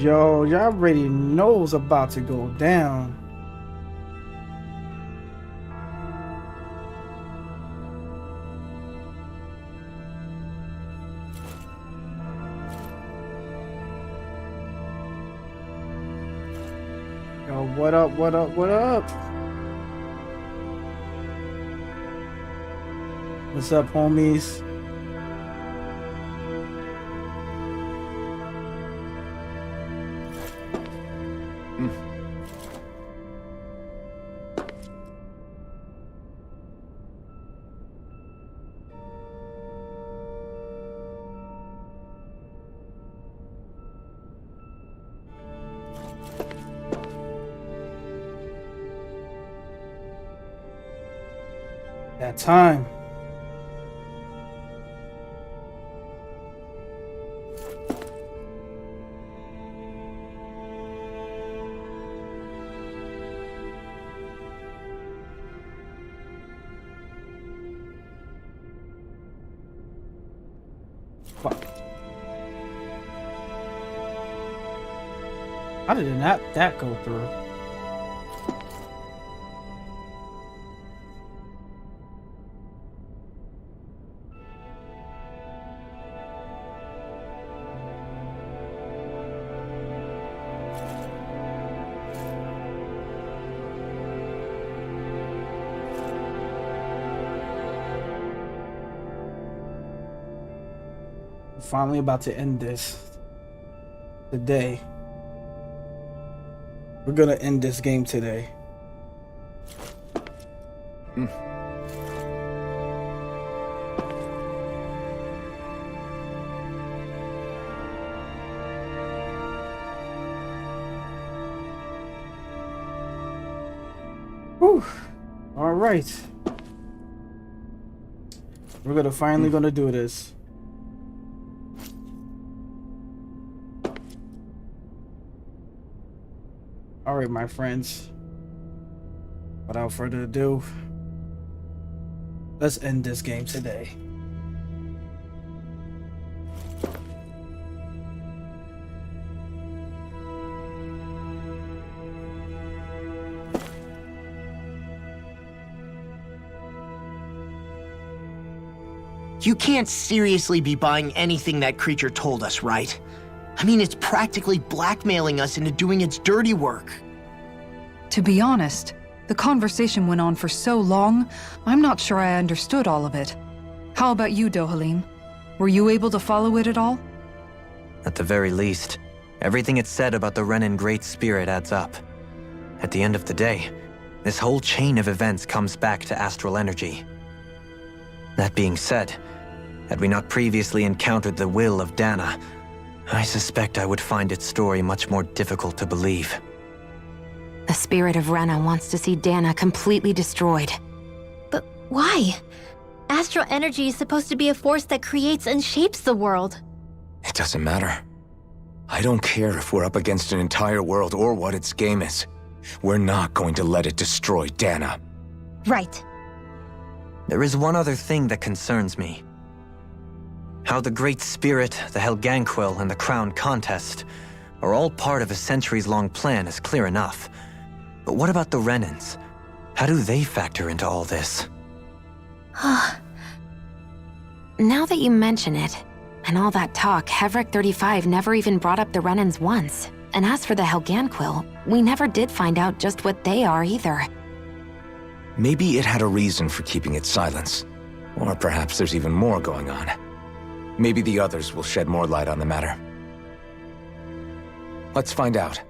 Yo, y'all already know it's about to go down. Yo, what up, what up, what up? What's up, homies? That time. Fuck. How did that go through? Finally about to end this today. We're gonna end this game today. Whew. All right. We're finally gonna do this. All right, my friends, without further ado, let's end this game today. You can't seriously be buying anything that creature told us, right? I mean, it's practically blackmailing us into doing its dirty work. To be honest, the conversation went on for so long, I'm not sure I understood all of it. How about you, Dohalim? Were you able to follow it at all? At the very least, everything it said about the Renin Great Spirit adds up. At the end of the day, this whole chain of events comes back to astral energy. That being said, had we not previously encountered the will of Dana, I suspect I would find its story much more difficult to believe. The spirit of Rena wants to see Dana completely destroyed. But why? Astral energy is supposed to be a force that creates and shapes the world. It doesn't matter. I don't care if we're up against an entire world or what its game is. We're not going to let it destroy Dana. Right. There is one other thing that concerns me. How the Great Spirit, the Helganquil, and the Crown Contest are all part of a centuries-long plan is clear enough. But what about the Renins? How do they factor into all this? Now that you mention it, and all that talk, Hevrek 35 never even brought up the Renins once. And as for the Helganquil, we never did find out just what they are either. Maybe it had a reason for keeping its silence. Or perhaps there's even more going on. Maybe the others will shed more light on the matter. Let's find out.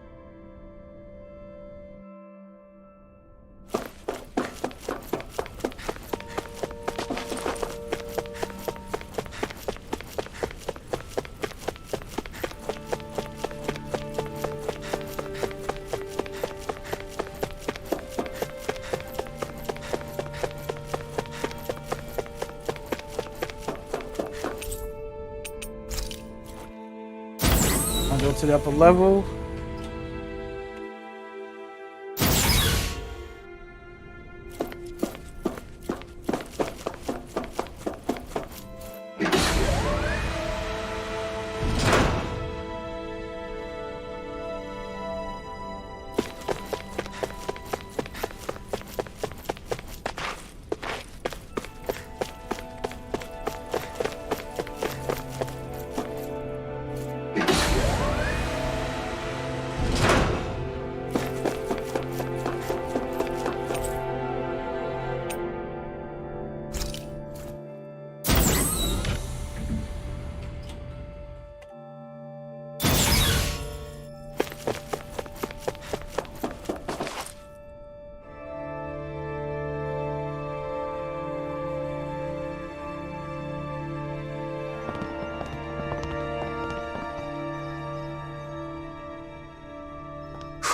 Go to the upper level.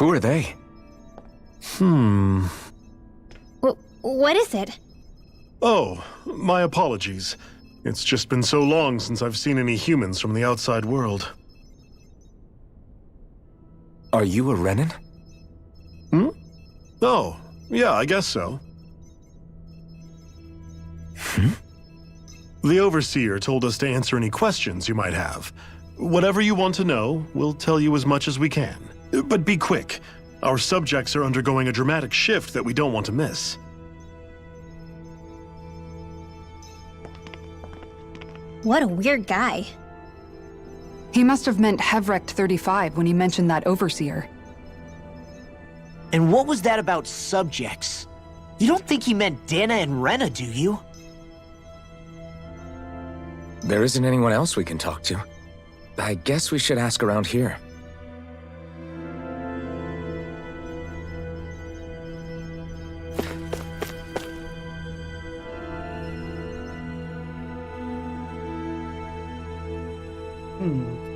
Who are they? What is it? Oh, my apologies. It's just been so long since I've seen any humans from the outside world. Are you a Renin? Oh, yeah, I guess so. The Overseer told us to answer any questions you might have. Whatever you want to know, we'll tell you as much as we can. But be quick. Our subjects are undergoing a dramatic shift that we don't want to miss. What a weird guy. He must have meant Hevrecht 35 when he mentioned that Overseer. And what was that about subjects? You don't think he meant Dana and Rena, do you? There isn't anyone else we can talk to. I guess we should ask around here.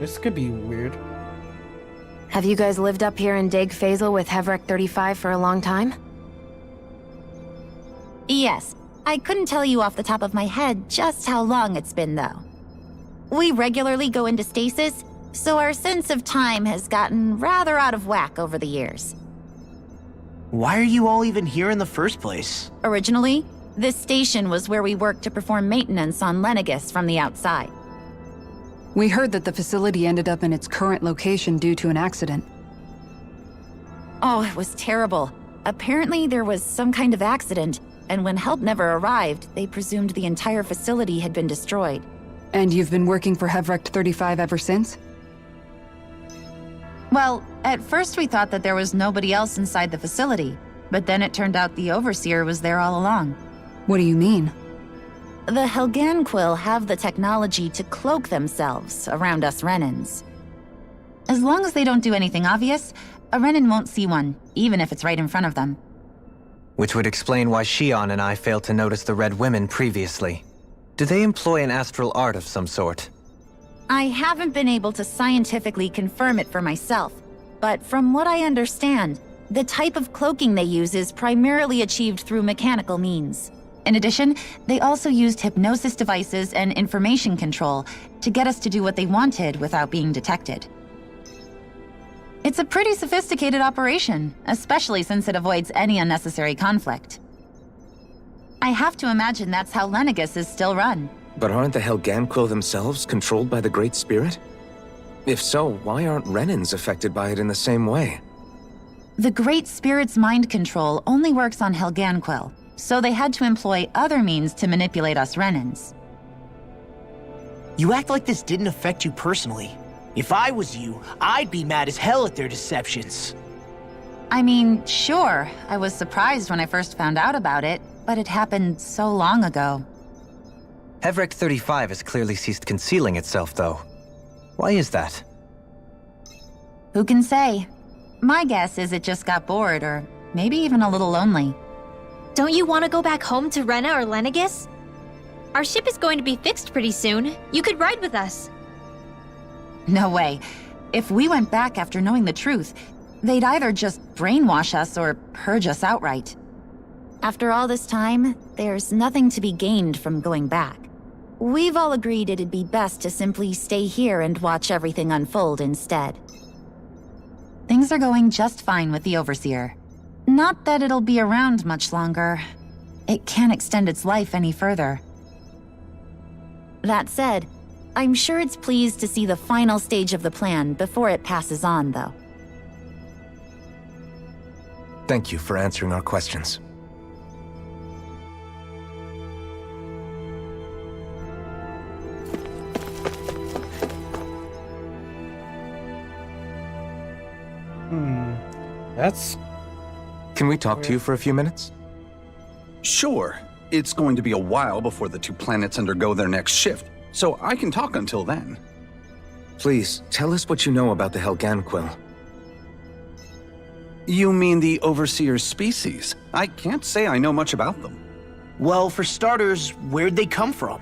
This could be weird. Have you guys lived up here in Dag Fazel with Hevrecht 35 for a long time? Yes. I couldn't tell you off the top of my head just how long it's been, though. We regularly go into stasis, so our sense of time has gotten rather out of whack over the years. Why are you all even here in the first place? Originally, this station was where we worked to perform maintenance on Lenegis from the outside. We heard that the facility ended up in its current location due to an accident. Oh, it was terrible. Apparently there was some kind of accident, and when help never arrived, they presumed the entire facility had been destroyed. And you've been working for Hevrecht 35 ever since? Well, at first we thought that there was nobody else inside the facility, but then it turned out the Overseer was there all along. What do you mean? The Helganquill have the technology to cloak themselves around us Renins. As long as they don't do anything obvious, a Renin won't see one, even if it's right in front of them. Which would explain why Shion and I failed to notice the Red Women previously. Do they employ an astral art of some sort? I haven't been able to scientifically confirm it for myself, but from what I understand, the type of cloaking they use is primarily achieved through mechanical means. In addition, they also used hypnosis devices and information control to get us to do what they wanted without being detected. It's a pretty sophisticated operation, especially since it avoids any unnecessary conflict. I have to imagine that's how Lenegis is still run. But aren't the Helganquill themselves controlled by the Great Spirit? If so, why aren't Renins affected by it in the same way? The Great Spirit's mind control only works on Helganquill, so they had to employ other means to manipulate us Renins. You act like this didn't affect you personally. If I was you, I'd be mad as hell at their deceptions. I mean, sure, I was surprised when I first found out about it, but it happened so long ago. Hevrecht 35 has clearly ceased concealing itself, though. Why is that? Who can say? My guess is it just got bored, or maybe even a little lonely. Don't you want to go back home to Rena or Lenegis? Our ship is going to be fixed pretty soon. You could ride with us. No way. If we went back after knowing the truth, they'd either just brainwash us or purge us outright. After all this time, there's nothing to be gained from going back. We've all agreed it'd be best to simply stay here and watch everything unfold instead. Things are going just fine with the Overseer. Not that it'll be around much longer. It can't extend its life any further. That said, I'm sure it's pleased to see the final stage of the plan before it passes on, though. Thank you for answering our questions. That's... Can we talk to you for a few minutes? Sure. It's going to be a while before the two planets undergo their next shift, so I can talk until then. Please, tell us what you know about the Helganquill. You mean the Overseer species? I can't say I know much about them. Well, for starters, where'd they come from?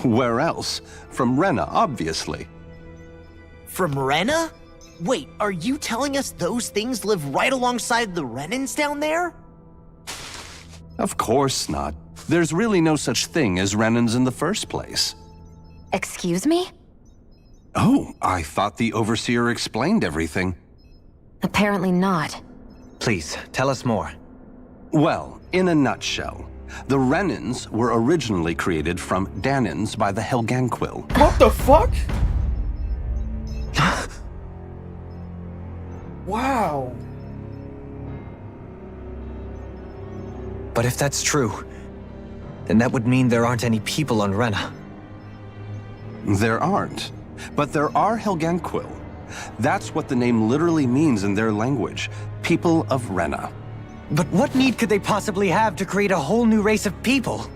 Where else? From Rena, obviously. From Rena? Wait, are you telling us those things live right alongside the Renans down there? Of course not. There's really no such thing as Renans in the first place. Excuse me? Oh, I thought the Overseer explained everything. Apparently not. Please, tell us more. Well, in a nutshell, the Renans were originally created from Danans by the Helganquil. What the fuck? Wow. But if that's true, then that would mean there aren't any people on Rena. There aren't, but there are Helganquil. That's what the name literally means in their language, people of Rena. But what need could they possibly have to create a whole new race of people?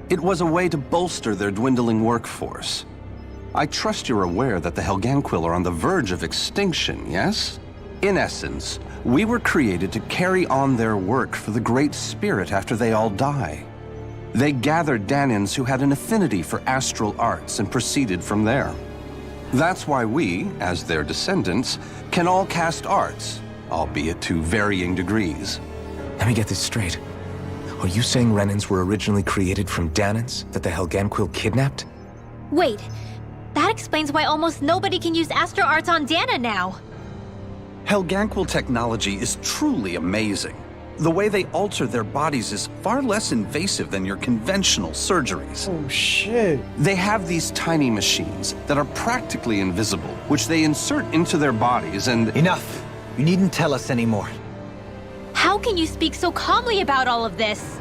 It was a way to bolster their dwindling workforce. I trust you're aware that the Helganquil are on the verge of extinction, yes? In essence, we were created to carry on their work for the Great Spirit after they all die. They gathered Danans who had an affinity for astral arts and proceeded from there. That's why we, as their descendants, can all cast arts, albeit to varying degrees. Let me get this straight. Are you saying Renans were originally created from Danans that the Helganquil kidnapped? Wait, that explains why almost nobody can use astral arts on Dana now. Helganquil technology is truly amazing. The way they alter their bodies is far less invasive than your conventional surgeries. Oh shit. They have these tiny machines that are practically invisible, which they insert into their bodies and... Enough! You needn't tell us anymore. How can you speak so calmly about all of this?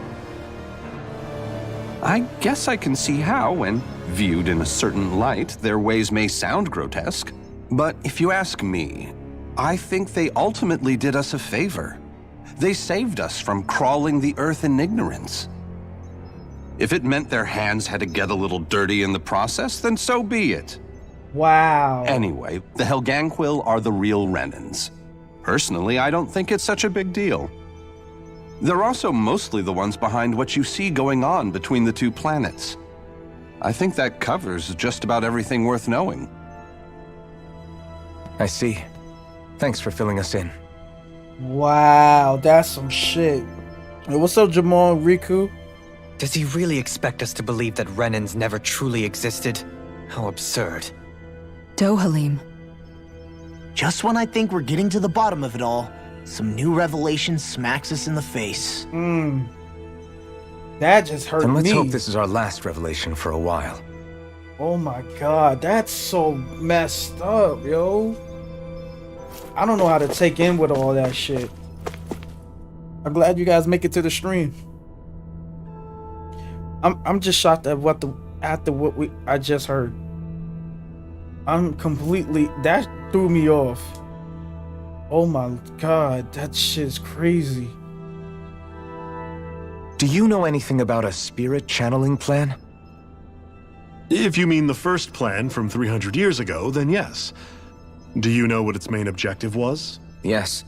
I guess I can see how, when viewed in a certain light, their ways may sound grotesque. But if you ask me, I think they ultimately did us a favor. They saved us from crawling the earth in ignorance. If it meant their hands had to get a little dirty in the process, then so be it. Wow. Anyway, the Helganquil are the real Renans. Personally, I don't think it's such a big deal. They're also mostly the ones behind what you see going on between the two planets. I think that covers just about everything worth knowing. I see. Thanks for filling us in. Wow, that's some shit. Hey, what's up, Jamal and Riku? Does he really expect us to believe that Renans never truly existed? How absurd. Dohalim. Just when I think we're getting to the bottom of it all, some new revelation smacks us in the face. That just hurt And let's me. hope this is our last revelation for a while. Oh my god, that's so messed up, yo. I don't know how to take in with all that shit. I'm glad you guys make it to the stream. I'm just shocked at what I just heard. I'm completely, that threw me off. Oh my god, that shit's crazy. Do you know anything about a spirit channeling plan? If you mean the first plan from 300 years ago, then yes. Do you know what its main objective was? Yes.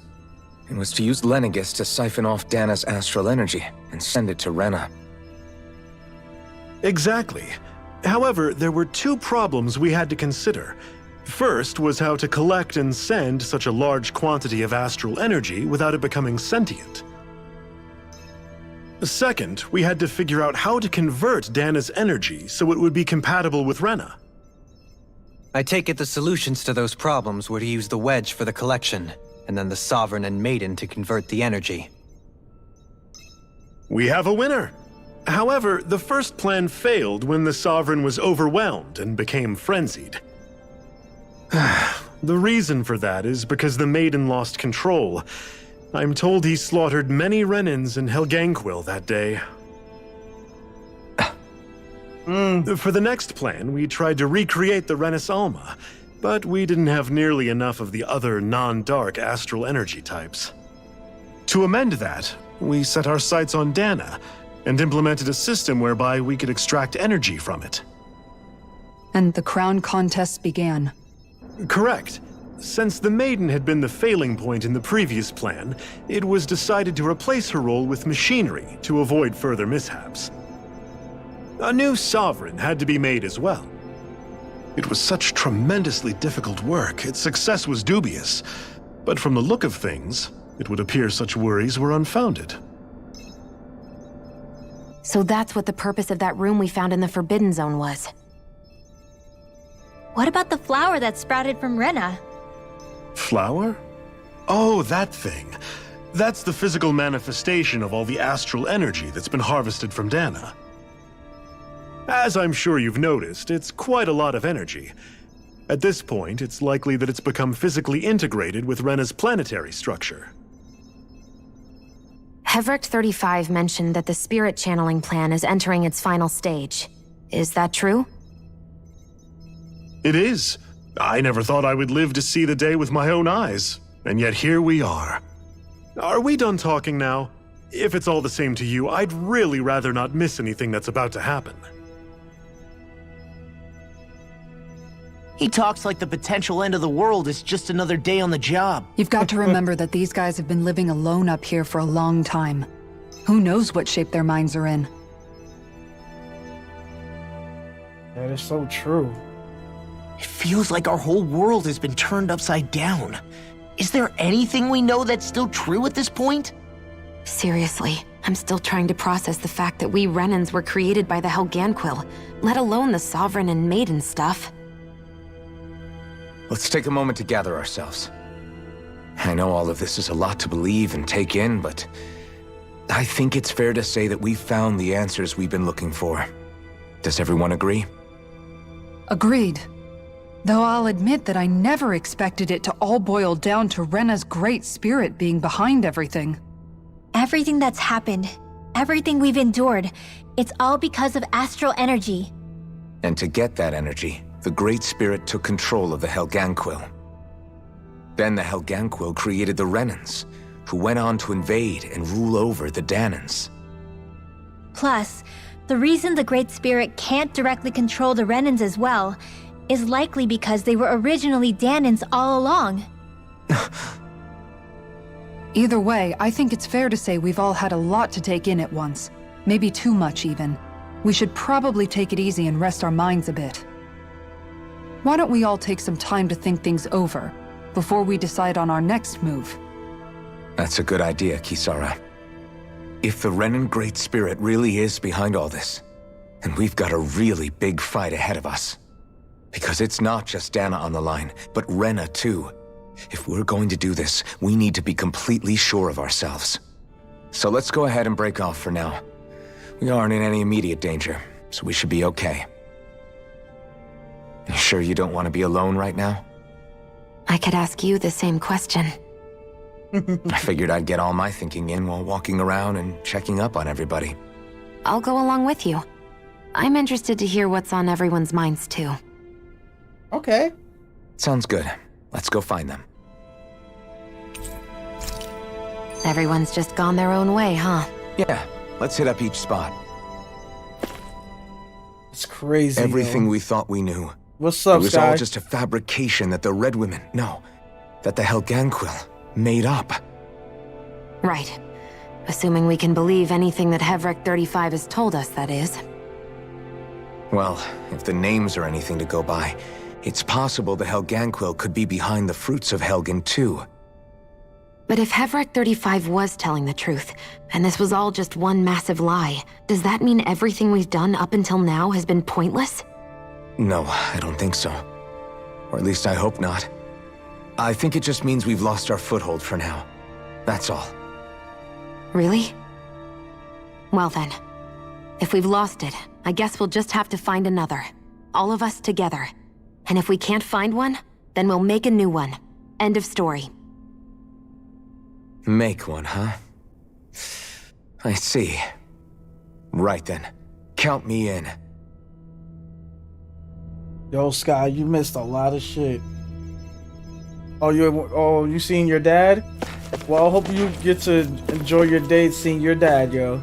It was to use Lenegis to siphon off Dana's astral energy and send it to Rena. Exactly. However, there were two problems we had to consider. First was how to collect and send such a large quantity of astral energy without it becoming sentient. Second, we had to figure out how to convert Dana's energy so it would be compatible with Rena. I take it the solutions to those problems were to use the wedge for the collection, and then the Sovereign and Maiden to convert the energy. We have a winner! However, the first plan failed when the Sovereign was overwhelmed and became frenzied. The reason for that is because the Maiden lost control. I'm told he slaughtered many Renans and Helganquil that day. For the next plan, we tried to recreate the Renis Alma, but we didn't have nearly enough of the other non-dark astral energy types. To amend that, we set our sights on Dana, and implemented a system whereby we could extract energy from it. And the crown contests began. Correct. Since the Maiden had been the failing point in the previous plan, it was decided to replace her role with machinery to avoid further mishaps. A new Sovereign had to be made as well. It was such tremendously difficult work. Its success was dubious. But from the look of things, it would appear such worries were unfounded. So that's what the purpose of that room we found in the Forbidden Zone was. What about the flower that sprouted from Rena? Flower? Oh, that thing. That's the physical manifestation of all the astral energy that's been harvested from Dana. As I'm sure you've noticed, it's quite a lot of energy. At this point, it's likely that it's become physically integrated with Rena's planetary structure. Hevric 35 mentioned that the spirit channeling plan is entering its final stage. Is that true? It is. I never thought I would live to see the day with my own eyes, and yet here we are. Are we done talking now? If it's all the same to you, I'd really rather not miss anything that's about to happen. He talks like the potential end of the world is just another day on the job. You've got to remember that these guys have been living alone up here for a long time. Who knows what shape their minds are in? That is so true. It feels like our whole world has been turned upside down. Is there anything we know that's still true at this point? Seriously, I'm still trying to process the fact that we Renans were created by the Helganquil, let alone the Sovereign and Maiden stuff. Let's take a moment to gather ourselves. I know all of this is a lot to believe and take in, but I think it's fair to say that we've found the answers we've been looking for. Does everyone agree? Agreed. Though I'll admit that I never expected it to all boil down to Rena's great spirit being behind everything. Everything that's happened, everything we've endured, it's all because of astral energy. And to get that energy, the Great Spirit took control of the Helganquil. Then the Helganquil created the Renans, who went on to invade and rule over the Danans. Plus, the reason the Great Spirit can't directly control the Renans as well is likely because they were originally Danans all along. Either way, I think it's fair to say we've all had a lot to take in at once. Maybe too much, even. We should probably take it easy and rest our minds a bit. Why don't we all take some time to think things over, before we decide on our next move? That's a good idea, Kisara. If the Renan Great Spirit really is behind all this, then we've got a really big fight ahead of us. Because it's not just Dana on the line, but Rena too. If we're going to do this, we need to be completely sure of ourselves. So let's go ahead and break off for now. We aren't in any immediate danger, so we should be okay. You sure you don't want to be alone right now? I could ask you the same question. I figured I'd get all my thinking in while walking around and checking up on everybody. I'll go along with you. I'm interested to hear what's on everyone's minds too. Okay. Sounds good. Let's go find them. Everyone's just gone their own way, huh? Yeah, let's hit up each spot. It's crazy. Everything yo. we thought we knew. What's up, It was Sky? all just a fabrication that the Red Women, that the Helganquil made up. Right. Assuming we can believe anything that Hevric 35 has told us, that is. Well, if the names are anything to go by, it's possible the Helganquil could be behind the fruits of Helgen too. But if Hevric 35 was telling the truth, and this was all just one massive lie, does that mean everything we've done up until now has been pointless? No, I don't think so. Or at least I hope not. I think it just means we've lost our foothold for now. That's all. Really? Well then, if we've lost it, I guess we'll just have to find another. All of us together. And if we can't find one, then we'll make a new one. End of story. Make one, huh? I see. Right then. Count me in. Yo, Sky, you missed a lot of shit. You seen your dad? Well, I hope you get to enjoy your day seeing your dad, yo.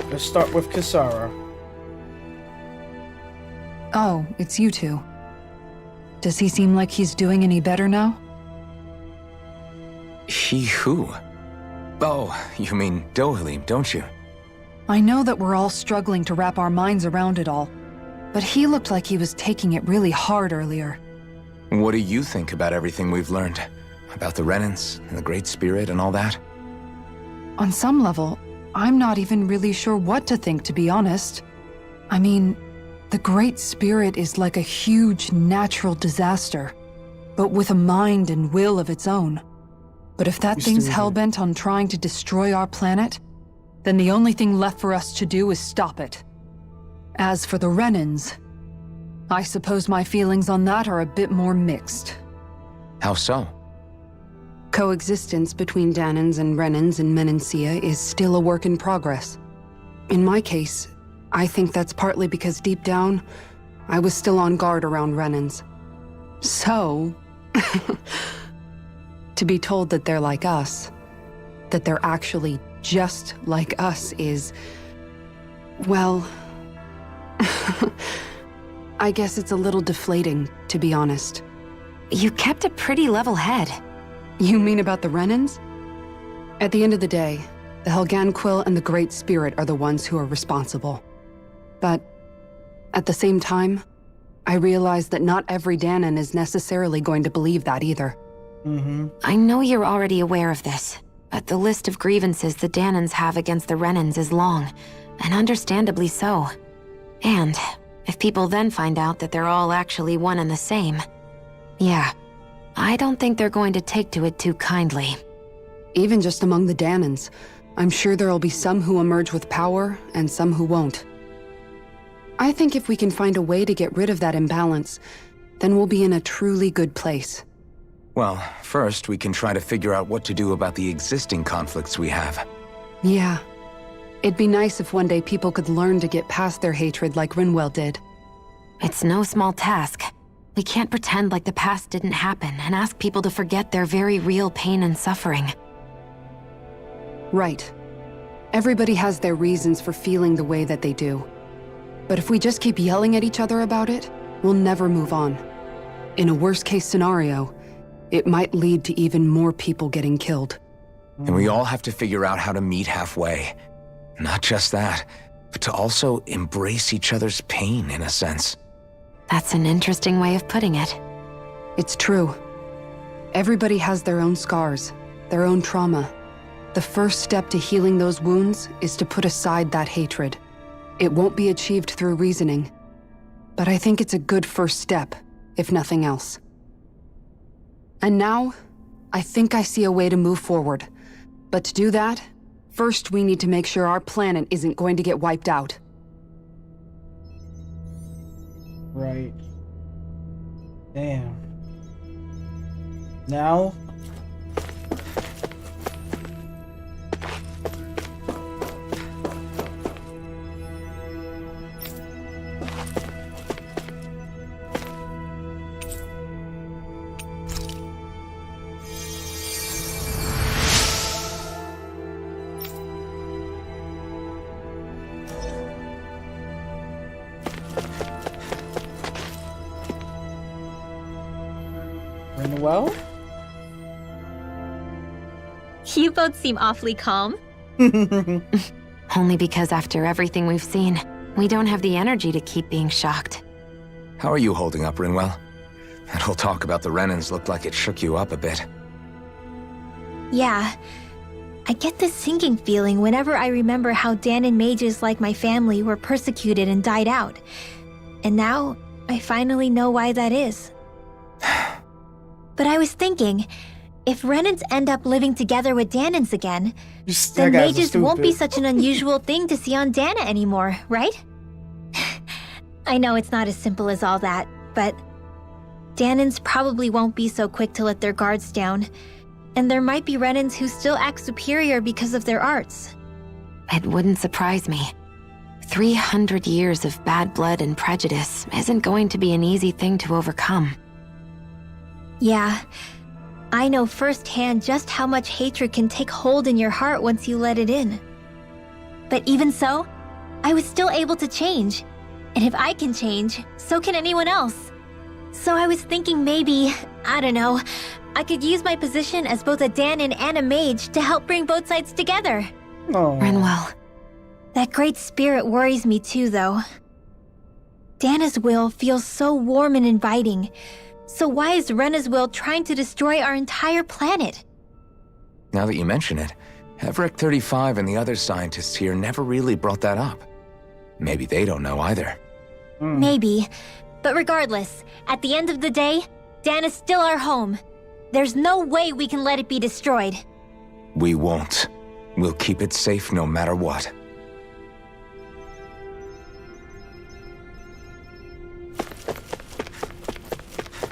Let's start with Kisara. Oh, it's you two. Does he seem like he's doing any better now? He who? Oh, you mean Dohalim, don't you? I know that we're all struggling to wrap our minds around it all, but he looked like he was taking it really hard earlier. What do you think about everything we've learned? About the Renans and the Great Spirit and all that? On some level, I'm not even really sure what to think, to be honest. I mean, the Great Spirit is like a huge natural disaster, but with a mind and will of its own. But if that thing's hellbent on trying to destroy our planet, then the only thing left for us to do is stop it. As for the Renans, I suppose my feelings on that are a bit more mixed. How so? Coexistence between Danans and Renans in Menancia is still a work in progress. In my case, I think that's partly because deep down, I was still on guard around Renans. So, to be told that they're like us, that they're actually just like us is, well, I guess it's a little deflating, to be honest. You kept a pretty level head. You mean about the Renans? At the end of the day, the Helganquil and the Great Spirit are the ones who are responsible. But at the same time, I realize that not every Danan is necessarily going to believe that either. I know you're already aware of this, but the list of grievances the Danans have against the Renans is long, and understandably so. And if people then find out that they're all actually one and the same, yeah, I don't think they're going to take to it too kindly. Even just among the Danans, I'm sure there'll be some who emerge with power and some who won't. I think if we can find a way to get rid of that imbalance, then we'll be in a truly good place. Well, first we can try to figure out what to do about the existing conflicts we have. Yeah. It'd be nice if one day people could learn to get past their hatred like Rinwell did. It's no small task. We can't pretend like the past didn't happen and ask people to forget their very real pain and suffering. Right. Everybody has their reasons for feeling the way that they do. But if we just keep yelling at each other about it, we'll never move on. In a worst-case scenario, it might lead to even more people getting killed. And we all have to figure out how to meet halfway. Not just that, but to also embrace each other's pain, in a sense. That's an interesting way of putting it. It's true. Everybody has their own scars, their own trauma. The first step to healing those wounds is to put aside that hatred. It won't be achieved through reasoning, but I think it's a good first step, if nothing else. And now, I think I see a way to move forward. But to do that, first we need to make sure our planet isn't going to get wiped out. Right. Damn. Now? Well? You both seem awfully calm. Only because after everything we've seen, we don't have the energy to keep being shocked. How are you holding up, Rinwell? That whole talk about the Renans looked like it shook you up a bit. Yeah. I get this sinking feeling whenever I remember how Danan mages like my family were persecuted and died out. And now, I finally know why that is. But I was thinking, if Renans end up living together with Danans again, then mages won't be such an unusual thing to see on Dana anymore, right? I know it's not as simple as all that, but Danans probably won't be so quick to let their guards down, and there might be Renans who still act superior because of their arts. It wouldn't surprise me. 300 years of bad blood and prejudice isn't going to be an easy thing to overcome. Yeah, I know firsthand just how much hatred can take hold in your heart once you let it in. But even so, I was still able to change. And if I can change, so can anyone else. So I was thinking maybe, I don't know, I could use my position as both a Danon and a mage to help bring both sides together. Oh. Renwell. That great spirit worries me too, though. Dana's will feels so warm and inviting. So why is Rena's will trying to destroy our entire planet? Now that you mention it, Everett 35 and the other scientists here never really brought that up. Maybe they don't know either. Maybe. But regardless, at the end of the day, Dana's still our home. There's no way we can let it be destroyed. We won't. We'll keep it safe no matter what.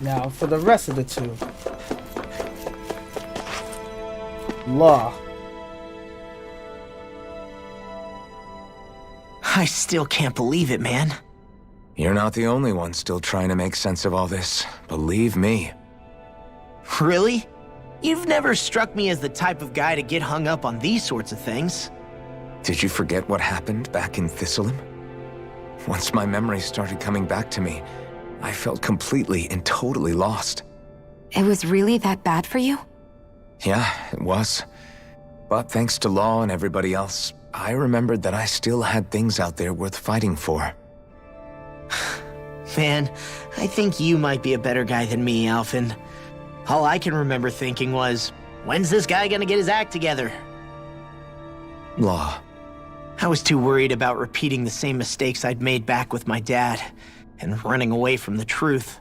Now for the rest of the two. Law. I still can't believe it, man. You're not the only one still trying to make sense of all this. Believe me. Really? You've never struck me as the type of guy to get hung up on these sorts of things. Did you forget what happened back in Thistleum? Once my memory started coming back to me, I felt completely and totally lost. It was really that bad for you? Yeah, it was. But thanks to Law and everybody else, I remembered that I still had things out there worth fighting for. Man, I think you might be a better guy than me, Alphen. All I can remember thinking was, when's this guy gonna get his act together? Law. I was too worried about repeating the same mistakes I'd made back with my dad, and running away from the truth.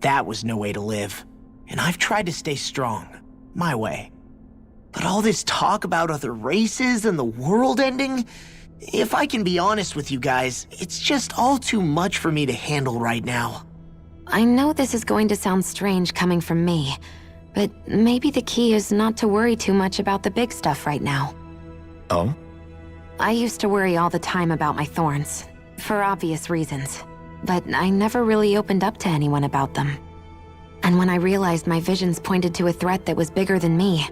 That was no way to live, and I've tried to stay strong, my way. But all this talk about other races and the world ending, if I can be honest with you guys, it's just all too much for me to handle right now. I know this is going to sound strange coming from me, but maybe the key is not to worry too much about the big stuff right now. Oh? I used to worry all the time about my thorns, for obvious reasons, but I never really opened up to anyone about them. And when I realized my visions pointed to a threat that was bigger than me,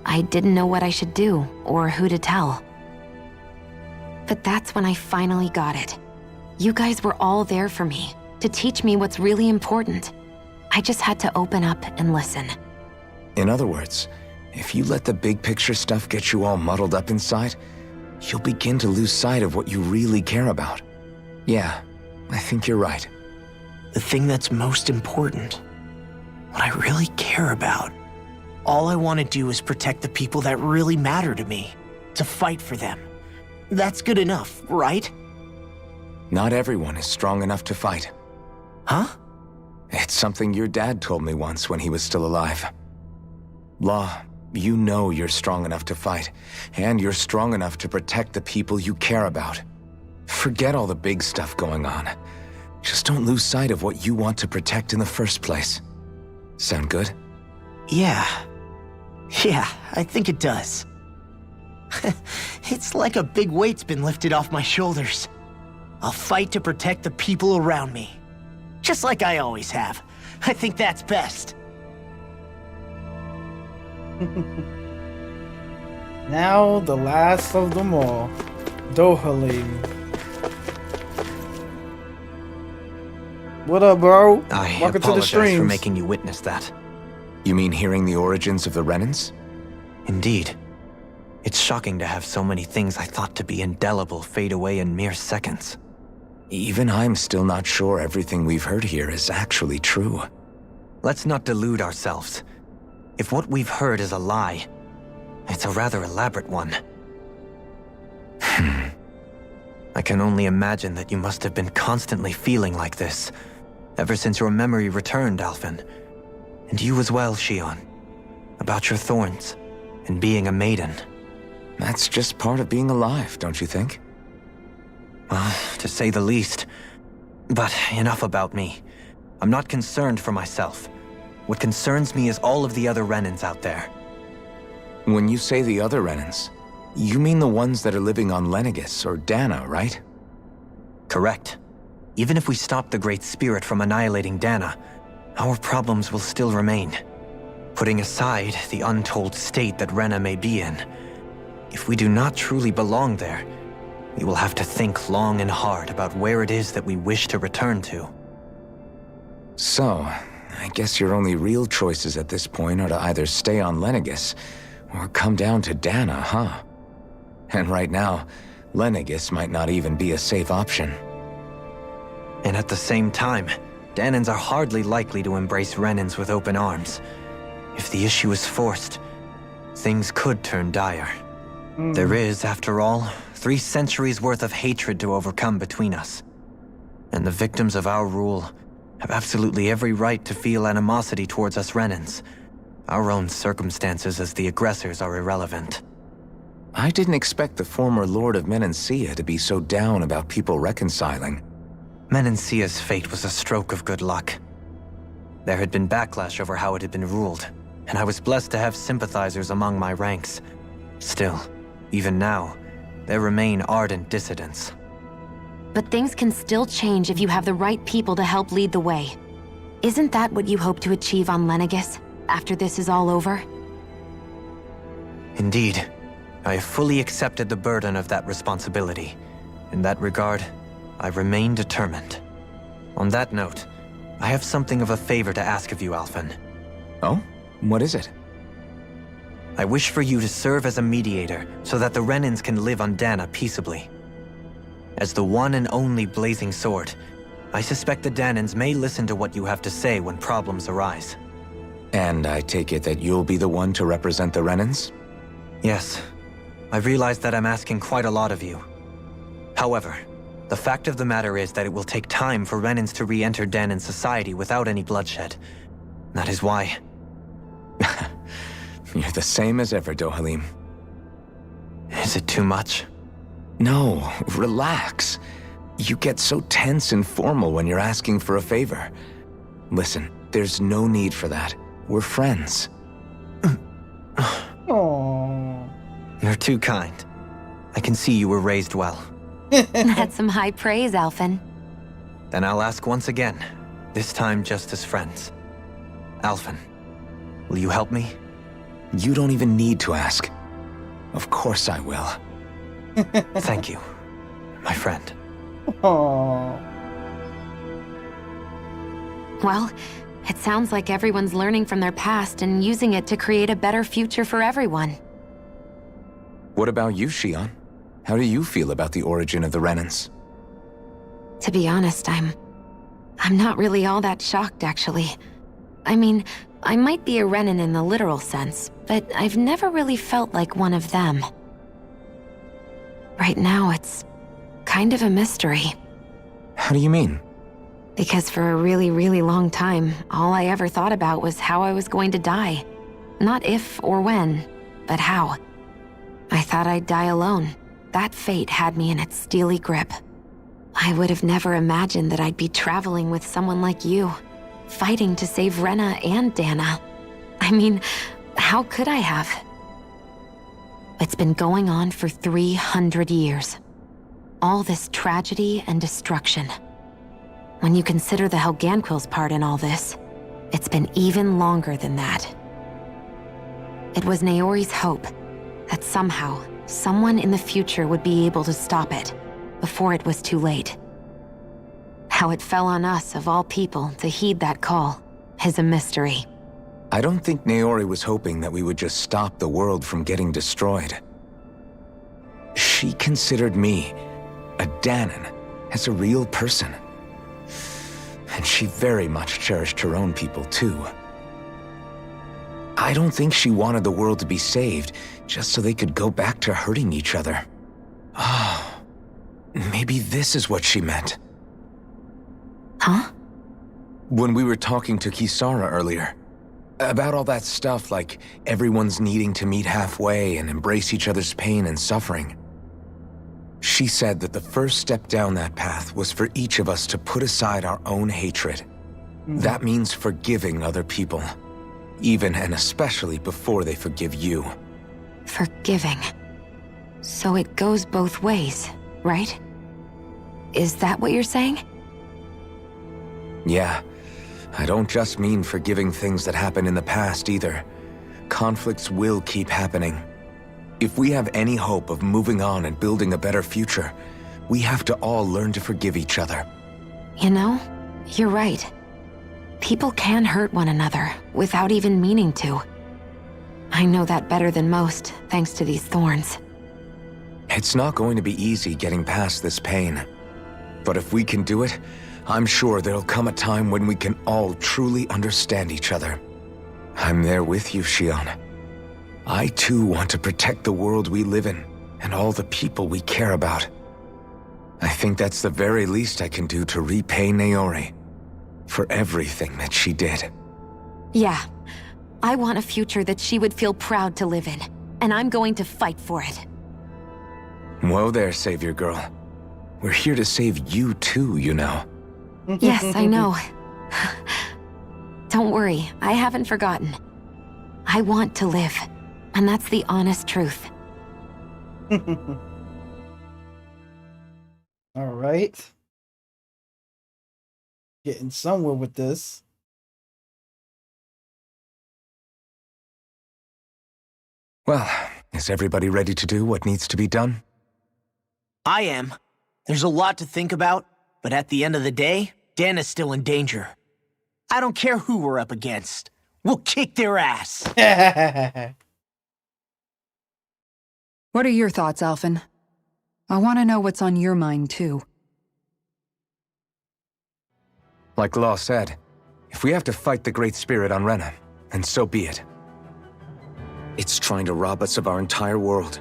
I didn't know what I should do or who to tell. But that's when I finally got it. You guys were all there for me, to teach me what's really important. I just had to open up and listen. In other words, if you let the big picture stuff get you all muddled up inside, you'll begin to lose sight of what you really care about. Yeah, I think you're right. The thing that's most important, what I really care about. All I want to do is protect the people that really matter to me, to fight for them. That's good enough, right? Not everyone is strong enough to fight. Huh? It's something your dad told me once when he was still alive. Law, you know you're strong enough to fight, and you're strong enough to protect the people you care about. Forget all the big stuff going on. Just don't lose sight of what you want to protect in the first place. Sound good? Yeah, I think it does. It's like a big weight's been lifted off my shoulders. I'll fight to protect the people around me. Just like I always have. I think that's best. Now the last of them all, Dohalim. What up, bro? I Welcome to the apologize streams. for making you witness that. You mean hearing the origins of the Renans? Indeed. It's shocking to have so many things I thought to be indelible fade away in mere seconds. Even I'm still not sure everything we've heard here is actually true. Let's not delude ourselves. If what we've heard is a lie, it's a rather elaborate one. I can only imagine that you must have been constantly feeling like this, ever since your memory returned, Alphen. And you as well, Shion. About your thorns, and being a maiden. That's just part of being alive, don't you think? Well, to say the least. But enough about me. I'm not concerned for myself. What concerns me is all of the other Renans out there. When you say the other Renans, you mean the ones that are living on Lenegis or Dana, right? Correct. Even if we stop the Great Spirit from annihilating Dana, our problems will still remain. Putting aside the untold state that Rena may be in, if we do not truly belong there, we will have to think long and hard about where it is that we wish to return to. So, I guess your only real choices at this point are to either stay on Lenegis or come down to Dana, huh? And right now, Lenegis might not even be a safe option. And at the same time, Danans are hardly likely to embrace Renans with open arms. If the issue is forced, things could turn dire. There is, after all, 3 centuries worth of hatred to overcome between us. And the victims of our rule have absolutely every right to feel animosity towards us Renans. Our own circumstances as the aggressors are irrelevant. I didn't expect the former Lord of Menancia to be so down about people reconciling. Menancia's fate was a stroke of good luck. There had been backlash over how it had been ruled, and I was blessed to have sympathizers among my ranks. Still, even now, there remain ardent dissidents. But things can still change if you have the right people to help lead the way. Isn't that what you hope to achieve on Lenegis, after this is all over? Indeed. I have fully accepted the burden of that responsibility. In that regard, I remain determined. On that note, I have something of a favor to ask of you, Alphen. Oh? What is it? I wish for you to serve as a mediator so that the Renans can live on Dana peaceably. As the one and only Blazing Sword, I suspect the Danans may listen to what you have to say when problems arise. And I take it that you'll be the one to represent the Renans? Yes. I realize that I'm asking quite a lot of you. However, the fact of the matter is that it will take time for Renans to re-enter Danan society without any bloodshed. That is why... You're the same as ever, Dohalim. Is it too much? No, relax. You get so tense and formal when you're asking for a favor. Listen, there's no need for that. We're friends. Aww. You're too kind. I can see you were raised well. That's some high praise, Alphen. Then I'll ask once again, this time just as friends. Alphen, will you help me? You don't even need to ask. Of course I will. Thank you, my friend. Aww. Well, it sounds like everyone's learning from their past and using it to create a better future for everyone. What about you, Shion? How do you feel about the origin of the Renans? To be honest, I'm not really all that shocked, actually. I mean, I might be a Renan in the literal sense, but I've never really felt like one of them. Right now, it's kind of a mystery. How do you mean? Because for a really, really long time, all I ever thought about was how I was going to die. Not if or when, but how. I thought I'd die alone. That fate had me in its steely grip. I would have never imagined that I'd be traveling with someone like you, fighting to save Rena and Dana. I mean, how could I have? It's been going on for 300 years. All this tragedy and destruction. When you consider the Helganquil's part in all this, it's been even longer than that. It was Naori's hope that somehow, someone in the future would be able to stop it before it was too late. How it fell on us, of all people, to heed that call is a mystery. I don't think Naori was hoping that we would just stop the world from getting destroyed. She considered me, a Danan, as a real person. And she very much cherished her own people, too. I don't think she wanted the world to be saved just so they could go back to hurting each other. Oh, maybe this is what she meant. Huh? When we were talking to Kisara earlier, about all that stuff like everyone's needing to meet halfway and embrace each other's pain and suffering. She said that the first step down that path was for each of us to put aside our own hatred. That means forgiving other people, even and especially before they forgive you. Forgiving. So it goes both ways, right? Is that what you're saying? Yeah. I don't just mean forgiving things that happened in the past either. Conflicts will keep happening. If we have any hope of moving on and building a better future, we have to all learn to forgive each other. You know, you're right. People can hurt one another without even meaning to. I know that better than most, thanks to these thorns. It's not going to be easy getting past this pain. But if we can do it, I'm sure there'll come a time when we can all truly understand each other. I'm there with you, Shion. I too want to protect the world we live in, and all the people we care about. I think that's the very least I can do to repay Naori for everything that she did. Yeah. I want a future that she would feel proud to live in, and I'm going to fight for it. Whoa there, Savior Girl. We're here to save you too, you know. Yes, I know. Don't worry, I haven't forgotten. I want to live, and that's the honest truth. All right. Getting somewhere with this. Well, is everybody ready to do what needs to be done? I am. There's a lot to think about, but at the end of the day, Dan is still in danger. I don't care who we're up against. We'll kick their ass. What are your thoughts, Alphen? I want to know what's on your mind, too. Like Law said, if we have to fight the Great Spirit on Rena, then so be it. It's trying to rob us of our entire world,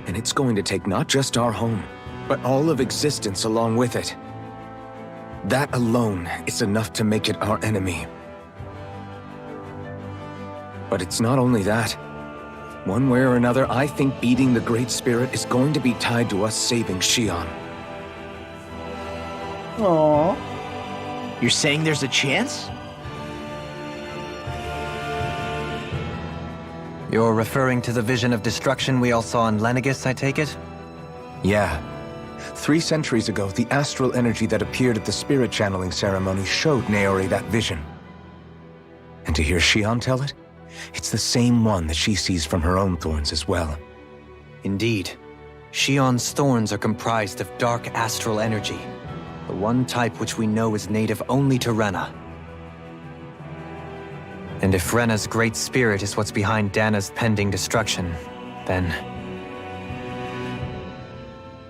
and it's going to take not just our home, but all of existence along with it. That alone is enough to make it our enemy. But it's not only that. One way or another, I think beating the Great Spirit is going to be tied to us saving Shion. Aww. You're saying there's a chance? You're referring to the vision of destruction we all saw in Lenegis, I take it? Yeah. 3 centuries ago, the astral energy that appeared at the spirit channeling ceremony showed Naori that vision. And to hear Shion tell it, it's the same one that she sees from her own thorns as well. Indeed. Shion's thorns are comprised of dark astral energy, the one type which we know is native only to Rena. And if Rena's great spirit is what's behind Dana's pending destruction, then...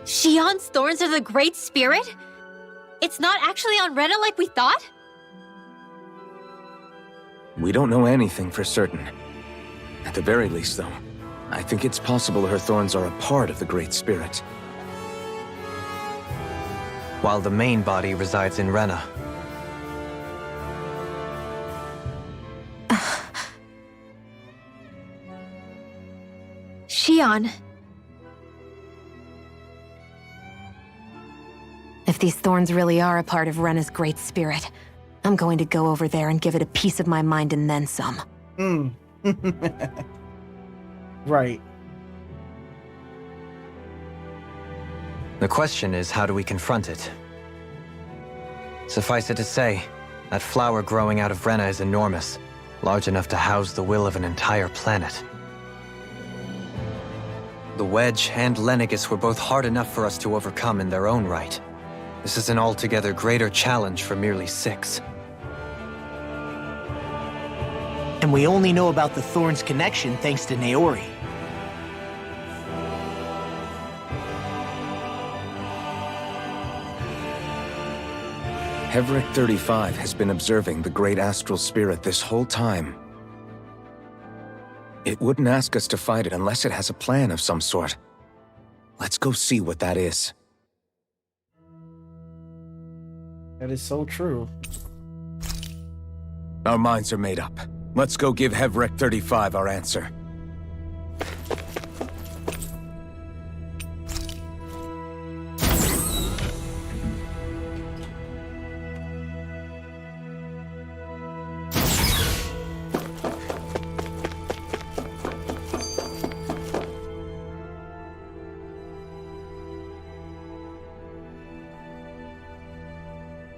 Shion's thorns are the Great Spirit? It's not actually on Rena like we thought? We don't know anything for certain. At the very least, though, I think it's possible her thorns are a part of the Great Spirit. While the main body resides in Rena. Shion. If these thorns really are a part of Rena's great spirit, I'm going to go over there and give it a piece of my mind and then some. Right. The question is, how do we confront it? Suffice it to say, that flower growing out of Rena is enormous, large enough to house the will of an entire planet. The Wedge and Lenegis were both hard enough for us to overcome in their own right. This is an altogether greater challenge for merely 6. And we only know about the Thorns connection thanks to Naori. Hevric 35 has been observing the Great Astral Spirit this whole time. It wouldn't ask us to fight it unless it has a plan of some sort. Let's go see what that is. That is so true. Our minds are made up. Let's go give Hevric 35 our answer.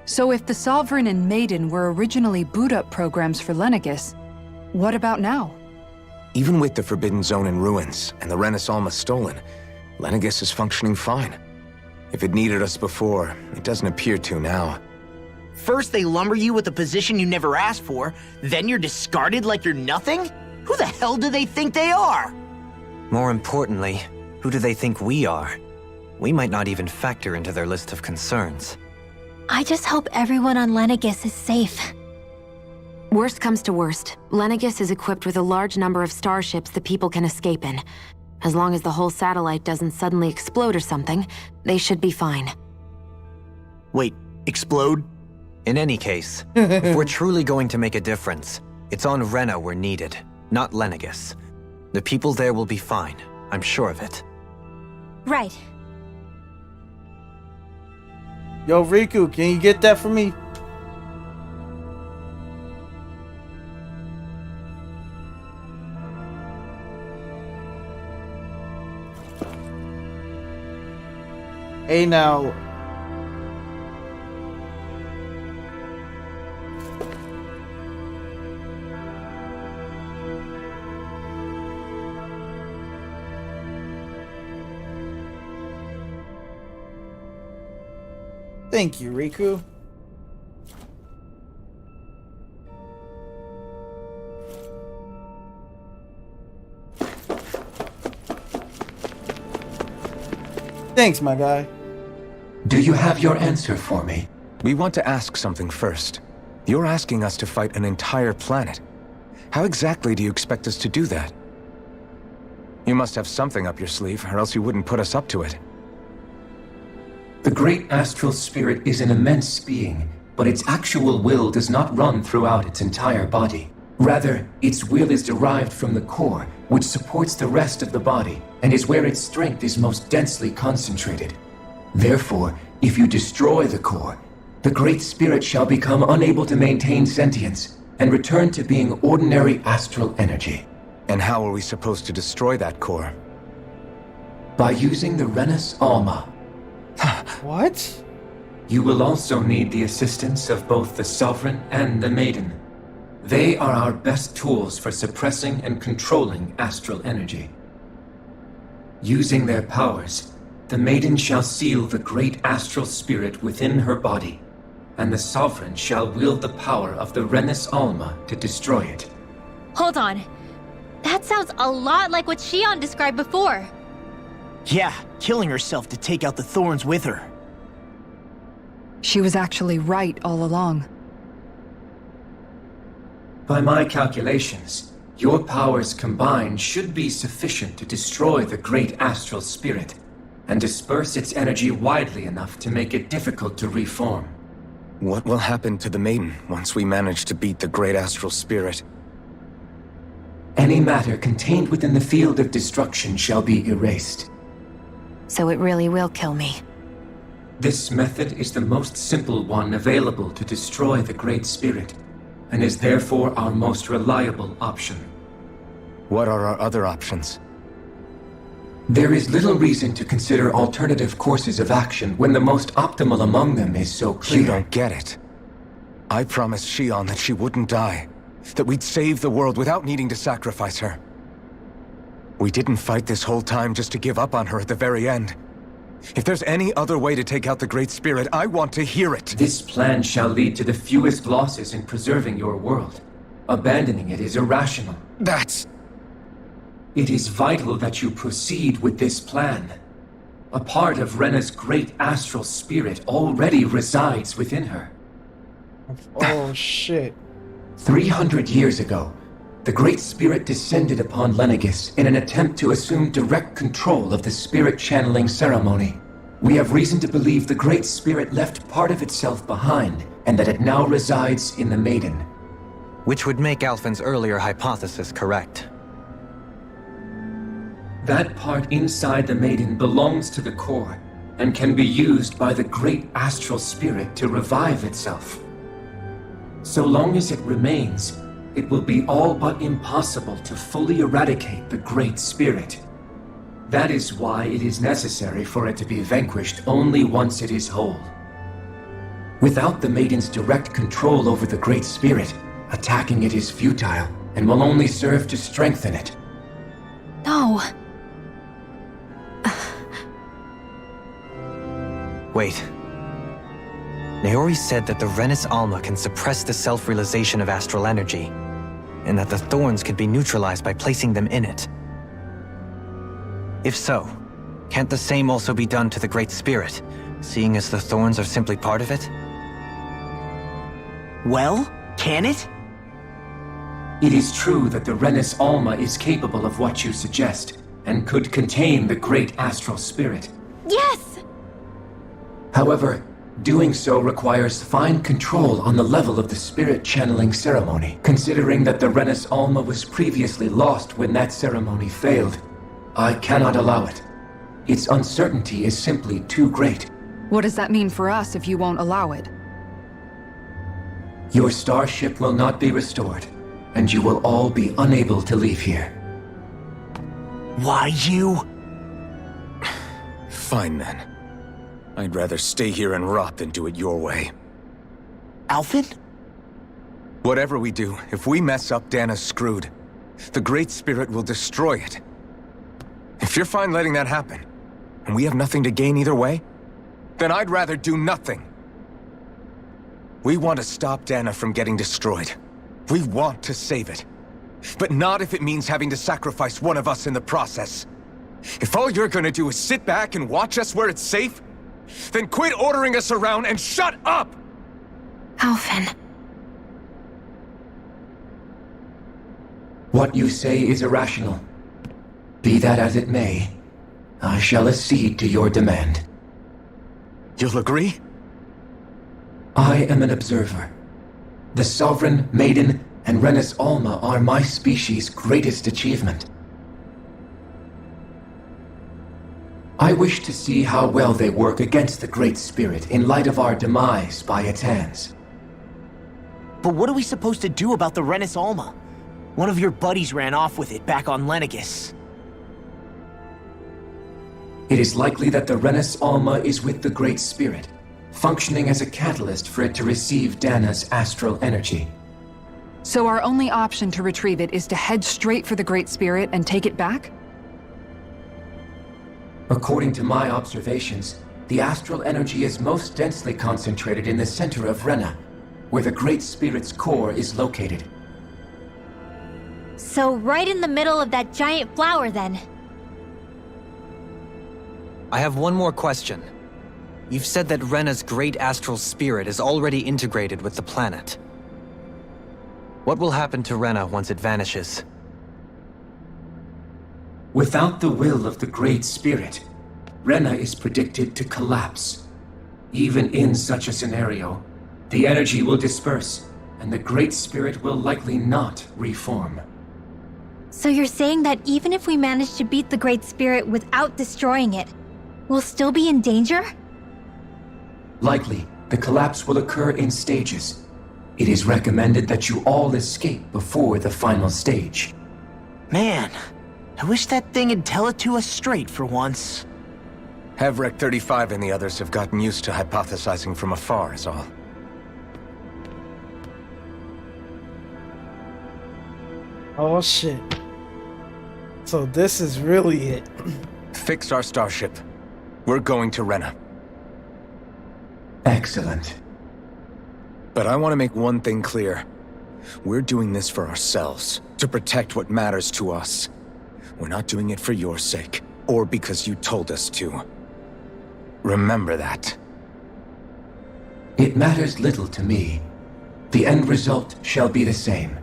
So if the Sovereign and Maiden were originally boot-up programs for Lenegis, what about now? Even with the Forbidden Zone in ruins and the Renis Alma stolen, Lenegis is functioning fine. If it needed us before, it doesn't appear to now. First they lumber you with a position you never asked for, then you're discarded like you're nothing? Who the hell do they think they are? More importantly, who do they think we are? We might not even factor into their list of concerns. I just hope everyone on Lenegis is safe. Worst comes to worst, Lenegis is equipped with a large number of starships the people can escape in. As long as the whole satellite doesn't suddenly explode or something, they should be fine. Wait, explode? In any case, if we're truly going to make a difference, it's on Rena we're needed, not Lenegis. The people there will be fine, I'm sure of it. Right. Yo, Riku, can you get that for me? Hey, now. Thank you, Riku. Thanks, my guy. Do you have your answer for me? We want to ask something first. You're asking us to fight an entire planet. How exactly do you expect us to do that? You must have something up your sleeve, or else you wouldn't put us up to it. The great astral spirit is an immense being, but its actual will does not run throughout its entire body. Rather, its will is derived from the core, which supports the rest of the body, and is where its strength is most densely concentrated. Therefore, if you destroy the core, the great spirit shall become unable to maintain sentience, and return to being ordinary astral energy. And how are we supposed to destroy that core? By using the Renis Alma. What? You will also need the assistance of both the Sovereign and the Maiden. They are our best tools for suppressing and controlling astral energy. Using their powers, the Maiden shall seal the great astral spirit within her body, and the Sovereign shall wield the power of the Renis Alma to destroy it. Hold on. That sounds a lot like what Shion described before. Yeah, killing herself to take out the thorns with her. She was actually right all along. By my calculations, your powers combined should be sufficient to destroy the great astral spirit, and disperse its energy widely enough to make it difficult to reform. What will happen to the Maiden once we manage to beat the great astral spirit? Any matter contained within the field of destruction shall be erased. So it really will kill me. This method is the most simple one available to destroy the Great Spirit, and is therefore our most reliable option. What are our other options? There is little reason to consider alternative courses of action when the most optimal among them is so clear. You don't get it. I promised Shion that she wouldn't die, that we'd save the world without needing to sacrifice her. We didn't fight this whole time just to give up on her at the very end. If there's any other way to take out the Great Spirit, I want to hear it. This plan shall lead to the fewest losses in preserving your world. Abandoning it is irrational. It is vital that you proceed with this plan. A part of Rena's great astral spirit already resides within her. Oh, shit. 300 years ago, the Great Spirit descended upon Lenegis in an attempt to assume direct control of the spirit channeling ceremony. We have reason to believe the Great Spirit left part of itself behind, and that it now resides in the Maiden. Which would make Alphen's earlier hypothesis correct. That part inside the Maiden belongs to the core, and can be used by the great astral spirit to revive itself. So long as it remains, it will be all but impossible to fully eradicate the Great Spirit. That is why it is necessary for it to be vanquished only once it is whole. Without the Maiden's direct control over the Great Spirit, attacking it is futile, and will only serve to strengthen it. No. Wait. Naori said that the Renis Alma can suppress the self-realization of astral energy, and that the thorns can be neutralized by placing them in it. If so, can't the same also be done to the Great Spirit, seeing as the thorns are simply part of it? Well, can it? It is true that the Renis Alma is capable of what you suggest, and could contain the great astral spirit. Yes! However, doing so requires fine control on the level of the spirit channeling ceremony. Considering that the Renis Alma was previously lost when that ceremony failed, I cannot allow it. Its uncertainty is simply too great. What does that mean for us if you won't allow it? Your starship will not be restored, and you will all be unable to leave here. Why you? Fine then. I'd rather stay here and rot than do it your way. Alphen? Whatever we do, if we mess up, Dana's screwed. The Great Spirit will destroy it. If you're fine letting that happen, and we have nothing to gain either way, then I'd rather do nothing. We want to stop Dana from getting destroyed. We want to save it. But not if it means having to sacrifice one of us in the process. If all you're gonna do is sit back and watch us where it's safe, then quit ordering us around and shut up! Alphen. What you say is irrational. Be that as it may, I shall accede to your demand. You'll agree? I am an observer. The Sovereign, Maiden, and Renis Alma are my species' greatest achievement. I wish to see how well they work against the Great Spirit in light of our demise by its hands. But what are we supposed to do about the Renis Alma? One of your buddies ran off with it back on Lenegis. It is likely that the Renis Alma is with the Great Spirit, functioning as a catalyst for it to receive Dana's astral energy. So our only option to retrieve it is to head straight for the Great Spirit and take it back? According to my observations, the astral energy is most densely concentrated in the center of Rena, where the Great Spirit's core is located. So right in the middle of that giant flower then. I have one more question. You've said that Rena's great astral spirit is already integrated with the planet. What will happen to Rena once it vanishes? Without the will of the Great Spirit, Rena is predicted to collapse. Even in such a scenario, the energy will disperse, and the Great Spirit will likely not reform. So you're saying that even if we manage to beat the Great Spirit without destroying it, we'll still be in danger? Likely, the collapse will occur in stages. It is recommended that you all escape before the final stage. Man, I wish that thing would tell it to us straight for once. Havrek 35 and the others have gotten used to hypothesizing from afar, is all. Oh shit. So this is really it. Fix our starship. We're going to Rena. Excellent. But I want to make one thing clear. We're doing this for ourselves, to protect what matters to us. We're not doing it for your sake, or because you told us to. Remember that. It matters little to me. The end result shall be the same.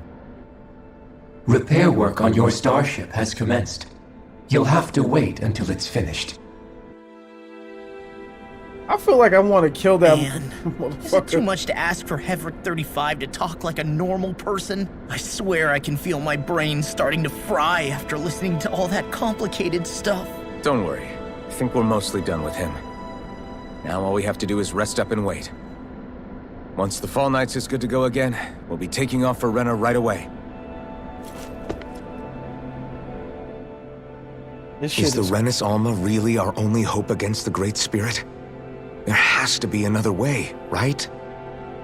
Repair work on your starship has commenced. You'll have to wait until it's finished. I feel like I want to kill that Man, is it motherfucker. too much to ask for Havrek 35 to talk like a normal person? I swear I can feel my brain starting to fry after listening to all that complicated stuff. Don't worry. I think we're mostly done with him. Now all we have to do is rest up and wait. Once the Fall Knights is good to go again, we'll be taking off for Rena right away. This shit Is the Renis Alma really our only hope against the Great Spirit? There has to be another way, right?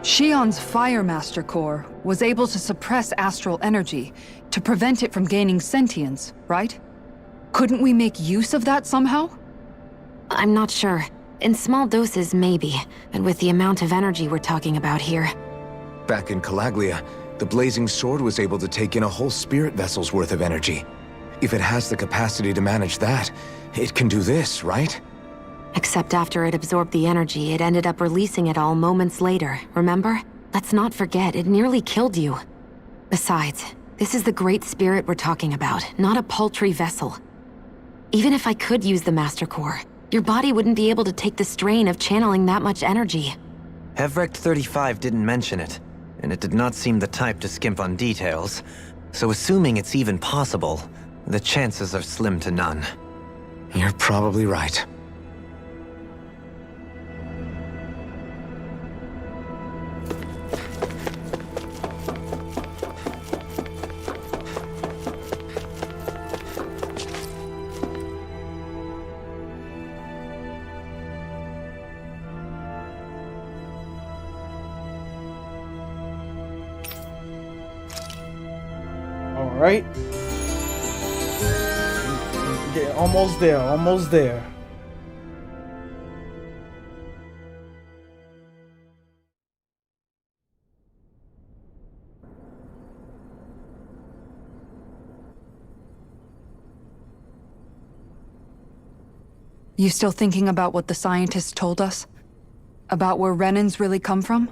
Shion's Fire Master Core was able to suppress astral energy to prevent it from gaining sentience, right? Couldn't we make use of that somehow? I'm not sure. In small doses, maybe. But with the amount of energy we're talking about here... Back in Calaglia, the blazing sword was able to take in a whole spirit vessel's worth of energy. If it has the capacity to manage that, it can do this, right? Except after it absorbed the energy, it ended up releasing it all moments later, remember? Let's not forget, it nearly killed you. Besides, this is the Great Spirit we're talking about, not a paltry vessel. Even if I could use the Master Core, your body wouldn't be able to take the strain of channeling that much energy. Hevrecht 35 didn't mention it, and it did not seem the type to skimp on details, so assuming it's even possible, the chances are slim to none. You're probably right. Right? Yeah, almost there, almost there. You still thinking about what the scientists told us? About where Renans really come from?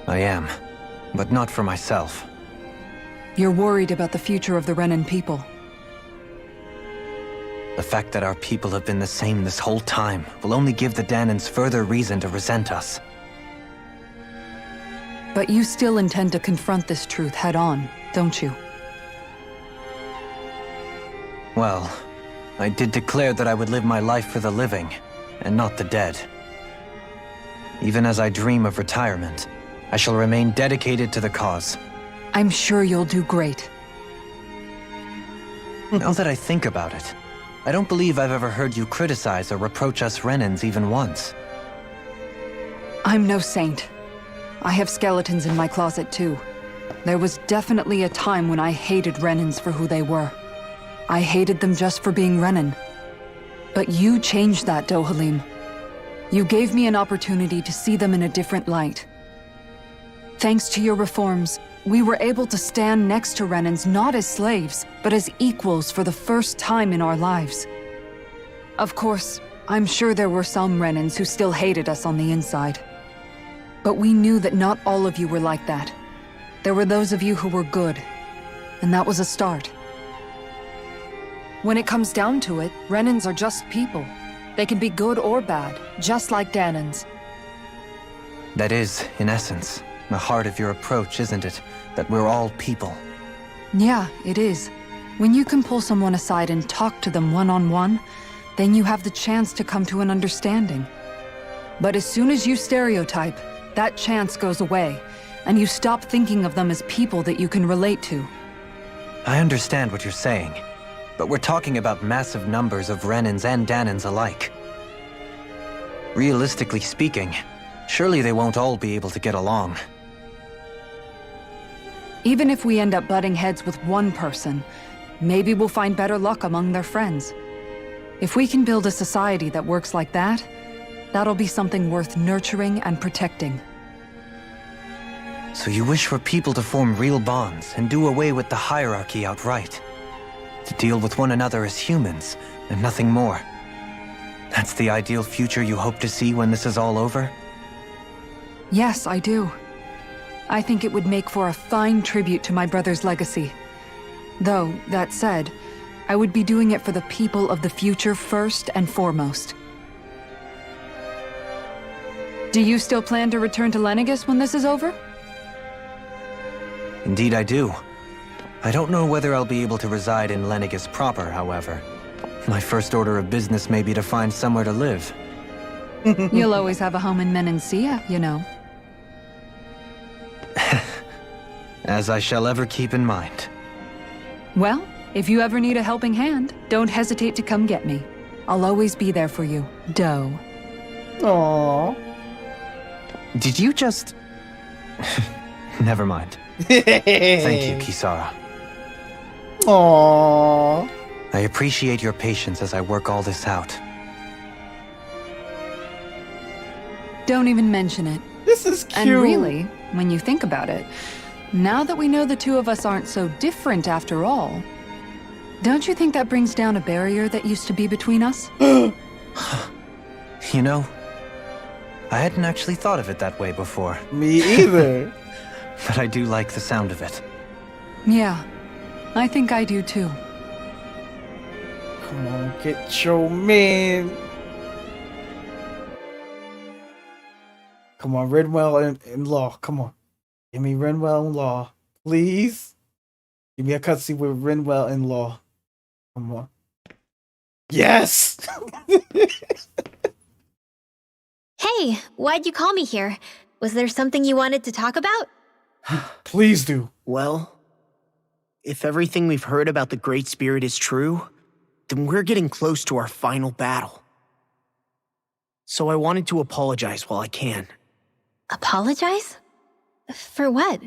I am, but not for myself. You're worried about the future of the Renan people. The fact that our people have been the same this whole time will only give the Danans further reason to resent us. But you still intend to confront this truth head-on, don't you? Well, I did declare that I would live my life for the living, and not the dead. Even as I dream of retirement, I shall remain dedicated to the cause. I'm sure you'll do great. Now that I think about it, I don't believe I've ever heard you criticize or reproach us Renans even once. I'm no saint. I have skeletons in my closet too. There was definitely a time when I hated Renans for who they were. I hated them just for being Renan. But you changed that, Dohalim. You gave me an opportunity to see them in a different light. Thanks to your reforms, we were able to stand next to Renans not as slaves, but as equals for the first time in our lives. Of course, I'm sure there were some Renans who still hated us on the inside. But we knew that not all of you were like that. There were those of you who were good, and that was a start. When it comes down to it, Renans are just people. They can be good or bad, just like Danans. That is, in essence, the heart of your approach, isn't it? That we're all people. Yeah, it is. When you can pull someone aside and talk to them one-on-one, then you have the chance to come to an understanding. But as soon as you stereotype, that chance goes away, and you stop thinking of them as people that you can relate to. I understand what you're saying, but we're talking about massive numbers of Renans and Danans alike. Realistically speaking, surely they won't all be able to get along. Even if we end up butting heads with one person, maybe we'll find better luck among their friends. If we can build a society that works like that, that'll be something worth nurturing and protecting. So you wish for people to form real bonds and do away with the hierarchy outright? To deal with one another as humans, and nothing more? That's the ideal future you hope to see when this is all over? Yes, I do. I think it would make for a fine tribute to my brother's legacy. Though, that said, I would be doing it for the people of the future first and foremost. Do you still plan to return to Lenegis when this is over? Indeed I do. I don't know whether I'll be able to reside in Lenegis proper, however. My first order of business may be to find somewhere to live. You'll always have a home in Menancia, you know. As I shall ever keep in mind. Well, if you ever need a helping hand, don't hesitate to come get me. I'll always be there for you, Doe. Aww. Did you just... Never mind. Thank you, Kisara. Aww. I appreciate your patience as I work all this out. Don't even mention it. This is cute. And really, when you think about it, now that we know the two of us aren't so different after all, don't you think that brings down a barrier that used to be between us? You know, I hadn't actually thought of it that way before. Me either. But I do like the sound of it. Yeah, I think I do too. Come on, get your man. Come on, Renwell in law. Come on. Give me Renwell in law. Please. Give me a cutscene with Renwell in law. Come on. Yes! Hey, why'd you call me here? Was there something you wanted to talk about? Please do. Well, if everything we've heard about the Great Spirit is true, then we're getting close to our final battle. So I wanted to apologize while I can. Apologize? For what?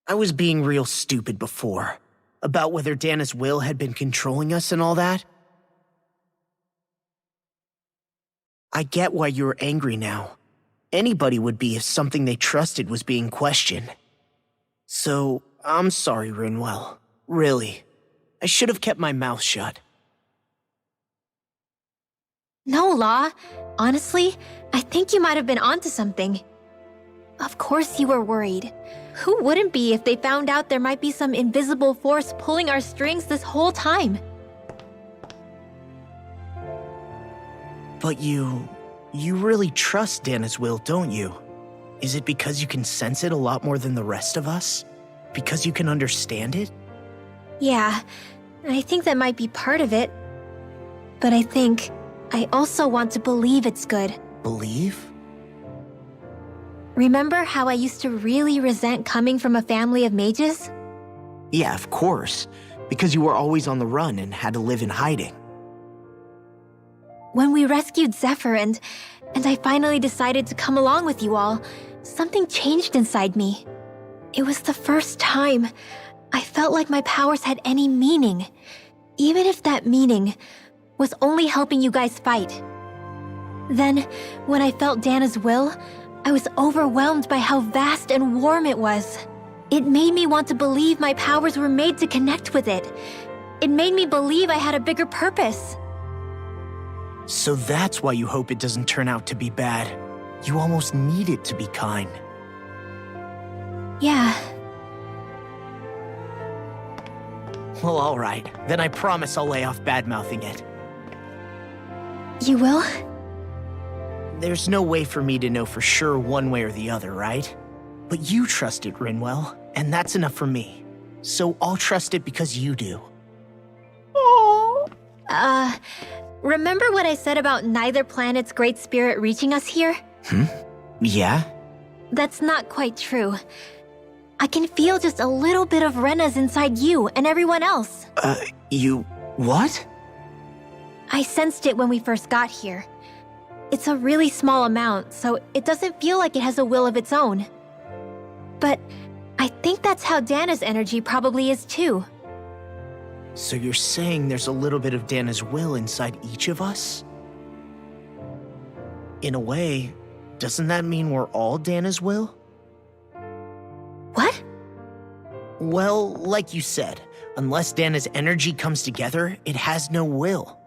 I was being real stupid before, about whether Dana's will had been controlling us and all that. I get why you're angry now. Anybody would be if something they trusted was being questioned. So, I'm sorry, Renwell. Really. I should have kept my mouth shut. No, Law. Honestly, I think you might have been onto something. Of course you were worried. Who wouldn't be if they found out there might be some invisible force pulling our strings this whole time? But you really trust Dana's will, don't you? Is it because you can sense it a lot more than the rest of us? Because you can understand it? Yeah, I think that might be part of it. But I think I also want to believe it's good. Believe? Remember how I used to really resent coming from a family of mages? Yeah, of course. Because you were always on the run and had to live in hiding. When we rescued Zephyr and I finally decided to come along with you all, something changed inside me. It was the first time I felt like my powers had any meaning, even if that meaning was only helping you guys fight. Then, when I felt Dana's will, I was overwhelmed by how vast and warm it was. It made me want to believe my powers were made to connect with it. It made me believe I had a bigger purpose. So that's why you hope it doesn't turn out to be bad. You almost need it to be kind. Yeah. Well, alright. Then I promise I'll lay off bad-mouthing it. You will? There's no way for me to know for sure one way or the other, right? But you trust it, Renwell, and that's enough for me. So I'll trust it because you do. Remember what I said about neither planet's great spirit reaching us here? Yeah? That's not quite true. I can feel just a little bit of Rena's inside you and everyone else. You... what? I sensed it when we first got here. It's a really small amount, so it doesn't feel like it has a will of its own. But I think that's how Dana's energy probably is too. So you're saying there's a little bit of Dana's will inside each of us? In a way, doesn't that mean we're all Dana's will? What? Well, like you said, unless Dana's energy comes together, it has no will.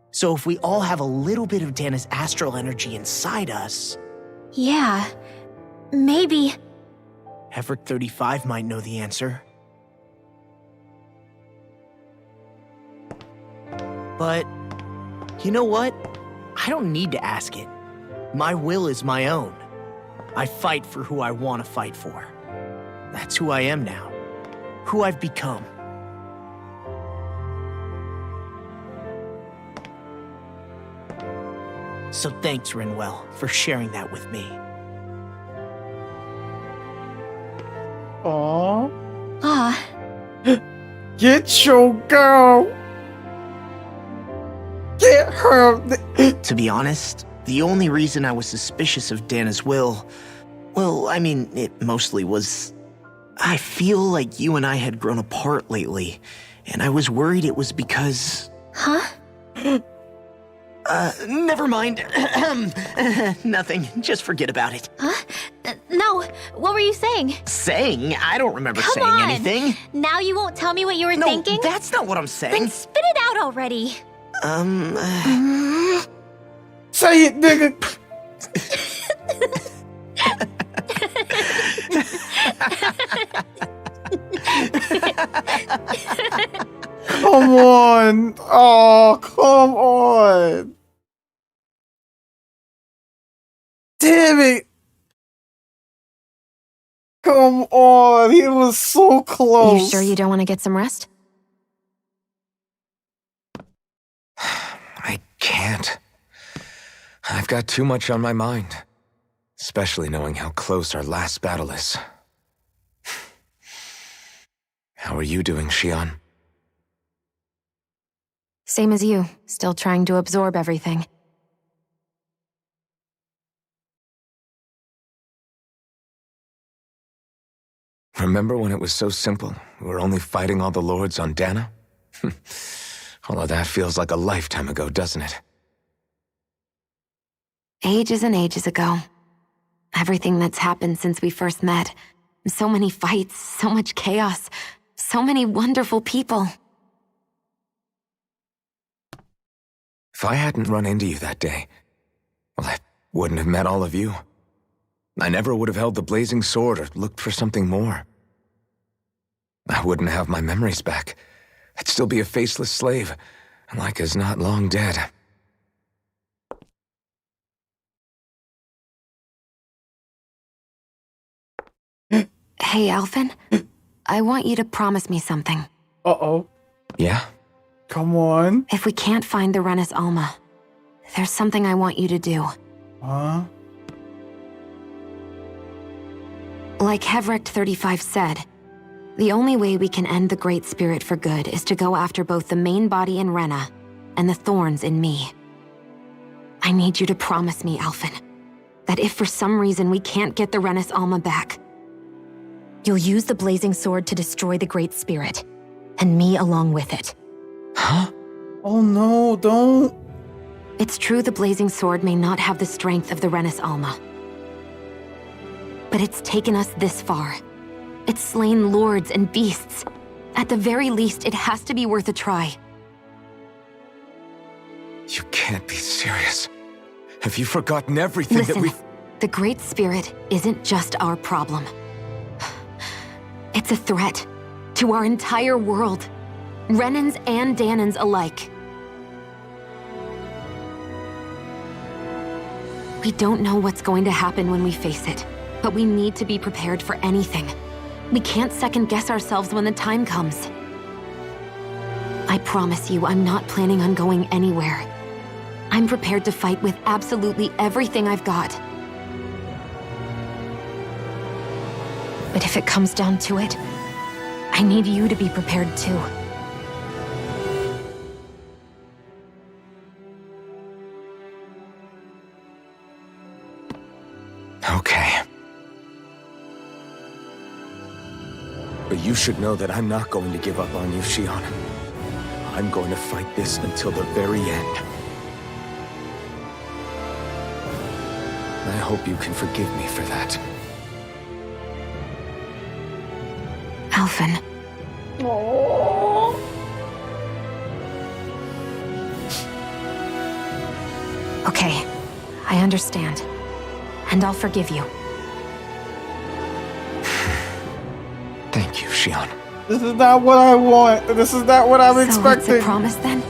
So if we all have a little bit of Dana's astral energy inside us... Yeah, maybe... Everett 35 might know the answer. But, you know what? I don't need to ask it. My will is my own. I fight for who I want to fight for. That's who I am now. Who I've become. So thanks, Renwell, for sharing that with me. Aww. Ah. Get your girl. Get her. To be honest, the only reason I was suspicious of Dana's will, well, I mean, it mostly was... I feel like you and I had grown apart lately, and I was worried it was because... Huh? Never mind. Nothing. Just forget about it. Huh? No, what were you saying? Saying? I don't remember Come saying on. anything. Now you won't tell me what you were No, thinking? that's not what I'm saying. Then spit it out already. Say it, nigga. Come on. Oh, come on. Damn it. Come on. He was so close. You sure you don't want to get some rest? I can't. I've got too much on my mind. Especially knowing how close our last battle is. How are you doing, Xion? Same as you, still trying to absorb everything. Remember when it was so simple? We were only fighting all the lords on Dana? All of that feels like a lifetime ago, doesn't it? Ages and ages ago. Everything that's happened since we first met. So many fights, so much chaos, so many wonderful people. If I hadn't run into you that day, well, I wouldn't have met all of you. I never would have held the blazing sword or looked for something more. I wouldn't have my memories back. I'd still be a faceless slave, like as not long dead. Hey, Alphen. I want you to promise me something. Uh-oh. Yeah? Come on. If we can't find the Renis Alma, there's something I want you to do. Huh? Like Hevrecht 35 said, the only way we can end the Great Spirit for good is to go after both the main body in Rena and the thorns in me. I need you to promise me, Alphen, that if for some reason we can't get the Renis Alma back, you'll use the blazing sword to destroy the Great Spirit, and me along with it. Huh? Oh no, don't. It's true the blazing sword may not have the strength of the Renis Alma. But it's taken us this far. It's slain lords and beasts. At the very least, it has to be worth a try. You can't be serious. Have you forgotten everything Listen, that we've... the Great Spirit isn't just our problem. It's a threat to our entire world. Renans and Danans alike. We don't know what's going to happen when we face it, but we need to be prepared for anything. We can't second-guess ourselves when the time comes. I promise you, I'm not planning on going anywhere. I'm prepared to fight with absolutely everything I've got. But if it comes down to it, I need you to be prepared too. Okay. But you should know that I'm not going to give up on you, Xion. I'm going to fight this until the very end. I hope you can forgive me for that. Alphen. Okay, I understand. And I'll forgive you. Thank you, Xion. This is not what I want. This is not what I'm So expecting. it's a promise then?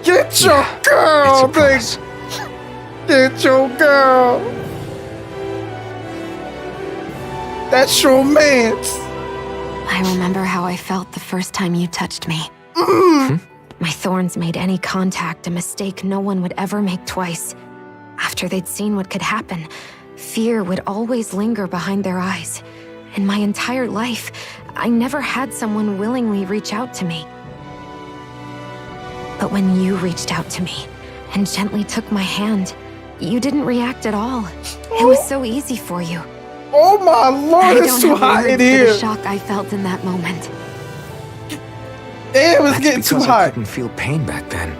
Get your Yeah, girl, it's a promise. Get your girl. That's romance. I remember how I felt the first time you touched me. My thorns made any contact a mistake no one would ever make twice. After they'd seen what could happen, fear would always linger behind their eyes. In my entire life, I never had someone willingly reach out to me. But when you reached out to me and gently took my hand, you didn't react at all. It was so easy for you. Oh my lord, it's too hot in for the here. shock I felt in that moment. Damn, it's That's getting too because I hot. couldn't feel pain back then.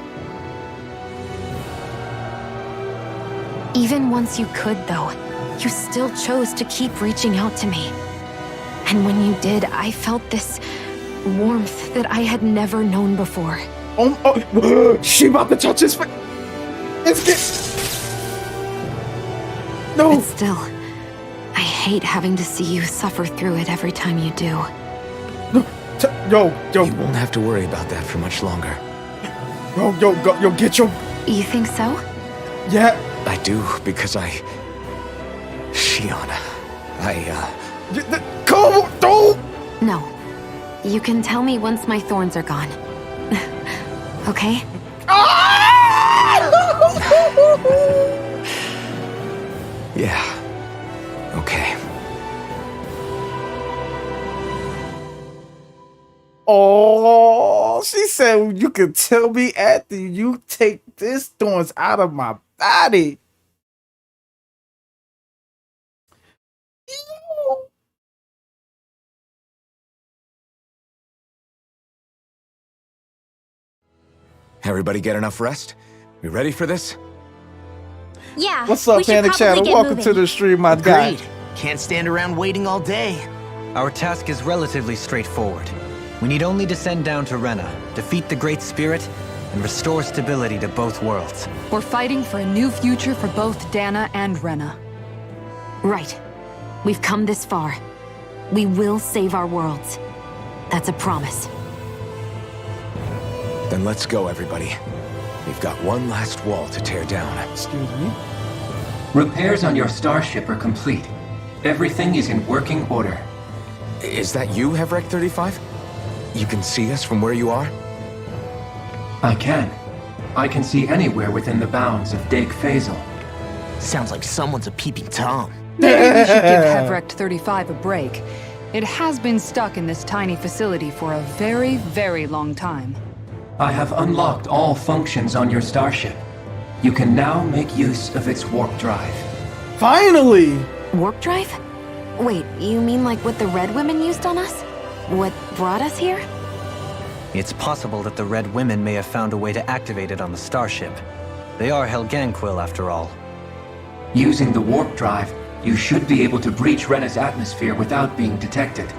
Even once you could, though, you still chose to keep reaching out to me. And when you did, I felt this warmth that I had never known before. Oh, she about to touch his face. No. But still, I hate having to see you suffer through it every time you do. Yo. You won't have to worry about that for much longer. Yo, get your... You think so? Yeah. I do, because Shiana, Go, don't! No. You can tell me once my thorns are gone. Okay? Yeah. Okay. Oh, she said you can tell me after you take this thorns out of my body. Everybody get enough rest? We ready for this? Yeah. What's up, we should Panic probably Shadow? get Welcome moving. to the stream, my guy. Agreed. Can't stand around waiting all day. Our task is relatively straightforward. We need only descend down to Rena, defeat the Great Spirit, and restore stability to both worlds. We're fighting for a new future for both Dana and Rena. Right. We've come this far. We will save our worlds. That's a promise. Then let's go, everybody. We've got one last wall to tear down. Excuse me. Repairs on your starship are complete. Everything is in working order. Is that you, Hevrek 35? You can see us from where you are? I can. I can see anywhere within the bounds of Dake Faisal. Sounds like someone's a peeping Tom. Maybe we should give Hevrect 35 a break. It has been stuck in this tiny facility for a very, very long time. I have unlocked all functions on your starship. You can now make use of its warp drive. Finally! Warp drive? Wait, you mean like what the Red Women used on us? What brought us here? It's possible that the Red Women may have found a way to activate it on the starship. They are Helganquil, after all. Using the warp drive, you should be able to breach Rena's atmosphere without being detected.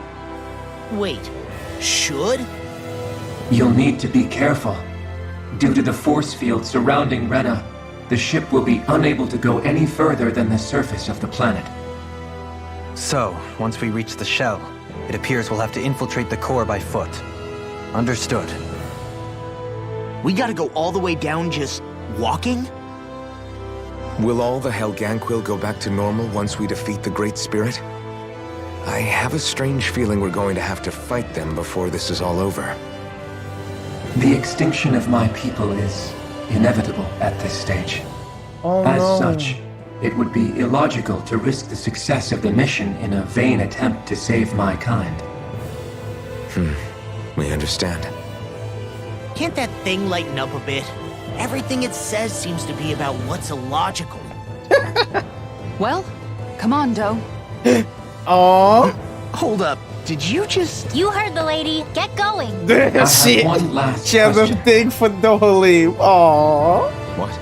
Wait, should? You'll need to be careful. Due to the force field surrounding Rena, the ship will be unable to go any further than the surface of the planet. So, once we reach the shell, it appears we'll have to infiltrate the core by foot. Understood. We gotta go all the way down just walking? Will all the Helganquil go back to normal once we defeat the Great Spirit? I have a strange feeling we're going to have to fight them before this is all over. The extinction of my people is inevitable at this stage. Oh, As no. such, it would be illogical to risk the success of the mission in a vain attempt to save my kind. We understand. Can't that thing lighten up a bit? Everything it says seems to be about what's illogical. Well, come on, Doe. Oh, Hold up, did you just... You heard the lady. Get going. I have shit. one last She has a question. thing for Doleem. Aww. What?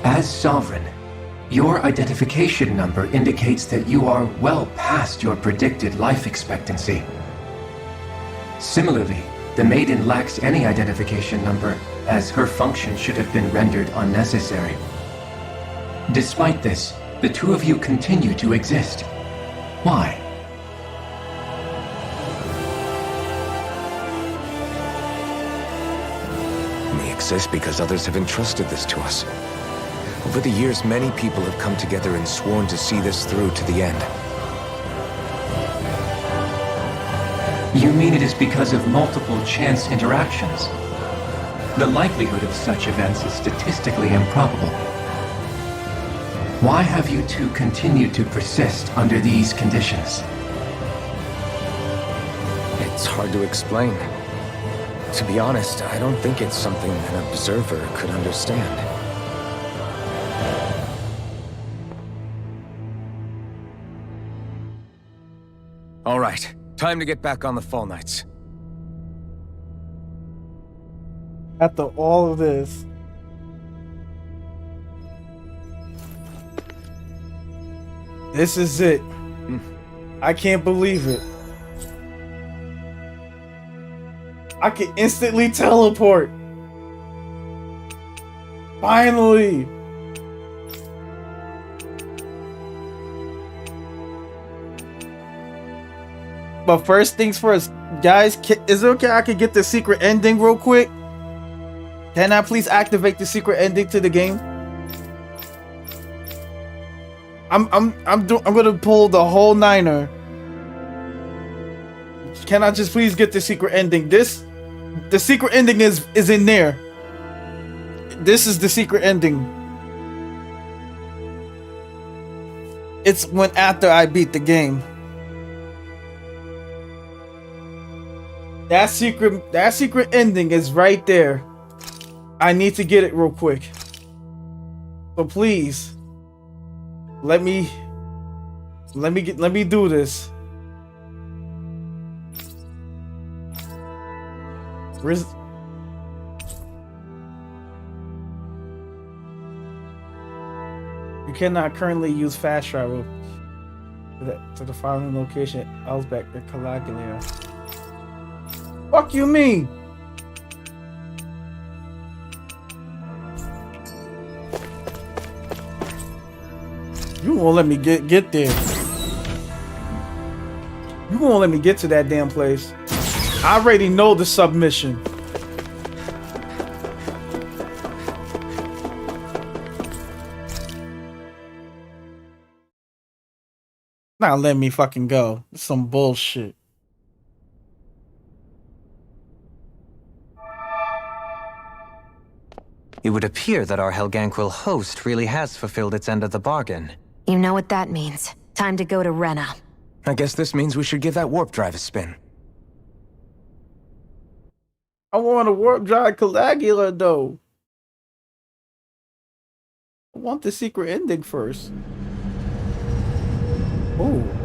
As Sovereign, your identification number indicates that you are well past your predicted life expectancy. Similarly, the Maiden lacks any identification number, as her function should have been rendered unnecessary. Despite this, the two of you continue to exist. Why? We exist because others have entrusted this to us. Over the years, many people have come together and sworn to see this through to the end. You mean it is because of multiple chance interactions? The likelihood of such events is statistically improbable. Why have you two continued to persist under these conditions? It's hard to explain. To be honest, I don't think it's something an observer could understand. All right, time to get back on the Fall Knights. After all of this. This is it. I can't believe it. I can instantly teleport. Finally. But first things first, guys, is it okay I could get the secret ending real quick? Can I please activate the secret ending to the game? I'm gonna pull the whole niner. Can I just please get the secret ending? The secret ending is in there. This is the secret ending. It's when after I beat the game. That secret ending is right there. I need to get it real quick. So please, let me do this. You cannot currently use fast travel to the following location, Elsbeck or Calaglia. Fuck you mean? You won't let me get there. You won't let me get to that damn place. I already know the submission. Now let me fucking go. It's some bullshit. It would appear that our Helganquil host really has fulfilled its end of the bargain. You know what that means. Time to go to Rena. I guess this means we should give that warp drive a spin. I want to warp drive Calagula though. I want the secret ending first. Oh.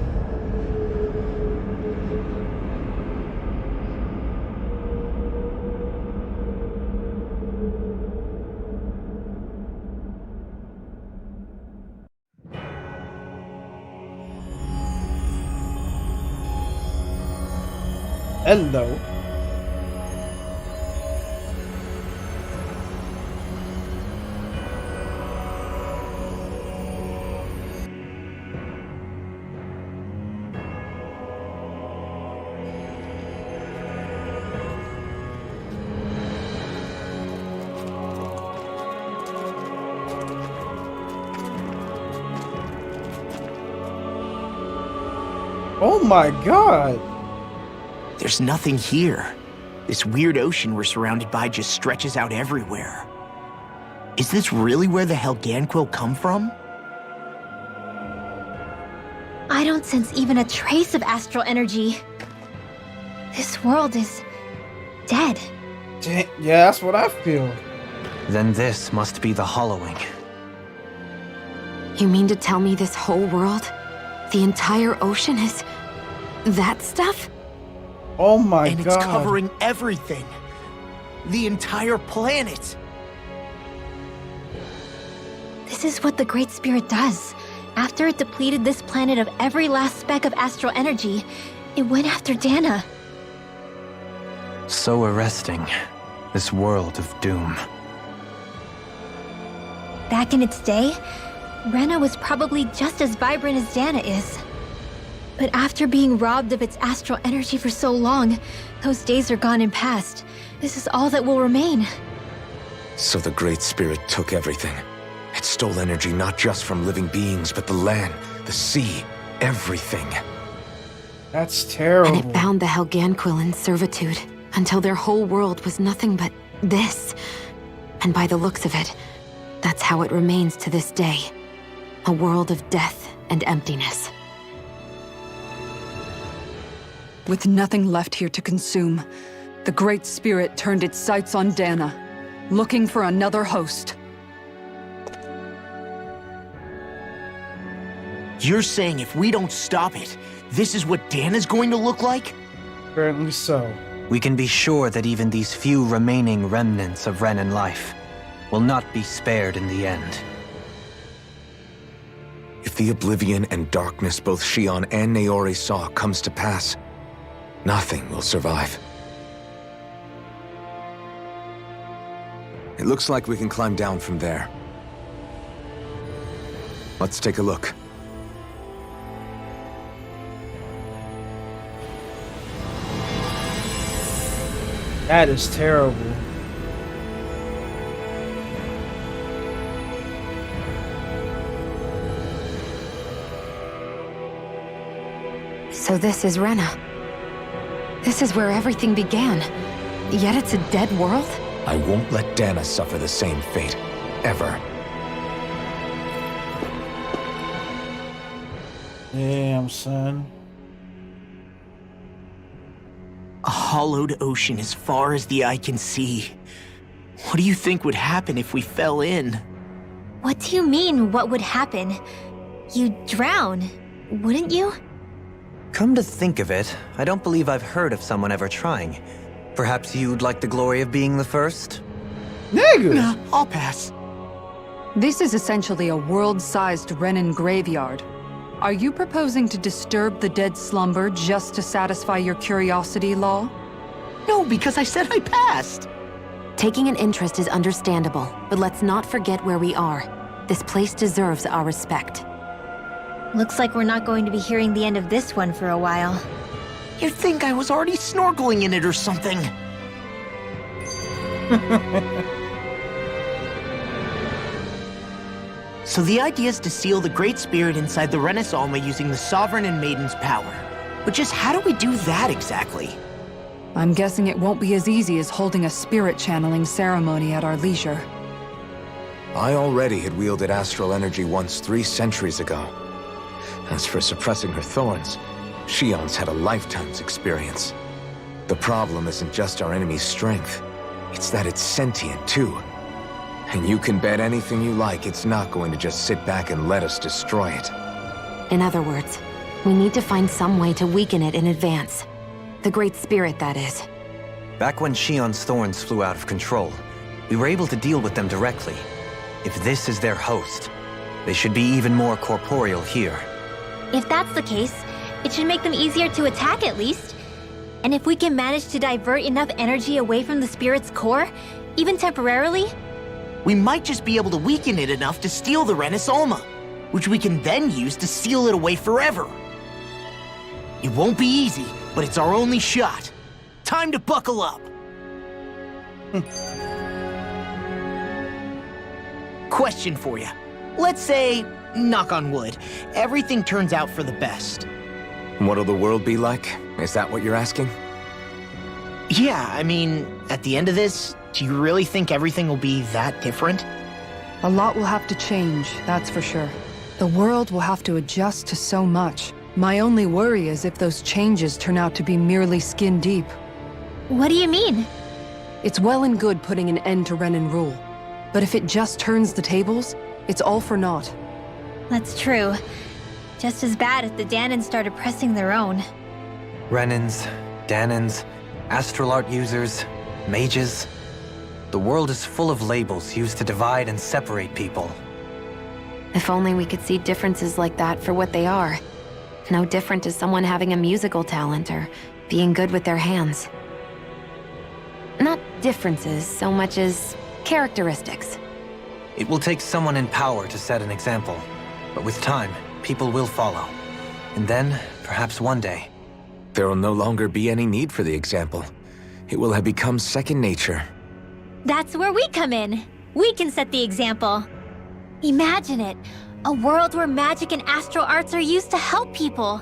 Hello. Oh my god. There's nothing here. This weird ocean we're surrounded by just stretches out everywhere. Is this really where the Helganquil come from? I don't sense even a trace of astral energy. This world is dead. Yeah, that's what I feel. Then this must be the hollowing. You mean to tell me this whole world, the entire ocean is that stuff? Oh my god. And it's covering everything. The entire planet. This is what the Great Spirit does. After it depleted this planet of every last speck of astral energy, it went after Dana. So arresting. This world of doom. Back in its day, Rena was probably just as vibrant as Dana is. But after being robbed of its astral energy for so long, those days are gone and past. This is all that will remain. So the Great Spirit took everything. It stole energy not just from living beings, but the land, the sea, everything. That's terrible. And it bound the Helganquil in servitude until their whole world was nothing but this. And by the looks of it, that's how it remains to this day. A world of death and emptiness. With nothing left here to consume, the Great Spirit turned its sights on Dana, looking for another host. You're saying if we don't stop it, this is what Dana's going to look like? Apparently so. We can be sure that even these few remaining remnants of Renan life will not be spared in the end. If the oblivion and darkness both Shion and Naori saw comes to pass, nothing will survive. It looks like we can climb down from there. Let's take a look. That is terrible. So this is Rena. This is where everything began. Yet it's a dead world? I won't let Dana suffer the same fate. Ever. Damn, son. A hollowed ocean as far as the eye can see. What do you think would happen if we fell in? What do you mean, what would happen? You'd drown, wouldn't you? Come to think of it, I don't believe I've heard of someone ever trying. Perhaps you'd like the glory of being the first? Nigga! Nah, I'll pass. This is essentially a world-sized Renin graveyard. Are you proposing to disturb the dead slumber just to satisfy your curiosity, Law? No, because I said I passed. Taking an interest is understandable, but let's not forget where we are. This place deserves our respect. Looks like we're not going to be hearing the end of this one for a while. You'd think I was already snorkeling in it or something. So the idea is to seal the Great Spirit inside the Renis Alma using the Sovereign and Maiden's power. But just how do we do that exactly? I'm guessing it won't be as easy as holding a spirit channeling ceremony at our leisure. I already had wielded astral energy once 3 centuries ago. As for suppressing her thorns, Shion's had a lifetime's experience. The problem isn't just our enemy's strength, it's that it's sentient too. And you can bet anything you like it's not going to just sit back and let us destroy it. In other words, we need to find some way to weaken it in advance. The Great Spirit, that is. Back when Shion's thorns flew out of control, we were able to deal with them directly. If this is their host, they should be even more corporeal here. If that's the case, it should make them easier to attack at least. And if we can manage to divert enough energy away from the spirit's core, even temporarily, We might just be able to weaken it enough to steal the Renis Alma, which we can then use to seal it away forever. It won't be easy, but it's our only shot. Time to buckle up. Question for you. Let's say, knock on wood, everything turns out for the best. What'll the world be like? Is that what you're asking? Yeah, I mean, at the end of this, do you really think everything will be that different? A lot will have to change, that's for sure. The world will have to adjust to so much. My only worry is if those changes turn out to be merely skin deep. what do you mean? It's well and good putting an end to Renin rule. But if it just turns the tables, it's all for naught. That's true. Just as bad if the Danans started pressing their own. Renins, Danans, astral art users, mages. The world is full of labels used to divide and separate people. If only we could see differences like that for what they are. No different as someone having a musical talent or being good with their hands. Not differences so much as characteristics. It will take someone in power to set an example. But with time, people will follow. And then, perhaps one day, There will no longer be any need for the example. It will have become second nature. That's where we come in. We can set the example. Imagine it. A world where magic and astral arts are used to help people.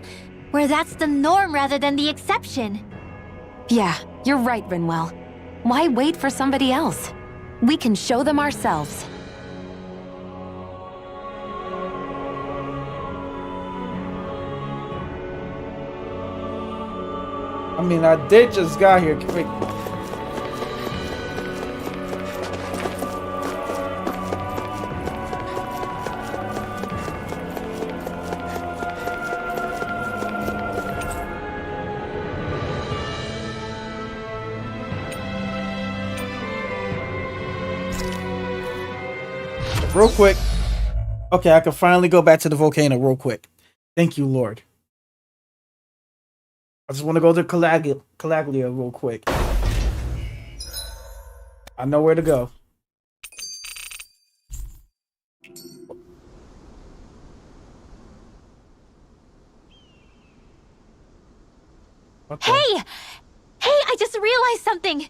Where that's the norm rather than the exception. Yeah, you're right, Rinwell. Why wait for somebody else? We can show them ourselves. I mean, I did just got here. Wait. Real quick. Okay, I can finally go back to the volcano real quick. Thank you, Lord. I just want to go to Calaglia real quick. I know where to go. Okay. Hey! Hey, I just realized something!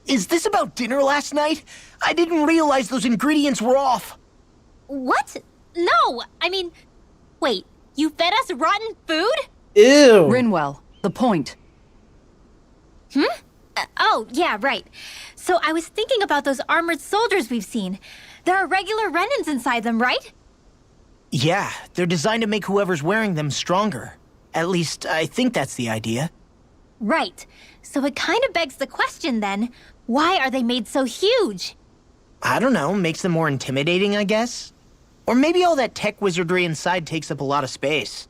Is this about dinner last night? I didn't realize those ingredients were off. What? No! I mean, wait, you fed us rotten food? Ew! Rinwell, the point. Oh, yeah, right. So I was thinking about those armored soldiers we've seen. There are regular Renans inside them, right? Yeah, they're designed to make whoever's wearing them stronger. At least, I think that's the idea. Right. So it kind of begs the question then, why are they made so huge? I don't know, makes them more intimidating, I guess? Or maybe all that tech wizardry inside takes up a lot of space.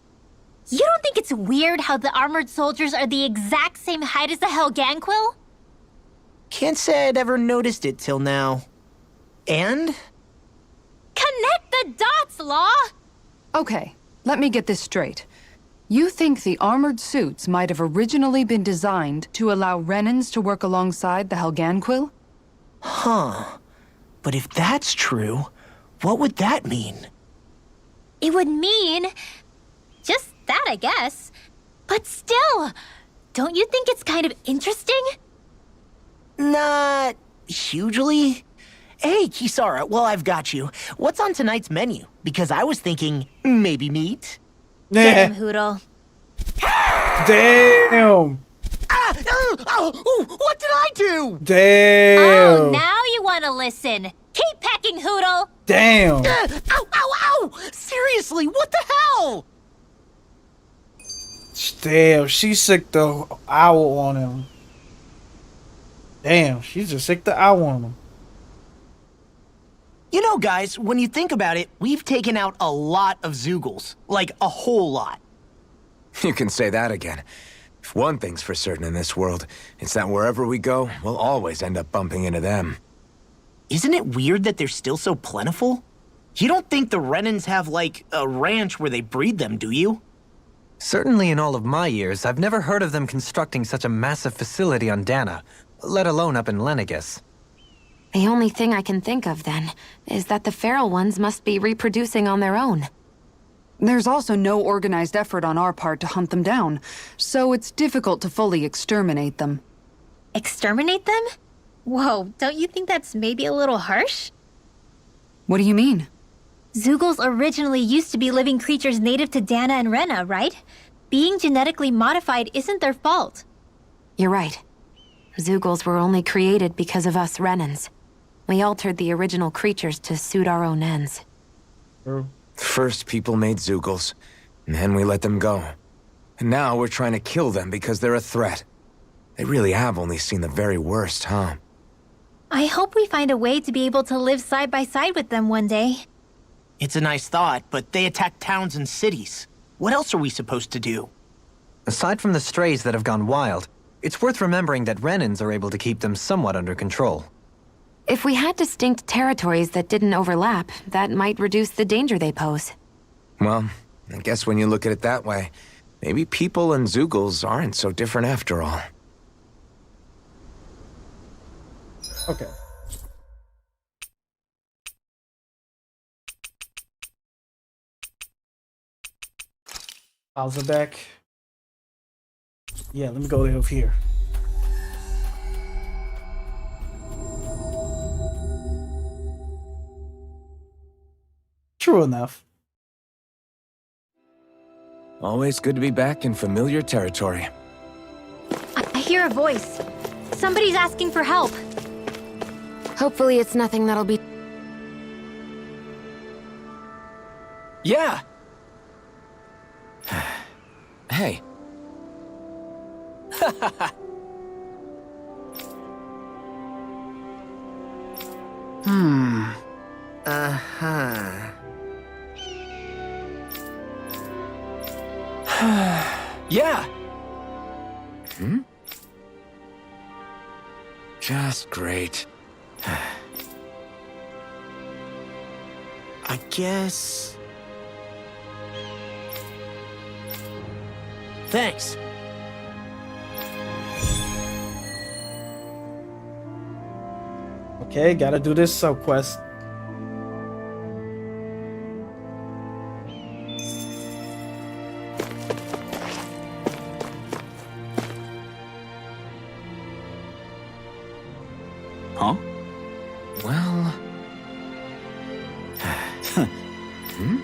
You don't think it's weird how the armored soldiers are the exact same height as the Helganquil? Can't say I'd ever noticed it till now. And? Connect the dots, Law! Okay, let me get this straight. You think the armored suits might have originally been designed to allow Renans to work alongside the Helganquil? Huh. But if that's true, what would that mean? It would mean... just that, I guess. But still, don't you think it's kind of interesting? Not hugely. Hey, Kisara, well, I've got you. What's on tonight's menu? Because I was thinking, maybe meat. Get him, Hoodle. Damn! What did I do? Damn! Oh, now you want to listen. Keep pecking, Hoodle! Damn! Ow! Seriously, what the hell? Damn, she sicked the owl on him. Damn, she just sicked the owl on him. You know, guys, when you think about it, we've taken out a lot of Zeugles. Like, a whole lot. You can say that again. If one thing's for certain in this world, it's that wherever we go, we'll always end up bumping into them. Isn't it weird that they're still so plentiful? You don't think the Renans have, like, a ranch where they breed them, do you? Certainly in all of my years, I've never heard of them constructing such a massive facility on Dana, let alone up in Lenegis. The only thing I can think of, then, is that the feral ones must be reproducing on their own. There's also no organized effort on our part to hunt them down, so it's difficult to fully exterminate them. Exterminate them? Whoa, don't you think that's maybe a little harsh? What do you mean? Zeugles originally used to be living creatures native to Dana and Rena, right? Being genetically modified isn't their fault. You're right. Zeugles were only created because of us Renans. We altered the original creatures to suit our own ends. First, people made Zeugles, and then we let them go. And now we're trying to kill them because they're a threat. They really have only seen the very worst, huh? I hope we find a way to be able to live side by side with them one day. It's a nice thought, but they attack towns and cities. What else are we supposed to do? Aside from the strays that have gone wild, it's worth remembering that Renans are able to keep them somewhat under control. If we had distinct territories that didn't overlap, that might reduce the danger they pose. Well, I guess when you look at it that way, maybe people and Zeugles aren't so different after all. Okay. Files are back. Yeah, let me go over here. True enough. Always good to be back in familiar territory. I hear a voice. Somebody's asking for help. Hopefully it's nothing that'll be... Yeah! Hey. Yeah! Just great. I guess... Thanks. Okay, gotta do this sub-quest. Huh? Well... hmm?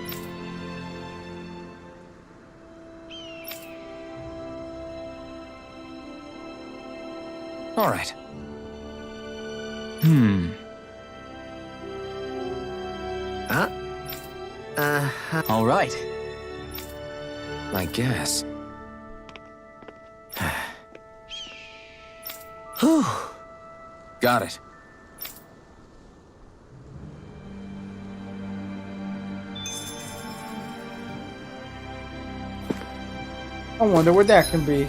All right. All right. I guess. Whew. Got it. I wonder where that can be.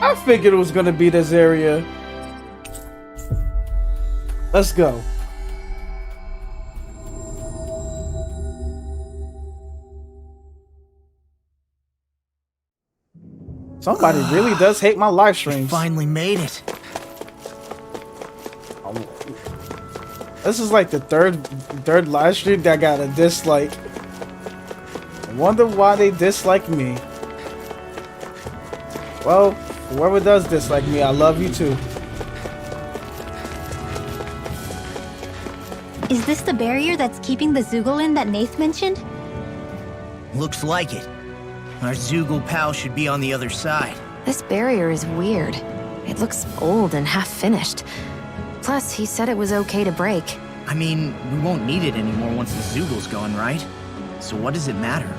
I figured it was gonna be this area. Let's go. Somebody really does hate my live streams. Finally made it. This is like the third live stream that got a dislike. I wonder why they dislike me. Well, whoever does dislike me, I love you too. Is this the barrier that's keeping the Zoogle in that Nath mentioned? Looks like it. Our Zoogle pal should be on the other side. This barrier is weird. It looks old and half-finished. Plus, he said it was okay to break. I mean, we won't need it anymore once the Zoogle's gone, right? So what does it matter?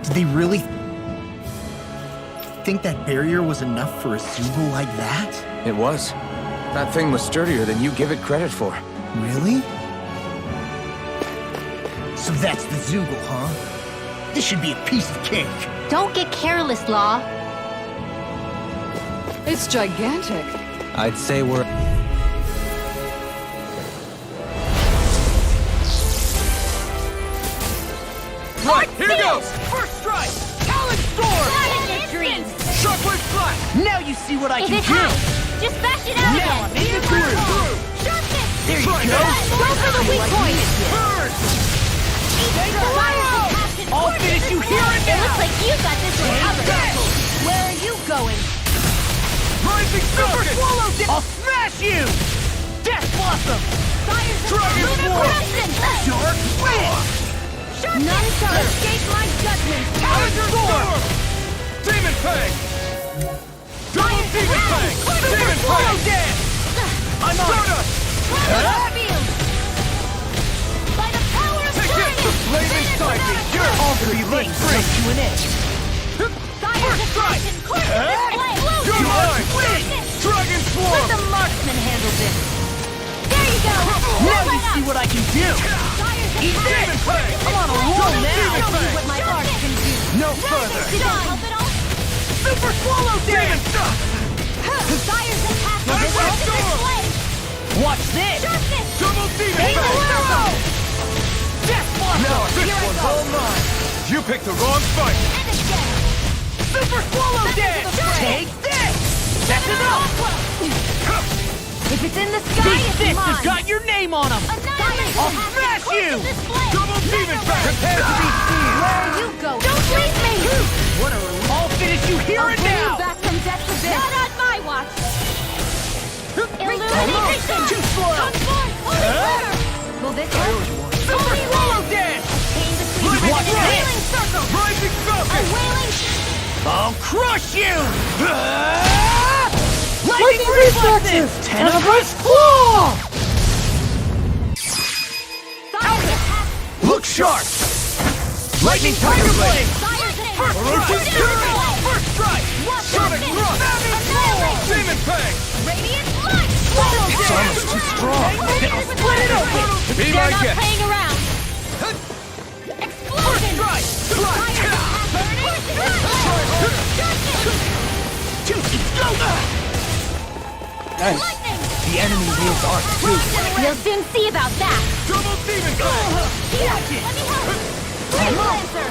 Did they really think that barrier was enough for a Zoogle like that? It was. That thing was sturdier than you give it credit for. Really? So that's the Zoogle, huh? This should be a piece of cake. Don't get careless, Law. It's gigantic. I'd say we're... Right, here goes! First strike! Talon Storm! Shockwave Slash! Now you see what I can do! Just bash it out Now I'm in the groove! There you go! Go for the weak point! Burn! I'll finish you here and It now! looks like you got this one covered. Where are you going? Rising Super Swallow! I'll smash you! Death Blossom! Dragon Force! Dark Wind! None shall escape my judgment. Talon Storm! Demon Fang! Double Demon Fang! Demon Fang! I'm on it! By the power of The flame inside me! You're all to be let free! To an end! First strike! You're mine! Dragon Swarm! Let the marksman handle this. There you go! Now you see what I can do! Eat this! I'm on a roll now! Show me what my art can do. No further! Did that help at all? Super Swallow Dance! Fire's attack will result in display. Watch this! Sharpness! Double Demon Fang! Death Blossom! Now this one's all mine! You picked the wrong fight! And again. Super Swallow Dance! Take this! That's enough! If it's in the sky, These it's fists mine. have got your name on them! I'll smash you! Double Demon Fang! Prepare to be seen! Where are you going? Don't leave me! What a relief! I'll finish you here and Bring now! you back from death to this. Not on my watch. Illumination! Too slow! Transform! Holy water! Will this work? Super Swallow Dance! Pain between Watch a this! wailing circle! Rising A Falcon! wailing... I'll crush you! Lightning Reflexes! Tenebrous Claw! Look sharp! Lightning Tiger Blade! First strike! First strike! Sonic Thrust! Demon Fang! Radiant Light! Swallow Dance! Too strong! I'll split it open! Be They're my not guest! playing around! First Explosion! strike! Strike! Nice. The enemy wields art too. We'll soon see about that. Double demon Watch it. Let me help. Flame Lancer.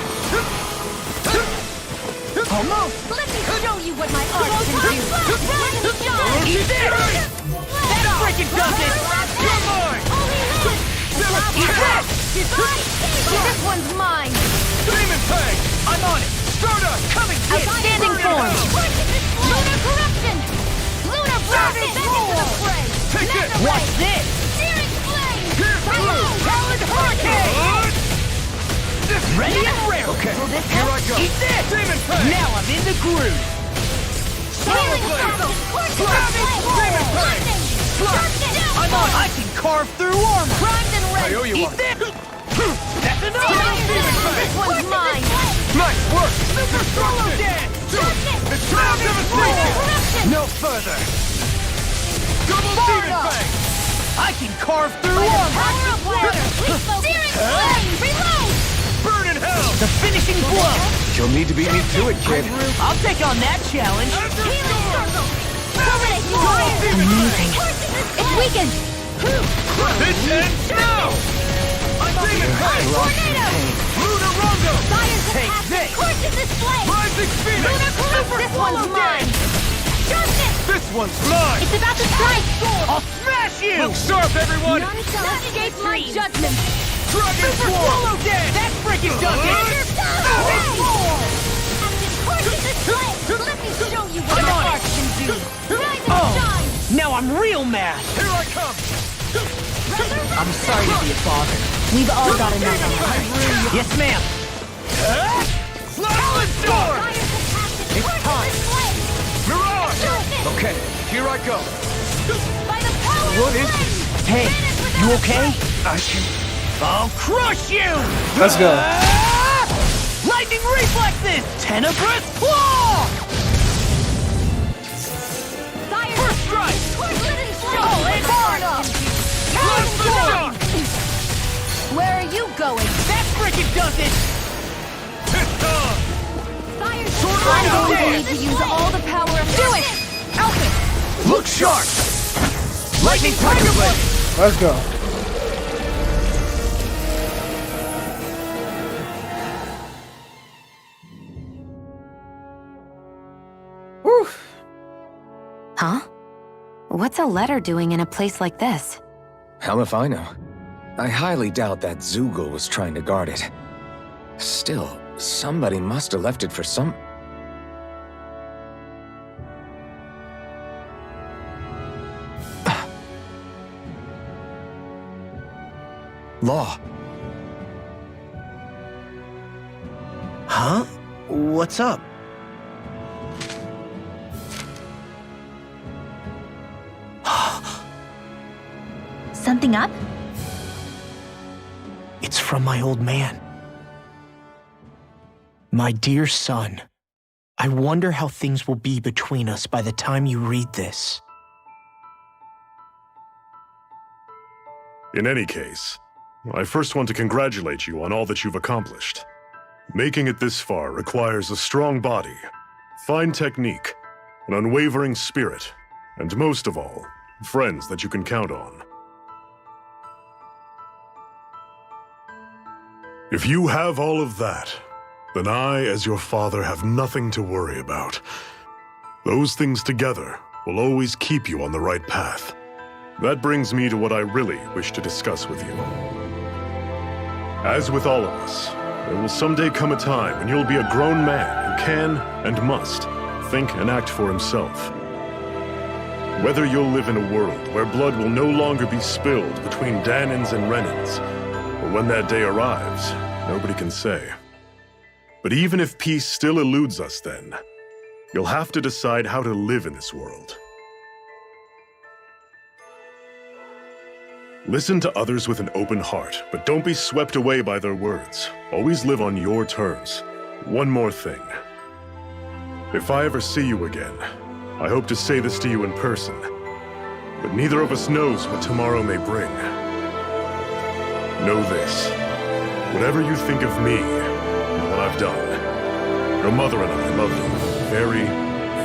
Almost. Let me show you what my art can do. Rise and shine. Eat this! That freaking does it! You're mine! Holy Lance. Eat this! Goodbye. This one's mine. Demon Fang! I'm on it! Starter, coming! Outstanding form. Lunar corruption. Lunar blast. Back into the fray. Take it! Watch this! Searing flame. Talon Hurricane! Ready and rare! Okay, here I go! Eat this! Demon Fang! Now I'm in the groove! Healing Blade! Sparkle. Demon Fang! I'm on! I can carve through armor! Primed and ready. I owe you Eat one. this! That's enough! This one's mine. Nice work! Super solo dance! It's trial devastation! Corruption. No further! Double demon fang! I can carve through armor! Power of water. Searing flame. Reload. Burn in hell! The finishing blow! You'll need to beat me to it, kid. I'll take on that challenge! Healing circle. Amazing. It's weakened. This ends now! I'm demon fang! Tornado. Lunar Rondo! Fire's Take this. Courses this flame. Rising Phoenix! Lunar corruption. This one's mine. Justice. This one's mine! It's about to strike. I'll smash you! Look sharp, everyone! None shall escape my judgment. Dragon Super Swarm! solo dance! That freaking does it! Courses this flame. Let me show you what I'm my on art it. can do. Rise and Oh. shine. Now I'm real mad! Here I come! I'm sorry to be a father. We've all got enough on our hands. Yes, ma'am! Talon Storm! It's time! Mirage! Okay, here I go. By the power What of is flame. Hey, you okay? I can... I'll crush you! Let's go. Lightning reflexes! Tenebrous claw! First strike! Oh, it's hard up. Blast the Where are you going? That freaking does it! Piston! I'm going to need to use all the power of do it. Alpha! Look sharp! Lightning Tiger Blade! Let's go. Whew. Huh? What's a letter doing in a place like this? Hell if I know. I highly doubt that Zoogle was trying to guard it. Still, somebody must have left it for some... Law. Huh? What's up? Something up? It's from my old man. My dear son, I wonder how things will be between us by the time you read this. In any case, I first want to congratulate you on all that you've accomplished. Making it this far requires a strong body, fine technique, an unwavering spirit, and most of all, friends that you can count on. If you have all of that, then I, as your father, have nothing to worry about. Those things together will always keep you on the right path. That brings me to what I really wish to discuss with you. As with all of us, there will someday come a time when you'll be a grown man who can and must think and act for himself. Whether you'll live in a world where blood will no longer be spilled between Danins and Renins, or when that day arrives, nobody can say. But even if peace still eludes us then, you'll have to decide how to live in this world. Listen to others with an open heart, but don't be swept away by their words. Always live on your terms. One more thing. If I ever see you again, I hope to say this to you in person, but neither of us knows what tomorrow may bring. Know this. Whatever you think of me and what I've done, your mother and I love you very,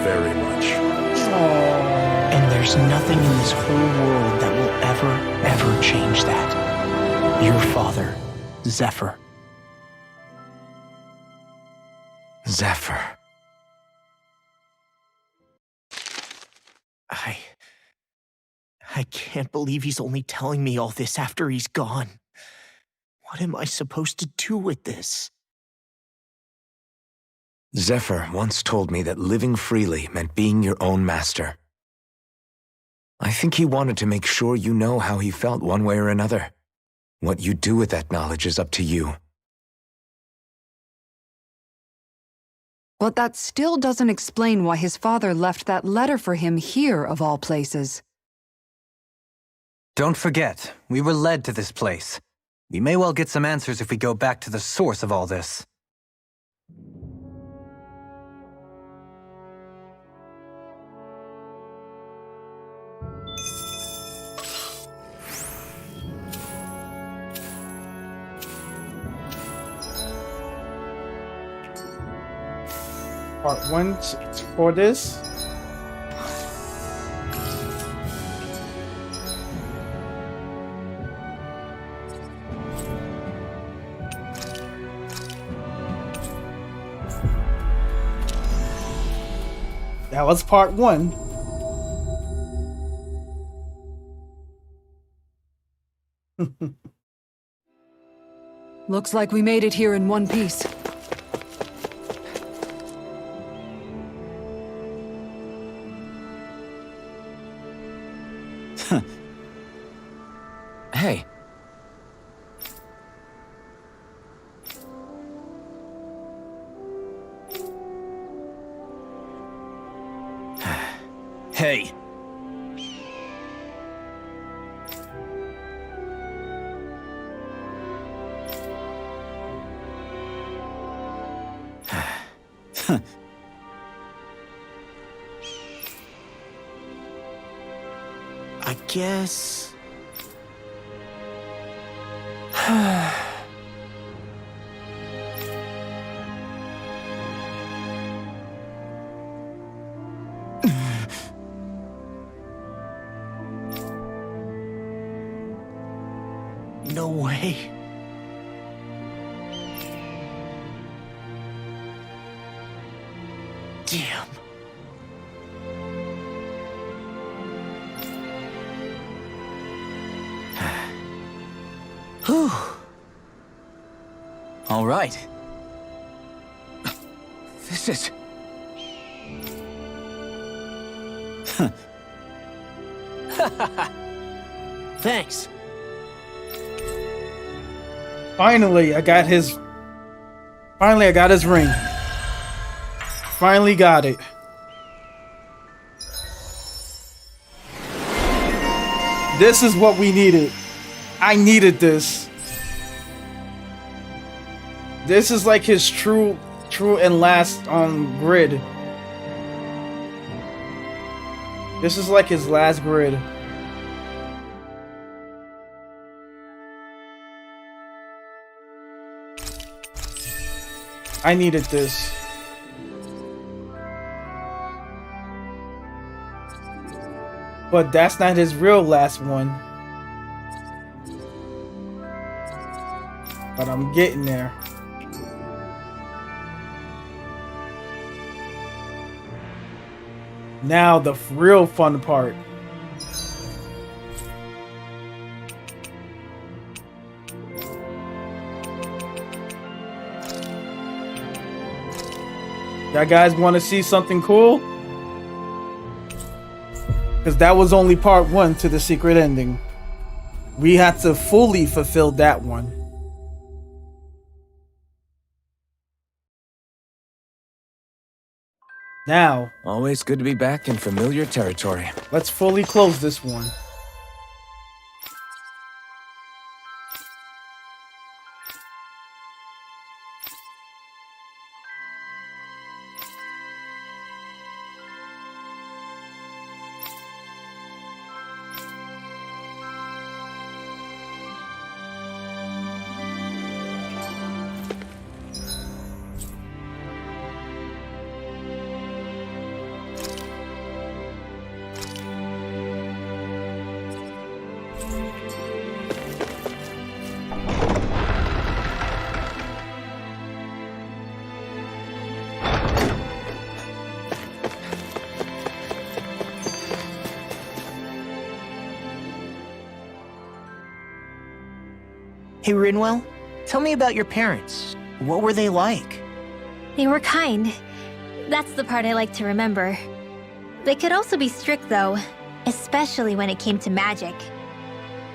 very much. And there's There's nothing in this whole world that will ever change that. Your father, Zephyr. Zephyr. I can't believe he's only telling me all this after he's gone. What am I supposed to do with this? Zephyr once told me that living freely meant being your own master. I think he wanted to make sure you know how he felt one way or another. What you do with that knowledge is up to you. But that still doesn't explain why his father left that letter for him here, of all places. Don't forget, we were led to this place. We may well get some answers if we go back to the source of all this. Part 1 for this. That was part 1. Looks like we made it here in one piece. Hey. Hey! I guess... No way. Damn. Whew. All right. This is... Thanks. Finally, I got his ring. Finally got it. This is what we needed. I needed this. This is like his true and last grid. This is like his last grid. I needed this. But that's not his real last one. But I'm getting there. Now the real fun part. Y'all guys want to see something cool? Because that was only part 1 to the secret ending. We had to fully fulfill that one. Now, Always good to be back in familiar territory. let's fully close this one. Hey, Rinwell, tell me about your parents. What were they like? They were kind. That's the part I like to remember. They could also be strict, though, especially when it came to magic.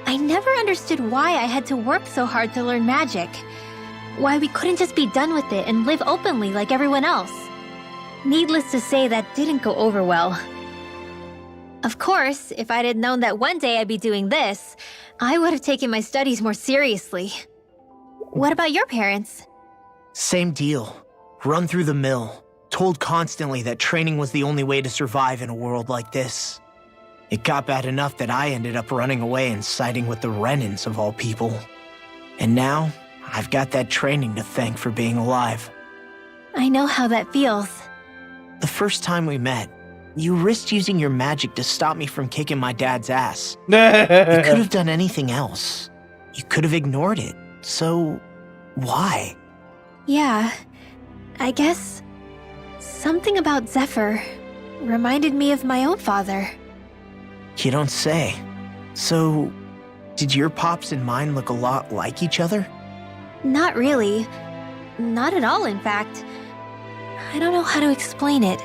I never understood why I had to work so hard to learn magic. Why we couldn't just be done with it and live openly like everyone else. Needless to say, that didn't go over well. Of course, if I'd had known that one day I'd be doing this, I would have taken my studies more seriously. What about your parents? Same deal. Run through the mill. Told constantly that training was the only way to survive in a world like this. It got bad enough that I ended up running away and siding with the Renans of all people. And now, I've got that training to thank for being alive. I know how that feels. The first time we met, you risked using your magic to stop me from kicking my dad's ass. You could have done anything else. You could have ignored it. So, why? Yeah, I guess something about Zephyr reminded me of my own father. You don't say. So, did your pops and mine look a lot like each other? Not really. Not at all, in fact. I don't know how to explain it.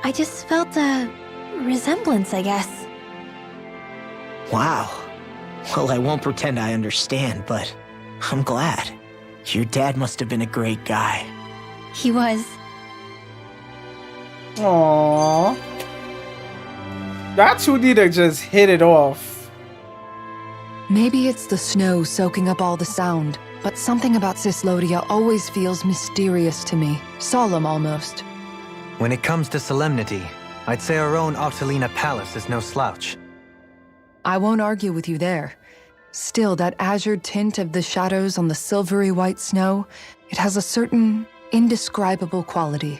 I just felt a resemblance, I guess. Wow. Well, I won't pretend I understand, but I'm glad. Your dad must have been a great guy. He was. Aww. That two need to just hit it off. Maybe it's the snow soaking up all the sound, but something about Cislodia always feels mysterious to me. Solemn, almost. When it comes to solemnity, I'd say our own Octalina Palace is no slouch. I won't argue with you there. Still, that azure tint of the shadows on the silvery white snow, it has a certain indescribable quality.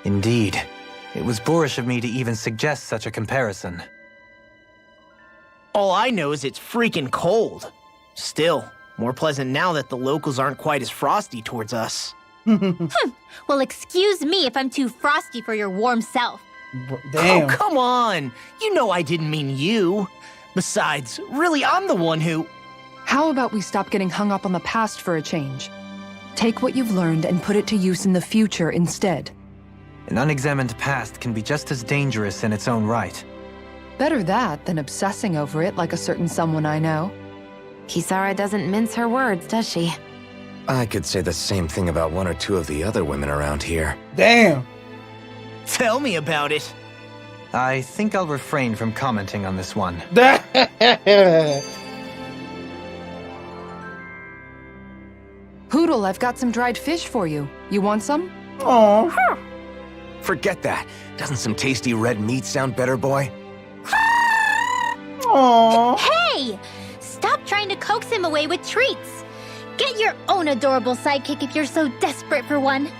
Indeed. It was boorish of me to even suggest such a comparison. All I know is it's freaking cold. Still, more pleasant now that the locals aren't quite as frosty towards us. Well, excuse me if I'm too frosty for your warm self. Damn. Oh, come on! You know I didn't mean you. Besides, really, I'm the one who... How about we stop getting hung up on the past for a change? Take what you've learned and put it to use in the future instead. An unexamined past can be just as dangerous in its own right. Better that than obsessing over it like a certain someone I know. Kisara doesn't mince her words, does she? I could say the same thing about one or two of the other women around here. Damn. Tell me about it. I think I'll refrain from commenting on this one. Hoodle, I've got some dried fish for you. You want some? Aww. Forget that. Doesn't some tasty red meat sound better, boy? Aww. Hey! Stop trying to coax him away with treats. Get your own adorable sidekick if you're so desperate for one.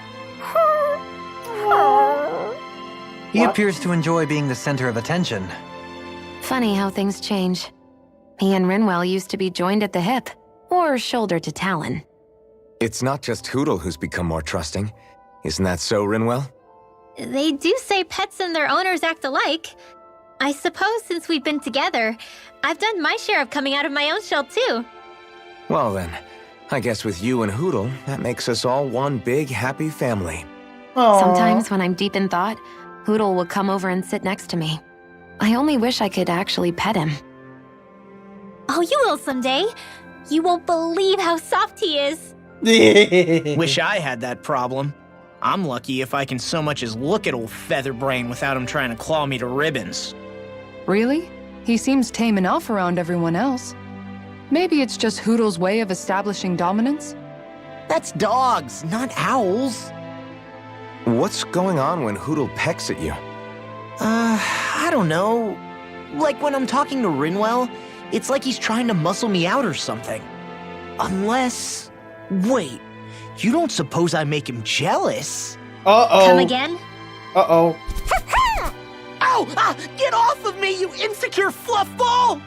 He appears to enjoy being the center of attention. Funny how things change. He and Rinwell used to be joined at the hip, or shoulder to talon. It's not just Hoodle who's become more trusting. Isn't that so, Rinwell? They do say pets and their owners act alike. I suppose since we've been together, I've done my share of coming out of my own shell too. Well then, I guess with you and Hoodle, that makes us all one big happy family. Aww. Sometimes when I'm deep in thought, Hoodle will come over and sit next to me. I only wish I could actually pet him. Oh, you will someday. You won't believe how soft he is. Wish I had that problem. I'm lucky if I can so much as look at old Featherbrain without him trying to claw me to ribbons. Really? He seems tame enough around everyone else. Maybe it's just Hoodle's way of establishing dominance? That's dogs, not owls. What's going on when Hoodle pecks at you? I don't know. Like when I'm talking to Rinwell, it's like he's trying to muscle me out or something. Unless... Wait, you don't suppose I make him jealous? Uh-oh. Come again? Uh-oh. Ow! Get off of me, you insecure fluff ball!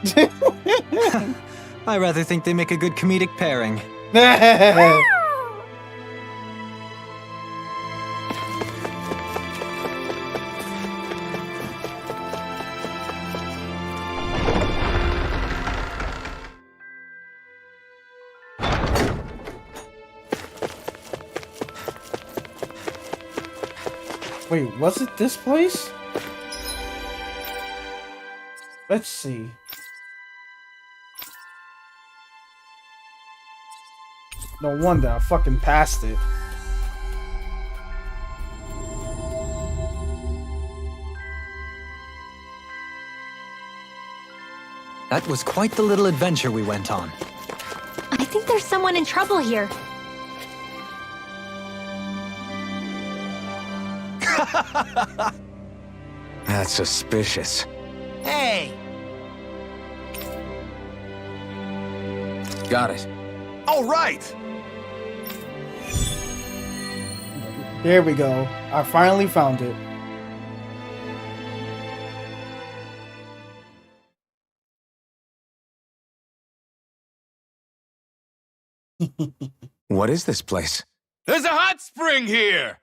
I rather think they make a good comedic pairing. Wait, was it this place? Let's see. No wonder I fucking passed it. That was quite the little adventure we went on. I think there's someone in trouble here. That's suspicious. Hey! Got it. All right. There we go. I finally found it. What is this place? There's a hot spring here.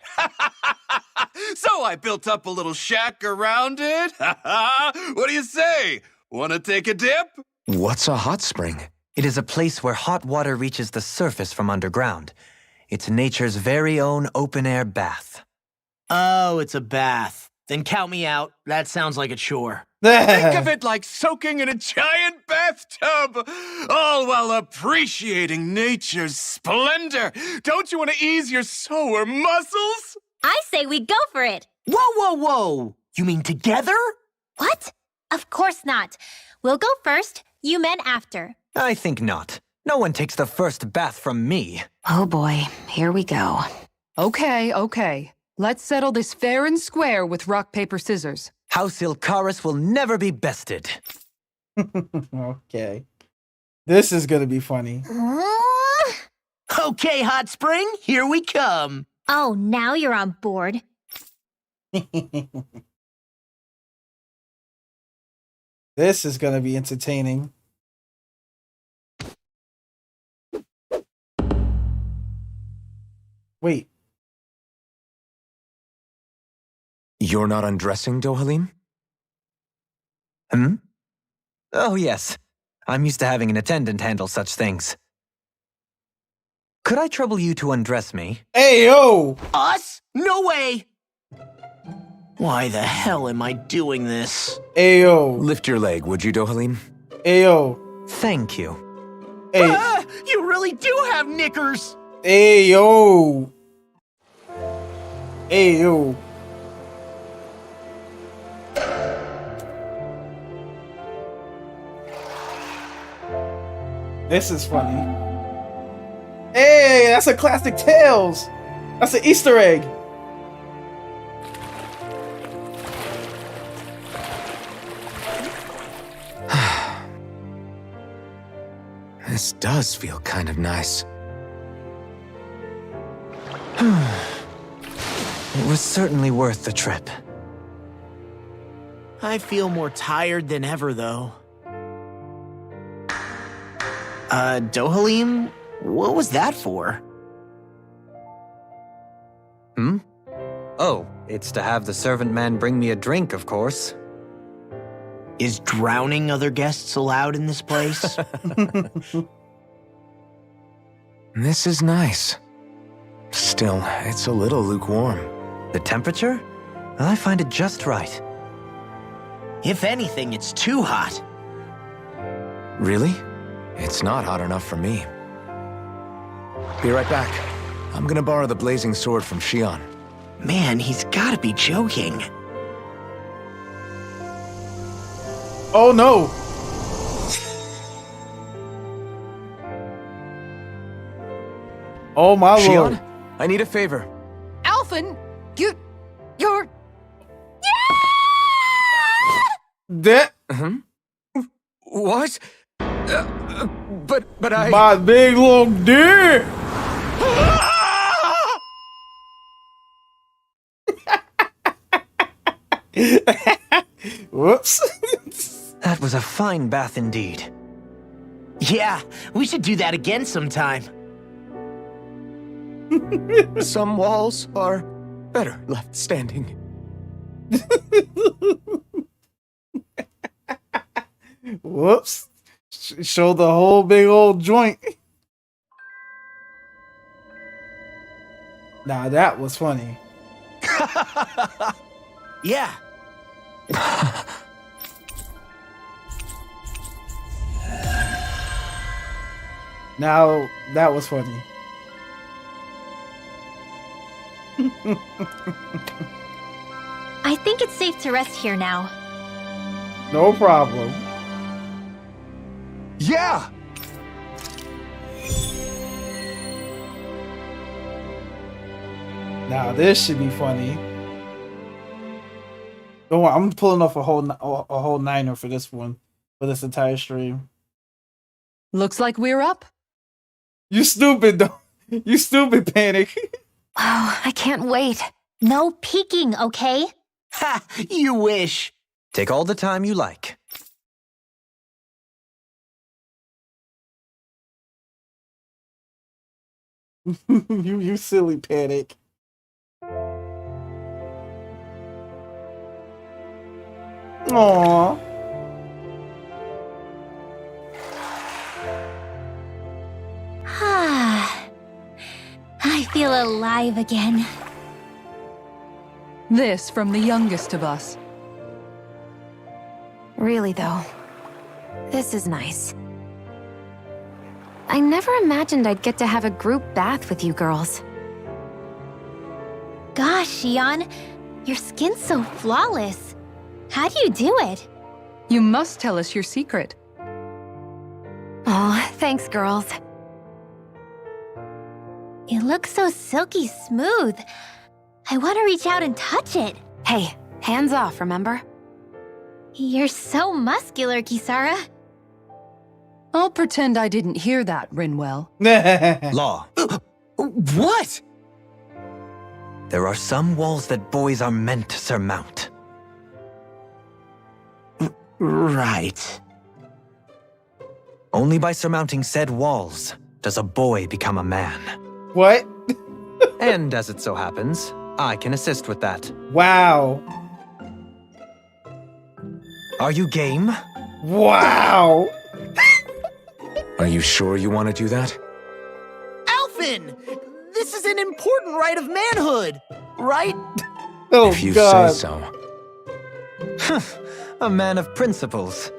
So I built up a little shack around it. What do you say? Want to take a dip? What's a hot spring? It is a place where hot water reaches the surface from underground. It's nature's very own open-air bath. Oh, it's a bath. Then count me out. That sounds like a chore. Think of it like soaking in a giant bathtub, all while appreciating nature's splendor. Don't you want to ease your sore muscles? I say we go for it. Whoa, whoa, whoa! You mean together? What? Of course not. We'll go first, you men after. I think not. No one takes the first bath from me. Oh boy, here we go. Okay, okay. Let's settle this fair and square with rock, paper, scissors. House Ilkaris will never be bested. Okay. This is gonna be funny. Okay, Hot Spring, here we come. Oh, now you're on board. This is gonna be entertaining. Wait. You're not undressing, Dohalim? Hmm? Oh, yes. I'm used to having an attendant handle such things. Could I trouble you to undress me? Hey, yo! Us? No way! Why the hell am I doing this? Hey, yo! Lift your leg, would you, Dohalim? Hey, yo! Thank you. Hey! Ah, you really do have knickers! Hey, yo! Hey, yo! This is funny. Hey, that's a classic Tales! That's an Easter egg! This does feel kind of nice. It was certainly worth the trip. I feel more tired than ever, though. Dohalim? What was that for? Hmm? Oh, it's to have the servant man bring me a drink, of course. Is drowning other guests allowed in this place? This is nice. Still, it's a little lukewarm. The temperature? I find it just right. If anything, it's too hot. Really? It's not hot enough for me. Be right back. I'm gonna borrow the blazing sword from Shion. Man, he's gotta be joking. Oh no! Oh my lord. Shion, I need a favor. Alphen, you're... That What? But I... my big long dick! Whoops. That was a fine bath indeed. Yeah, we should do that again sometime. Some walls are better left standing. Whoops. Show the whole big old joint. Nah, that was funny. Yeah. Now, that was funny. I think it's safe to rest here now. No problem. Yeah! Now, this should be funny. Don't worry, I'm pulling off a whole niner for this one, for this entire stream. Looks like we're up. You stupid, though. You stupid, Panic. Oh, I can't wait. No peeking, okay? Ha! You wish. Take all the time you like. you silly Panic. Aww. I feel alive again. This from the youngest of us. Really, though, this is nice. I never imagined I'd get to have a group bath with you girls. Gosh, Xion, your skin's so flawless. How do you do it? You must tell us your secret. Oh, thanks, girls. It looks so silky smooth. I want to reach out and touch it. Hey, hands off, remember? You're so muscular, Kisara. I'll pretend I didn't hear that, Rinwell. Law. What? There are some walls that boys are meant to surmount. Right. Only by surmounting said walls does a boy become a man. What? And as it so happens, I can assist with that. Wow. Are you game? Wow. Are you sure you want to do that? Alphen! This is an important rite of manhood, right? Oh, If you God. say so. A man of principles.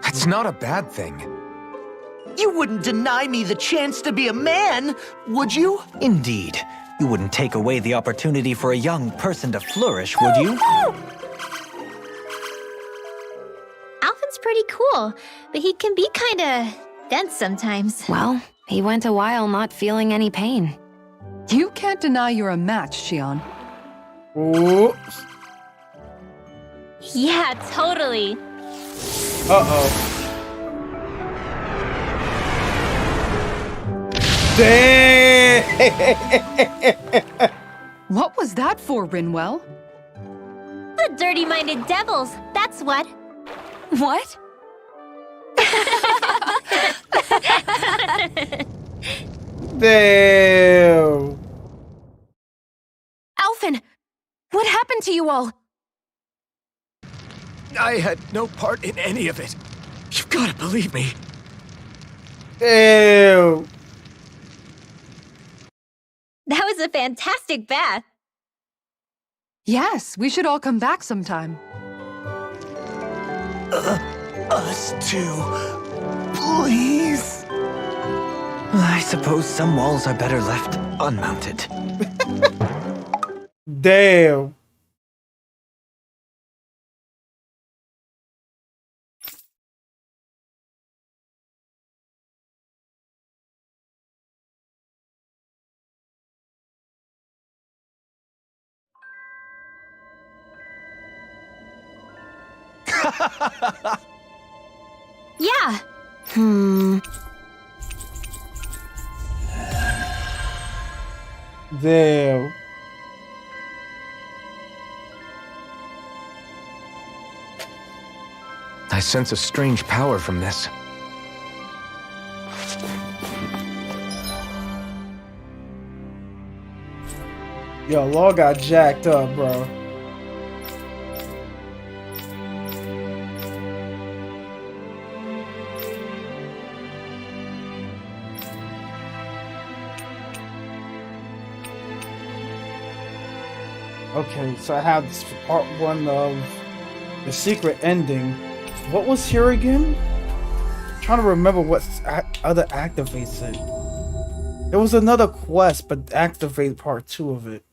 That's not a bad thing. You wouldn't deny me the chance to be a man, would you? Indeed. You wouldn't take away the opportunity for a young person to flourish, would you? Alphen's pretty cool, but he can be kinda dense sometimes. Well, he went a while not feeling any pain. You can't deny you're a match, Xion. Oops. Yeah, totally. Uh-oh. Damn! What was that for, Rinwell? The dirty-minded devils, that's what. What? Damn! Alphen! What happened to you all? I had no part in any of it. You've got to believe me. Damn! That was a fantastic bath. Yes, we should all come back sometime. Us too. Please. I suppose some walls are better left unmounted. Damn! Yeah. Damn! I sense a strange power from this. Yo, Law got jacked up, bro. Okay, so I have this part 1 of the secret ending. What was here again? I'm trying to remember what other activates it. There was another quest, but activate part 2 of it.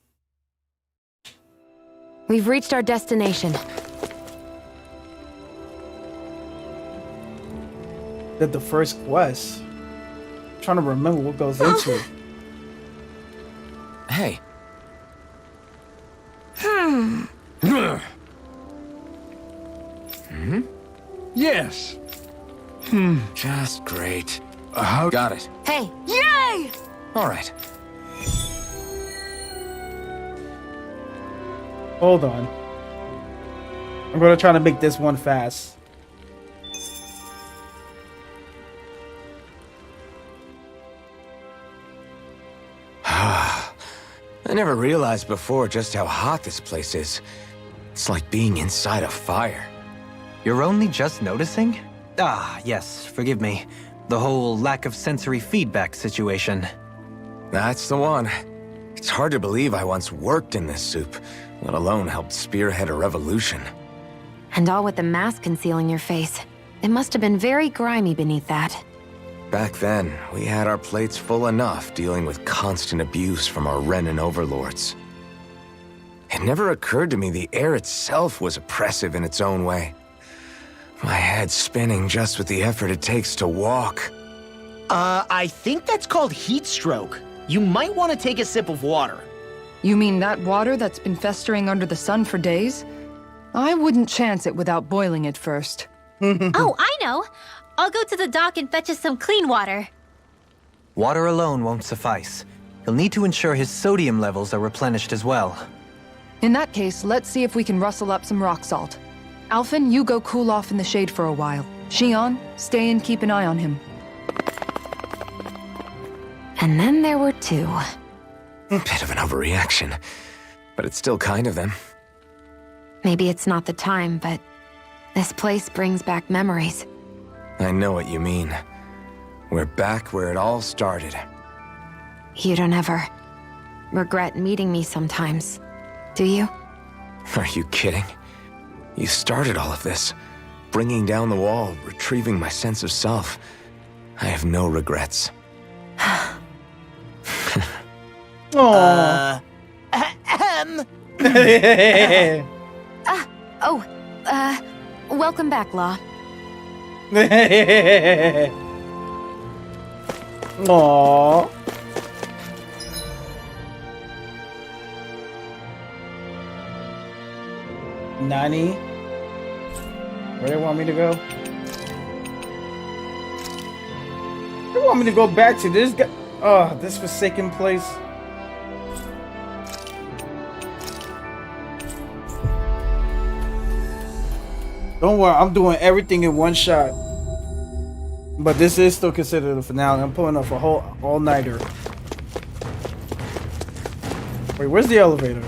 We've reached our destination. Did the first quest. I'm trying to remember what goes into it. Hey. Yes. Just great. How got it? Hey! Yay! All right. Hold on. I'm gonna try to make this one fast. I never realized before just how hot this place is. It's like being inside a fire. You're only just noticing? Ah, yes, forgive me. The whole lack of sensory feedback situation. That's the one. It's hard to believe I once worked in this soup, let alone helped spearhead a revolution. And all with the mask concealing your face. It must have been very grimy beneath that. Back then, we had our plates full enough dealing with constant abuse from our Renin overlords. It never occurred to me the air itself was oppressive in its own way. My head spinning just with the effort it takes to walk. I think that's called heat stroke. You might want to take a sip of water. You mean that water that's been festering under the sun for days? I wouldn't chance it without boiling it first. Oh, I know! I'll go to the dock and fetch us some clean water. Water alone won't suffice. You'll need to ensure his sodium levels are replenished as well. In that case, let's see if we can rustle up some rock salt. Alphen, you go cool off in the shade for a while. Xion, stay and keep an eye on him. And then there were two. Bit of an overreaction, but it's still kind of them. Maybe it's not the time, but this place brings back memories. I know what you mean. We're back where it all started. You don't ever regret meeting me sometimes, do you? Are you kidding? You started all of this. Bringing down the wall, retrieving my sense of self. I have no regrets. Aww. Welcome back, Law. Aww. Nani? Where they want me to go? They want me to go back to this guy. Oh, this forsaken place. Don't worry, I'm doing everything in one shot. But this is still considered a finale. I'm pulling off a whole all-nighter. Wait, where's the elevator?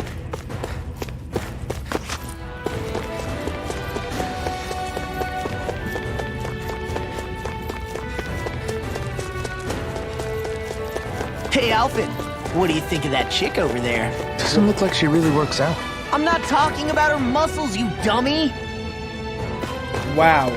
Hey, Alphen, what do you think of that chick over there? Doesn't look like she really works out. I'm not talking about her muscles, you dummy! Wow.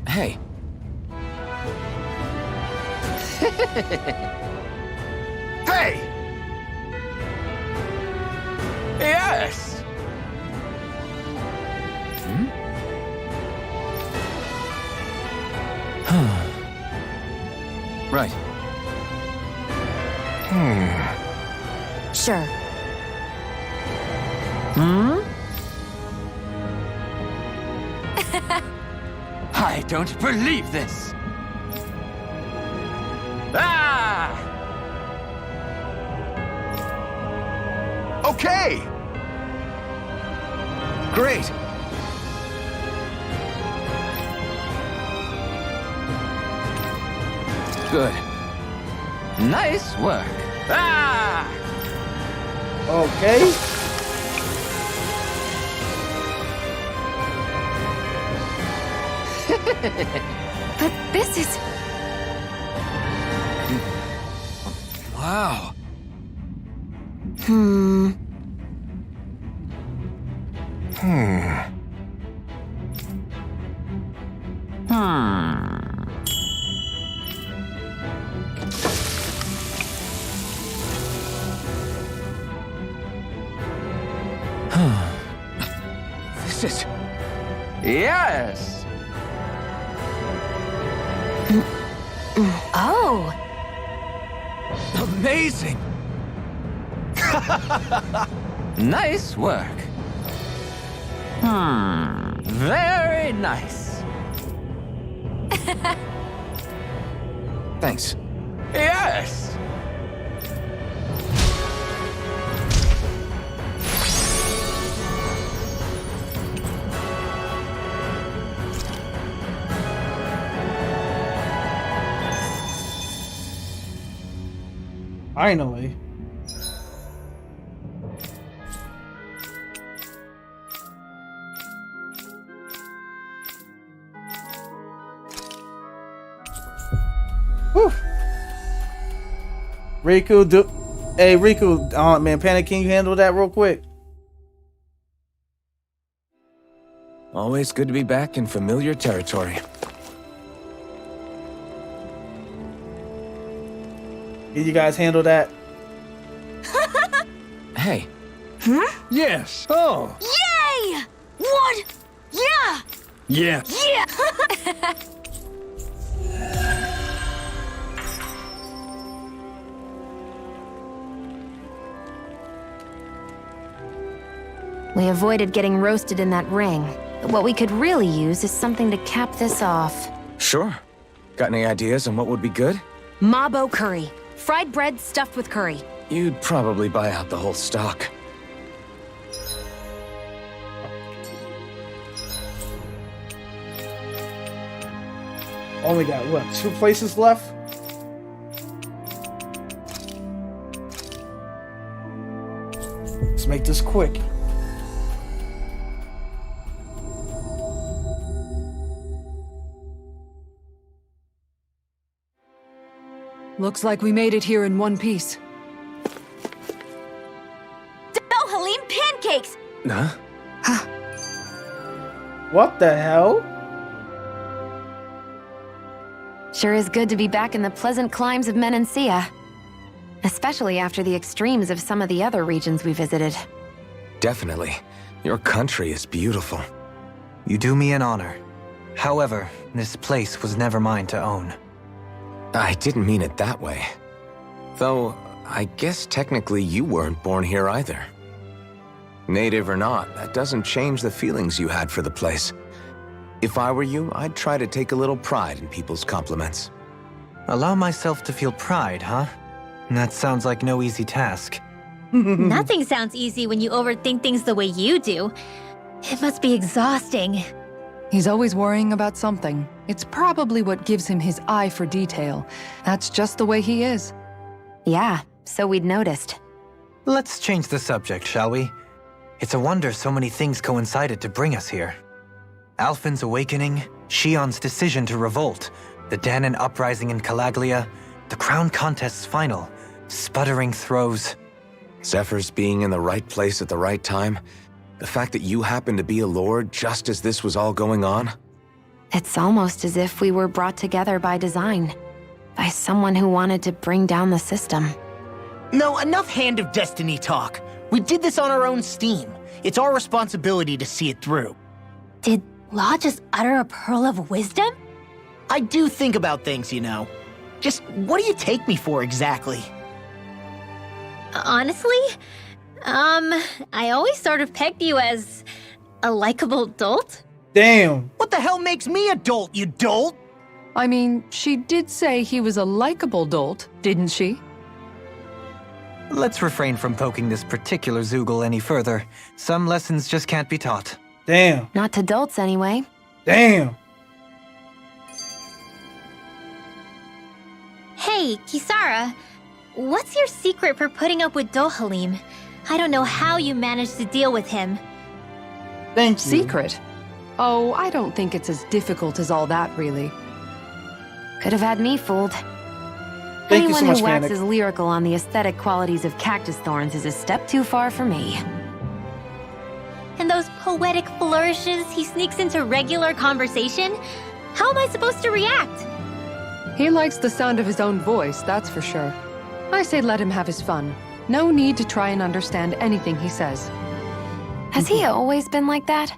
Hey. Hey! Yes! Right. Sure. I don't believe this! Ah! Okay! Great. Good. Nice work. Ah! Okay. But this is... Wow. Hmm. This is... Yes! Oh! Amazing! Nice work. Very nice. Thanks. Yes! Finally. Whew. Riku, hey Riku, man, Panic, can you handle that real quick? Always good to be back in familiar territory. Can you guys handle that? Hey. Yes. Oh. Yay! What? Yeah! Yes. Yeah! We avoided getting roasted in that ring. But what we could really use is something to cap this off. Sure. Got any ideas on what would be good? Mabo curry. Fried bread stuffed with curry. You'd probably buy out the whole stock. Only got, what, 2 places left? Let's make this quick. Looks like we made it here in one piece. Oh, Halim pancakes! Huh? What the hell? Sure is good to be back in the pleasant climes of Menancia. Especially after the extremes of some of the other regions we visited. Definitely. Your country is beautiful. You do me an honor. However, this place was never mine to own. I didn't mean it that way. Though, I guess technically you weren't born here either. Native or not, that doesn't change the feelings you had for the place. If I were you, I'd try to take a little pride in people's compliments. Allow myself to feel pride, huh? That sounds like no easy task. Nothing sounds easy when you overthink things the way you do. It must be exhausting. He's always worrying about something. It's probably what gives him his eye for detail. That's just the way he is. Yeah, so we'd noticed. Let's change the subject, shall we? It's a wonder so many things coincided to bring us here. Alphen's awakening, Shion's decision to revolt, the Danon uprising in Calaglia, the crown contest's final, sputtering throws. Zephyr's being in the right place at the right time, the fact that you happened to be a lord just as this was all going on. It's almost as if we were brought together by design. By someone who wanted to bring down the system. No, enough Hand of Destiny talk. We did this on our own steam. It's our responsibility to see it through. Did Law just utter a pearl of wisdom? I do think about things, you know. Just what do you take me for exactly? Honestly, I always sort of pegged you as a likable dolt. Damn. What the hell makes me a dolt, you dolt? I mean, she did say he was a likable dolt, didn't she? Let's refrain from poking this particular Zoogle any further. Some lessons just can't be taught. Damn. Not to dolts, anyway. Damn. Hey, Kisara. What's your secret for putting up with Dohalim? I don't know how you managed to deal with him. Thank you. Secret? Oh, I don't think it's as difficult as all that, really. Could have had me fooled. Thank you Anyone so much, who waxes Panic. lyrical on the aesthetic qualities of cactus thorns is a step too far for me. And those poetic flourishes he sneaks into regular conversation? How am I supposed to react? He likes the sound of his own voice, that's for sure. I say let him have his fun. No need to try and understand anything he says. Has he always been like that?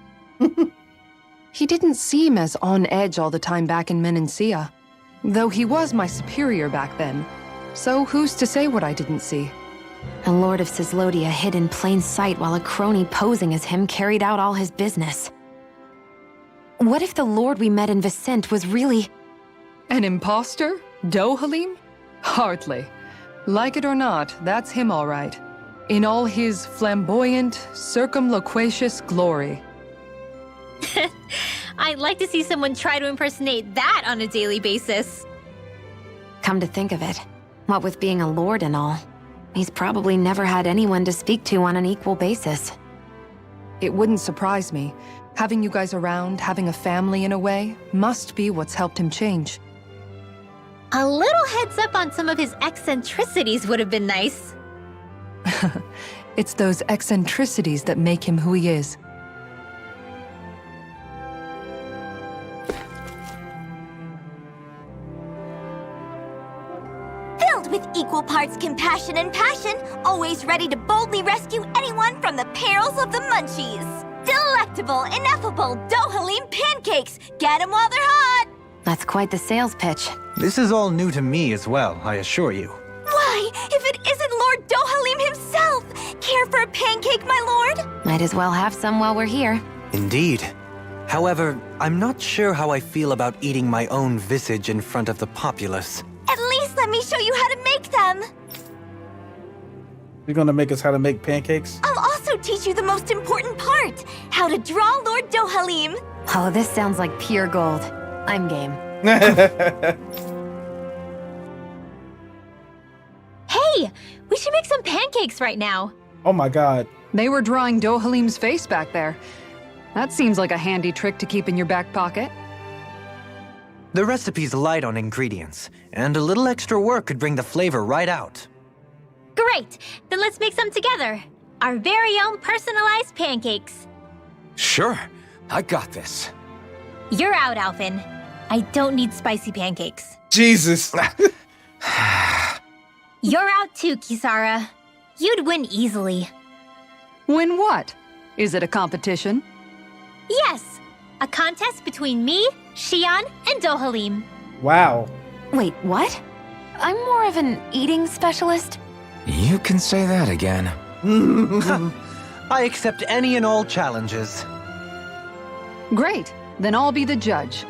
He didn't seem as on edge all the time back in Menancia. Though he was my superior back then. So who's to say what I didn't see? A lord of Cislodia hid in plain sight while a crony posing as him carried out all his business. What if the lord we met in Vicente was really... An imposter? Dohalim? Hardly. Like it or not, that's him all right. In all his flamboyant, circumloquacious glory. I'd like to see someone try to impersonate that on a daily basis. Come to think of it, what with being a lord and all, he's probably never had anyone to speak to on an equal basis. It wouldn't surprise me. Having you guys around, having a family in a way, must be what's helped him change. A little heads up on some of his eccentricities would have been nice. It's those eccentricities that make him who he is. Filled with equal parts compassion and passion, always ready to boldly rescue anyone from the perils of the munchies. Delectable, ineffable Dohalim pancakes! Get 'em while they're hot! That's quite the sales pitch. This is all new to me as well, I assure you. Why, if it isn't Lord Dohalim himself! Care for a pancake, my lord? Might as well have some while we're here. Indeed. However, I'm not sure how I feel about eating my own visage in front of the populace. At least let me show you how to make them! You're gonna make us how to make pancakes? I'll also teach you the most important part, how to draw Lord Dohalim. Oh, this sounds like pure gold. I'm game. Hey, we should make some pancakes right now. Oh my god. They were drawing Dohalim's face back there. That seems like a handy trick to keep in your back pocket. The recipe's light on ingredients, and a little extra work could bring the flavor right out. Great, then let's make some together. Our very own personalized pancakes. Sure, I got this. You're out, Alvin. I don't need spicy pancakes. Jesus. You're out too, Kisara. You'd win easily. Win what? Is it a competition? Yes, a contest between me, Shion, and Dohalim. Wow. Wait, what? I'm more of an eating specialist. You can say that again. I accept any and all challenges. Great, then I'll be the judge.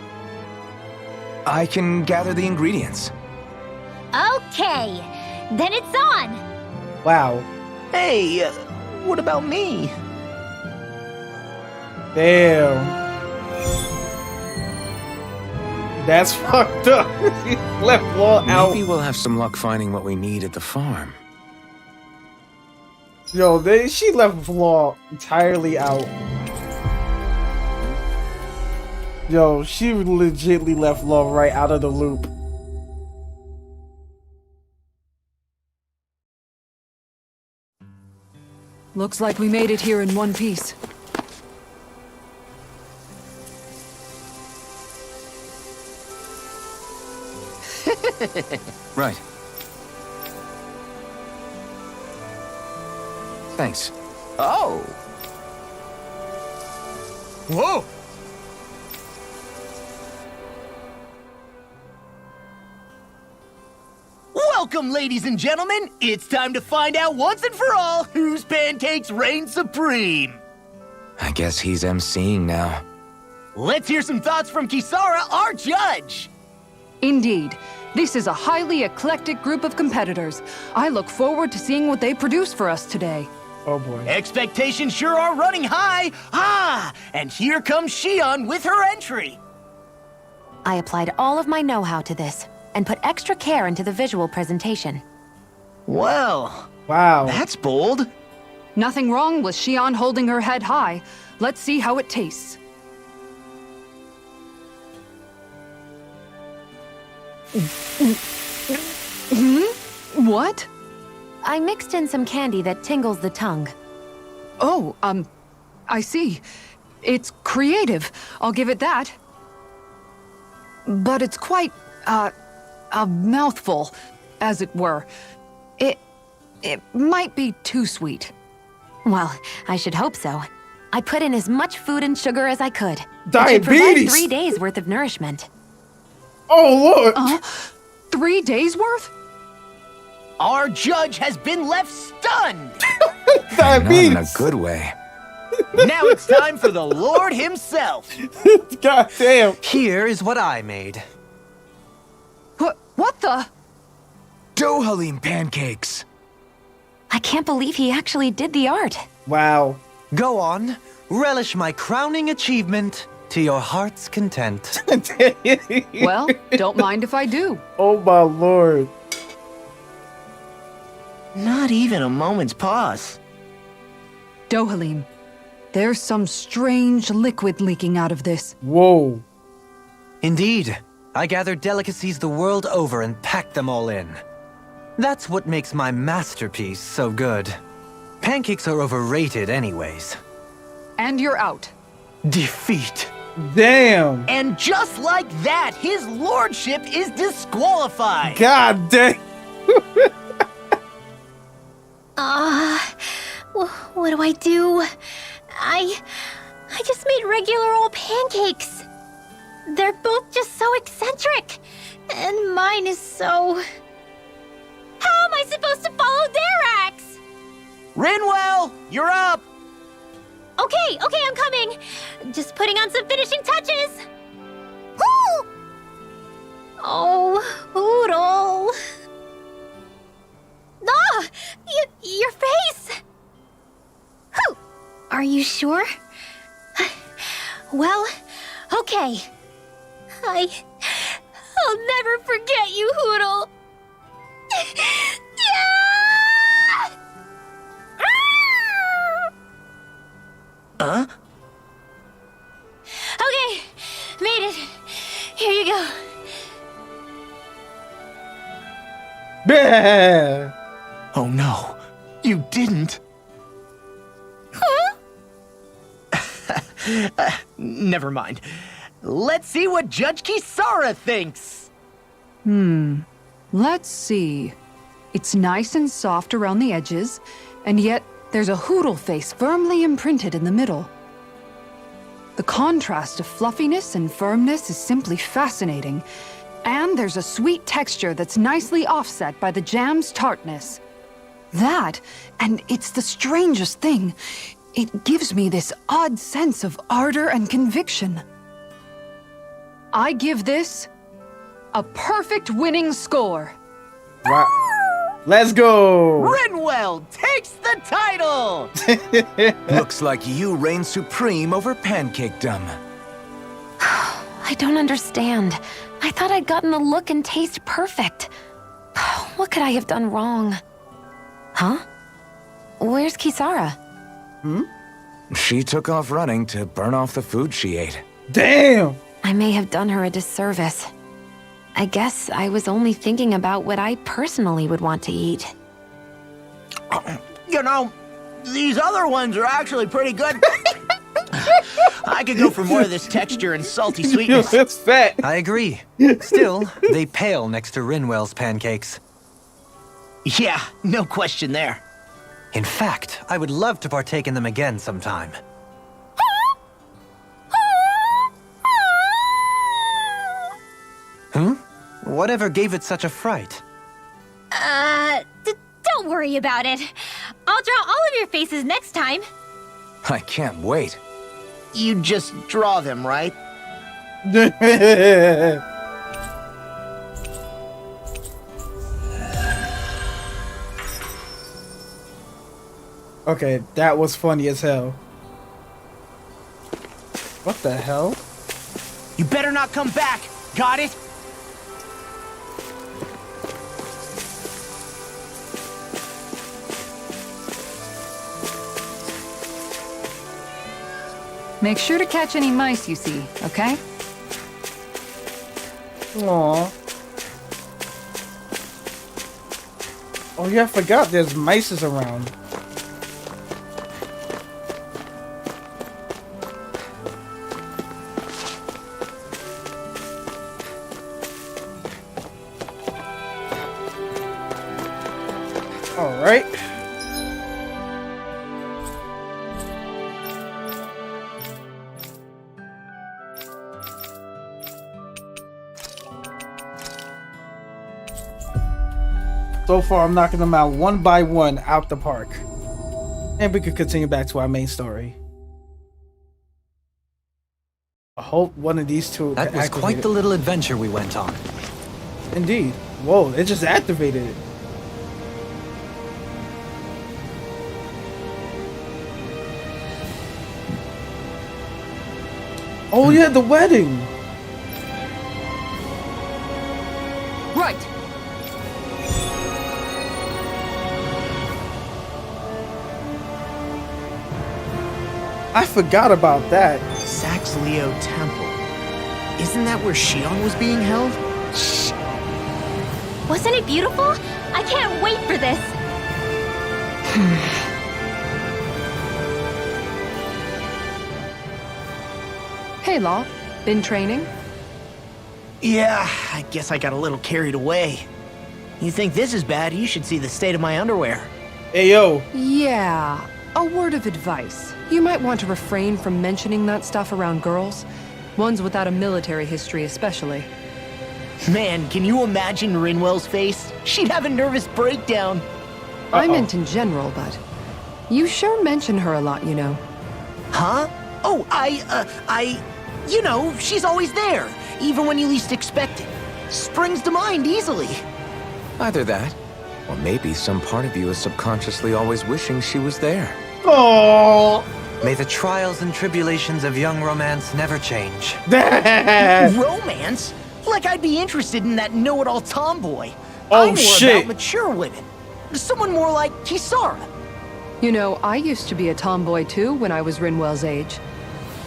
I can gather the ingredients. Okay, then it's on. Wow. Hey, what about me? Damn. That's fucked up. He left Law out. Maybe we'll have some luck finding what we need at the farm. Yo, she left Law entirely out. Yo, she legitly left Law right out of the loop. Looks like we made it here in one piece. Right. Thanks. Oh. Whoa! Welcome, ladies and gentlemen. It's time to find out once and for all whose pancakes reign supreme. I guess he's emceeing now. Let's hear some thoughts from Kisara, our judge. Indeed. This is a highly eclectic group of competitors. I look forward to seeing what they produce for us today. Oh boy. Expectations sure are running high. And here comes Shion with her entry. I applied all of my know-how to this. and put extra care into the visual presentation. Well, Wow. that's bold. Nothing wrong with Xian holding her head high. Let's see how it tastes. What? I mixed in some candy that tingles the tongue. Oh, I see. It's creative. I'll give it that. But it's quite, a mouthful, as it were. It might be too sweet. Well, I should hope so. I put in as much food and sugar as I could. It should provide Diabetes! 3 days worth of nourishment. Oh, Lord. 3 days worth? Our judge has been left stunned. Not in a Diabetes. good way. Now it's time for the Lord himself. God damn. Here is what I made. What the? Dough halim pancakes. I can't believe he actually did the art. Wow. Go on, relish my crowning achievement to your heart's content. Well, don't mind if I do. Oh, my Lord. Not even a moment's pause. Dohalim, there's some strange liquid leaking out of this. Whoa. Indeed, I gathered delicacies the world over and packed them all in. That's what makes my masterpiece so good. Pancakes are overrated anyways. And you're out. Defeat. Damn. And just like that, his lordship is disqualified. God damn. What do I do? I just made regular old pancakes. They're both just so eccentric. And mine is so... How am I supposed to follow their acts? Rinwell, you're up. Okay, I'm coming. Just putting on some finishing touches. Ooh! Oh, Oodle. Ah! Your face! Whew. Are you sure? Well, okay. I'll never forget you, Hoodle. Yeah! Huh? Okay, made it. Here you go. Yeah. Oh no, you didn't. Huh? Never mind. Let's see what Judge Kisara thinks. Let's see. It's nice and soft around the edges, and yet there's a hoodle face firmly imprinted in the middle. The contrast of fluffiness and firmness is simply fascinating, and there's a sweet texture that's nicely offset by the jam's tartness. That, and it's the strangest thing, it gives me this odd sense of ardor and conviction. I give this a perfect winning score. Wow. Let's go. Rinwell takes the title. Looks like you reign supreme over pancakedom. I don't understand. I thought I'd gotten the look and taste perfect. What could I have done wrong? Huh? Where's Kisara? She took off running to burn off the food she ate. Damn. I may have done her a disservice. I guess I was only thinking about what I personally would want to eat. You know, these other ones are actually pretty good. I could go for more of this texture and salty sweetness. It's fat. I agree. Still, they pale next to Rinwell's pancakes. Yeah, no question there. In fact, I would love to partake in them again sometime. Whatever gave it such a fright? Don't worry about it. I'll draw all of your faces next time. I can't wait. You just draw them, right? Okay, that was funny as hell. What the hell? You better not come back. Got it? Make sure to catch any mice you see, okay? Aww. Oh yeah, I forgot there's mice around. All right. So far, I'm knocking them out one by one out the park. And we could continue back to our main story. I hope one of these two. That was quite the little adventure we went on. Indeed. Whoa, it just activated it. Oh yeah, the wedding. Right. I forgot about that. Saxleo Temple. Isn't that where Shion was being held? Shh. Wasn't it beautiful? I can't wait for this. Hey, Law. Been training? Yeah, I guess I got a little carried away. You think this is bad, you should see the state of my underwear. Hey, yo. Yeah. A word of advice. You might want to refrain from mentioning that stuff around girls. Ones without a military history especially. Man, can you imagine Rinwell's face? She'd have a nervous breakdown. I meant in general, but you sure mention her a lot, you know. Huh? Oh, you know, she's always there, even when you least expect it. Springs to mind easily. Either that, or maybe some part of you is subconsciously always wishing she was there. Oh. May the trials and tribulations of young romance never change. Romance? Like I'd be interested in that know-it-all tomboy. Oh, I'm more shit. about mature women. Someone more like Kisara. You know, I used to be a tomboy too when I was Rinwell's age.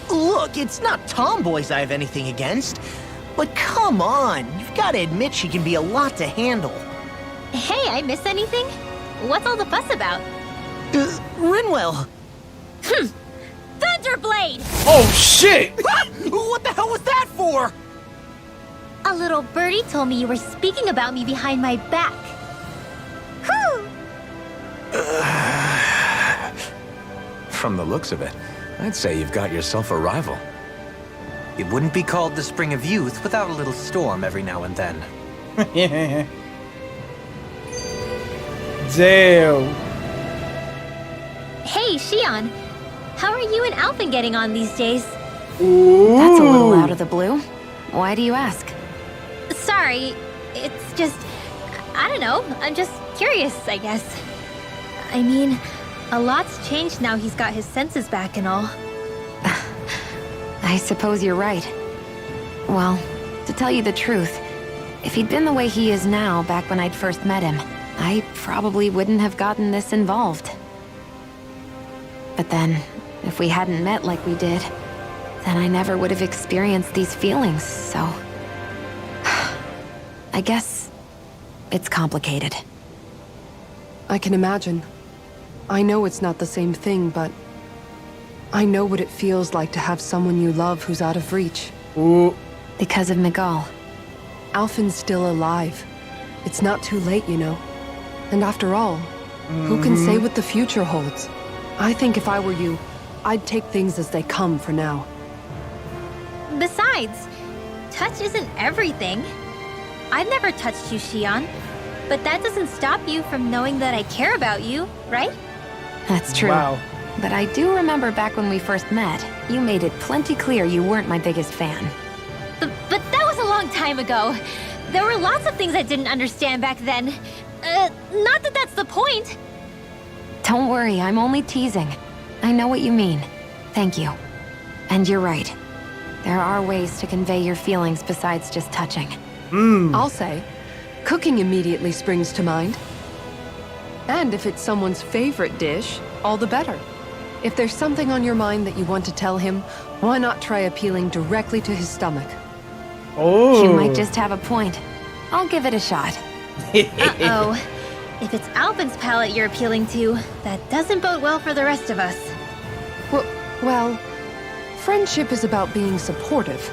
Look, it's not tomboys I have anything against. But come on, you've got to admit she can be a lot to handle. Hey, I miss anything? What's all the fuss about? Rinwell. Thunderblade! Oh, shit! What the hell was that for? A little birdie told me you were speaking about me behind my back. Whew! From the looks of it, I'd say you've got yourself a rival. It wouldn't be called the Spring of Youth without a little storm every now and then. Damn. Hey, Shion. How are you and Alphen getting on these days? Ooh. That's a little out of the blue. Why do you ask? Sorry, it's just... I don't know, I'm just curious, I guess. I mean, a lot's changed now he's got his senses back and all. I suppose you're right. Well, to tell you the truth, if he'd been the way he is now back when I'd first met him, I probably wouldn't have gotten this involved. But then, if we hadn't met like we did, then I never would have experienced these feelings, so... I guess it's complicated. I can imagine. I know it's not the same thing, but I know what it feels like to have someone you love who's out of reach. Ooh. Because of Miguel. Alphen's still alive. It's not too late, you know. And after all, who can say what the future holds? I think if I were you, I'd take things as they come for now. Besides, touch isn't everything. I've never touched you, Shion. But that doesn't stop you from knowing that I care about you, right? That's true. Wow. But I do remember back when we first met, you made it plenty clear you weren't my biggest fan. But that was a long time ago. There were lots of things I didn't understand back then. Not that that's the point. Don't worry, I'm only teasing. I know what you mean. Thank you. And you're right. There are ways to convey your feelings besides just touching. I'll say, cooking immediately springs to mind. And if it's someone's favorite dish, all the better. If there's something on your mind that you want to tell him, why not try appealing directly to his stomach? Oh. You might just have a point. I'll give it a shot. Uh-oh. If it's Alvin's palate you're appealing to, that doesn't bode well for the rest of us. Well, friendship is about being supportive.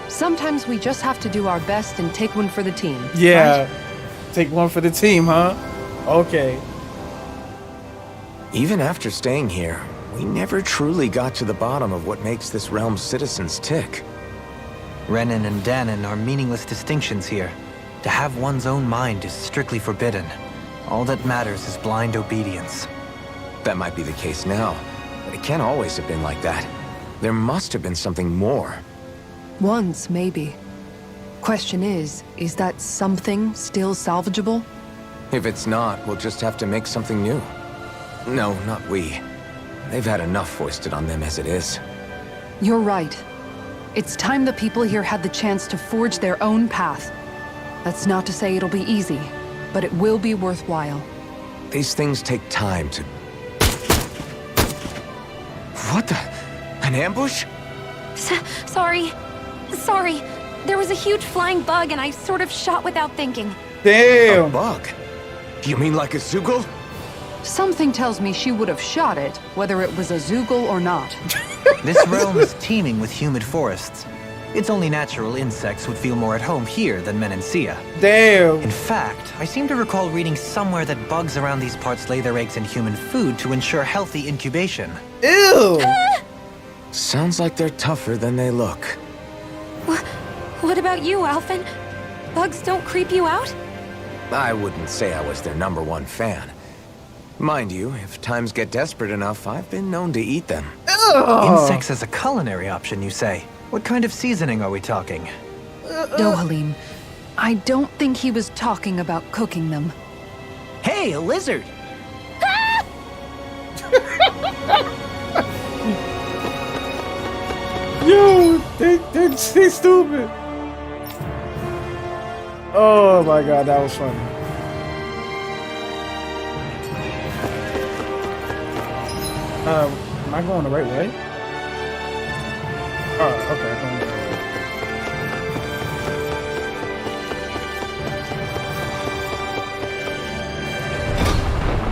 Sometimes we just have to do our best and take one for the team. Yeah. Right? Take one for the team, huh? Okay. Even after staying here, we never truly got to the bottom of what makes this realm's citizens tick. Renan and Danon are meaningless distinctions here. To have one's own mind is strictly forbidden. All that matters is blind obedience. That might be the case now, but it can't always have been like that. There must have been something more. Once, maybe. Question is that something still salvageable? If it's not, we'll just have to make something new. No, not we. They've had enough foisted on them as it is. You're right. It's time the people here had the chance to forge their own path. That's not to say it'll be easy, but it will be worthwhile. These things take time to... What the... An ambush? Sorry. There was a huge flying bug and I sort of shot without thinking. Damn. A bug? You mean like a Zoogle? Something tells me she would have shot it, whether it was a Zoogle or not. This realm is teeming with humid forests. It's only natural insects would feel more at home here than Menancia. Damn. In fact, I seem to recall reading somewhere that bugs around these parts lay their eggs in human food to ensure healthy incubation. Ew. Sounds like they're tougher than they look. What about you, Alphen? Bugs don't creep you out? I wouldn't say I was their #1 fan. Mind you, if times get desperate enough, I've been known to eat them. Insects as a culinary option, you say? What kind of seasoning are we talking? No, Halim. I don't think he was talking about cooking them. Hey, a lizard! Yo, they stupid. Oh my god, that was funny. Am I going the right way? Oh, okay, I'm going the right way.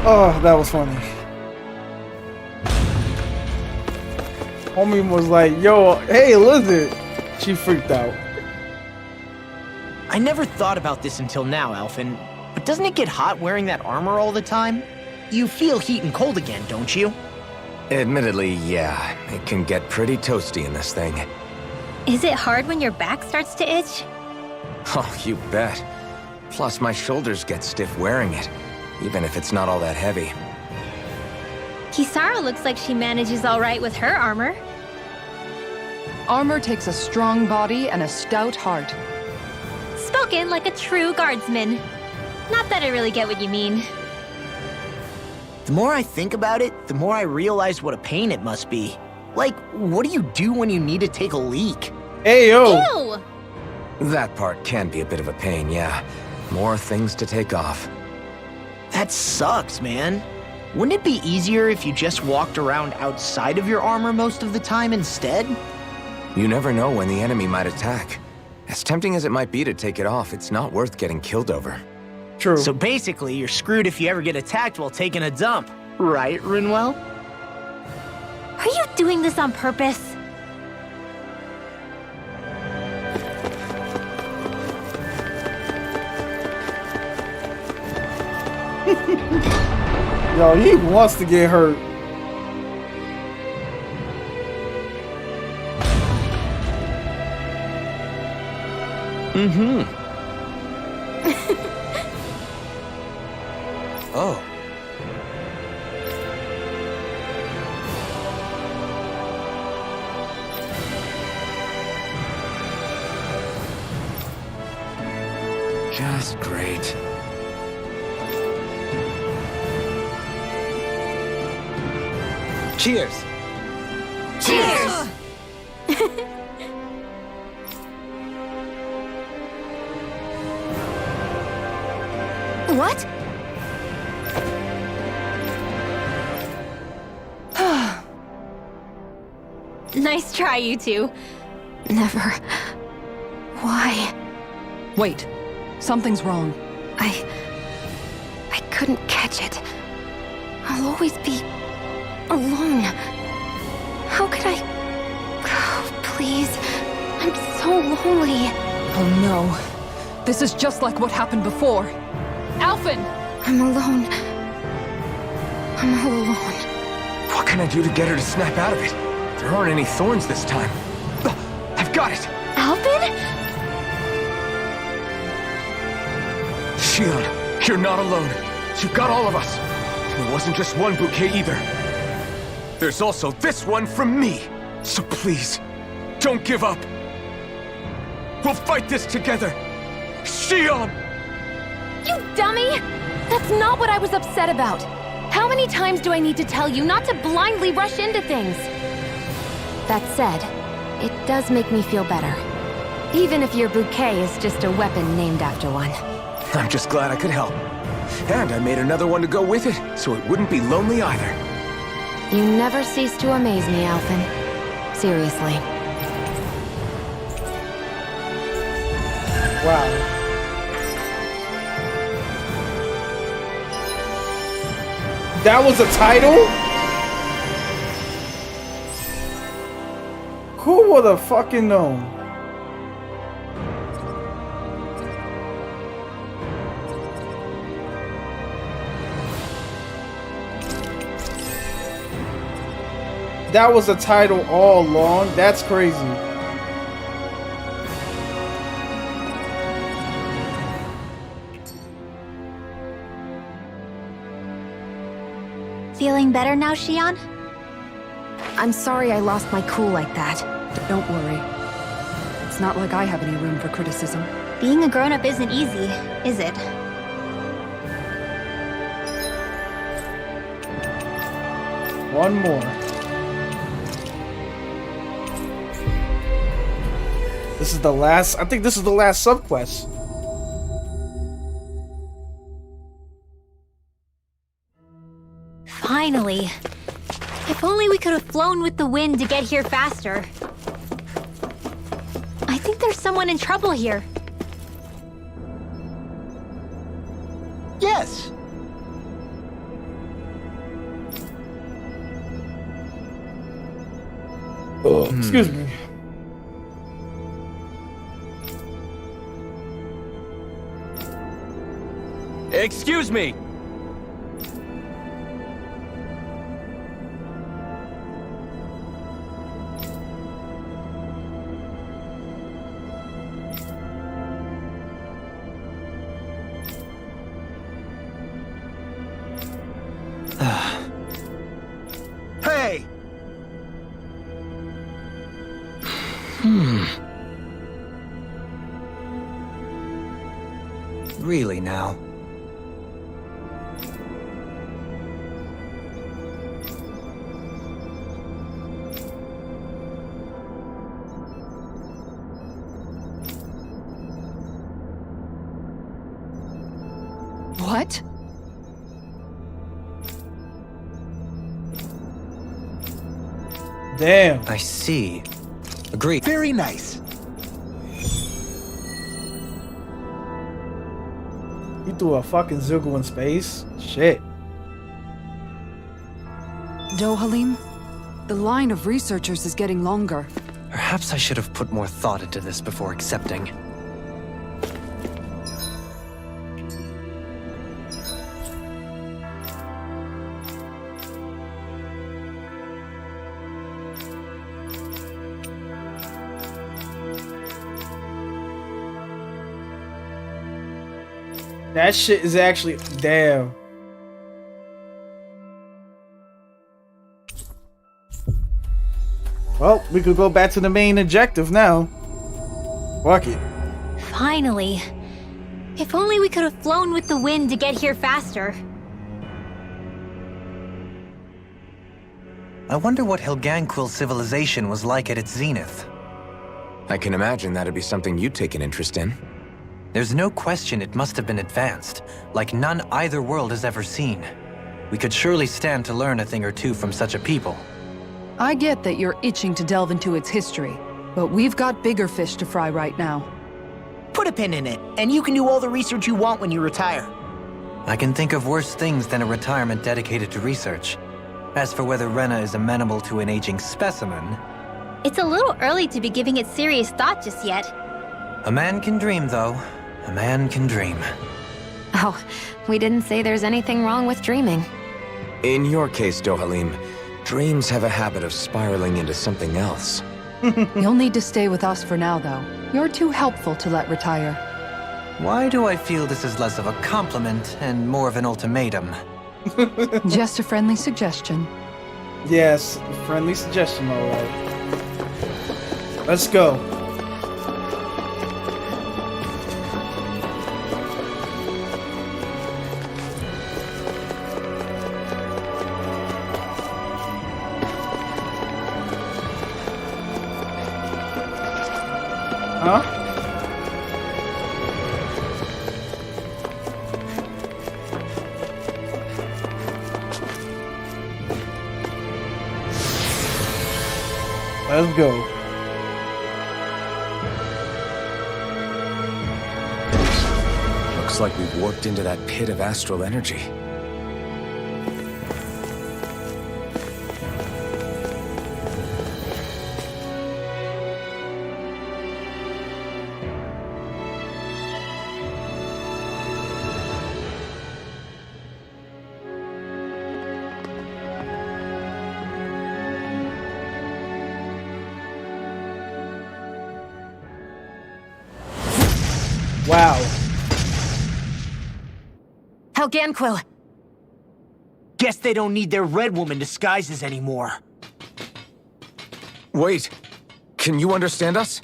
Oh, that was funny. Homie was like, yo, hey, lizard. She freaked out. I never thought about this until now, Alphen, but doesn't it get hot wearing that armor all the time? You feel heat and cold again, don't you? Admittedly, yeah. It can get pretty toasty in this thing. Is it hard when your back starts to itch? Oh, you bet. Plus, my shoulders get stiff wearing it, even if it's not all that heavy. Kisara looks like she manages all right with her armor. Armor takes a strong body and a stout heart. Spoken like a true guardsman. Not that I really get what you mean. The more I think about it, the more I realize what a pain it must be. Like, what do you do when you need to take a leak? Hey, yo! Ew! That part can be a bit of a pain, yeah. More things to take off. That sucks, man. Wouldn't it be easier if you just walked around outside of your armor most of the time instead? You never know when the enemy might attack. As tempting as it might be to take it off, it's not worth getting killed over. True. So basically, you're screwed if you ever get attacked while taking a dump. Right, Rinwell? Are you doing this on purpose? Yo, he wants to get hurt. Mm-hmm. Oh. Just great. Cheers! Cheers! What? Nice try, you two. Never. Why? Wait. Something's wrong. I couldn't catch it. I'll always be alone. How could I? Oh, please. I'm so lonely. Oh no. This is just like what happened before. Alphen! I'm alone. I'm all alone. What can I do to get her to snap out of it? There aren't any thorns this time. I've got it! Alphen? Shion, you're not alone. You've got all of us. And it wasn't just one bouquet either. There's also this one from me. So please, don't give up. We'll fight this together. Shion! You dummy! That's not what I was upset about. How many times do I need to tell you not to blindly rush into things? That said, it does make me feel better. Even if your bouquet is just a weapon named after one. I'm just glad I could help. And I made another one to go with it, so it wouldn't be lonely either. You never cease to amaze me, Alphen. Seriously. Wow. That was a title? Who would have fucking known? That was a title all along? That's crazy. Feeling better now, Shion? I'm sorry I lost my cool like that. Don't worry. It's not like I have any room for criticism. Being a grown-up isn't easy, is it? One more. This is the last. I think this is the last subquest. Finally. If only we could have flown with the wind to get here faster. I think there's someone in trouble here. Yes. Excuse me. Excuse me. Hey! Really now? What? Damn. I see. Agreed. Very nice. He threw a fucking Zugo in space. Shit. Dohalim? The line of researchers is getting longer. Perhaps I should have put more thought into this before accepting. That shit is actually damn. Well, we could go back to the main objective now. Fuck it. Finally. If only we could have flown with the wind to get here faster. I wonder what Helganquil civilization was like at its zenith. I can imagine that'd be something you'd take an interest in. There's no question it must have been advanced, like none either world has ever seen. We could surely stand to learn a thing or two from such a people. I get that you're itching to delve into its history, but we've got bigger fish to fry right now. Put a pin in it, and you can do all the research you want when you retire. I can think of worse things than a retirement dedicated to research. As for whether Rena is amenable to an aging specimen... It's a little early to be giving it serious thought just yet. A man can dream, though. A man can dream. Oh, we didn't say there's anything wrong with dreaming. In your case, Dohalim, dreams have a habit of spiraling into something else. You'll need to stay with us for now, though. You're too helpful to let retire. Why do I feel this is less of a compliment and more of an ultimatum? Just a friendly suggestion. Yes, friendly suggestion, alright. Let's go. Huh? Let's go. Looks like we've warped into that pit of astral energy. Wow. Helganquil! Guess they don't need their Red Woman disguises anymore. Wait, can you understand us?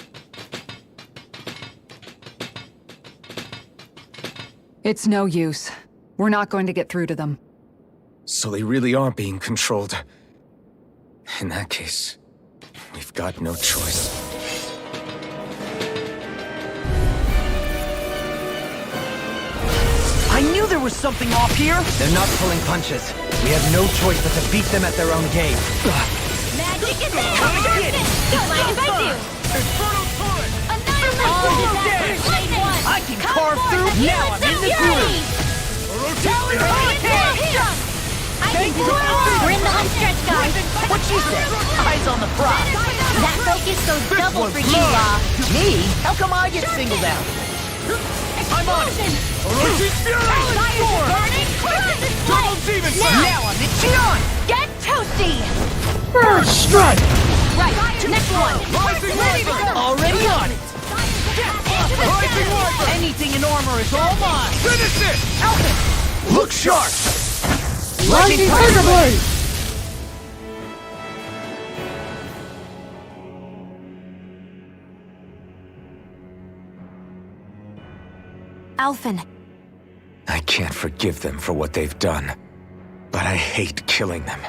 It's no use. We're not going to get through to them. So they really are being controlled. In that case, we've got no choice. I knew there was something off here! They're not pulling punches. We have no choice but to beat them at their own game. Magic is there! Come and get it! Don't mind if I do! Infernal Torrent! Annihilate! I can carve through! Now I'm in the groove! We're in the home stretch, guys! What she said? Eyes on the prize! That focus goes double for you, Law! Me? How come I get singled out? I'm on it! Orochi's Fury! Burning Double Demon Slash! Now I'm itchy on! Get toasty! First strike! Right, next one! Rising Wyvern! Already on it! Rising Wyvern! Anything in armor is all mine! Finish it! Alpha! Look sharp! Lightning Tiger Blade! Alphen, I can't forgive them for what they've done, but I hate killing them.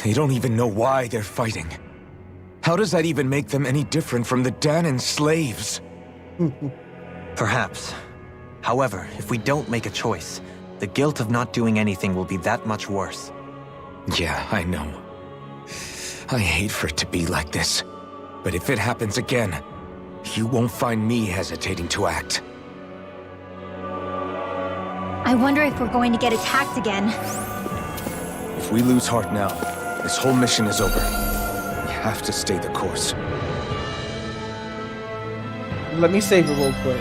They don't even know why they're fighting. How does that even make them any different from the Danon slaves? Perhaps. However, if we don't make a choice, the guilt of not doing anything will be that much worse. Yeah, I know. I hate for it to be like this. But if it happens again, you won't find me hesitating to act. I wonder if we're going to get attacked again. If we lose heart now, this whole mission is over. We have to stay the course. Let me save it real quick.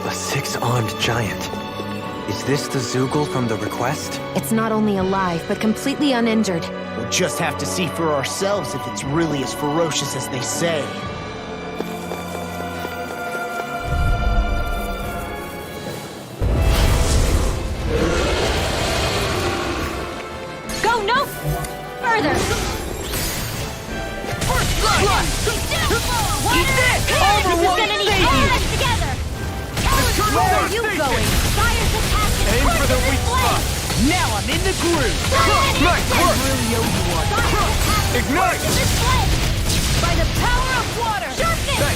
A six-armed giant. Is this the Zoogle from the request? it's not only alive, but completely uninjured. We'll just have to see for ourselves if it's really as ferocious as they say. Go no further! Eat this! Armor This is won't gonna need save all you! of us together! Where are you going? Fire's attacking. Aim for the weak spot. Now I'm in the groove. Nice work. Really owe you one. Ignite. By the power of water. Sharpness.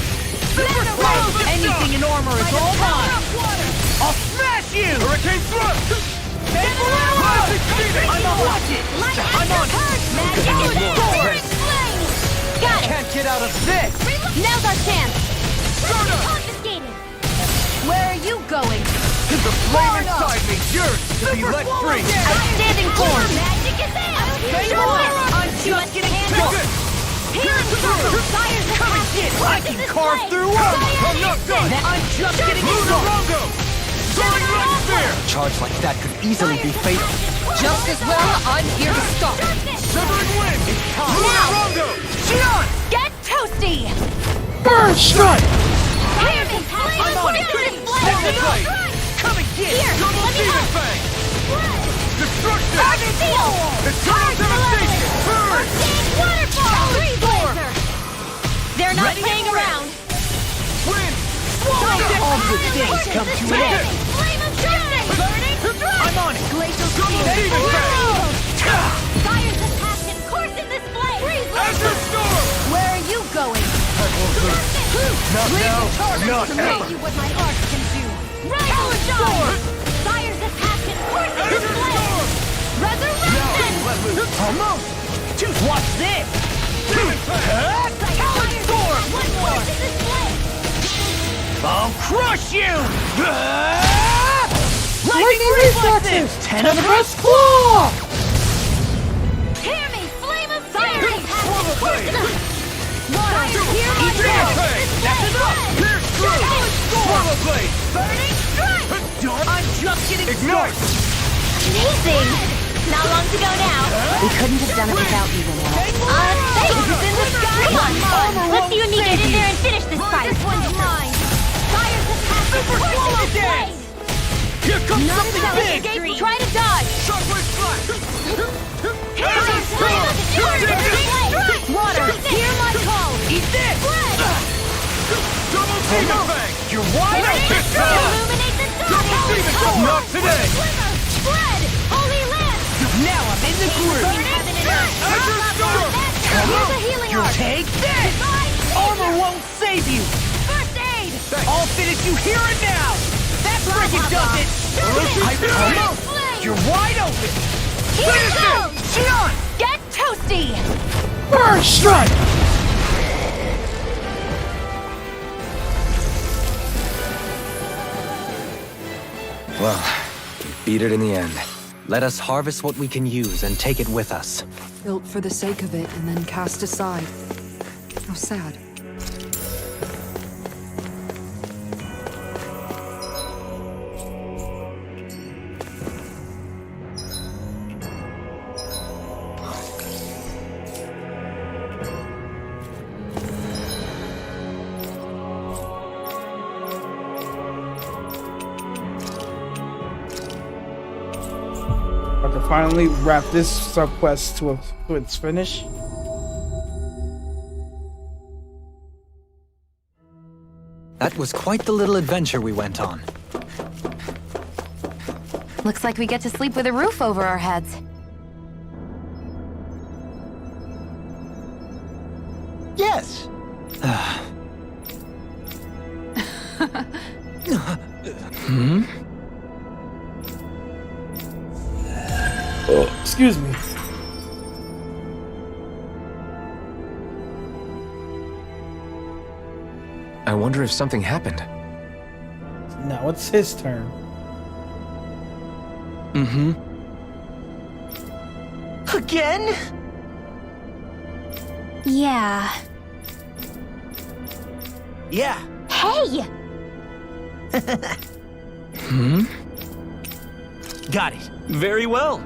Super slow. Anything in armor is all mine. I'll smash you. Hurricane thrust. I'm on watch it. I'm on it. Got it. Can't get out of this. Now's our chance. Stardust. Confiscated. Where are you going? The flame inside me yearns to be let free. Outstanding form. Magic is in. I'm just getting started. Healing circle. Fire's Come and get it. I can carve through armor. I'm not done. I'm just getting started. Rongo. Soaring light spear. A charge like that could easily be fatal. Just as well, I'm here to stop. Severing wind. Rongo. Shion. Get toasty. Burn strike! I'm on it. Come and get it. Here, Double let me demon help. fang. Destruction. Seal. Eternal devastation. Burn. Waterfall. Freeze laser. They're not Ready playing and ready. around. Wind. All good things come to an end. Flame of justice. Burning. I'm on it. Glacial Double demon fang. Fire's attack and course in this flame. Freeze Azure storm. Where are you going? Not now. Not To ever. you what my art can do. Rival storm. Fire's attack and course in this flame. Resurrection. Almost. Just watch this. Fire's storm. one more. In this flame. I'll crush you. Lightning reflexes. 10 of us claw. Hear me, flame of fire! Water, hear my Eternal voice! fang. That's enough. Pierce through. Swallow blade. Burning strike! I'm just getting Ignite. Amazing! Not long to go now. We couldn't have done it without you, Vanilla. Thanks in the sky! Let's see when you get in there and finish this fight. This one's mine. Fire's attack! Super swallow dance! Here comes Not something so big. escape. Try to dodge! Shockwave slash. Fire's flame! Water, hear my call! Eat this. Double demon fang. You're wide open. Illuminate the Double demon fang. Not today. Spread! Holy lance! Now I'm in the groove. Azure storm. Here's a healing You art! take this. Armor won't save you. First aid! I'll finish you here and now. That freaking does it. Almost. You're wide open. Here it goes! Shion. Get toasty! Burn strike! Well, we beat it in the end. Let us harvest what we can use and take it with us. Built for the sake of it and then cast aside. How sad. About to finally wrap this sub-quest to its finish. That was quite the little adventure we went on. Looks like we get to sleep with a roof over our heads. Yes. Oh, excuse me. I wonder if something happened. Now it's his turn. Again? Yeah. Yeah. Hey! Got it. Very well.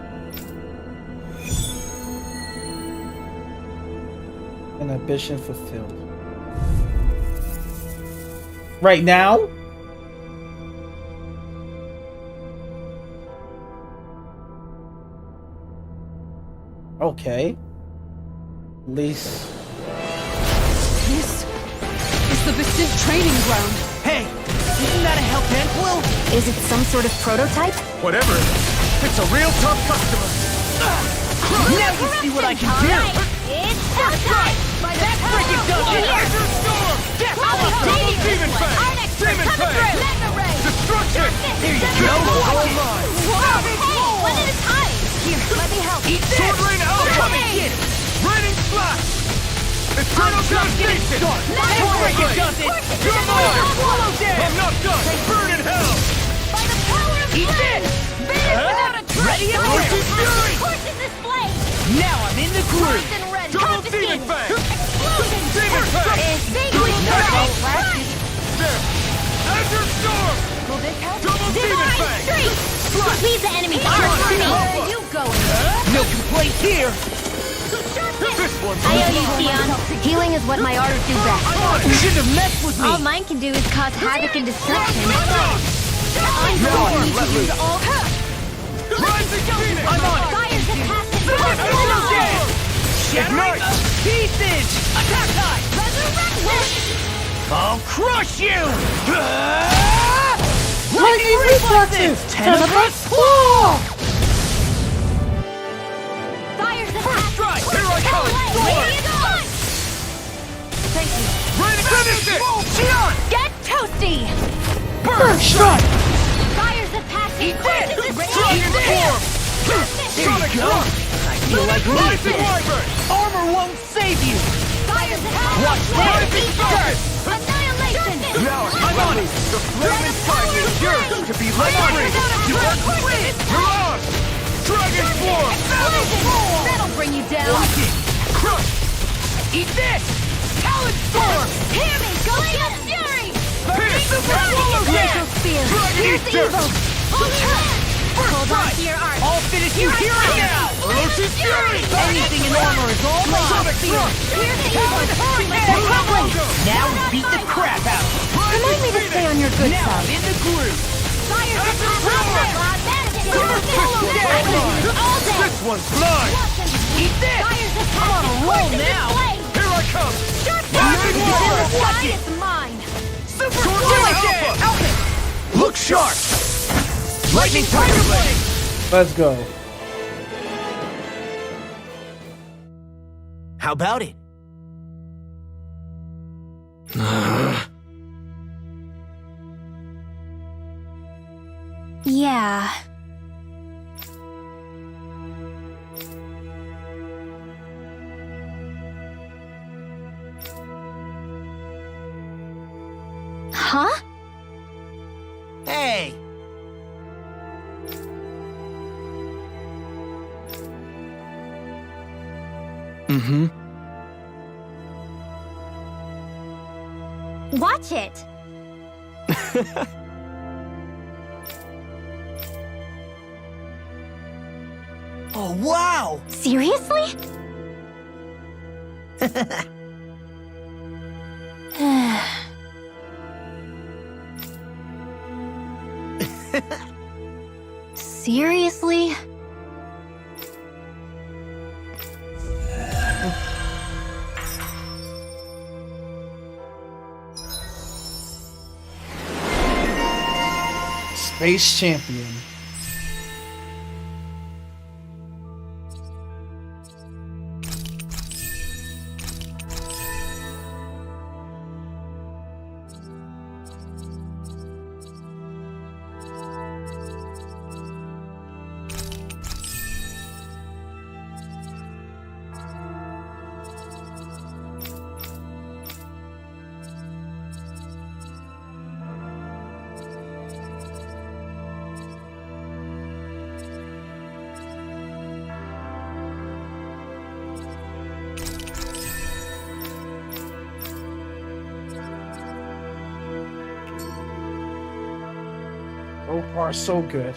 An ambition fulfilled. Right now? Okay. At least. This is the Bistant training ground. Hey, Isn't that a Hellcat quill? Is it some sort of prototype? Whatever. It's a real tough customer. Now you see what I can do! It's showtime! That freaking does it! Laser Storm! Death Double Demon Fang! Our next turn Demon coming Fang! through! Mega Ray! Destruction! Here you go! All mine! Whoa! Hey, one at a time! Here, let me help. Eat this! Sword Rain Alpha! Come and get it! Raining Slash! Eternal Devastation! That freaking does it! You're mine! Swallow dead! I'm not done! Burn in hell! By the power of Eat flame! this! Without a trace! Ready and Roasted ready! Fury! Course in this flame! Now I'm in the groove! Poised and ready! Double Confiscating! Demon Fang! Explosion! Demon Fang! Extinguish the flame! There! Azure Storm! Will this help? Double Demon Divine Fang! Streak! Leave the enemy arms to me! Where are you going? No complaints here! This one's I owe you, Sion. Healing is what my arts do best. You shouldn't have messed with me! All mine can do is cause havoc and destruction. I'm going to use all Rising Phoenix! I'm on it! fires that pass it! Swallow dead! Shattering Ignite! pieces! Attack time! Resurrection! I'll crush you! Lightning reflexes! Tenebrous claw! Fires that First pass strike! it! Here I come! Radiant punch! Thank you. Raining Finish it! Sion! Get toasty! Burn strike! Fires that pass it! Eat this! Dragon Form! There you go! I feel like Rising leaving! Wyvern! Armor won't save you! Fires that pass it! Watch this! Rising Sky! Annihilation! Now I'm on it! The flaming fight is yours to be let free! You are quit! Mirage! Dragon Form! That'll bring you down! Watch it! Crush! Eat this! Talon Storm! Hear me! Flame of Fury! Pierce! Swallow Laser dead! Dragon Eater! Hold on to your art! I'll finish you here and now! Ferocious Fury! Anything in armor is all mine! Sonic Thrust! Here's the evil! Now we beat the crap out! Remind me to stay on your good Now I'm side. in the groove! Fires that pass it! All day! This one's mine! Eat this! Fires that I'm on a pass roll it! now! Here I come! Rising Wyvern! Watch it! It's mine! Super Sword Sword Rain Alpha! Look sharp! Lightning Tiger Blade! Let's go. How about it? Yeah. Huh? Hey! Mm-hmm. Watch it! Oh, wow! Seriously? Seriously? Space champion. So far, so good.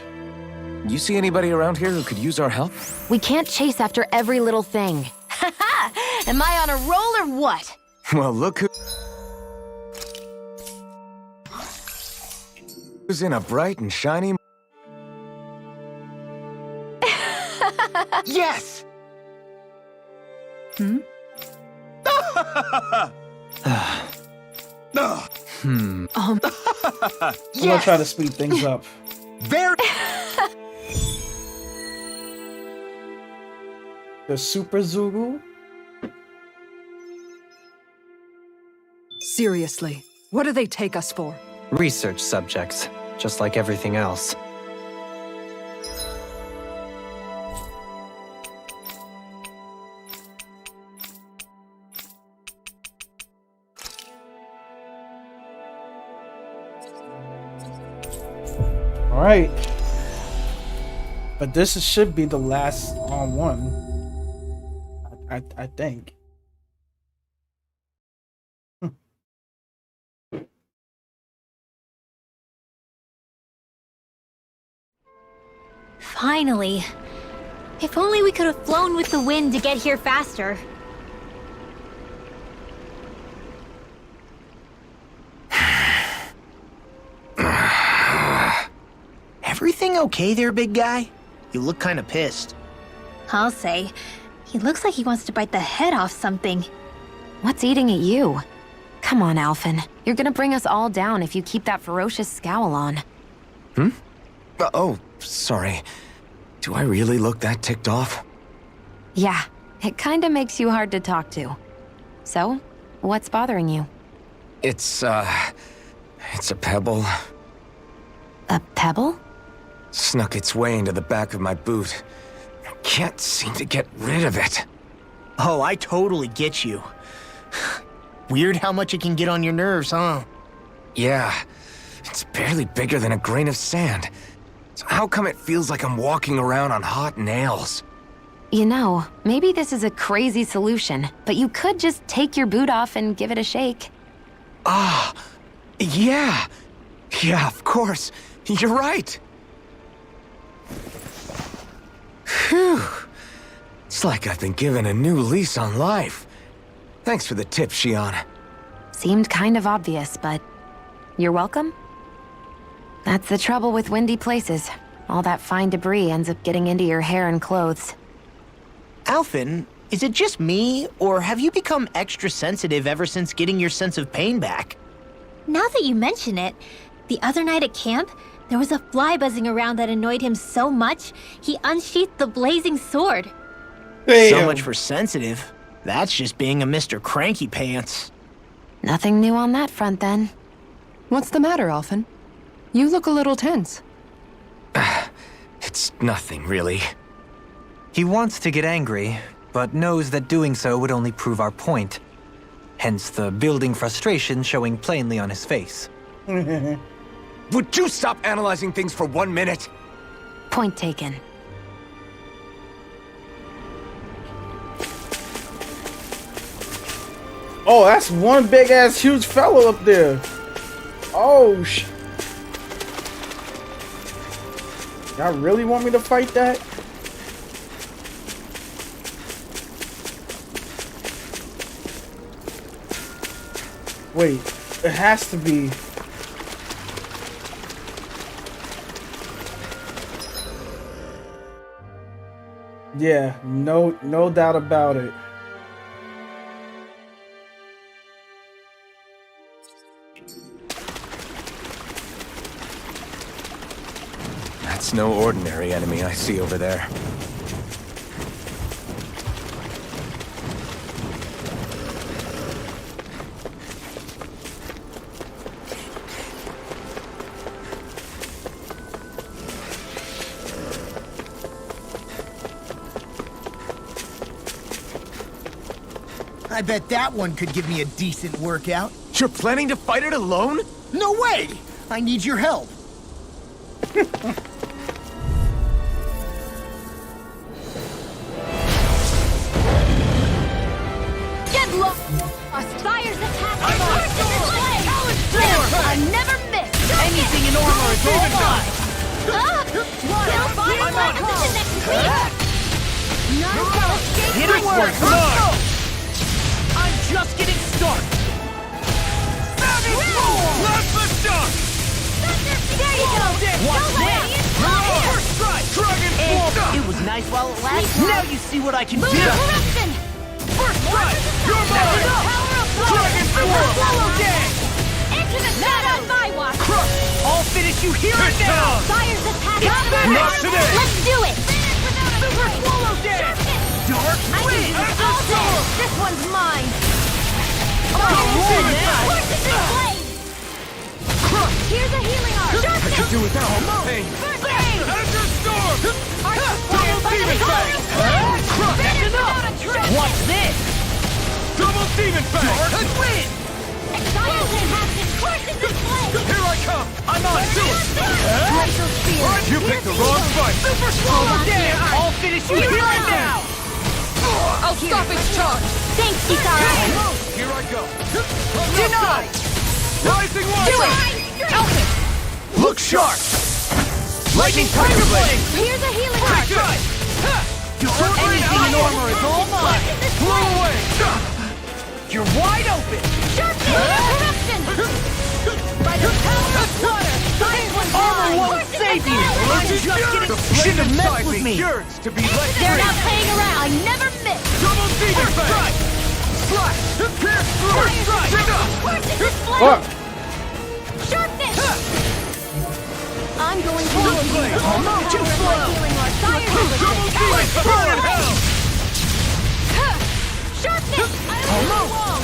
You see anybody around here who could use our help? We can't chase after every little thing. Am I on a roll or what? Well, look who's in a bright and shiny... Yes! I'm gonna try to speed things up. Very. The Super Zulu? Seriously, what do they take us for? Research subjects, just like everything else. All right. But this should be the last one. I think. Finally. If only we could have flown with the wind to get here faster. Everything okay there, big guy? You look kind of pissed. I'll say. He looks like he wants to bite the head off something. What's eating at you? Come on, Alphen. You're gonna bring us all down if you keep that ferocious scowl on. Oh, sorry. Do I really look that ticked off? Yeah, it kinda makes you hard to talk to. So, what's bothering you? It's a pebble. A pebble? Snuck its way into the back of my boot. I can't seem to get rid of it. Oh, I totally get you. Weird how much it can get on your nerves, huh? Yeah, it's barely bigger than a grain of sand. So how come it feels like I'm walking around on hot nails? You know, maybe this is a crazy solution, but you could just take your boot off and give it a shake. Ah, yeah. Yeah, of course. You're right. Phew. It's like I've been given a new lease on life. Thanks for the tip, Shion. Seemed kind of obvious, but you're welcome? That's the trouble with windy places. All that fine debris ends up getting into your hair and clothes. Alphen, is it just me, or have you become extra sensitive ever since getting your sense of pain back? Now that you mention it, the other night at camp, there was a fly buzzing around that annoyed him so much, he unsheathed the blazing sword. So much for sensitive. That's just being a Mr. Cranky Pants. Nothing new on that front, then. What's the matter, Alphen? You look a little tense. It's nothing, really. He wants to get angry, but knows that doing so would only prove our point. Hence the building frustration showing plainly on his face. Would you stop analyzing things for 1 minute? Point taken. Oh, that's one big ass huge fellow up there. Oh y'all really want me to fight that? Wait, it has to be. Yeah, no doubt about it. That's no ordinary enemy I see over there. I bet that one could give me a decent workout. You're planning to fight it alone? No way! I need your help. Get low! Fire's attack! I never miss! Anything in armor is all mine! Kill fire like the next week! Hit it where it's on! I'm just getting started! Let's the dunk! There you go! What's this? First strike! Dragon Ball! It was nice while it lasted. Now you see what I can do! Corruption! First strike! You're mine! Power of Dragon Ball! Into the shadow! Not on my watch! Crush! you here and now! Fire's attack! Not today! Let's do it! Super Swallow Dance! Dark Wind! All day! This one's mine! Here's a healing arm! I could do without all pain. Azure Storm! Double Demon Fang! That's enough! What's this? Double Demon Fang! Dark Wind! Here I come! I'm on it! Glacial Spear! You picked the wrong fight! Super Swallow Dance! I'll finish you here and now! I'll stop its charge! Thanks, Kisara! Here I go! Denied! Rising Water! Do it! Elvis! Look sharp! Lightning Tiger Blade! Here's a healing arm! Right! Anything in armor is all mine! Blow away! You're wide open! Sharpness and corruption! By the power of water! Fire one's Armor mine! won't save you! I'm just getting... Shouldn't have messed with me! Yearns to be let They're free! not playing around! I never miss! Double Demon Fang! Slash! Pierce through! Forces display! What? Sharpness! I'm going to Double you! Blade! Too slow! Double Demon Burn in hell! Sharpness! I don't know long!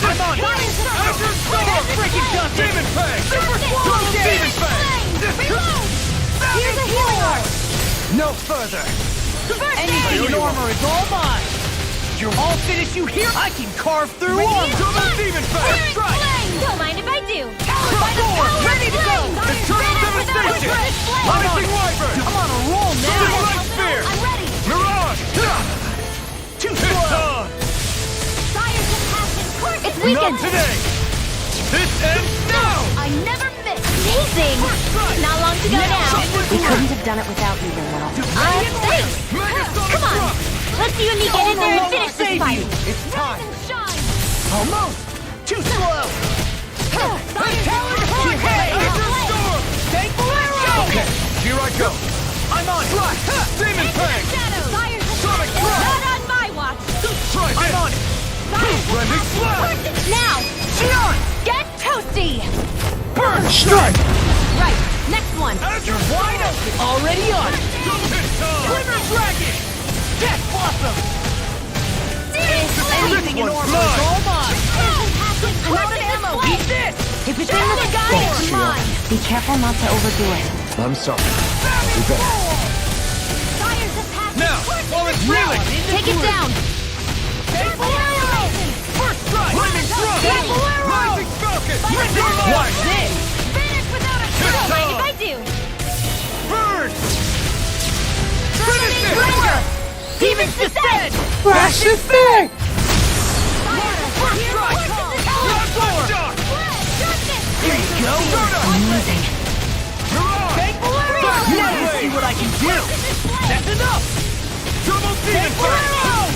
I'm on it! Azure Storm! Freaking dust! Demon Fang! Super Swallow Double Demon Dance! Fang! Reload! Here's a healing arm! No further! Anything in armor is all mine! I'll finish you here! I can carve through armor! Double Demon Fang! Don't mind if I do! Ready to go! Eternal Devastation! Rising Wyvern! I'm on a roll now! Light Spear! I'm ready! Mirage! Too It's slow! on! Fire's a passion! It's Not weakened! today! This ends now! I never miss! Amazing! Not long to go now! We couldn't have done it without you, Rinwell. Thanks! Come on! Let's see when we get in there and finish this fight! It's time! Shine! Almost! Too slow! Okay, here I go! I'm on! Demon Fang! Fire's a Sonic Crash! Not on my watch! Try I'm this! on it! Blending Slash! Now! Gion! Get toasty! Burn! Strike! Right, next one! You're wide open! Already on it! Glimmer Dragon! Death Blossom! Anything in armor is all mine! I'm out of ammo! Eat this! If it's in the sky, it's mine! Be careful not to overdo it. I'm sorry. I'll do better. Fire's a passion! Now, while it's reeling! Take it down! First strike! Lightning Thrust! Rising Falcon! Watch this! Finish without a don't mind if I do! Burn! Finish it! Demons descend! Flash is big! First strike! Bloodshot! Here you go! Amazing! Thank Bolero! Now you see what I can do! That's enough! Double Demon Fang!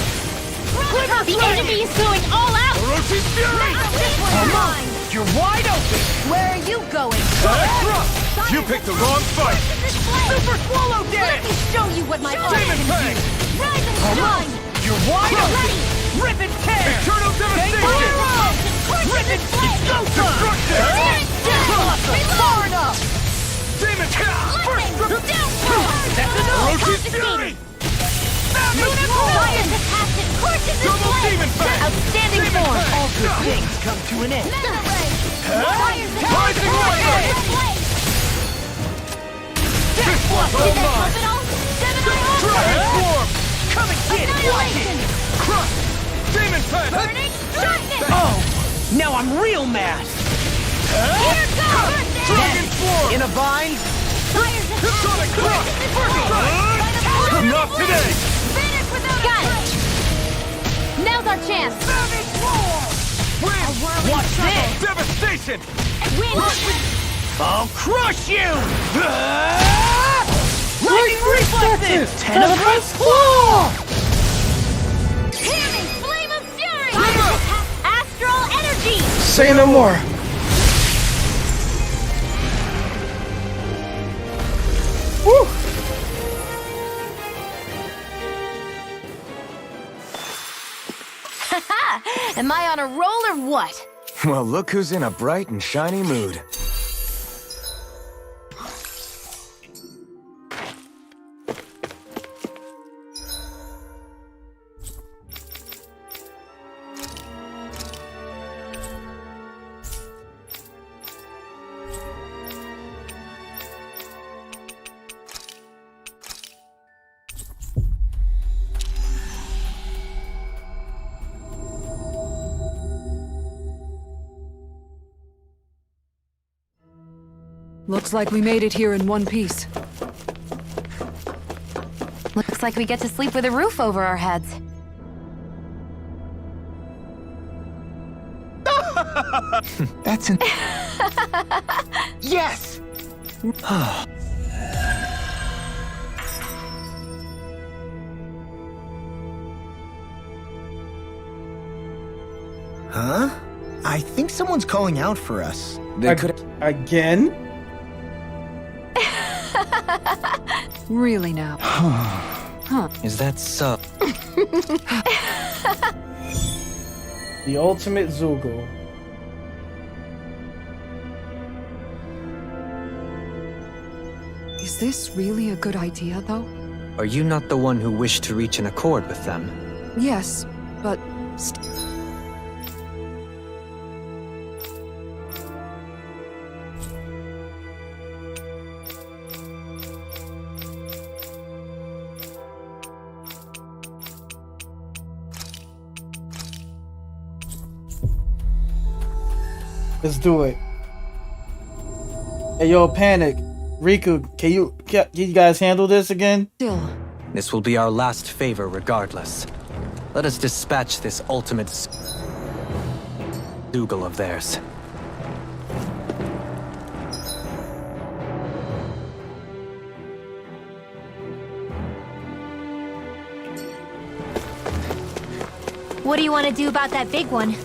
The enemy is going all out! Orochi's Fury! Come on! You're wide open! Where are you going? Sonic Thrust! You picked the wrong fight! Super Swallow Let Dance! me show you what my arm Demon can Fang! do! Rise and shine! You're wide open! Rip and tear! Eternal Devastation! Rip and go time! Far enough! Demon That's enough! Orochi's Fury! Fire's a passion! Courses Double Demon Fang! Outstanding form! All good things come to an end! Fire's a Rising Wyvern! This one's all mine! Transform! Come and get it! Watch it! Crush! Demon Fang! Oh! Now I'm real mad! Dragon Form! In a bind? Sonic Crush! Not today! Got it! Now's our chance! Watch this! Devastation! I'll crush you! Lightning reflexes! Ten of us! Tearing flame of fury! Astral energy! Say no more. Woo! Am I on a roll or what? Well, look who's in a bright and shiny mood. Looks like we made it here in one piece. Looks like we get to sleep with a roof over our heads. That's an... Yes! Huh? I think someone's calling out for us. They could... Again? Really now? Huh. Is that so? The ultimate Zoogle. Is this really a good idea, though? Are you not the one who wished to reach an accord with them? Yes, but... Let's do it. Hey, yo, Panic. Riku, can you guys handle this again? Still. This will be our last favor regardless. Let us dispatch this ultimate Dougal of theirs. What do you want to do about that big one?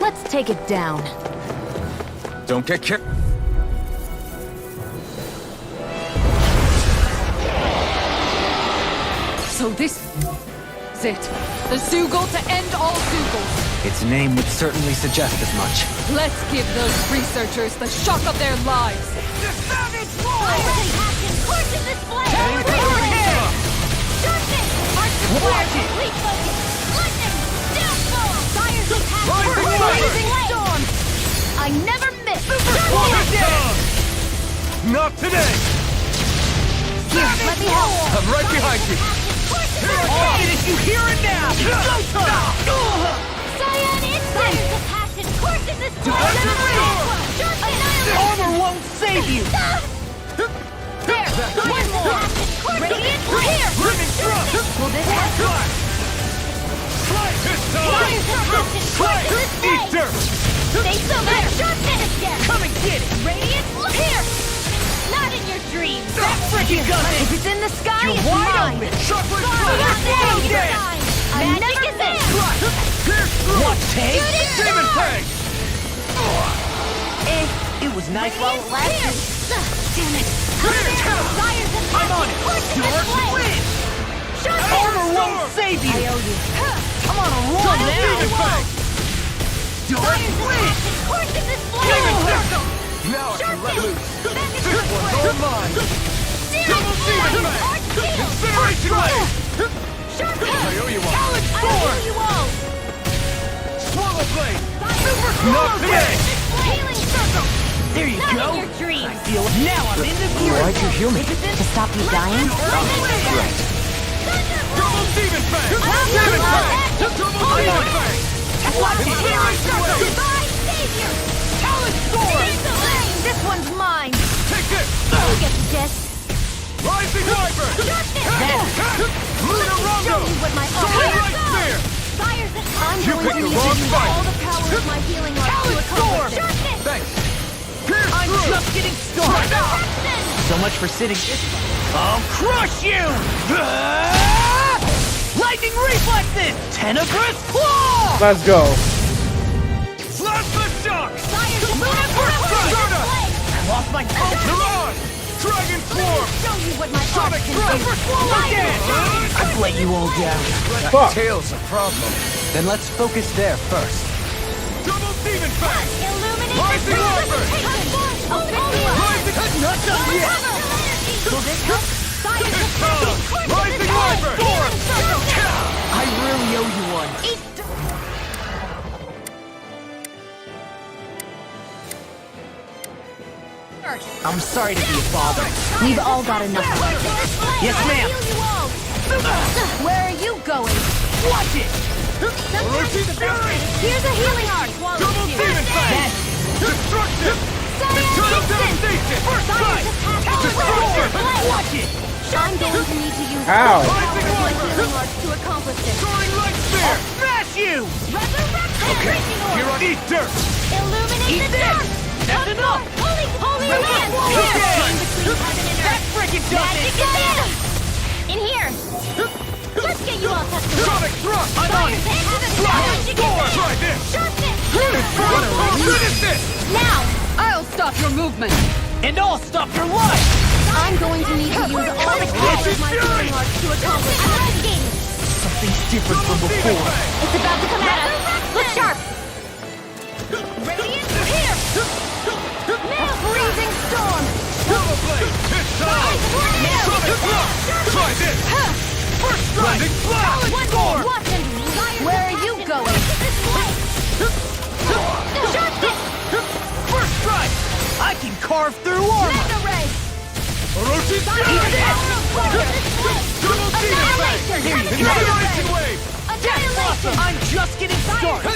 Let's take it down. Don't get kicked. So this is it. The Zoogle to end all Zoogles. Its name would certainly suggest as much. Let's give those researchers the shock of their lives. The savage roar! I really have to course in this flame! Overhead! Sharpness! Arch of fire! Complete focus! Lightning! Downfall! Fire's attack! Blazing storm! I never miss! Not today! Here, let me help! I'm right behind you! All it is you hear it now! Go time! Cyan instinct! Fire's a passion! Coursing this flame! Armor won't save you! There! One more! Radiant! Here! Living thrust! Will this help? Eat dirt! Stay so there! Sharpness! Come and get it! Radiant! Here! Not in your dreams! That freaking gun! If it's in the sky, You're it's wide mine! open! Chocolate Magic is in! Pierce through! What, take? Demon Fang! It was nice while it lasted. Damn it! I'm on it! Dark win! Armor won't save you! I owe you. Come on a run now! Demon Fang! Dark win! Demon Fang! Now I can let loose! This one's all mine! Double Demon Fang! Incineration Blade! I owe you one! I owe you all! Swallow Blade! Super Not today! Healing circle! There you Not go! in your dreams! I feel it. Now I'm in the groove! Why'd you heal me? To stop you dying? Double Demon Fang! Demon Fang! Double Demon Fang! Watch it! Goodbye, savior! Talent Sword! This one's mine! Take this! You get this! Rising Wyvern! Lunar Rondo! Show you what my Solar Light Spear! Fire's a I'm You going picked to the need wrong to use fight. all the power of my healing arts to Talent accomplish Sword! this. Thanks! Pierce I'm through! just getting started! So much for sitting. I'll crush you! Lightning reflexes! Tenebrous claw! Let's go. Plasma Shock! Persona! I lost my focus! Mirage! Dragon Swarm! Show you what my Sonic arts can Breath! do. Again! I've let you all down. Fuck. Tail's a problem. Then let's focus there first. Double Demon Fang! Illuminate Rising Wyvern! Rising nuts up yet! Will this help? Rising Wyvern! I really owe you one. I'm sorry to be a father. We've all got enough. Yes, ma'am. Where are you going? Watch it! Sometimes the best. Here's a healing art while Double it's here. Demon Fang! Destruction! First try! Watch it! I'm going to need to use Ow. the power of my healing arts to accomplish this. Soaring light spear! Smash you! Okay, here I eat dirt! Illuminate Eat the this! dark! That's enough! Holy land! That freaking does Magic it! is in! In here! Let's get you all touched up! Sonic thrust! I'm on it! Magic is in! Try this! Sharpness! Finish this! Now! I'll stop your movement! And I'll stop your life! I'm going to need to use all the power of my healing arts to accomplish this. Asking! Something's different from before. It's about to come at us! Look sharp! Radiant here! Now freezing storm! Power blade! This time! Sonic thrust! Try this! First strike! Blinding blast! One more! Watch and Where are you going? Sharpness! First strike! I can carve through armor! Mega ray! Orochi Double demon fang! Annihilation wave! Annihilation! I'm just getting started!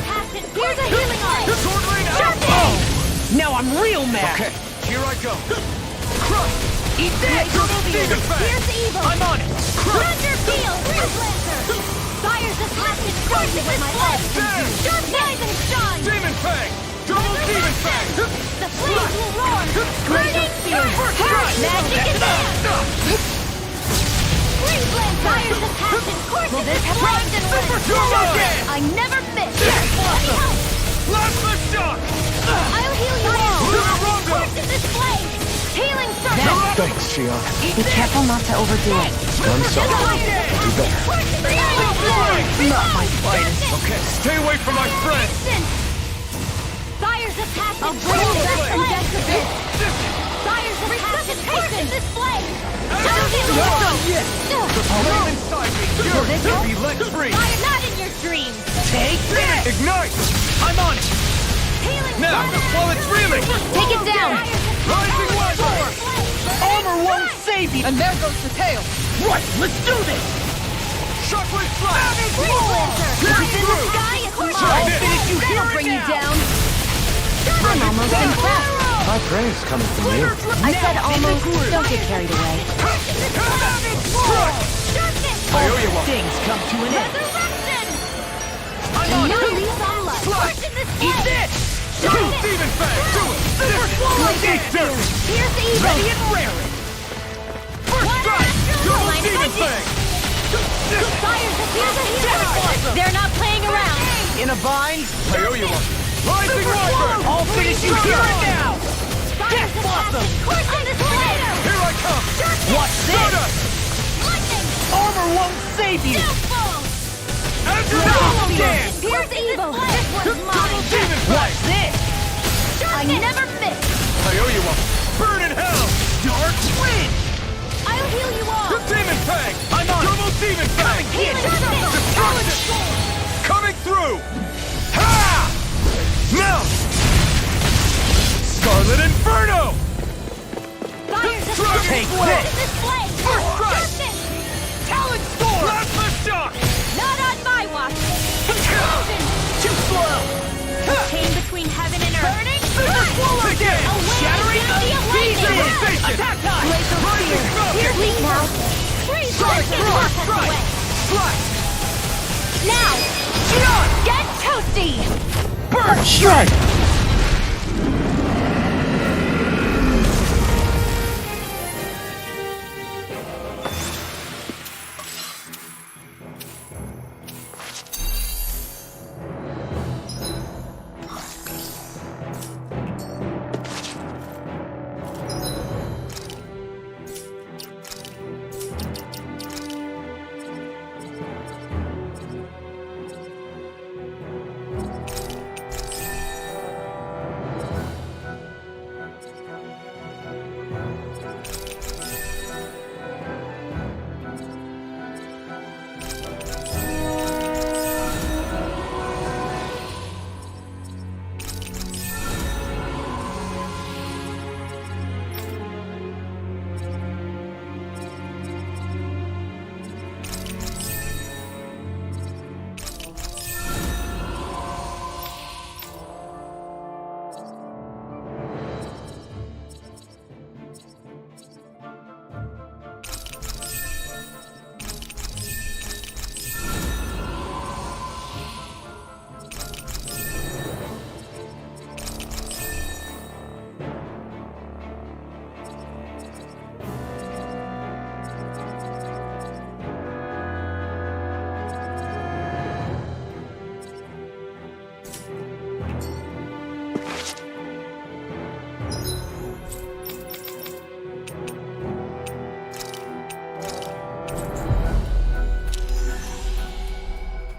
Here's a healing arm! Sword rain out! Oh! Now I'm real mad! Okay, here I go! Crush! Eat that! Demon fang! Here's the evil! I'm on it! Thunder field! Breeze lancer! Fire's assassin! Scorching with my legs! Sharp knives and shine! Demon fang! Double demon fang! The flames will roar! Burning spear! Magic is in! Breeze lancer! Fire's assassin! Scorching with flames and legs! I never miss! Anyhow! Plasma shock! I'll heal you all! Scorching this flame! Healing circle! Thanks, Shion. Be careful not to overdo it. I'm sorry. Do better. Not my finest! Okay, stay away from my friend! Fire's assassin! I'll bring you back from death to this. Fire's assassin! Scorching this flame! The flame inside me yearns to be let free! Fire not in your dreams! Take this! Ignite! I'm on it! Healing Now, while it's reeling! Take it down! Rising weapon! Armor won't save you! And there goes the tail! Right, let's do this! Shockwave flash! Breeze lancer! Light in the sky is Try mine! this! Finish you here Bring you and down! I'm almost impressed. High praise coming from you. I said almost. Don't get carried away. I owe you one! Things come to an end! I'm on new lease on life! Scorching this Eat flame! this! Demon fang! Do it! Eat dirt! Here's the evil! Ready and raring! First strike! Double demon fang! Fire's here's a healer! They're not playing around! In a bind? I owe you one! Rising weapon! I'll finish you here and now! Fire's Blossom! Scorching this flame! Here I come! Watch this! Stardust! Lightning! Armor won't save you! Downfall! Double dance! Here's the evil! This one's mine! Demon Watch fang! this! I never miss! I owe you one! Burn in hell! Dark Wind! I'll heal you all! Demon fang! I'm on it! Double demon fang! Destruction! Coming through! Ha! Now! Scarlet Inferno! Fire's Take this! this! Flame! First strike! Justice! Talent Storm! Plasma shock! Not on my watch! Explosion! Too slow! Chain between heaven and earth! Burning! Again! Shattering the Civilization! Attack time! Rising Here's Falcon! weak now! Freeze! Sonic Let's Thrust! away! Strike! Now! Get toasty! Burn! Strike!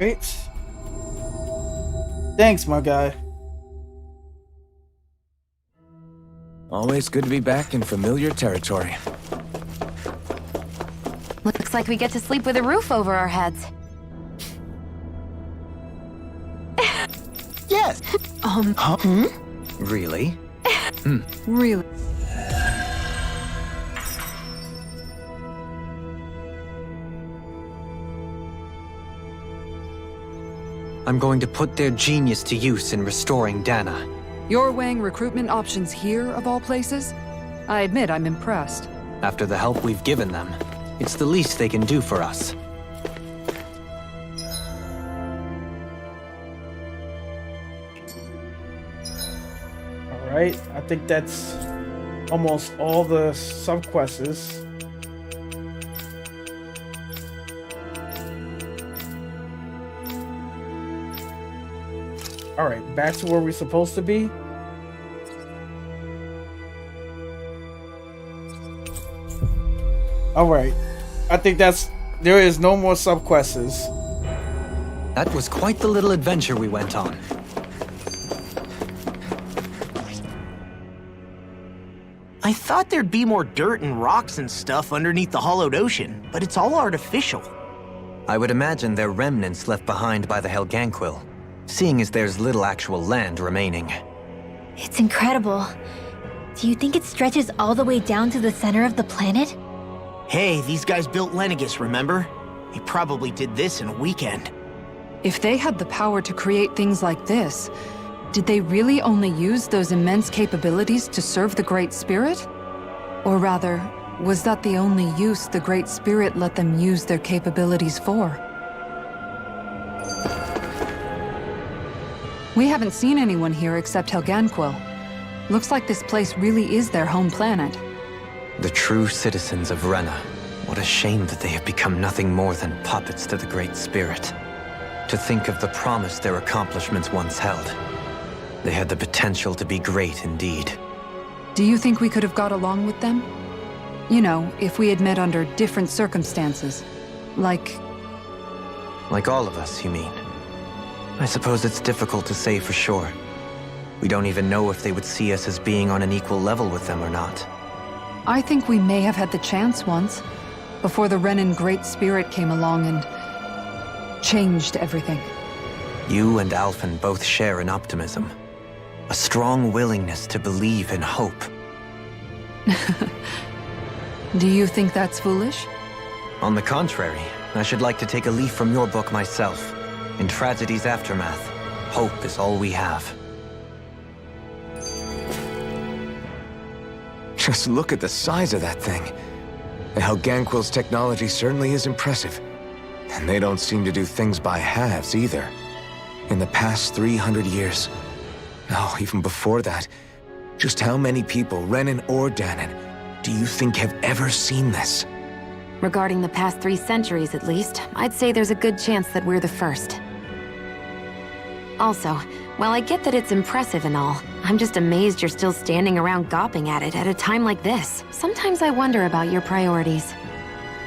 Great. Thanks, my guy. Always good to be back in familiar territory. Looks like we get to sleep with a roof over our heads. Yes. Really? Really? I'm going to put their genius to use in restoring Dana. You're weighing recruitment options here, of all places? I admit I'm impressed. After the help we've given them, it's the least they can do for us. Alright, I think that's almost all the subquests. Alright, back to where we're supposed to be. Alright, I think there is no more subquests. That was quite the little adventure we went on. I thought there'd be more dirt and rocks and stuff underneath the hollowed ocean, but it's all artificial. I would imagine they're remnants left behind by the Helganquil, seeing as there's little actual land remaining. It's incredible. Do you think it stretches all the way down to the center of the planet? Hey, these guys built Lenegis, remember? They probably did this in a weekend. If they had the power to create things like this, did they really only use those immense capabilities to serve the Great Spirit? Or rather, was that the only use the Great Spirit let them use their capabilities for? We haven't seen anyone here except Helganquil. Looks like this place really is their home planet. The true citizens of Renna. What a shame that they have become nothing more than puppets to the Great Spirit. To think of the promise their accomplishments once held. They had the potential to be great indeed. Do you think we could have got along with them? You know, if we had met under different circumstances. Like all of us, you mean? I suppose it's difficult to say for sure. We don't even know if they would see us as being on an equal level with them or not. I think we may have had the chance once, before the Renan Great Spirit came along and changed everything. You and Alphen both share an optimism. A strong willingness to believe in hope. Do you think that's foolish? On the contrary, I should like to take a leaf from your book myself. In tragedy's aftermath, hope is all we have. Just look at the size of that thing. The Helganquil's technology certainly is impressive. And they don't seem to do things by halves either. In the past 300 years, no, even before that, just how many people, Renan or Danon, do you think have ever seen this? Regarding the past 3 centuries at least, I'd say there's a good chance that we're the first. Also, while I get that it's impressive and all, I'm just amazed you're still standing around gawping at it at a time like this. Sometimes I wonder about your priorities.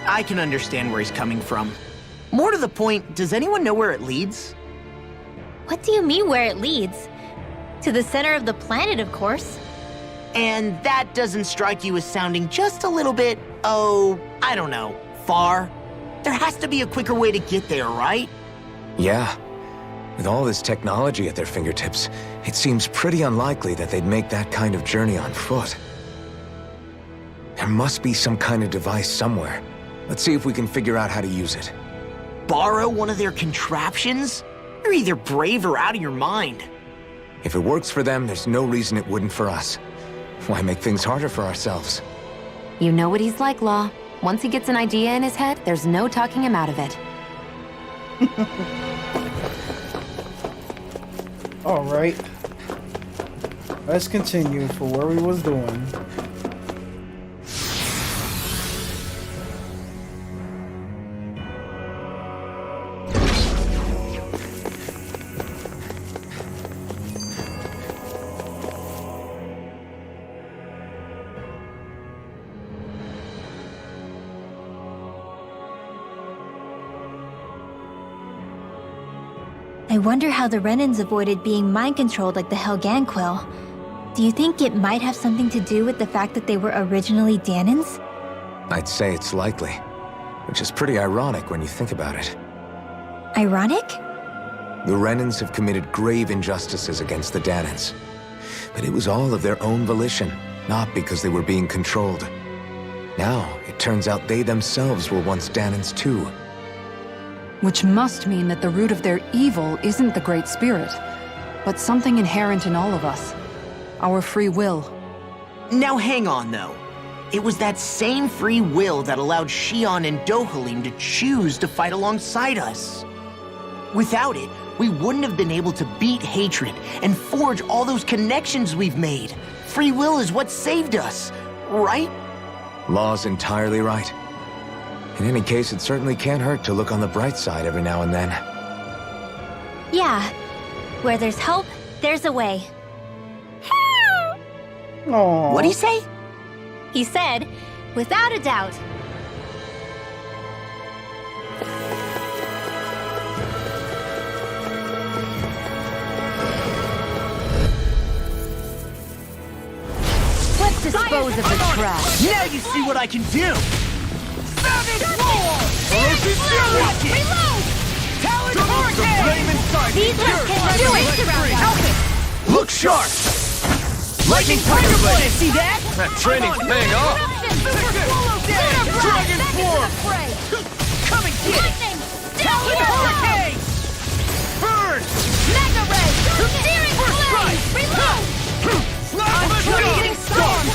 I can understand where he's coming from. More to the point, does anyone know where it leads? What do you mean where it leads? To the center of the planet, of course. And that doesn't strike you as sounding just a little bit, oh, I don't know, far? There has to be a quicker way to get there, right? Yeah. With all this technology at their fingertips, it seems pretty unlikely that they'd make that kind of journey on foot. There must be some kind of device somewhere. Let's see if we can figure out how to use it. Borrow one of their contraptions? You're either brave or out of your mind. If it works for them, there's no reason it wouldn't for us. Why make things harder for ourselves? You know what he's like, Law. Once he gets an idea in his head, there's no talking him out of it. All right. Let's continue for where we was doing. I wonder how the Renans avoided being mind-controlled like the Helganquill. Do you think it might have something to do with the fact that they were originally Danans? I'd say it's likely, which is pretty ironic when you think about it. Ironic? The Renans have committed grave injustices against the Danans, but it was all of their own volition, not because they were being controlled. Now, it turns out they themselves were once Danans too. Which must mean that the root of their evil isn't the Great Spirit, but something inherent in all of us. Our free will. Now hang on, though. It was that same free will that allowed Xion and Dohalim to choose to fight alongside us. Without it, we wouldn't have been able to beat hatred and forge all those connections we've made. Free will is what saved us, right? Law's entirely right. In any case, it certainly can't hurt to look on the bright side every now and then. Yeah. Where there's hope, there's a way. Aww. What'd he say? He said, without a doubt. Let's dispose of the trash. Now you see what I can do! Savage Roar! Reload! Talent Hurricane! These left can do it! Help it! Look sharp! Lightning Tiger Blade! See that? That training's paying off! Dragon Form! Come and get it! Talent Hurricane! Burn! Mega Ray! Steering Blade! Reload! I'm getting stormed!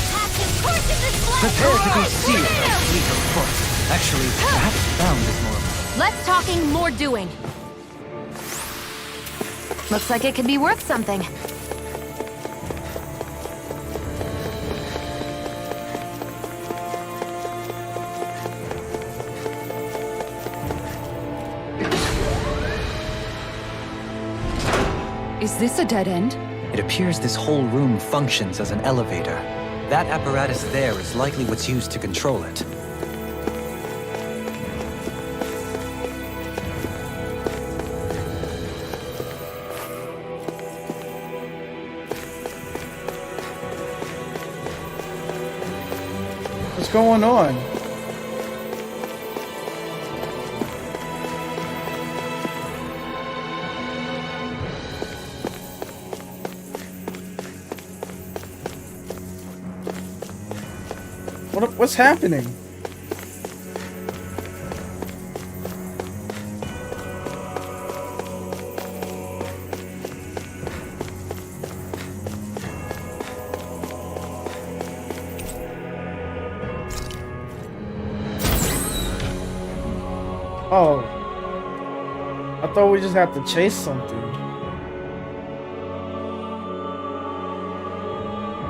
Prepare to be sealed, legal foot. Actually, perhaps bound is more. Less talking, more doing. Looks like it could be worth something. Is this a dead end? It appears this whole room functions as an elevator. That apparatus there is likely what's used to control it. What's going on? What's happening? Oh. I thought we just had to chase something.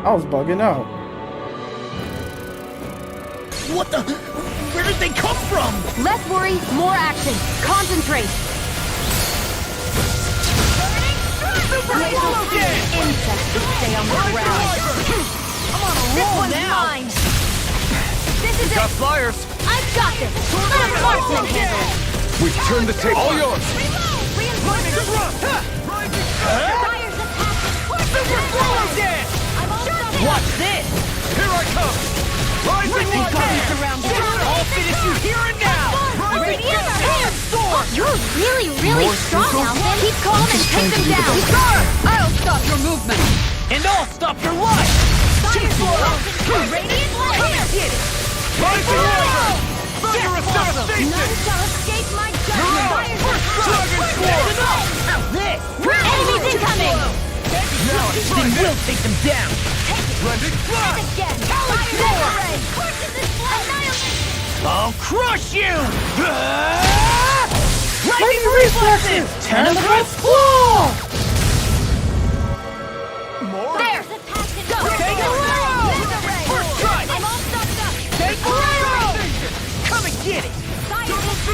I was bugging out. What the? Where did they come from? Less worry, more action. Concentrate. Insects should stay on the ground. I'm on a This roll one's now. mine. This is Got it. flyers! I've got this. Let a marksman handle it. We've turned the table. All yours! Reinforcements. Dyer's attacking. Super swallow dance. I'm all done. Watch this. Here I come! Rising Surrounded. I'll finish you here and now. You're really strong, Alvin. Keep calm and take them down. I'll stop your movement. And I'll stop your life. Radiant Come and get it. Rising Riser! Thunderous devastation! None shall escape my judgment. Dragon Swarm! This. Enemies incoming. Then we'll take them down. Blending blast! Again. I'll crush you. Lightning reflexes. Tenebrous claw. More? There. Go. Take it low. First strike. I'm all stuffed up. Take Kyro. Come and get it.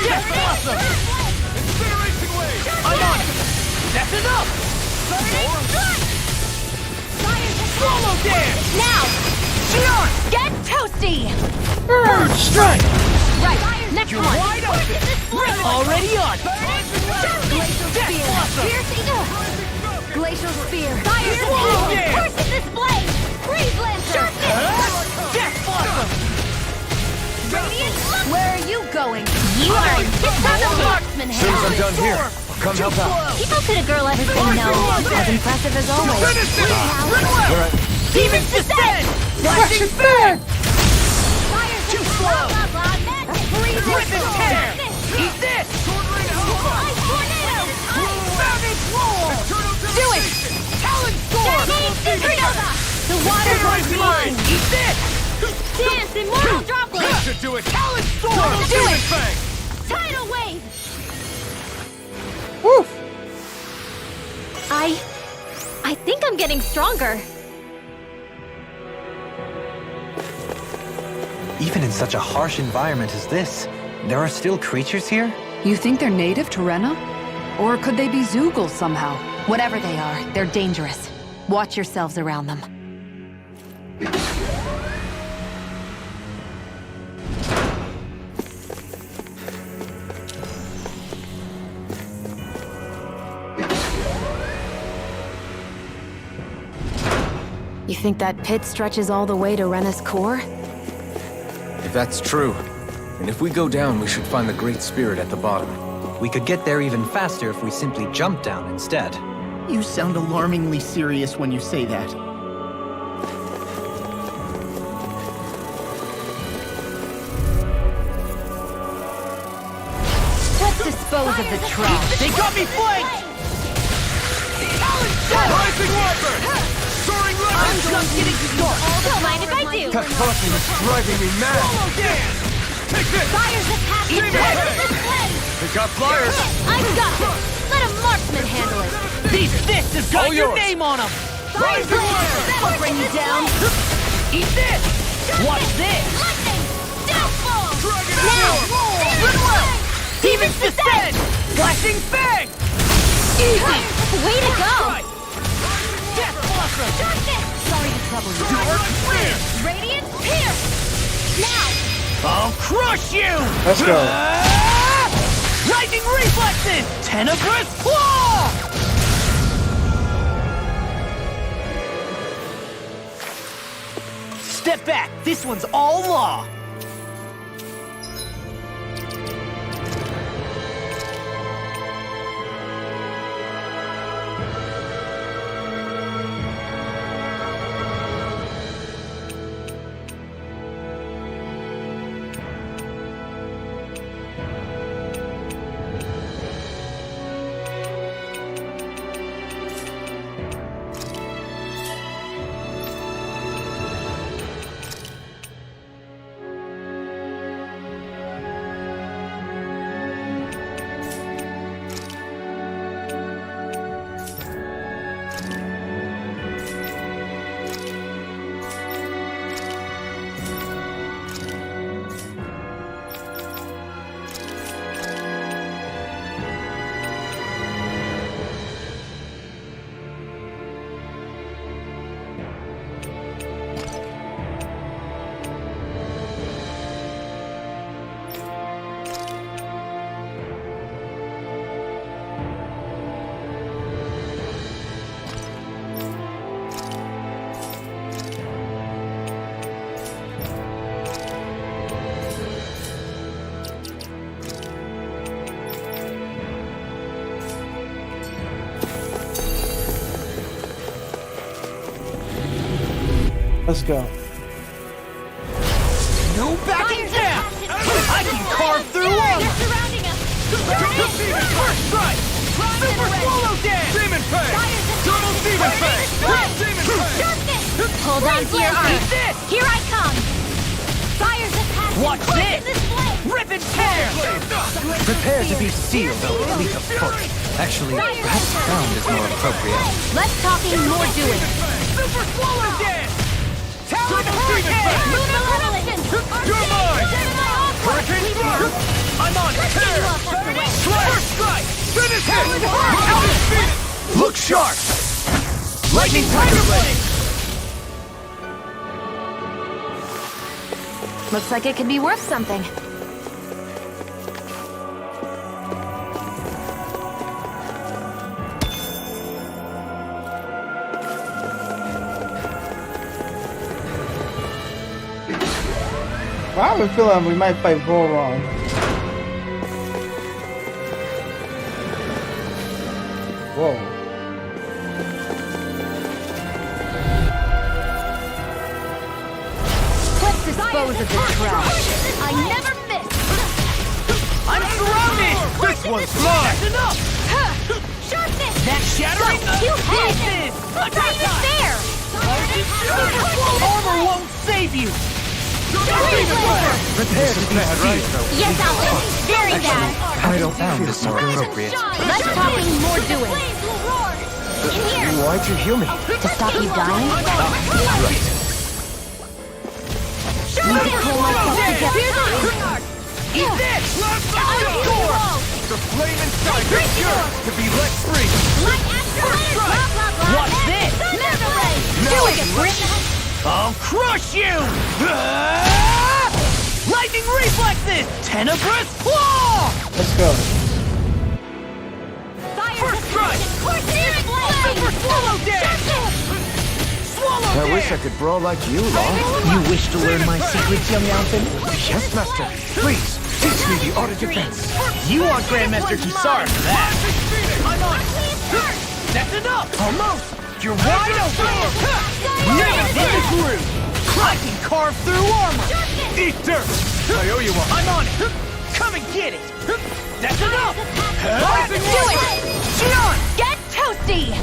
Death blossom. Incineration wave! I'm on it. That's enough. Swallow dance. Now. Xion. Get toasty. Bird strike. Right. Next You're one. wide open. Already on. Death blossom. Piercing Spear! Fire's Wall! Curse display! Freeze Lancer! Death Blossom! Radiant look! Where are you going? You are in the marksman hand! As soon as I'm done here, I'll come help out. People could a girl ever say no. As impressive as always. Alright. Demons descend! Flashing Fan! Fire's too slow! Rip and tear! Eat this! Ice Tornado! Savage Roar! Do it! Talon Storm! Supernova! The water was mine! Eat this! Dance! Immortal Droplet! That should do it! Talon Storm! Do it! Tidal Wave! Woof! I think I'm getting stronger. Even in such a harsh environment as this, there are still creatures here? You think they're native to Rena? Or could they be Zoogle somehow? Whatever they are, they're dangerous. Watch yourselves around them. You think that pit stretches all the way to Rena's core? If that's true, and if we go down, we should find the Great Spirit at the bottom. We could get there even faster if we simply jump down instead. You sound alarmingly serious when you say that. Let's dispose of the trash. They got me flanked! Rising Wyvern! Soaring I'm just getting started. Don't mind if I do. That caution is driving me mad! Take this! Fire's attack! Eat this! They got flyers! I've got this! Let a marksman handle it! These fists have got All your yours. name on them! Rising Wyvern! I'll bring you down! Eat this! Watch this! Lightning! Downfall! Dragon Now! Demons descend! Flashing Fang! Easy! Way to go! Death Blossom! Darkness! Sorry to trouble you. Radiant Pierce! Now! I'll crush you! Let's go. Lightning Reflexes! Tenebrous Claw! Step back! This one's all law! Let's go. No backing down! I can carve through armor! They're surrounding us! First strike! Super Swallow Dance! Demon Fang! Double Demon Fang! Demon Fang! Darkness! Hold on to your armor! Eat this! Here I come! Fire's attack! Watch this! Rip and tear! Prepare to be sealed, O fleet of foot. Actually, perhaps found is more appropriate. Less talking, more doing! Super Swallow Dance! Talon Lunar Hurricane! Revolution! You're mine! Hurricane Storm! I'm on tear! First strike! Finish it! Look sharp! Lightning Tiger Blade! Looks like it could be worth something. Well, I have a feeling we might fight Voron. Whoa. Let's dispose of this trash. I never miss. I'm surrounded! This one's mine! That's enough! Sharpness! That shattering? You had Not even fair! Armor won't save you! Prepare to be bad, Yes, Alvin. Very bad. I don't feel this more appropriate. Less talking, more doing. In here. Why'd you heal me? To stop you dying? Right. Need to pull myself together. Eat this! The flame inside is yours to be let free! Watch this! Do it, Brit! I'll crush you! Lightning reflexes! Tenebrous claw! Let's go. First strike! Super swallow dance! Swallow I wish I dance! could brawl like you, Law. You wish to learn my secrets, young Alvin? Yes, Master. Please, teach me the art of defense. You want Grandmaster Kisara for that. I'm on it! That's enough! Almost! You're wide open! Now in the groove! I can carve through armor! Eat dirt! I owe you one! I'm on it! Come and get it! That's enough! Do it! Shion! Get toasty!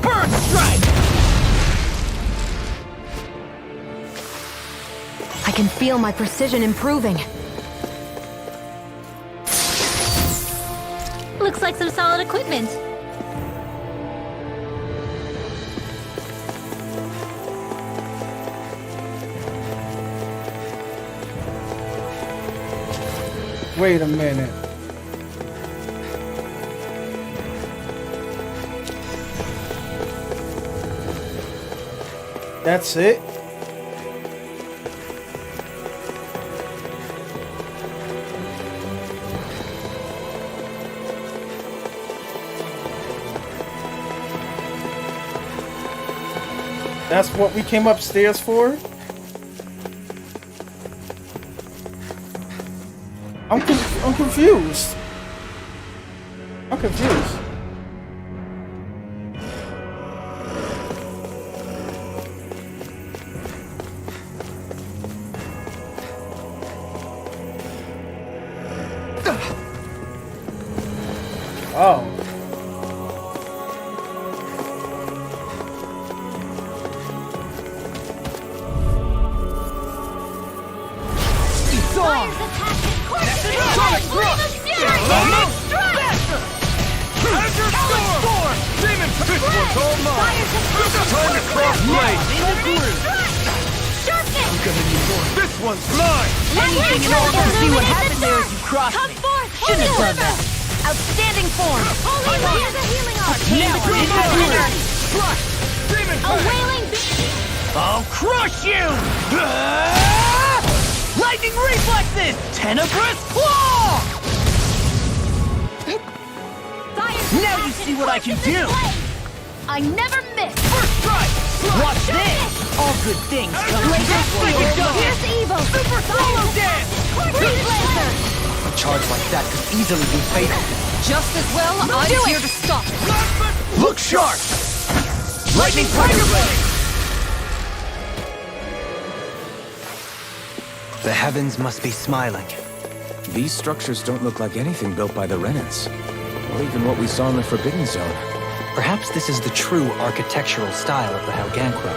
Burn strike! I can feel my precision improving. Looks like some solid equipment. Wait a minute. That's it? That's what we came upstairs for? I'm confused. I'm confused. Oh. It's on! Sonic thrust! Azure Storm! Demon! This one's all mine! Time to cross blades! In the groove! Sharpness! I'm gonna need more. This one's mine! Anything in order to see what happened there as you crossed Come me. forth! Shouldn't have done that. Outstanding form! Holy Here's a healing art! Now I'm in the groove! Crush! Demon! A wailing I'll crush you! Lightning reflexes! Tenebrous claw! Now you see what I can do! I never miss! First strike! Watch this! All good things come Laser to Spear! Here's evil! Super swallow dance! Freeze laser! A charge like that could easily be fatal. Just as well, I'm Do here it. to stop it. Look sharp! Lightning Tiger Blade! The heavens must be smiling. These structures don't look like anything built by the Renans, or even what we saw in the Forbidden Zone. Perhaps this is the true architectural style of the Helgankro.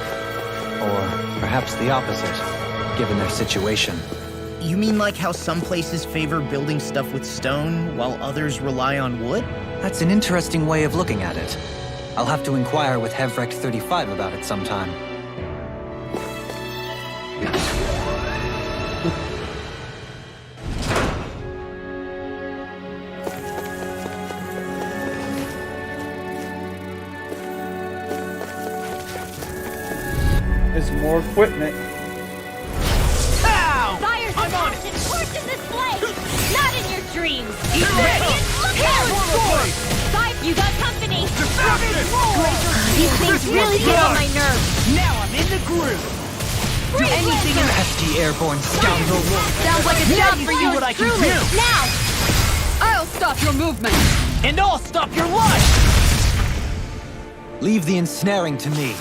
Or perhaps the opposite, given their situation. You mean like how some places favor building stuff with stone, while others rely on wood? That's an interesting way of looking at it. I'll have to inquire with Hevrect 35 about it sometime. There's more equipment. Ow! Fire's I'm on it! Torch in this blade! Not in your dreams! Eat this! Look Swallow out! blade! Five, you got company! Destruction! These things This really one's get on mine. my nerves! Now I'm in the groove! do anything in pesky airborne scoundrel. Sounds like a job for you. What I can do. Now! I'll stop your movement! And I'll stop your life! Leave the ensnaring to me.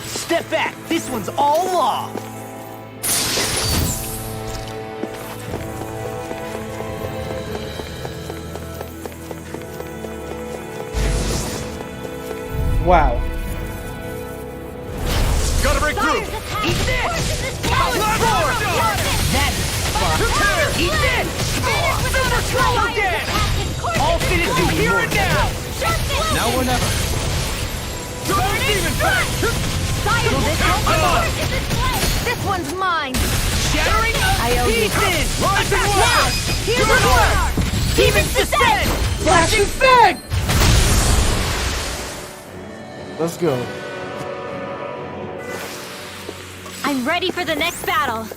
Step back! This one's all law! Wow. Gotta break through! Eat this! That's fun! Eat this! Super swallow dead! I'll finish you here and now! Now or never. This one's mine! Shattering I owe pieces! Now! Here's the word! Demons descend! Flashing fang! Let's go. I'm ready for the next battle.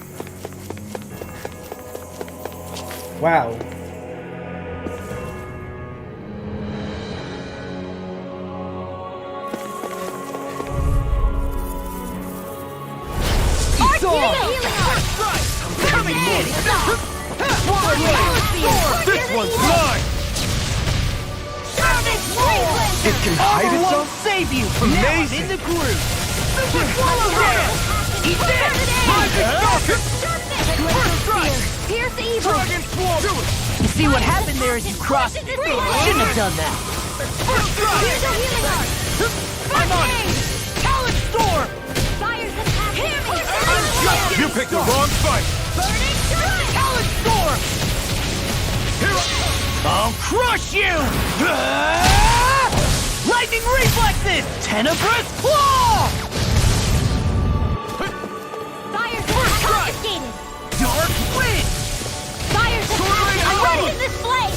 Wow. This one's mine! It can hide itself? Save you! Amazing! In the groove! Super swallow down! Eat this! Pierce evil! You see what happened there is you crossed it. Shouldn't have done that. Here's a healing heart! I'm on it! Talent storm! Fire's attack! You picked the wrong fight! Talent storm! I'll crush you! Lightning reflexes! Tenebrous claw! Fire's attack confiscated! Dark wind! Fire's attack! I'm ready to display!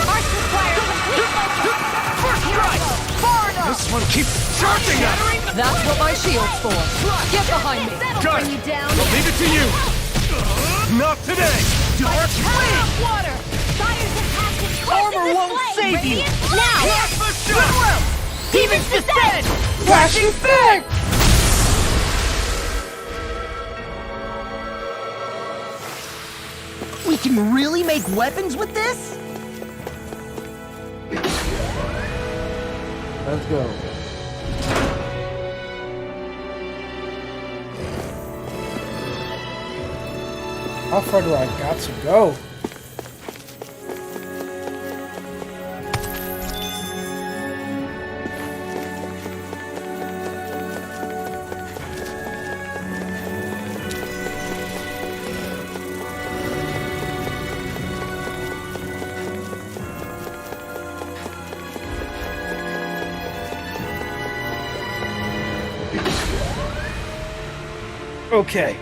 Arts require complete focus! First strike! Far enough! This one keeps charging us! That's what my shield's for. Get behind me. Got it! Bring you down! I'll leave it to you! Not today! Dark wind! Water! Fire's attack is Armor won't save you! Now! Goodwill! Demons descend! Flashing fang! We can really make weapons with this? Let's go. How far do I got to go? Okay.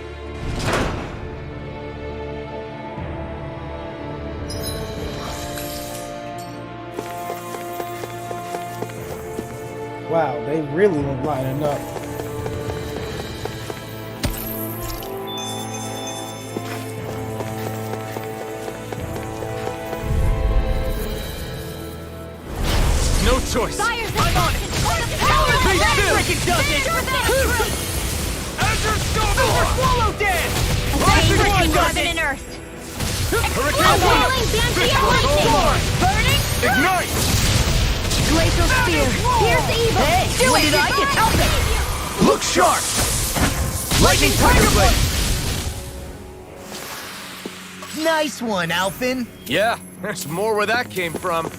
Wow, they really were lining up. No choice! Fire's I'm on it! Freaking does it! Azure Super Storm! swallow dead! Rising One does heaven it! and earth! Hurricane Unveiling Banshee of lightning! Burning! Ignite! Glacial spear! Pierce evil! Hey, what did I get? Help it! Look sharp! Lightning Tiger Blade! Nice one, Alphin. Yeah, there's more where that came from.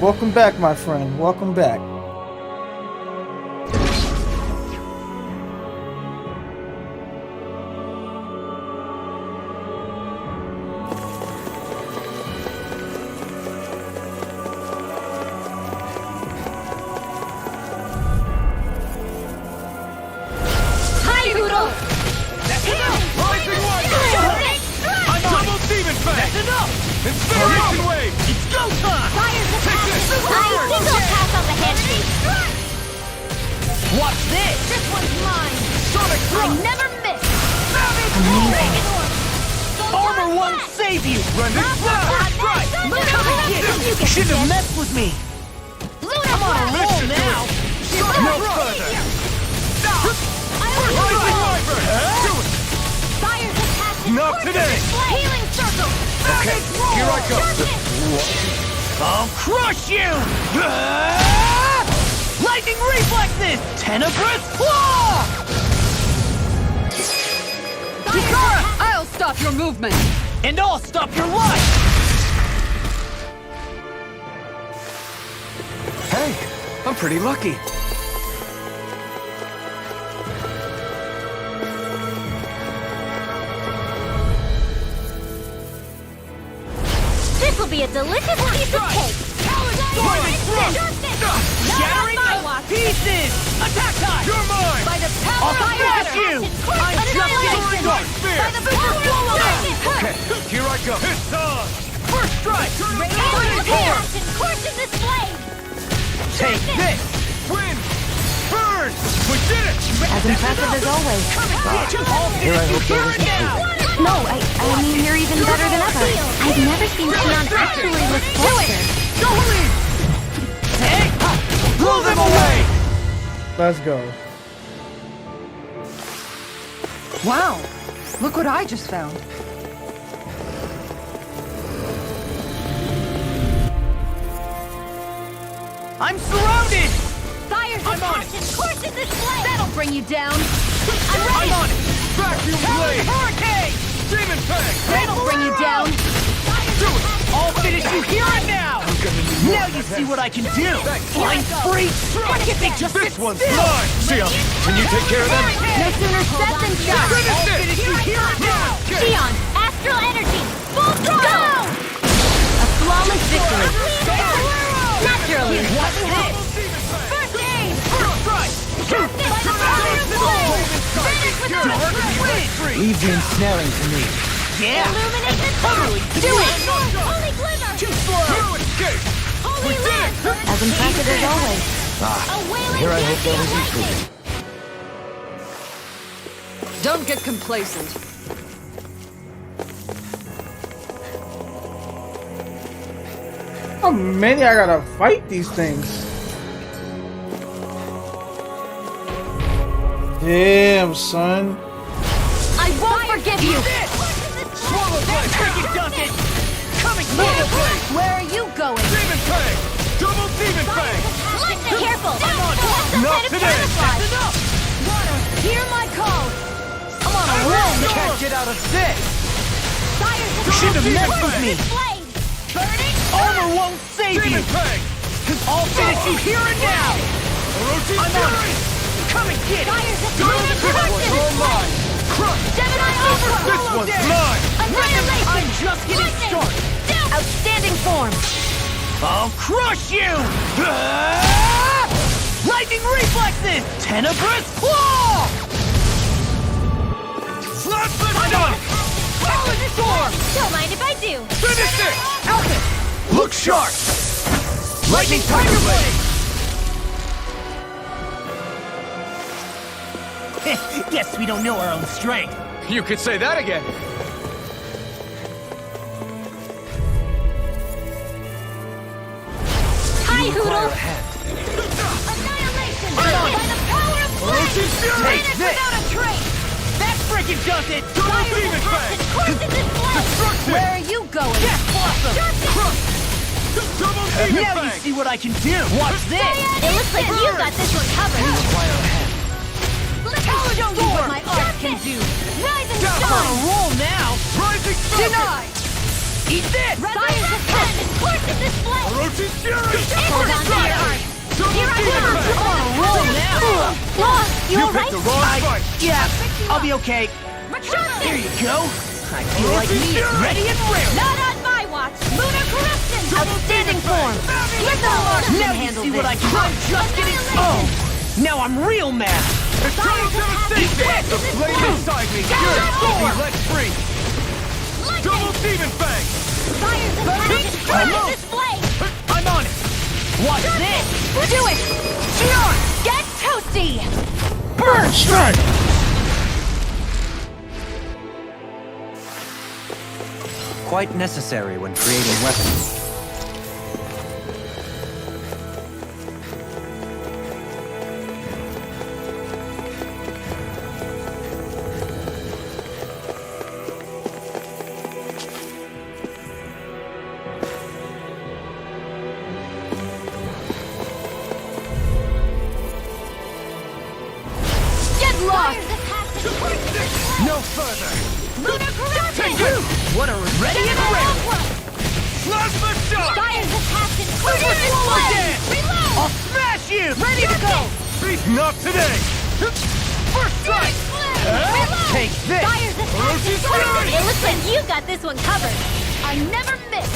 Welcome back, my friend. Welcome back. Hi, Poodle! That's enough! Rising Wonder! Double Demon Fang! That's enough! Inspiration Wave! It's go time! Fire's attack! I single pass on the hand Armor won't save you! Right! Come and get it! You shouldn't have messed with me! I'm on a roll now! No further! Not today! Healing circle! Okay, here I go. I'll crush you! Lightning reflexes! Tenebrous claw! Kisara, I'll stop your movement! And I'll stop your life! Hey, I'm pretty lucky. This will be a delicious piece of cake! Shattering to pieces! Attack time! You're mine! By the power I'll of smash fire! you! I'm just getting Dark spear! By the power of fire! Okay, here I go. It's on! First strike! Radiant passion courses this blade! Take this! Twin! Burn! We did it! As impressive as always. Here I hope that was No, I mean, you're even better than ever. I've never seen Xion actually look flustered. Blow them away! Let's go. Wow, look what I just found. I'm surrounded! Fire's passion courses this blade! That'll bring you down! I'm on it! Vacuum blade! Hurricane! Demon fang! That'll bring you down! I'll finish you here and now! Now you see what I can do! Flying free! They just This one's mine! Xion, can you take care of them? No sooner said than done! I'll finish you here and now! Xion, astral energy! Full throttle! A flawless victory! Naturally! What's this? First aid! First strike! By the power of blade! Finish without a trace! Leave the ensnaring to me. Yeah! Illuminate the totally! Do it! Holy glimmer! Too slow! Holy lamp! As impressive as always. A wailing Here I hope that was lightning! Don't get complacent. How many I gotta fight these things? Damn, son. I won't forgive you! Swallow blade! Freaking does it! Coming swallow blade! Where are you going? Demon fang! Double demon fang! Careful! Not today! That's enough! Water, hear my call! I'm on a roll! Can't get out of this! Shouldn't have messed with me! Burning! Armor won't save you! Demon fang! I'll finish you here and now! Orochi's I'm on fury! it! Come and get it! This one's all mine! Crush! Gemini overhaul! This one's mine! Annihilation! I'm just getting started! Outstanding form. I'll crush you! Ah! Lightning reflexes! Tenebrous claw! I'm on it! Power storm! Don't mind if I do! Finish it! Alpha! Look sharp! Lightning tiger blade! Guess we don't know our own strength. You could say that again. Hi, Hoodle! Ahead. Annihilation! By the power of Orochi's fury! Take Finish this! without a trace! That freaking does it! Double demon Passion fang! courses this blade! Destruction! Where are you going? Yes, blossom! Double demon Now you fang! see what I can do! Watch this! It looks like you got this one covered! Require a hand. I'll show you what my art can do! Rise and I'm on a shine! roll now! Rising focus! Denied! Eat this! Fire's a passion courses this blade! Orochi's fury! Hold on to your heart! Double Here I demon come! fang! I'm on a roll now! Lost! You You alright? picked the wrong fight! Yeah, I'll be okay. Here you go. I feel like me is ready and ready. Not on my watch! Lunar corruption! Outstanding form. Let the Lord Now you see what I can do. I'm just getting... Oh! Now I'm real mad. Eternal devastation! The flame inside me! Good! Be let free! Double demon fang! Fire's a passion courses this blade! I'm on it. Watch this. Do it! Xion! Get toasty! Burn strike! quite necessary when creating weapons. No further! Lunar Corruption! What a ready and ready! Plasma shot! Dyer's assassin! Super swallow dance! Reload! I'll smash you! Ready to go! Not today! First strike! Take this! Dyer's assassin! It looks like you got this one covered. I never miss!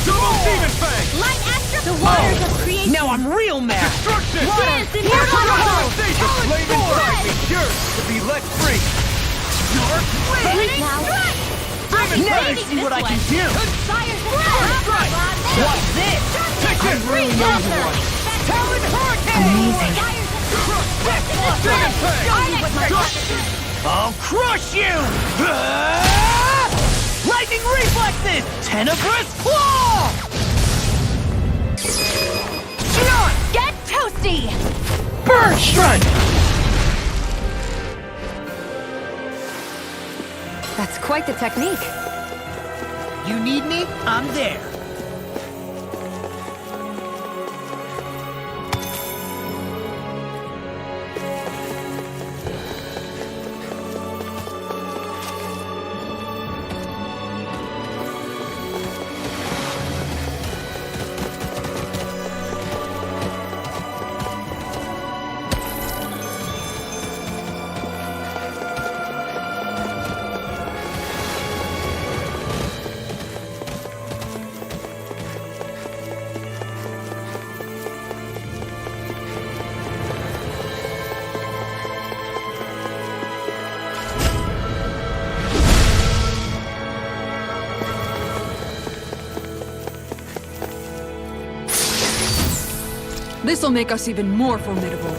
Double demon fang! Light Astro! The waters of creation! Now I'm real mad! Destruction! Dance in your heart! The flame inside me yearns to be let free! Wait now! Now you see what I can do! What's this? Take this! Talon Hurricane! Amazing! I'll crush you! Lightning reflexes! Tenebrous claw! Get toasty! Bird strike! That's quite the technique. You need me? I'm there. This'll make us even more formidable.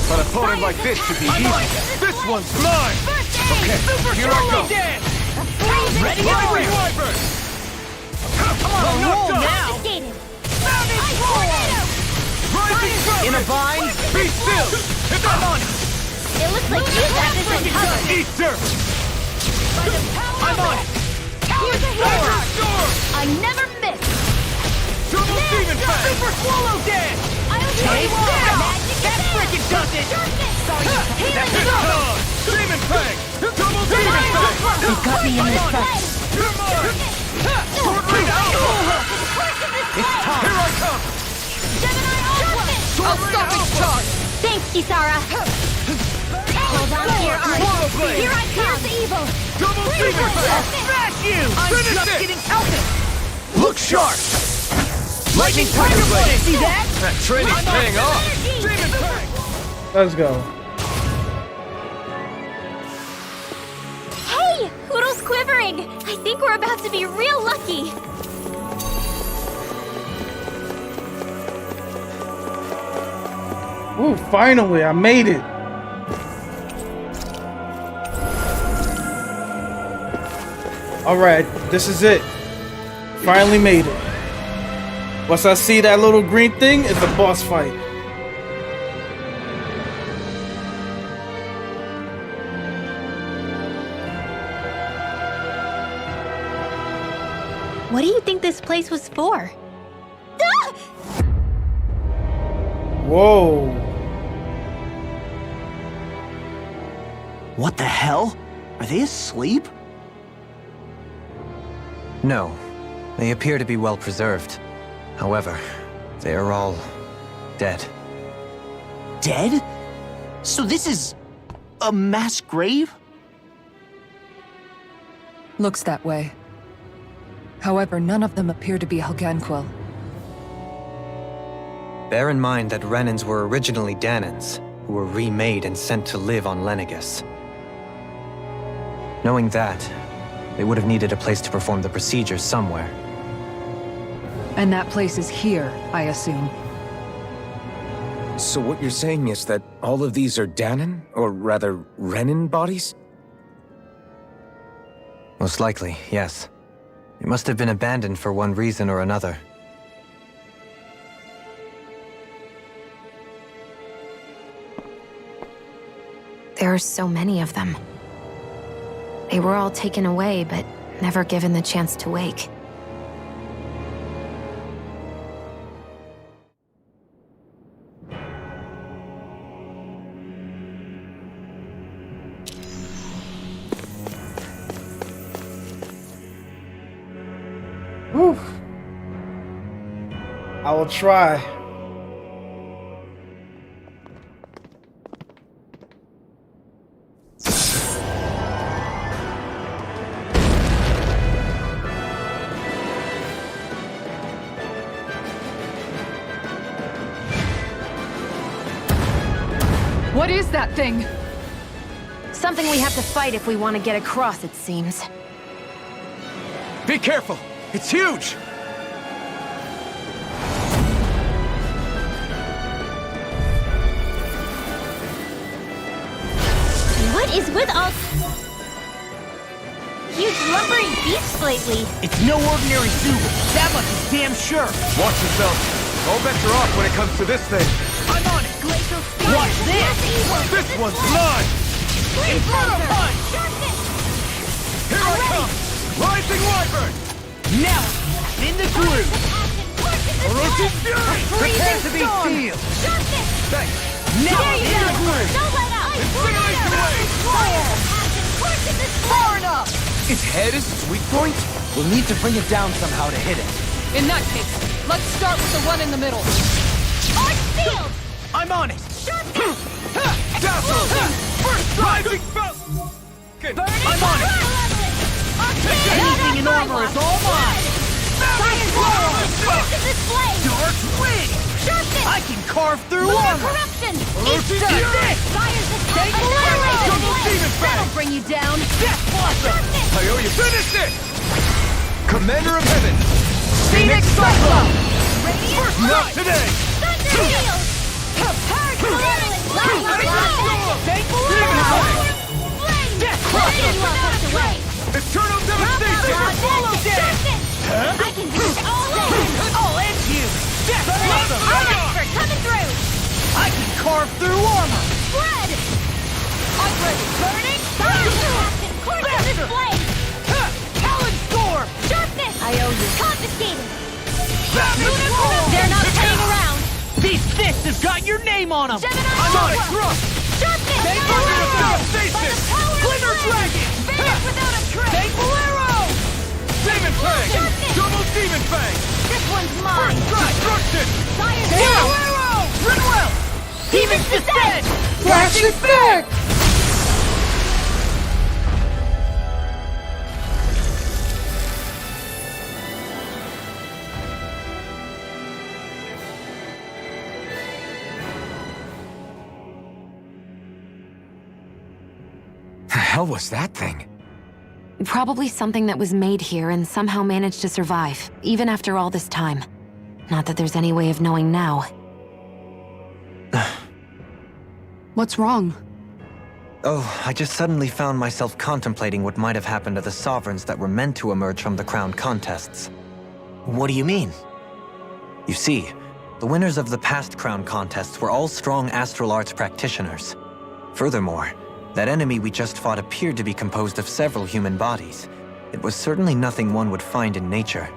An opponent like this should be easy. This one's mine! Okay, here I go! Ready and ready! Come on, roll now! In a vine, be still! I'm on it! It looks like you got this one covered. Eat dirt! I'm on it! Here's a hero! I never miss! Double demon fang! Super swallow dance! Take that! That frickin' does it! That's it! Demon fang! Double demon fang! You got me in this fight. You're mine! Sword rain out! It's time! Here I come! I'll stop his charge! Thanks, Kisara! Hold on to your arms! Here I come! Here's the evil! Double demon fang! Smash you! I'm just getting pelted! Look sharp! Lightning tiger blade! See that? That training's paying off! Demon fang! Let's go. Hey! Hoodle's quivering! I think we're about to be real lucky! Ooh, finally, I made it. Alright, this is it. Finally made it. Once I see that little green thing, it's a boss fight. What do you think this place was for? Whoa. What the hell? Are they asleep? No. They appear to be well preserved. However, they are all dead. Dead? So this is a mass grave? Looks that way. However, none of them appear to be Helganquil. Bear in mind that Renans were originally Danans, who were remade and sent to live on Lenegus. Knowing that, they would have needed a place to perform the procedures somewhere. And that place is here, I assume. So what you're saying is that all of these are Danan, or rather, Renan bodies? Most likely, yes. It must have been abandoned for one reason or another. There are so many of them. They were all taken away, but never given the chance to wake. Whew. I will try. What is that thing? Something we have to fight if we want to get across, it seems. Be careful! It's huge! What is with all huge lumbering beasts lately? It's no ordinary Zuba. That much is damn sure. Watch yourself. All bets are off when it comes to this thing. I'm on it. Glacial speed. Watch this. This one's mine! Inferno punch! Here I come! Rising Wyvern! Now, in the groove. Orochi's Fury! Prepare to be sealed. Thanks! Now, in the groove. Incineration Wave! Far enough. Its head is a sweet point? We'll need to bring it down somehow to hit it. In that case, let's start with the one in the middle. Field! I'm on it. Dazzle! First rising fountain! I'm on it. Anything in armor is all mine. Dark Wind! I can carve through armor. It's this! Take Double Demon Fang! That'll bring you down. Death Blossom! I owe you. Finish it! Commander of Heaven! Phoenix Cyclone! First not today! Eternal Devastation! I can do this all over! I'll end you! Death Blossom! Coming through! I can carve through armor! Spread! I'm ready! Burning! Course display! Talon Storm! Sharpness! I owe you. Confiscated! Roll! They're not playing around! These fists have got your name on them! Gemini I'm on it! Thrust! Sharpness! Take Devastation! Glitter Dragon! Finish without a trick! Take Bolero! Demon Fang! Double Demon Fang! This one's mine! Destruction! Take Bolero! Rinwell! Demon's Descent! Flashing back! The hell was that thing? Probably something that was made here and somehow managed to survive, even after all this time. Not that there's any way of knowing now. What's wrong? Oh, I just suddenly found myself contemplating what might have happened to the sovereigns that were meant to emerge from the crown contests. What do you mean? You see, the winners of the past crown contests were all strong astral arts practitioners. Furthermore, that enemy we just fought appeared to be composed of several human bodies. It was certainly nothing one would find in nature.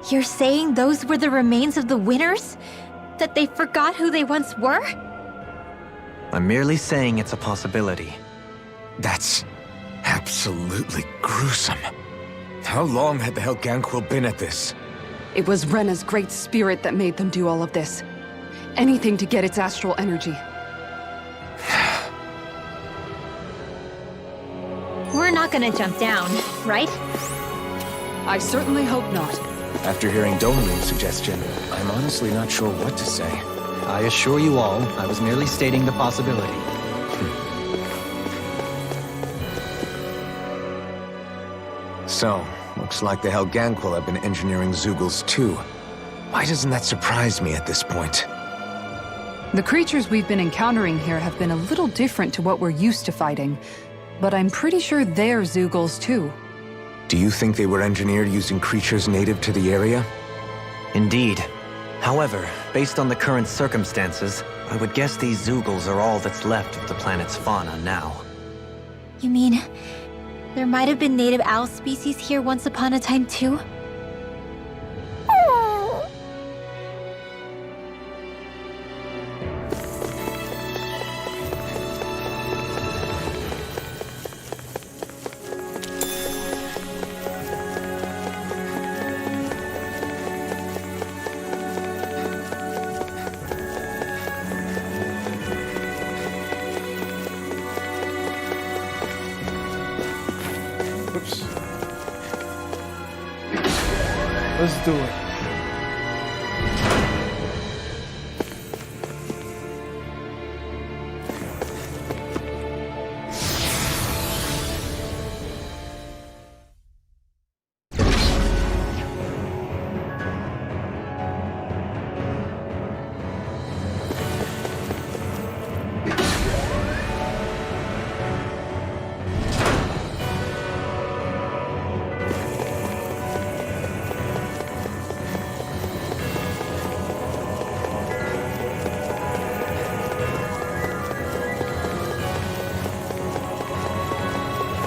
You're saying those were the remains of the winners? That they forgot who they once were? I'm merely saying it's a possibility. That's absolutely gruesome. How long had the Helganquil been at this? It was Rena's great spirit that made them do all of this. Anything to get its astral energy. We're not gonna jump down, right? I certainly hope not. After hearing Doheline's suggestion, I'm honestly not sure what to say. I assure you all, I was merely stating the possibility. So, looks like the Helganquil have been engineering Zeugles too. Why doesn't that surprise me at this point? The creatures we've been encountering here have been a little different to what we're used to fighting, but I'm pretty sure they're Zeugles too. Do you think they were engineered using creatures native to the area? Indeed. However, based on the current circumstances, I would guess these Zeugles are all that's left of the planet's fauna now. You mean, there might have been native owl species here once upon a time too? Oops. Let's do it.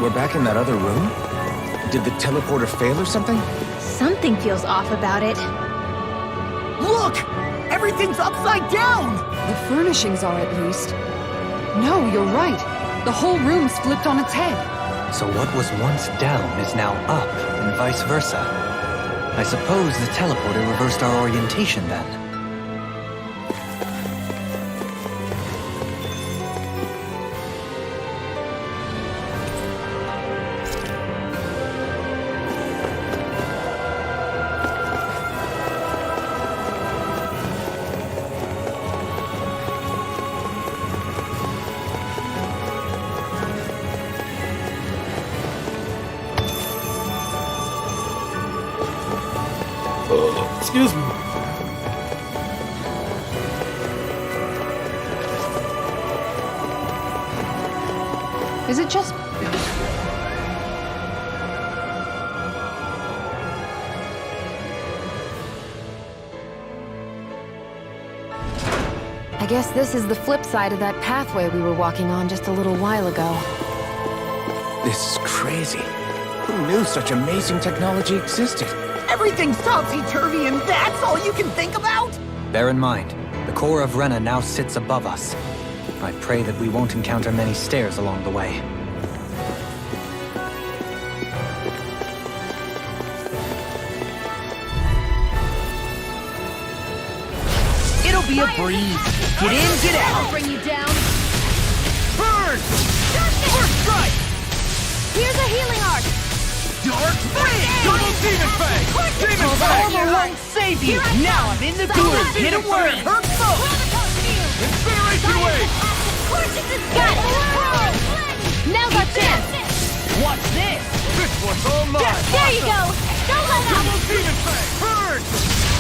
We're back in that other room? Did the teleporter fail or something? Something feels off about it. Look! Everything's upside down! The furnishings are, at least. No, you're right. The whole room's flipped on its head. So what was once down is now up, and vice versa. I suppose the teleporter reversed our orientation then. Excuse me. Is it just... I guess this is the flip side of that pathway we were walking on just a little while ago. This is crazy. Who knew such amazing technology existed? Everything's topsy-turvy and that's all you can think about? Bear in mind, the core of Rena now sits above us. I pray that we won't encounter many stairs along the way. It'll be a breeze. Get in, get out. I'll bring you down. Burn! First strike! Here's a healing arc. Dark Flame! Double Demon Fang! Demon Fang! Armor won't save you! Now I'm in the groove! Hit a word! Hurt both! Incineration Wave! Got it! Now's our chance! What's this? This one's all mine! There you go! Don't let up! Double Demon Fang! Burn!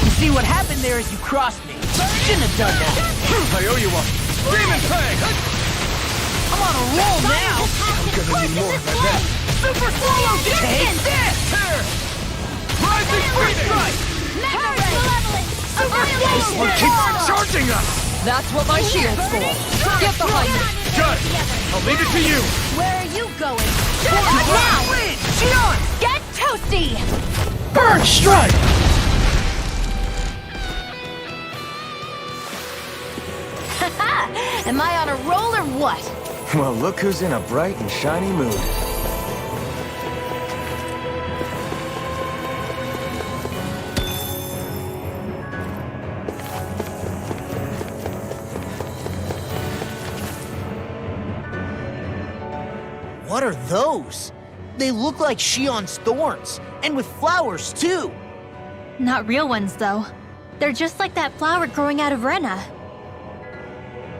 You see what happened there is you crossed me. Shouldn't have done that. I owe you one. Demon Fang! I'm on a roll now! I'm gonna need more than that. Super Swallow Take this! Rising Free Strike! Super This one keeps charging us! That's what my shield's for. Get behind me. Got it! I'll leave it to you! Where are you going? Now! Shion! Get toasty! Burn strike! Am I on a roll or what? Well, look who's in a bright and shiny mood. What are those? They look like Shion's thorns, and with flowers too. Not real ones, though. They're just like that flower growing out of Rena.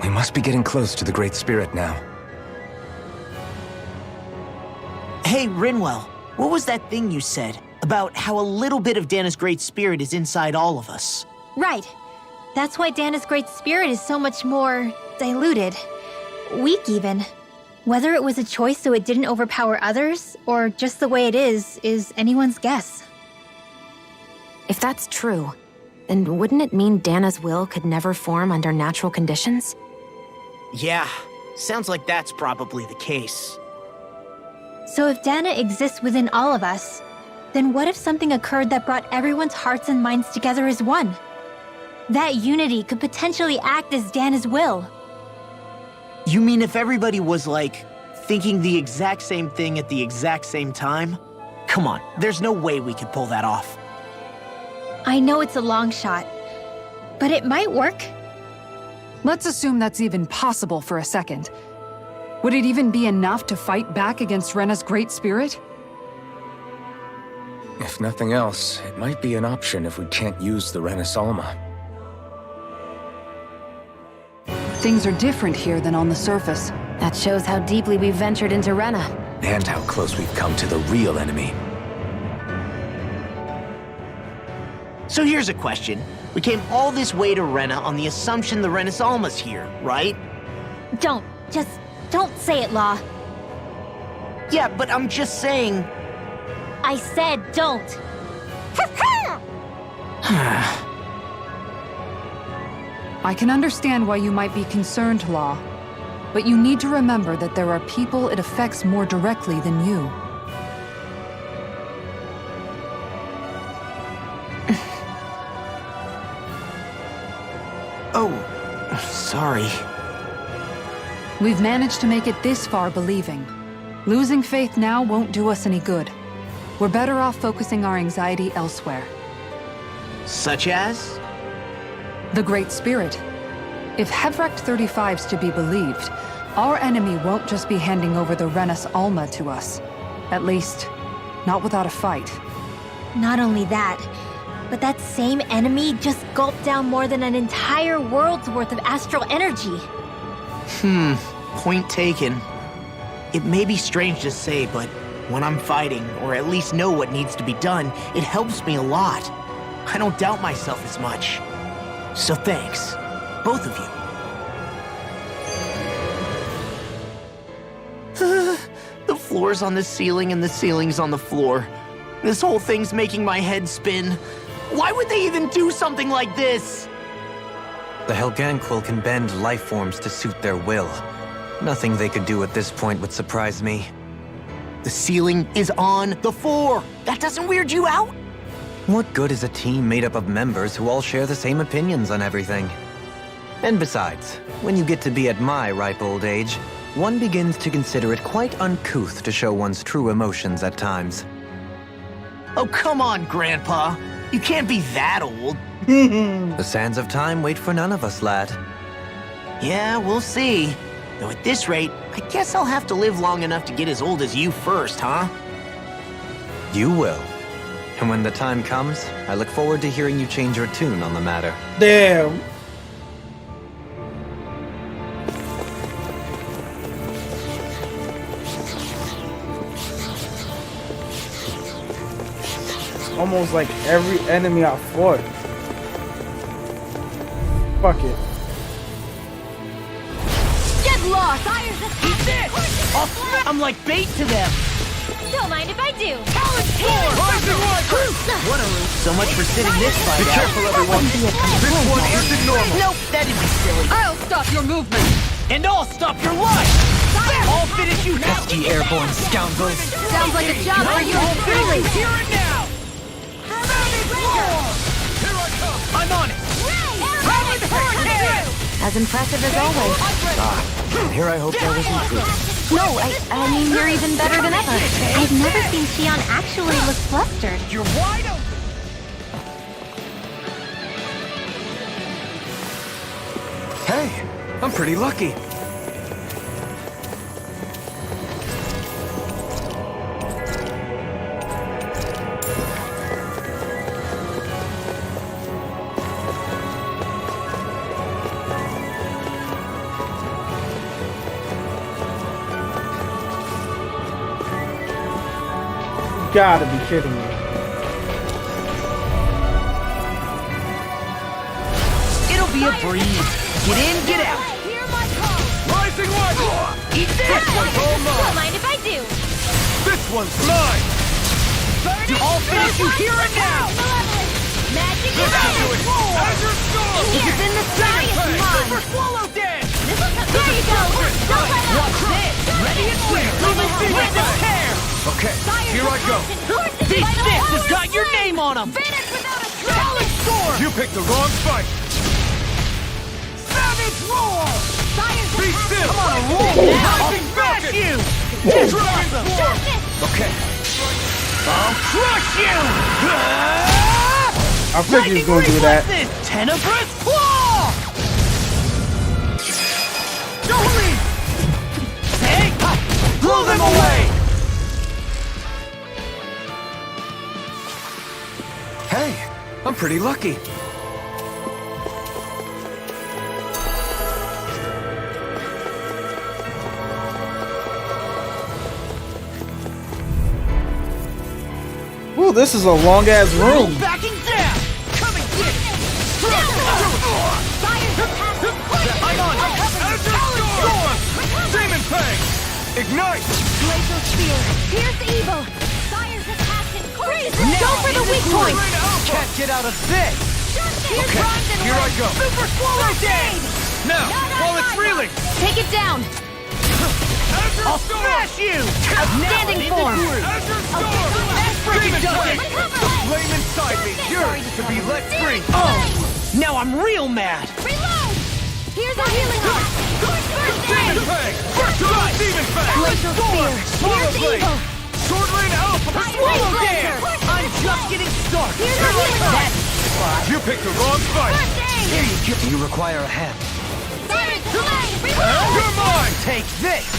We must be getting close to the Great Spirit now. Hey, Rinwell, what was that thing you said about how a little bit of Dana's Great Spirit is inside all of us? Right. That's why Dana's Great Spirit is so much more diluted. Weak, even. Whether it was a choice so it didn't overpower others, or just the way it is anyone's guess. If that's true, then wouldn't it mean Dana's will could never form under natural conditions? Yeah, sounds like that's probably the case. So if Dana exists within all of us, then what if something occurred that brought everyone's hearts and minds together as one? That unity could potentially act as Dana's will. You mean if everybody was, like, thinking the exact same thing at the exact same time? Come on, there's no way we could pull that off. I know it's a long shot, but it might work. Let's assume that's even possible for a second. Would it even be enough to fight back against Rena's Great Spirit? If nothing else, it might be an option if we can't use the Renis Alma. Things are different here than on the surface. That shows how deeply we've ventured into Rena. And how close we've come to the real enemy. So here's a question. We came all this way to Rena on the assumption the Renis Alma's here, right? Don't say it, Law. Yeah, but I'm just saying... I said don't. I can understand why you might be concerned, Law. But you need to remember that there are people it affects more directly than you. Oh, sorry. We've managed to make it this far believing. Losing faith now won't do us any good. We're better off focusing our anxiety elsewhere. Such as? The Great Spirit. If Hevrecht 35's to be believed, our enemy won't just be handing over the Renis Alma to us. At least, not without a fight. Not only that, but that same enemy just gulped down more than an entire world's worth of astral energy. Point taken. It may be strange to say, but when I'm fighting, or at least know what needs to be done, it helps me a lot. I don't doubt myself as much. So thanks, both of you. The floor's on the ceiling and the ceiling's on the floor. This whole thing's making my head spin. Why would they even do something like this? The Helganquil can bend life forms to suit their will. Nothing they could do at this point would surprise me. The ceiling is on the floor. That doesn't weird you out? What good is a team made up of members who all share the same opinions on everything? And besides, when you get to be at my ripe old age, one begins to consider it quite uncouth to show one's true emotions at times. Oh, come on, Grandpa. You can't be that old. The sands of time wait for none of us, lad. Yeah, we'll see. Though at this rate, I guess I'll have to live long enough to get as old as you first, huh? You will. And when the time comes, I look forward to hearing you change your tune on the matter. Damn. Almost like every enemy I fought. Fuck it. Get lost! Eat this! I'm like bait to them! Don't mind if I do. What a so much for sitting this fight Be careful, everyone. This one isn't normal. Nope, that'd be silly. I'll stop your movement! And I'll stop your life! I'll finish you now! Pesky airborne scoundrels! Sounds like a job for you and Riley! Here and now! Here I come! I'm on it! As impressive as always. Here I hope that wasn't true. No, I mean, you're even better than ever. I've never seen Shion actually look flustered. You're wide open! Hey, I'm pretty lucky. gotta be kidding me. It'll be a breeze. Get in, get out. Hear my call. Rising one! Eat this! This one's all Don't mine! mind if I do. This one's mine! I'll finish you here and now! Malevolent. Magic This is will do it! in. Azure Storm! Here. It's in the sky, it's Super mine! Swallow Dance! There you go. Don't let up. Watch this! Ready and clear! With the tear! Okay, here I go. These sticks has got your name on them! Vanish without a trace. Solid storm! You picked the wrong fight! Savage roar! Be still! I'm on a roll now! I'll smash you! Just awesome! Okay. I'll crush you! I figured he was gonna do that. Tenebrous claw! Jolie! Hey! Blow them away! Hey, I'm pretty lucky. Ooh, this is a long ass room. Backing down! Come and get it! I'm on! Azure Storm! Demon Fang! Ignite! Glacial spear. Pierce evil. Fire's passion. Freeze. Now Go for the weak point. Can't get out of this! Okay, Here I go! Super swallow dance! Now, while it's reeling! Take it down. Azure I'll Storm! smash you! Outstanding form. Azure Storm! Freaking Demon done Fang! it! The flame inside me yearns to be let free! Oh! Now I'm real mad! Reload. Here's our healing heart. First Demon aid. Fang! First Demon Fang! Glacial spear. Swallow Pierce Blade! evil. Sword Rain Alpha! Swallow Blazer. dance! I'm just getting started! Here's our healing heart. That's spot! You picked the wrong fight! First aid. You require a hand. Siren's Blade. Reload. You're mine! Take this!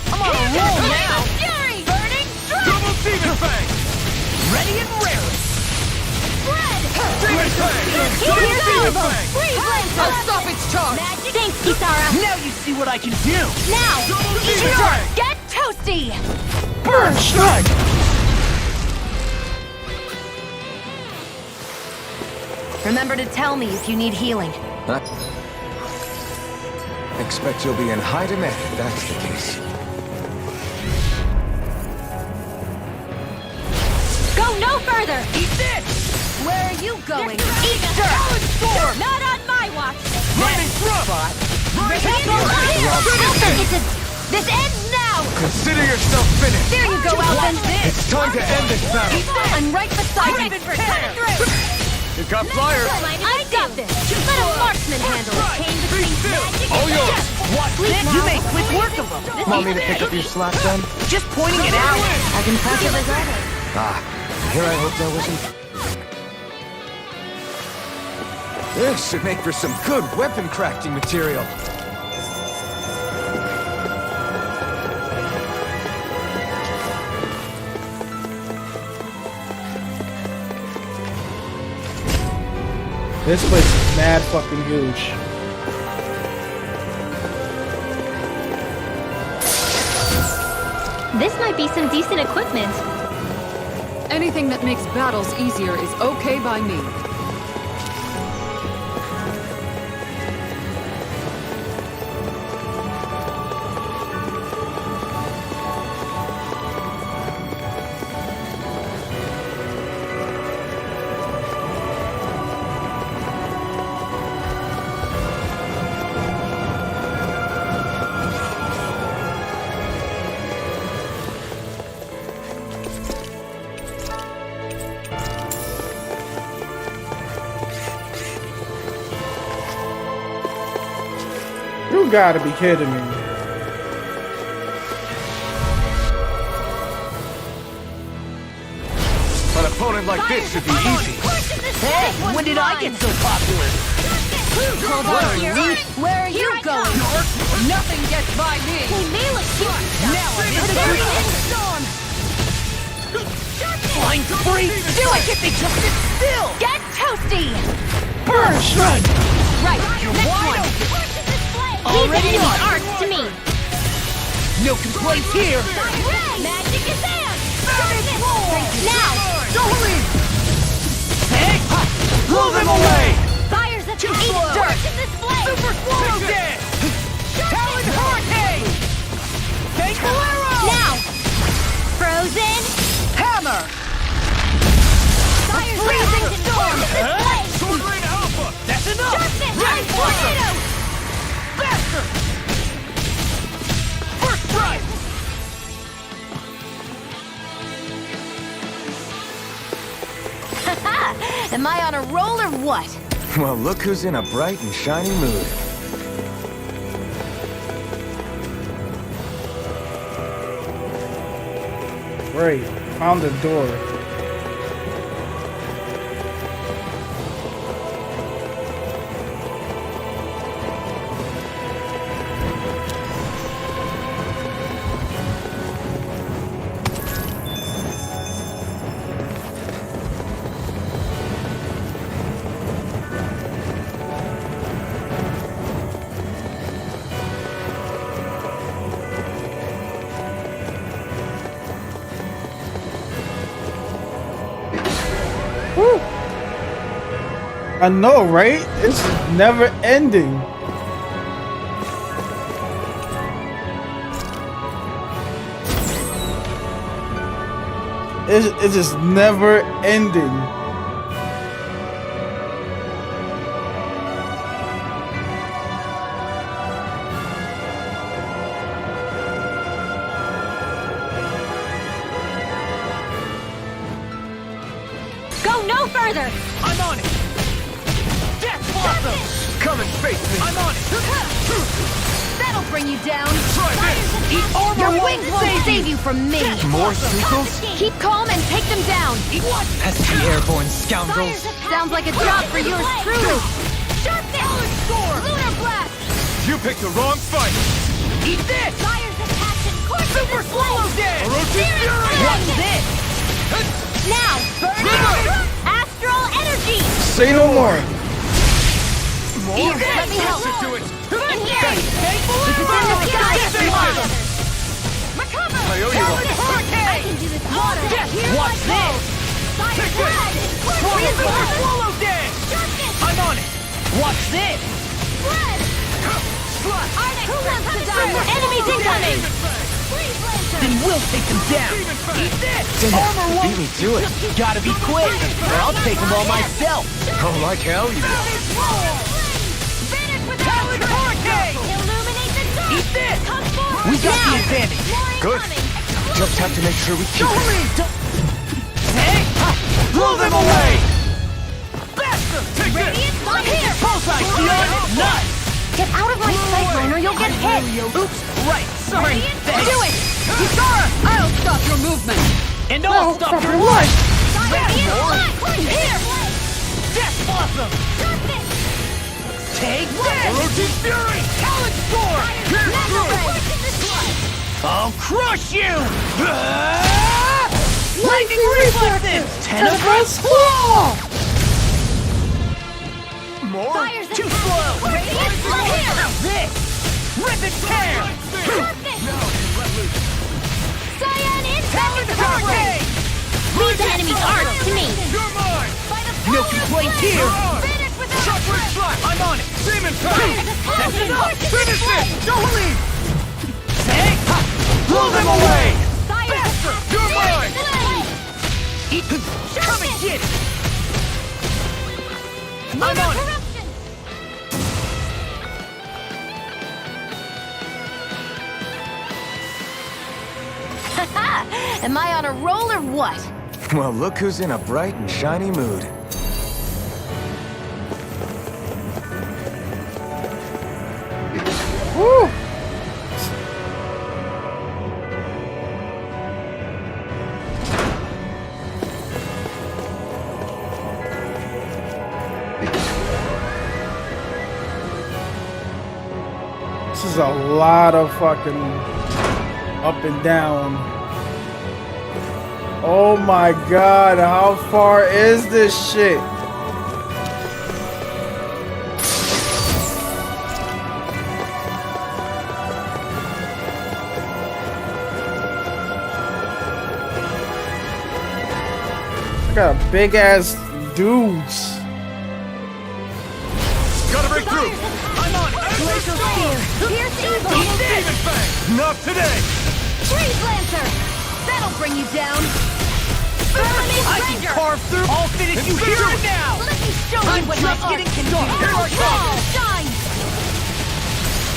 I'm on a roll now! Fury. Burning strike. Double Demon Fang! Ready and raring! Spread. Demon Fang! Double Here's Demon evil. Fang! Freeze Blazer. I'll stop its charge! Magic. Thanks, Kisara. Now you see what I can do! Now. Double It's Demon your turn. Fang! Get toasty. Burn strike. Remember to tell me if you need healing. Huh? Expect you'll be in high demand if that's the case. Go no further. Eat this! Where are you going? Eat dirt! Storm! Not on my watch. Lightning thrust! This ends now. Consider yourself finished! There you go, Alvin. It's time to end this battle! I'm right beside you. Raven Coming through. You got flyers! I got this. Let a marksman handle it. Chain between magic All and yours. death. Watch this! You made quick work of them! Want me to pick up your slack then? Just pointing it out! As impressive as always. Ah, here I hope there wasn't. This should make for some good weapon crafting material. This place is mad fucking huge. This might be some decent equipment. Anything that makes battles easier is okay by me. You gotta be kidding me. An opponent like this should be easy. Hey, when did I get so popular? Hold on here. Where are you going? Nothing gets by me! They may look cute. Now I'm in the They're green! in storm. Flying free! Feel like if they just sit still! Get toasty. Burn strike. Right. You're Next wide one. open! Leave Already enemy on! arts to me. No complaints here! Magic is in. Now! Hey! Blow them away! Fires of Too eat slow. dirt in this flame! Super Swallow Dance! Talon Hurricane! Thankful Arrow! Now! Frozen! Hammer! Fires freezing storm in this flame! Sword Rain Alpha! That's enough! Sharpness! Ready, Tornado! Faster! First strike! Am I on a roll or what? Well, look who's in a bright and shiny mood. Great. Found the door. Woo. I know, right? It's never ending. It's just never ending. Go no further! I'm on it! Death Blossom! Come and face me! I'm on it! That'll bring you down. Try this! Eat armor. Your wings won't save you from me. More sequels? Keep calm and take them down. What? Pesky airborne scoundrels. Sounds like a job for yours truly. Sharpness! Lunar blast! You picked the wrong fight! Eat this! Fires of passion! Course Super Swallow Dance! What's this? Now! Burning! Astral energy! Say no more. More? Let me help. Do it! In here! Thankful This is in the sky! Recover! I owe you one. I can do this water! What's this? Fire blood! Super Swallow Dance! I'm on it! What's this? Blood! Who wants to die? Enemies incoming! Then we'll take them down! Eat this! Armor Beat won't... me to it. Gotta be quick, or I'll take them all myself! Oh, like hell you will. Talon Hurricane! Illuminate the dark! Eat this! Come forward! We got the Now! advantage! More Good. incoming! Just have to make sure we keep it. Hey! Blow them away! Faster! Take this! Radiant on here! Bullseye, Shion! Nice! Get out of my sight line or you'll get hit! Oops! Right! Sorry! Thanks. Do it! Kisara! I'll stop your movement. And I'll stop your life! Radiant on here! Death Blossom! Take this! Orochi's Fury! Talon Storm! I'll crush you! Lightning Reflexes! Tenebra's Claw! More? Fires Too and slow! Radiant on here! This! Rip and tear! Cyan Talon insect! Hurricane! These enemies aren't to me! You're mine! No complaints here! Chakra Slap! I'm on it! Demon Pack! That's enough! Finish it! Don't leave! Hey! Blow them away! Faster! You're mine! Come and get it! I'm on it! Am I on a roll or what? Well, look who's in a bright and shiny mood. Woo. This is a lot of fucking up and down. Oh my god, how far is this shit? Got big ass dudes. Gotta break through! I'm on it! Glacial Spear! Pierce Evil! Eat this! Not today! Freeze Lancer! That'll bring you down! I can carve through! I'll finish you here and now! Let me show you I'm what just my getting art can started. do! Here I come! Shine!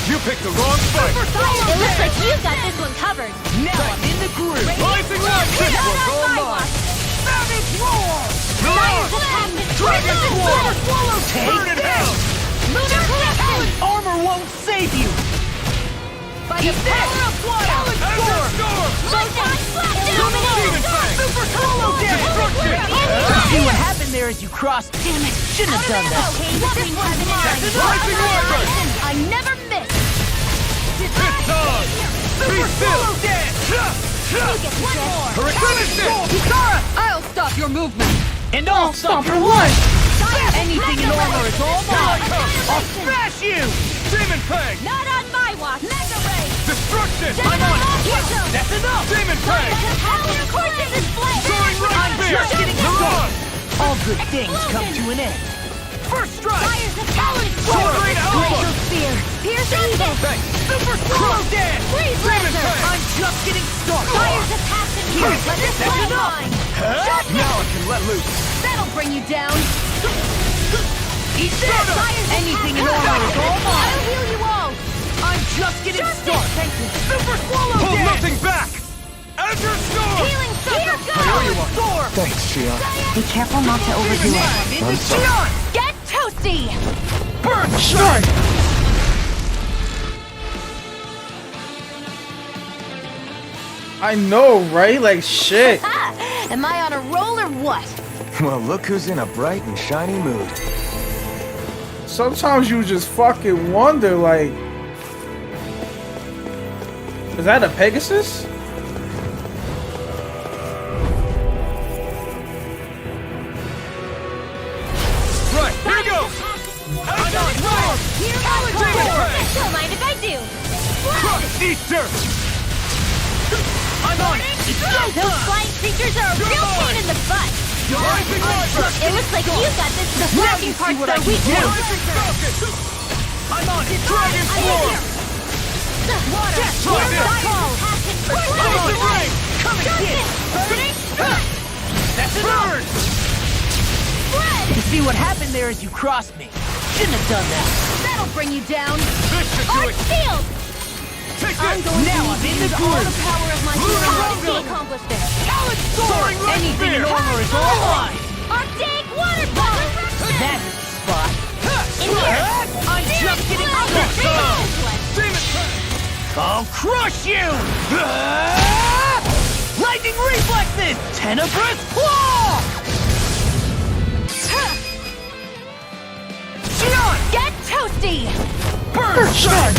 You picked the wrong fight! It looks like you've got this one covered! Now I'm in the groove! Rising light! This one's all mine! Savage roar! Dragon Sword! Burn in hell! Lunar Correction! Armor won't save you! By the power of water! Storm! Illuminate! Super Swallow Destruction! See what happened there as you crossed. Damn it! Shouldn't have done that. This one's mine. Rising Wyvern! I never miss. This time! Be still! Reconnaissance! Kisara, I'll stop your movement. And I'll stop your life! Anything in armor is all mine! I'll smash you! Demon Fang! Not on my watch. Mega Ray. Destruction! I'm on it! That's enough! Demon Fang! Power Cortex display. Soaring Red Spear! just getting Mirage! All good things come to an end. First strike! Fires of Talon Sword Rain Alpha! Glacial Spear. Pierce Evil. Super Swallow Dance! Freeze Demon Lancer. Fang! I'm just getting started. Fires of Passion. Let this That's one enough. mine. Now I can let loose! That'll bring you down. Eat this! Anything in armor is all I'll mine. heal you all. I'm just getting started. Thank you. Super Swallow Pull Dance! nothing back! Azure Storm! Healing Circle. Storm! Thanks, Shion. Be careful not to overdo it. I'm sorry. Get toasty. Burn Shine! I know, right? Like shit. Am I on a roll or what? Well, look who's in a bright and shiny mood. Sometimes you just fucking wonder, like, is that a Pegasus? Right, here goes! I'm on fire! Here I Demon go. Fang! Don't mind if I do. Crush! Eat dirt! I'm on it! It's go Those time! flying creatures are a real pain in the butt. Rising Wyvern! It looks like you got this. The flashing parts are weak now. I'm on it! Dragon Sword! Water. Try this! Call. Frozen Rain! Come and get it! Burning. That's burn! You see what happened there as you crossed me. Shouldn't have done that. That'll bring you down. This should do Arc it! Field. Take I'm this! going Now to I'm in use the all the groove. power of my Lunar hero Rogo. to accomplish this. Soaring Red Anything in Spear! armor is all mine. Arctic water ball. That's the spot. In here. I'm just getting started. Demon Fang! I'll crush you! Lightning reflexes! Tenebrous claw! Shion, get toasty. Burn Shine!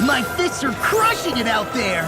My fists are crushing it out there!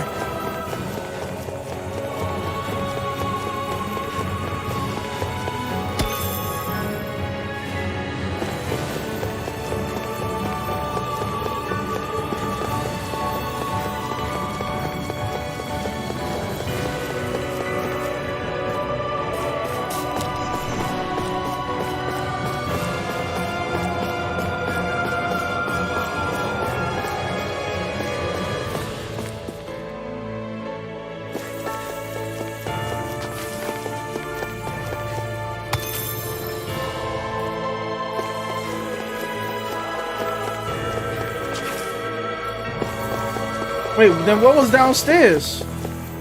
Wait, then what was downstairs?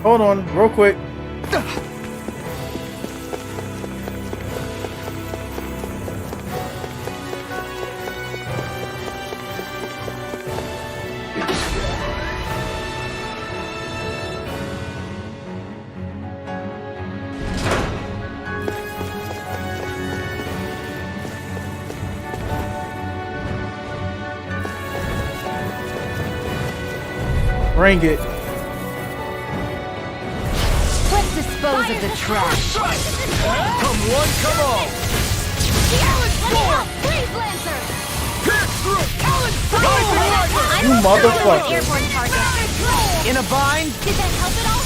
Hold on, real quick. Bring it. Let's dispose of the trash. Come one, come all! Freeze Lancer. Pierce through! I'm You motherfucker. an airborne target. In a bind? Did that help at all?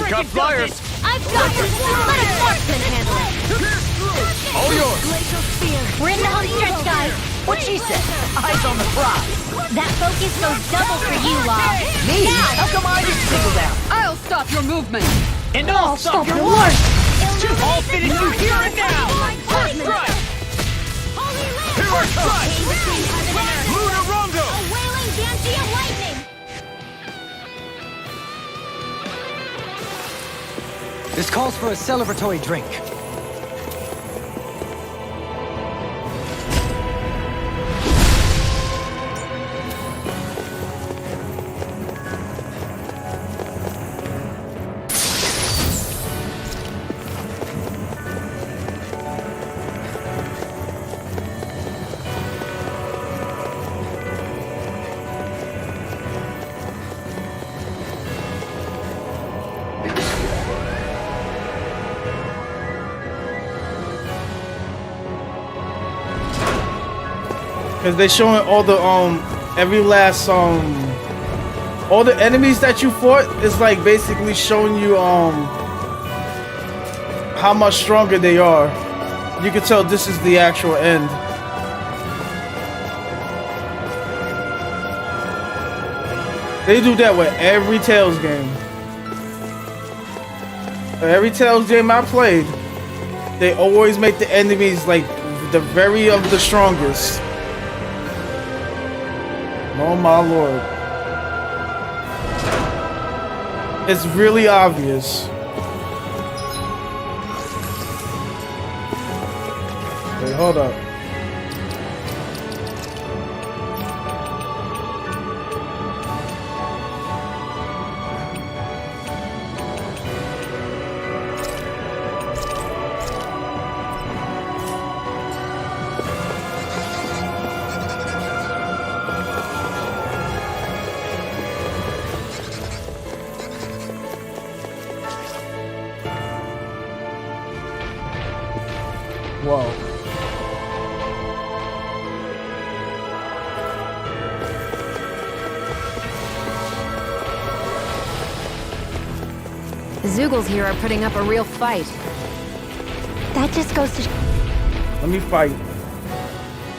We got flyers. I've got you! Let a marksman handle it! All yours. Glacial Spear. We're in the home stretch, guys. What she said? Eyes on the prize. That focus goes double for you, Law. Me? How come I just single down? I'll stop your movement! And I'll stop your work! I'll finish you here and now! First strike! Here I come! Lunar Rondo! A wailing Banshee of lightning! This calls for a celebratory drink. Cause they showing all the every last all the enemies that you fought is like basically showing you how much stronger they are. You can tell this is the actual end. They do that with every Tales game. Every Tales game I played, they always make the enemies like the very of the strongest. Oh my lord. It's really obvious. Wait, hold up. Whoa. The Zoogles here are putting up a real fight. That just goes to... Let me fight.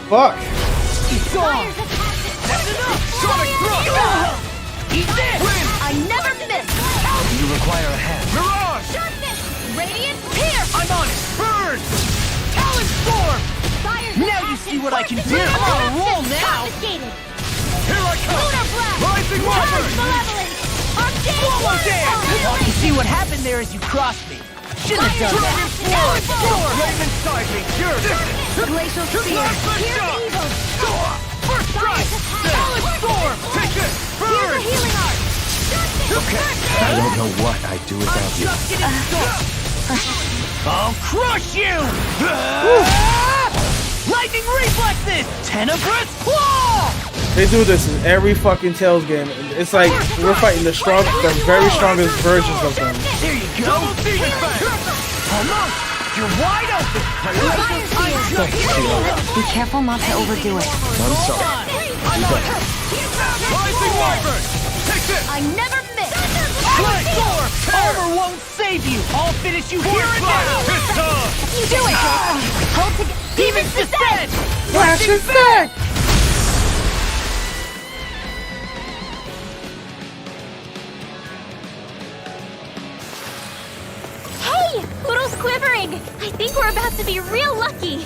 Fuck. It's on! That's enough! Sonic thrust! Eat this! Win! I never miss! You require a hand. Mirage! Sharpness! Radiant Pierce! I'm on it! Burn! Talon Storm! Now you see what I can do! I'm on a roll now! Confiscated! Here I come! Lunar Blast! Rising Wyvern! Malevolence! Arcane Swallow dance! You see what happened there as you crossed me. Shouldn't have done that. Talon Storm! Right inside me! You're Glacial Spear! Here's evil! First strike! Talon Storm! Take this! Here's Burn! a healing art! Okay, I don't know what I'd do without you. Just getting started! I'll crush you! Lightning reflexes! Tenebrous claw! They do this in every fucking Tales game. It's like we're fighting the very strongest versions of them. There you go! Almost! You're wide open! Be careful not to overdo it. I'm sorry. I'm on it! Rising Wyvern! Take this! I never miss! Flash Storm! Armor won't save you! I'll finish you here and now! It's time! You do it! Hold together! Demons descend! Flash effect! Hey! Poodle's quivering! I think we're about to be real lucky!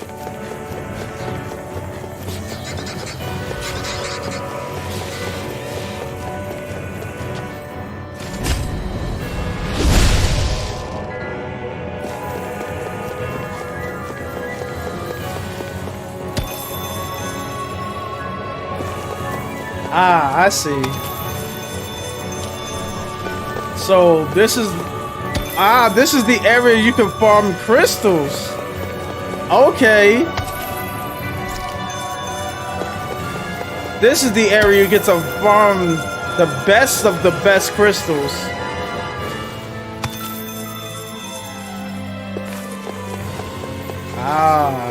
Ah, I see. So this is the area you can farm crystals. Okay. This is the area you get to farm the best of the best crystals. Ah.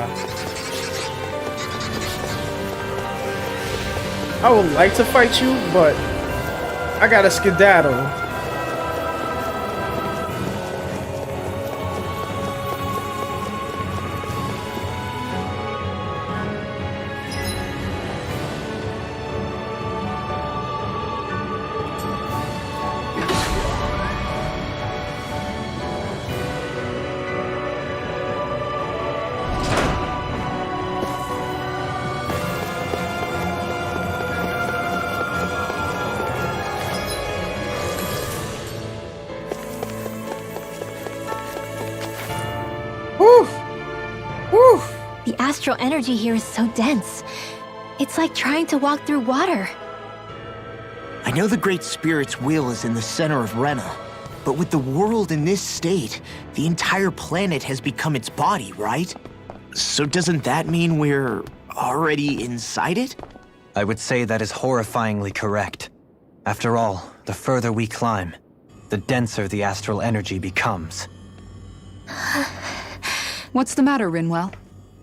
I would like to fight you, but I gotta skedaddle. The astral energy here is so dense. It's like trying to walk through water. I know the Great Spirit's will is in the center of Rena, but with the world in this state, the entire planet has become its body, right? So doesn't that mean we're already inside it? I would say that is horrifyingly correct. After all, the further we climb, the denser the astral energy becomes. What's the matter, Rinwell?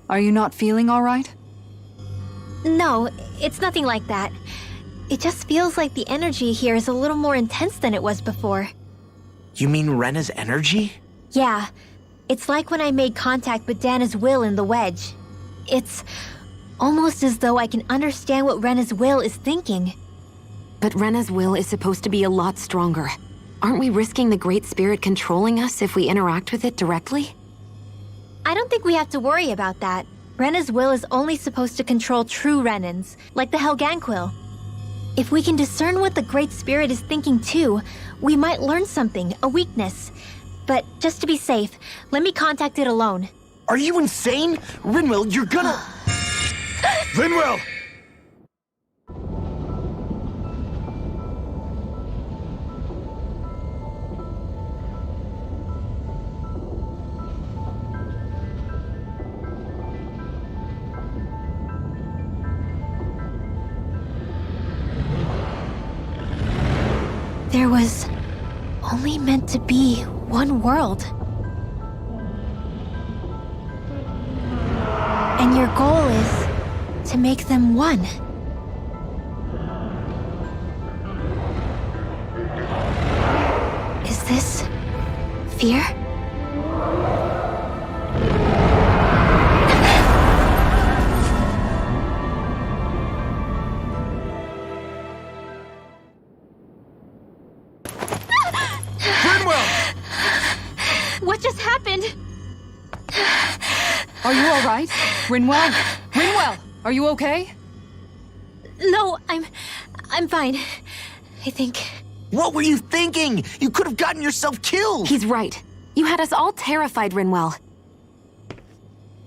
Are you not feeling all right? No, it's nothing like that. It just feels like the energy here is a little more intense than it was before. You mean Rena's energy? Yeah. It's like when I made contact with Dana's will in the wedge. It's almost as though I can understand what Rena's will is thinking. But Rena's will is supposed to be a lot stronger. Aren't we risking the Great Spirit controlling us if we interact with it directly? I don't think we have to worry about that. Rena's will is only supposed to control true Renans, like the Helganquil. If we can discern what the Great Spirit is thinking too, we might learn something, a weakness. But just to be safe, let me contact it alone. Are you insane? Rinwell, you're gonna... Rinwell! There was only meant to be one world. And your goal is to make them one. Is this fear? What just happened? Are you all right? Rinwell? Rinwell, are you okay? No, I'm fine. I think. What were you thinking? You could have gotten yourself killed! He's right. You had us all terrified, Rinwell.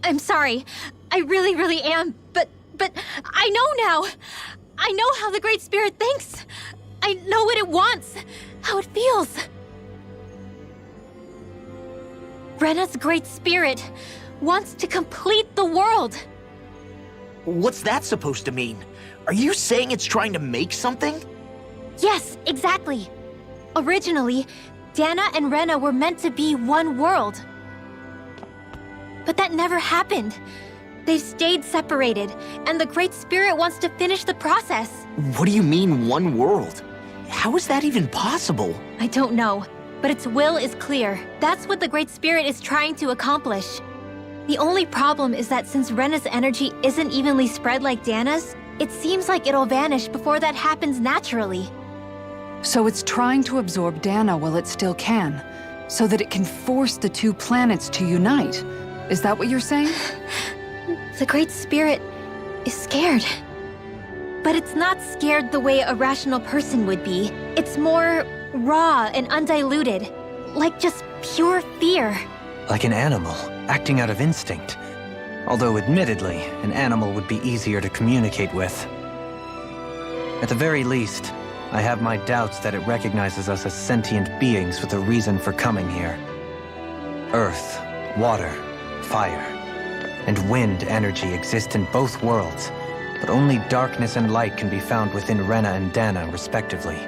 I'm sorry. I really am. But I know now. I know how the Great Spirit thinks. I know what it wants. How it feels. Rena's Great Spirit wants to complete the world. What's that supposed to mean? Are you saying it's trying to make something? Yes, exactly. Originally, Dana and Rena were meant to be one world. But that never happened. They've stayed separated, and the Great Spirit wants to finish the process. What do you mean, one world? How is that even possible? I don't know, but its will is clear. That's what the Great Spirit is trying to accomplish. The only problem is that since Rena's energy isn't evenly spread like Dana's, it seems like it'll vanish before that happens naturally. So it's trying to absorb Dana while it still can, so that it can force the two planets to unite. Is that what you're saying? The Great Spirit is scared. But it's not scared the way a rational person would be. It's more raw and undiluted, like just pure fear. Like an animal, acting out of instinct. Although admittedly, an animal would be easier to communicate with. At the very least, I have my doubts that it recognizes us as sentient beings with a reason for coming here. Earth, water, fire, and wind energy exist in both worlds, but only darkness and light can be found within Rena and Dana, respectively.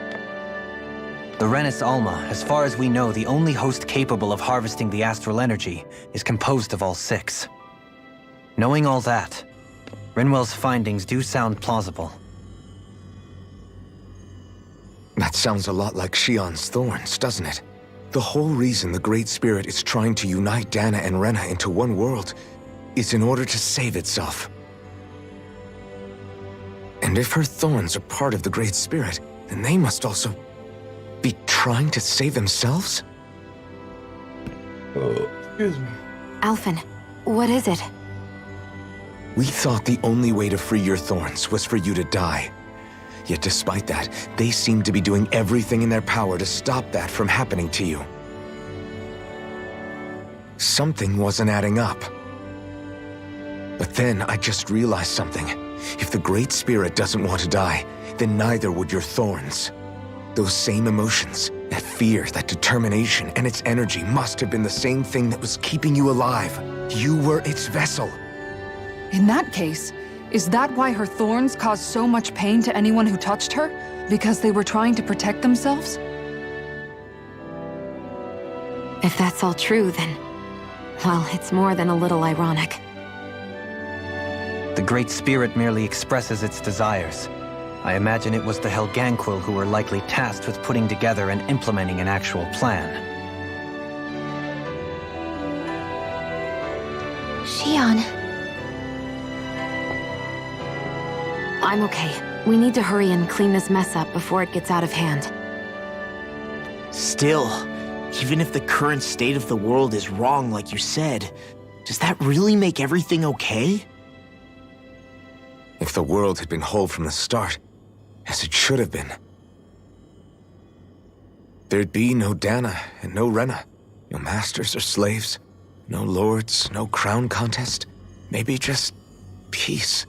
The Renis Alma, as far as we know, the only host capable of harvesting the astral energy, is composed of all six. Knowing all that, Rinwell's findings do sound plausible. That sounds a lot like Shion's thorns, doesn't it? The whole reason the Great Spirit is trying to unite Dana and Rena into one world is in order to save itself. And if her thorns are part of the Great Spirit, then they must also be trying to save themselves? Excuse me. Alphen, what is it? We thought the only way to free your thorns was for you to die. Yet despite that, they seem to be doing everything in their power to stop that from happening to you. Something wasn't adding up. But then I just realized something. If the Great Spirit doesn't want to die, then neither would your thorns. Those same emotions, that fear, that determination, and its energy must have been the same thing that was keeping you alive. You were its vessel. In that case, is that why her thorns caused so much pain to anyone who touched her? Because they were trying to protect themselves? If that's all true, then... well, it's more than a little ironic. The Great Spirit merely expresses its desires. I imagine it was the Helganquil who were likely tasked with putting together and implementing an actual plan. Shion. I'm okay. We need to hurry and clean this mess up before it gets out of hand. Still, even if the current state of the world is wrong like you said, does that really make everything okay? If the world had been whole from the start, as it should have been, there'd be no Dana and no Rena, no masters or slaves, no lords, no crown contest, maybe just peace.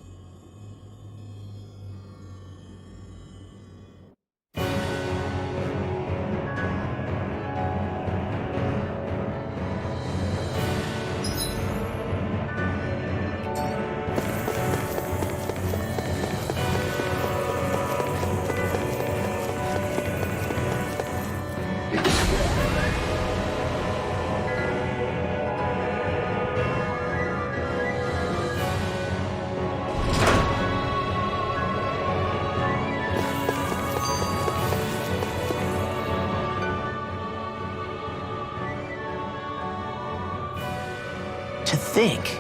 To think,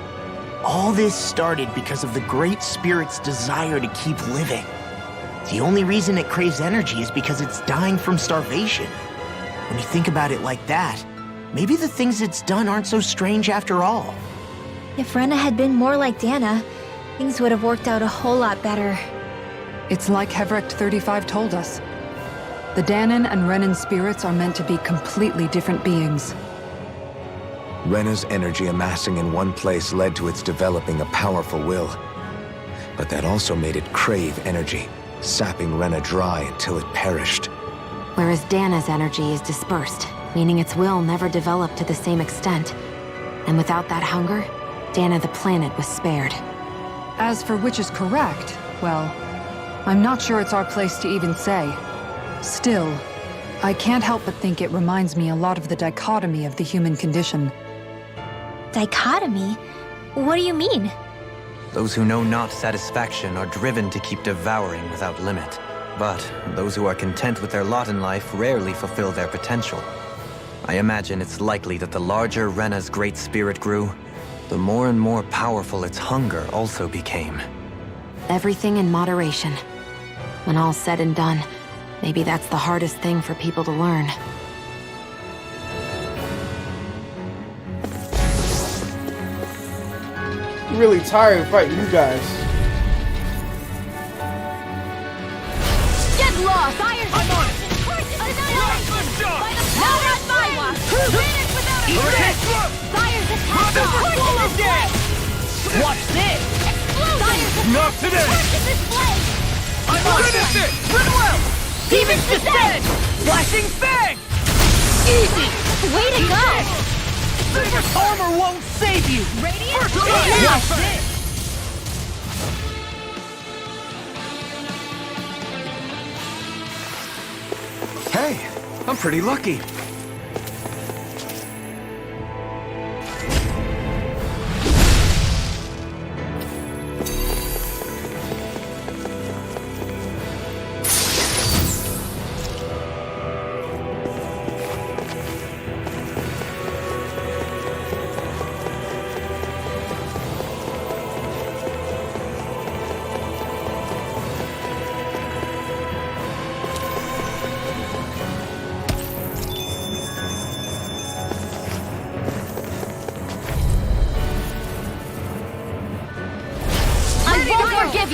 all this started because of the Great Spirit's desire to keep living. The only reason it craves energy is because it's dying from starvation. When you think about it like that, maybe the things it's done aren't so strange after all. If Rena had been more like Dana, things would have worked out a whole lot better. It's like Hevrecht 35 told us. The Danan and Renan spirits are meant to be completely different beings. Rena's energy amassing in one place led to its developing a powerful will. But that also made it crave energy, sapping Rena dry until it perished. Whereas Dana's energy is dispersed, meaning its will never developed to the same extent. And without that hunger, Dana the planet was spared. As for which is correct, well, I'm not sure it's our place to even say. Still, I can't help but think it reminds me a lot of the dichotomy of the human condition. Dichotomy? What do you mean? Those who know not satisfaction are driven to keep devouring without limit. But those who are content with their lot in life rarely fulfill their potential. I imagine it's likely that the larger Rena's Great Spirit grew, the more and more powerful its hunger also became. Everything in moderation. When all's said and done, maybe that's the hardest thing for people to learn. I'm really tired of fighting you guys. Get lost, Iron Man! Now that's my watch! Finish without a trick! Fire's attack! Full of death! Watch this! Explosion! Not today! Display! I'm on it! Run well! Demon's Descent! Flashing Fang! Easy! Way to go! Armor won't save you! Radiant! Watch this! Hey, I'm pretty lucky.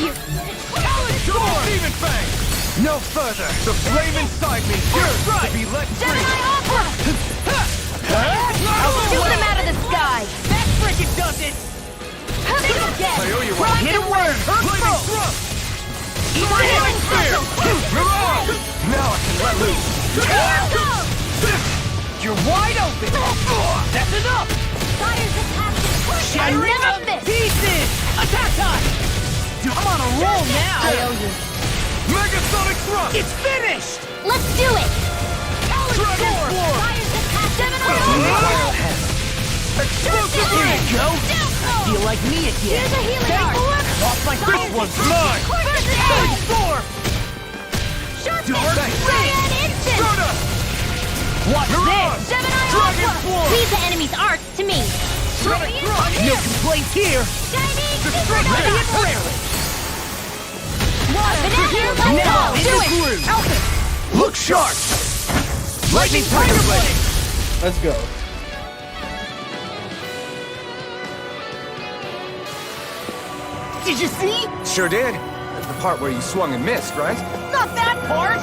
you. Challenge door! Demon Fang! No further! The flame inside me yearns to be let free! Gemini Opera! Shoot them out of the sky! That frickin' does it! Think again! I owe you one! Hit a word! Flaming thrust! Divine Spear! Mirage! Now I can let loose! Here goes! You're wide open! That's enough! Fire's attacking! Shattering Enough of this! Pieces! Attack time! I'm on a roll now! I owe you. Megasonic thrust! It's finished! Let's do it! Dragon Floor! Fire's attacking! Gemini! Explosive! Here you go! Feel like me again! Here's a healing art! Off like this one's mine! Ice Storm! Direct Ryan Instant! Stardust! What's Mirage! this? Gemini Dragon Opera! Floor! Leave the enemy's arts to me! Sonic thrust! No complaints here! Chinese Destruction! rarely! Now, do it! Elton! Look sharp! Lightning Tiger Blade! Let's go. Did you see? Sure did. That's the part where you swung and missed, right? Not that part!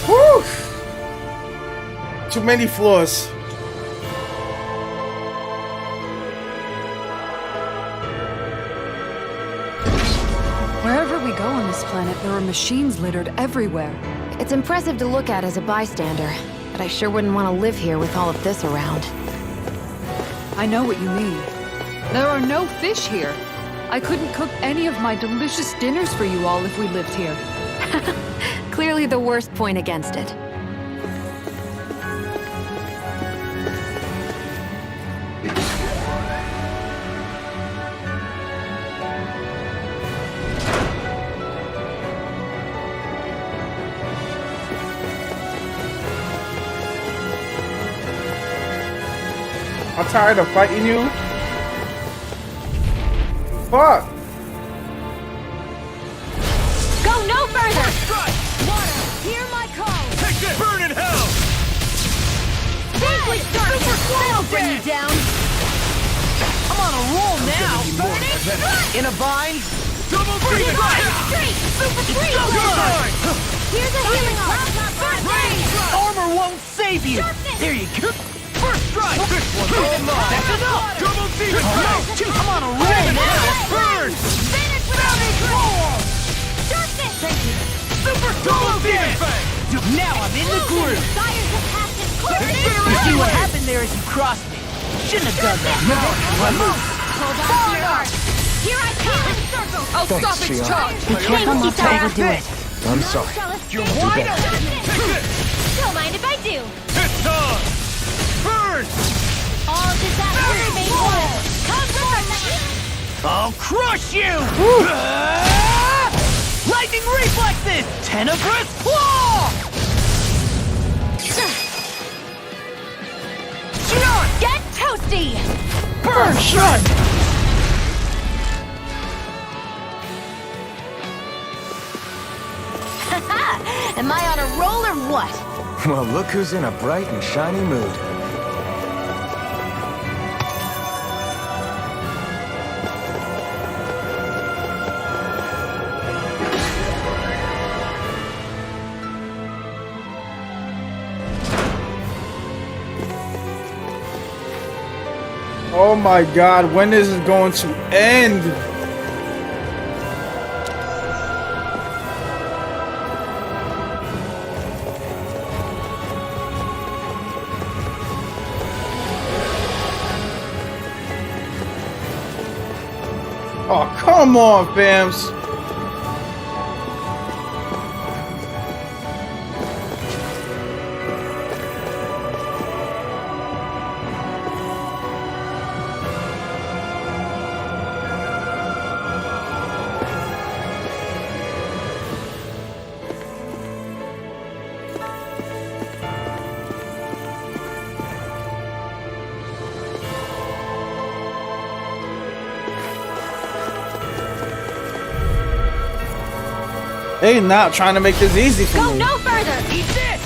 Whew! Too many floors. Wherever we go on this planet, there are machines littered everywhere. It's impressive to look at as a bystander, but I sure wouldn't want to live here with all of this around. I know what you mean. There are no fish here. I couldn't cook any of my delicious dinners for you all if we lived here. Clearly the worst point against it. I'm tired of fighting you. Fuck. Go no further! Water, hear my call! Take this! Burn in hell! Vanquish darkness! That'll bring you down! I'm on a roll now! Burning! In a bind? Double demon! Straight! Super free! Here's a healing arm! First aid! Armor won't save you! There you go! First strike! This one's all mine! That's enough! Double demon! I'm on a roll now! Burn! Finish without a roll! Sharpness! Thank you! Super double demon fang! Now I'm in the groove! You see what happened there as you crossed me? Shouldn't have done that. Now I can let loose! Hold on! Here I come! I'll Thanks, stop its Shion. charge! Be careful not to overdo it. I'm sorry. You're wide open! Take this! Don't mind if I do! It's time! Burn! All disasters made whole! Come on! I'll crush you! Lightning reflexes! Tenebrous claw! Shion! Get toasty! Burn, shot. Am I on a roll or what? Well, look who's in a bright and shiny mood. Oh my god, when is it going to end? Oh, come on, fams. They not trying to make this easy for Go me. no further! Eat this!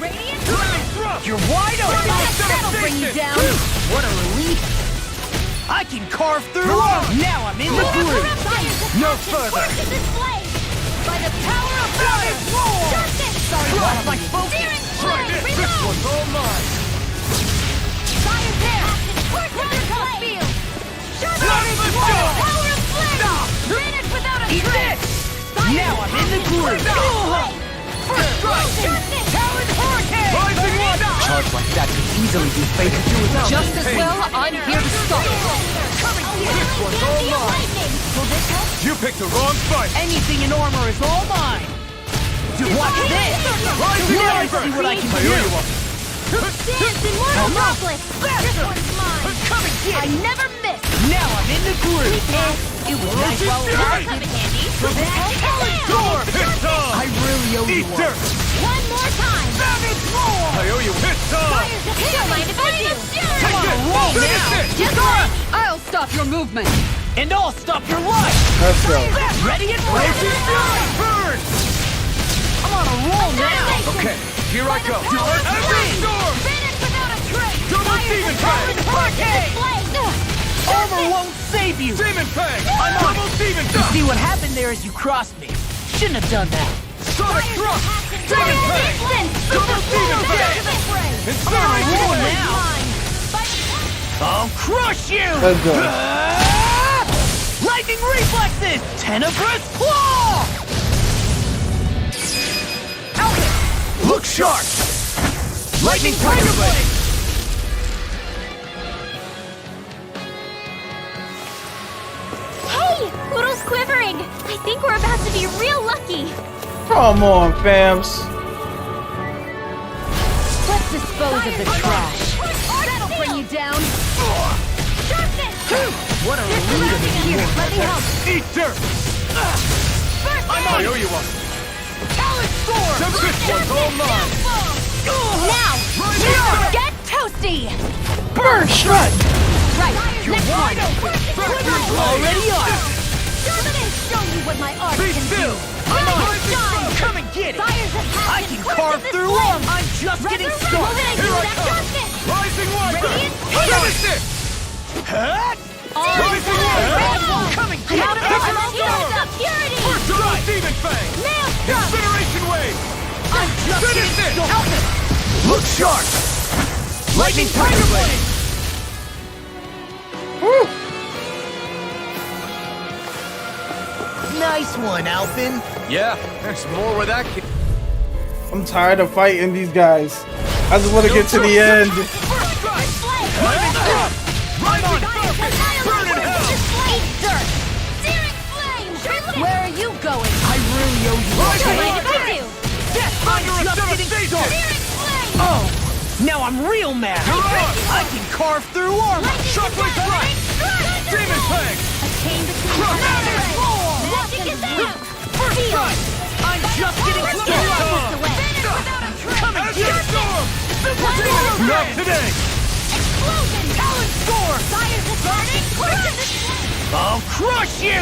Radiant thrust! You're wide open! That'll bring you down! What a relief! I can carve through! Now I'm in the groove! No further! By the power of water! Sorry, lost my focus! Try this! This one's all mine! Fire's there! Rocket field! Let's go! Power of flame! Drainage without a Eat trace! this! Now I'm in the groove! First strike! Talon Hurricane! Rising one! Charge like that could easily be faded to without Just as well, I'm here to stop. This one's all mine! You picked the wrong fight! Anything in armor is all mine! Watch this! Rising Now I Reaper! see what I can I do! owe you one! Dance immortal droplets! This one's mine! Come and get I it! never miss! Now I'm in the groove! It was nice while it Right. was in handy. Hit time! I really owe you Eat one! dirt! One more time! Savage roar! I owe you hit time! Don't mind if I do! Come on, roll Finish now! it! Just like I'll stop your movement. And I'll stop your life! Let's go. Ready and ready! Burn! I'm on a roll now! Okay, here I go! Every storm! finish without a trace! Double demon fang! Hurricane! Blade! Armor won't save you! Demon fang! I'm on Double it. demon You duck! see what happened there as you crossed me? Shouldn't have done that. Sonic thrust! Demon fang! Double demon fang! I'm Incineration on a roll wave! now! I'll crush you! Let's go. Lightning reflexes! Tenebrous claw! Out it! Look sharp! Lightning tiger blade! Hey! Poodle's quivering! I think we're about to be real lucky! Come on, fams. Let's dispose of the trash. That'll bring you down. What a relief! Here, let me help. Eat dirt! I owe you one! Talon sword! This one's all mine! Now, get toasty. Burn strike. Right, next one. Already on! Show you what my art Be can still! do. Come and get it! Fires of I passion can courses carve this through flame. them! I'm just getting Resurrect. started! Here I come. Rising Wyvern! Radiant Finish it! Huh? Rising Wyvern! Come and I'm get out it! of the purity. Double demon fang! Nail struck. Incineration wave! I'm just Finish getting it! started! Look sharp! Lightning tiger blade! Nice one, Alpin. Yeah, there's more where that kid. I'm tired of fighting these guys. I just want to get to the end. Where are you going? I really owe you one. I'm just getting started. Oh, now I'm real mad. I can carve through armor. Shockwave strike! Demon fang! First strike! I'm just getting started. Come and get it. Super demon! Not today! Talon sword! I'll crush you!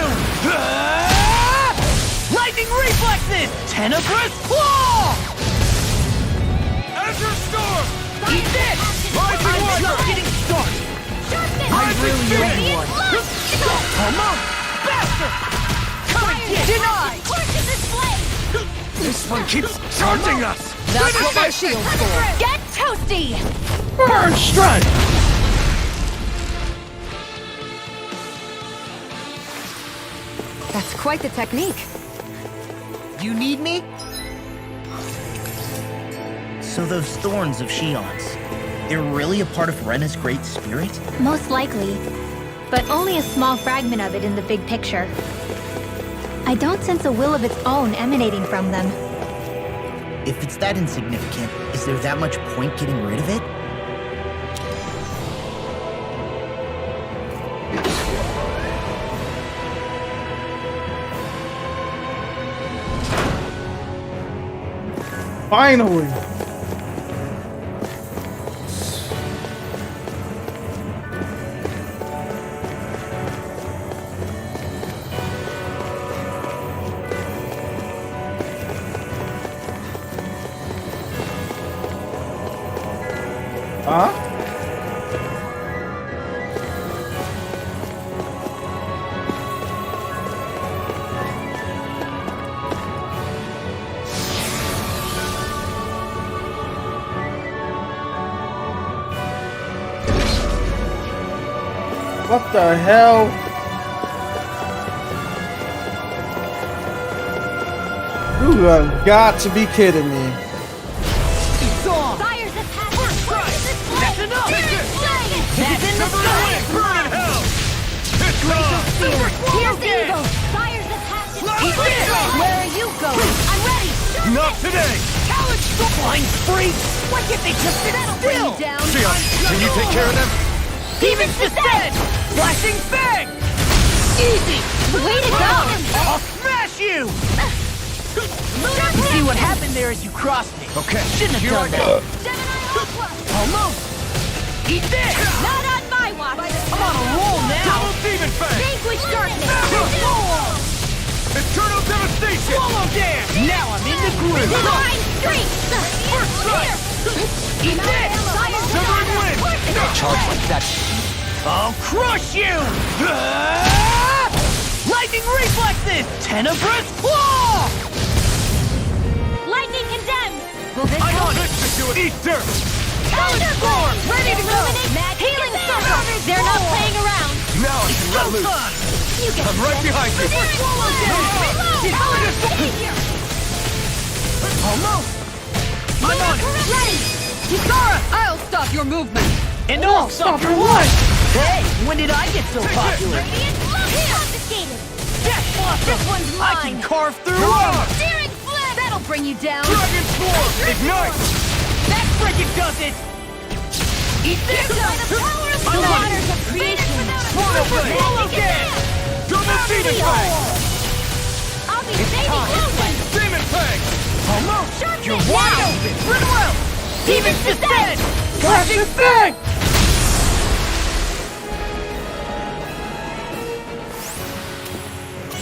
Lightning reflexes! Tenebrous claw! Azure storm! Eat this! Rising I'm Wyvern! just getting started. I really owe you one. Come on, bastard! Come and get denied! This one keeps charging us! That's what my shield's for. Get toasty! Burn strike. That's quite the technique. You need me? So those thorns of Shion's, they're really a part of Rena's great spirit? Most likely. But only a small fragment of it in the big picture. I don't sense a will of its own emanating from them. If it's that insignificant, is there that much point getting rid of it? Finally. Huh? What the hell? You have got to be kidding me. Fire's attack! That's enough! That's in the sky! Burn in hell! It's on! Here's evil! Fire's attack! Where are you going? I'm ready! Not today! Challenge! Blind freak! Why can't they just sit still? Sion, can you take care of them? Demons descend! Flashing bang! Easy! Way to go! I'll smash you! You see what happened there as you crossed me. Okay, Shouldn't have here done I go. that. Almost! Eat this! Not on my watch! I'm on a roll now! Double demon fang! Vanquish darkness! Eternal devastation! Swallow dance! Now I'm in the groove! Divine streak! First strike! Eat this! Severing wind! Charge like that. I'll crush you! Lightning reflexes! Tenebrous claw! Lightning condemned! Will this I know help? this should do it! Eat dirt! Thunderstorm! Ready to go! Healing circle! They're not playing around! Now I can let loose! You get I'm right behind you! Almost! I'm on it! Ready! Kisara! I'll stop your movement! And I'll stop your life! Hey, when did I get so popular? Confiscated! Death Blossom! This one's I mine! can carve through Hurrah! armor! Searing flip! That'll bring you down! Dragon Sword! Ignite! That frigid does it! Eat this! By the power of the waters of creation! Swallow again! Double demon fang! I'll be baby clothing! Demon fang! Almost! Sharpen You're it wide now! open! Run well! Demons descend! Flashing bang!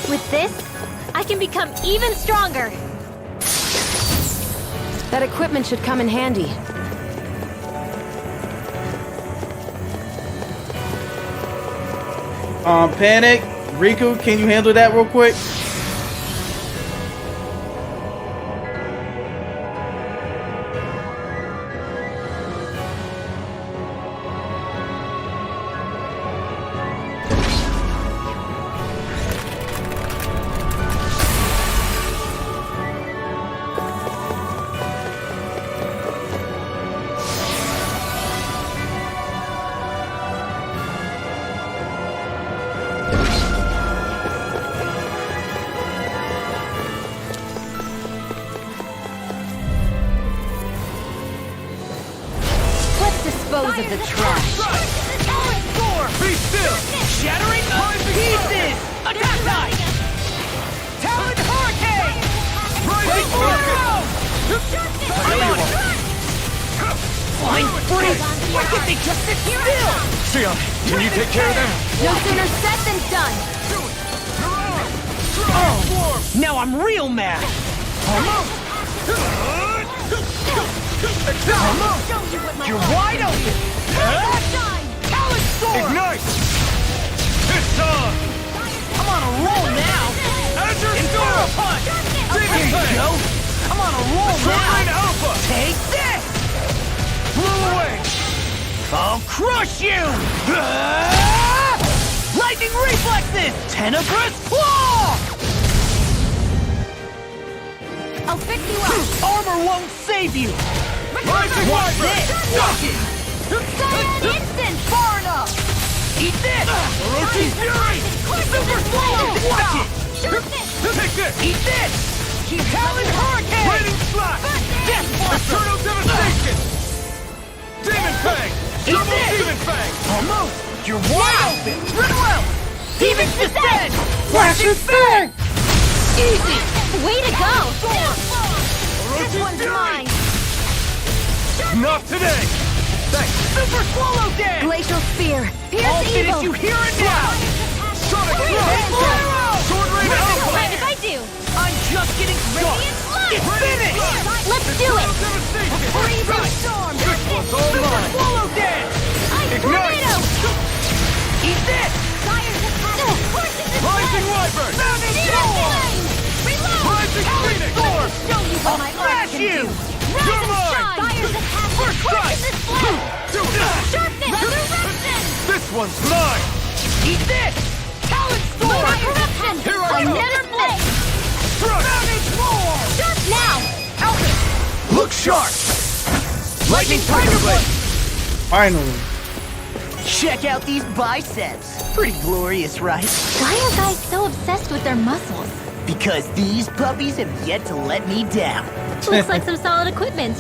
With this, I can become even stronger. That equipment should come in handy. Panic. Riku, can you handle that real quick? Dispose of the trash. Be still! Shattering the pieces! Attack knife! Talon hurricane! Rising focus! I'm on it! Flying free! Why can't they just sit still? Sion, can you take care of them? No sooner said than done. Oh! Now I'm real mad! Almost! You're wide open! Talon sword! Ignite! It's on! I'm on a roll now! Azure Inferno Storm! punch! Demon There you fang! go! I'm on a roll Refrain now! Alpha! Take this! Blew away! I'll crush you! Lightning reflexes! Tenebrous claw! I'll fix you up! Armor won't save you! Rising Watch Wyvern! this! Watch it! Cyan instant! Far enough! Eat this! Orochi's Fury! Super swallow! Watch it! Take this! Eat this! Talon hurricane! Raining slash! Death Blossom! Eternal devastation! Demon fang! Eat Double this! demon fang! Almost! You're wide open! Run well! Demons descend! Flashing bang! Easy! Way to go! This one's mine! Not today! Thanks! Super swallow dance! Glacial spear. I'll Pierce finish evil. you here and now! Sonic Hey, Thrust! Kyro! Sword Rain Alpha! Mind if I do? I'm just getting started! It's finished! Let's do it! Devastation! Freezing storm! This one's all mine! Swallow tornado! Eat this! Rising Wyvern! Reload! Rising Phoenix! Show you what my art can do! You're mine! Fires of passion! First strike! Sharpness! Resurrection! This one's mine! Eat this! Talon Storm! Corruption! Here I go! Never miss! Savage Roar! Sharp now! Alpha! Look sharp! Lightning Tiger Blade! Finally. Check out these biceps. Pretty glorious, right? Why are guys so obsessed with their muscles? Because these puppies have yet to let me down. Looks like some solid equipment.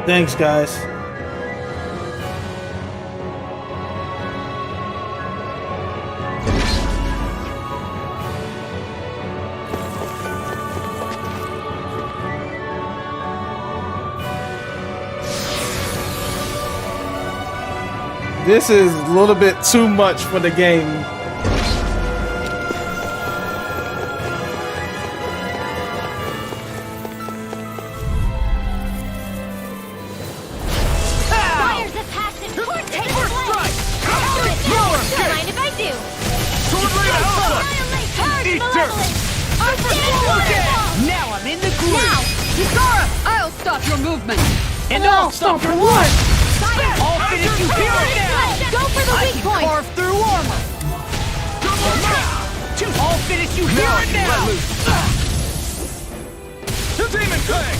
Thanks, guys. This is a little bit too much for the game. Fires of passion! Take first strike! Don't mind if I do! Sword Blade Alpha! Eat dirt! Now I'm in the groove. Now! Kisara, I'll stop your movement. And I'll stop your one. I'll finish you here and now. Go for the I weak can point! carve through armor. I'll finish you here Now I and can let now. loose! The Demon Fang!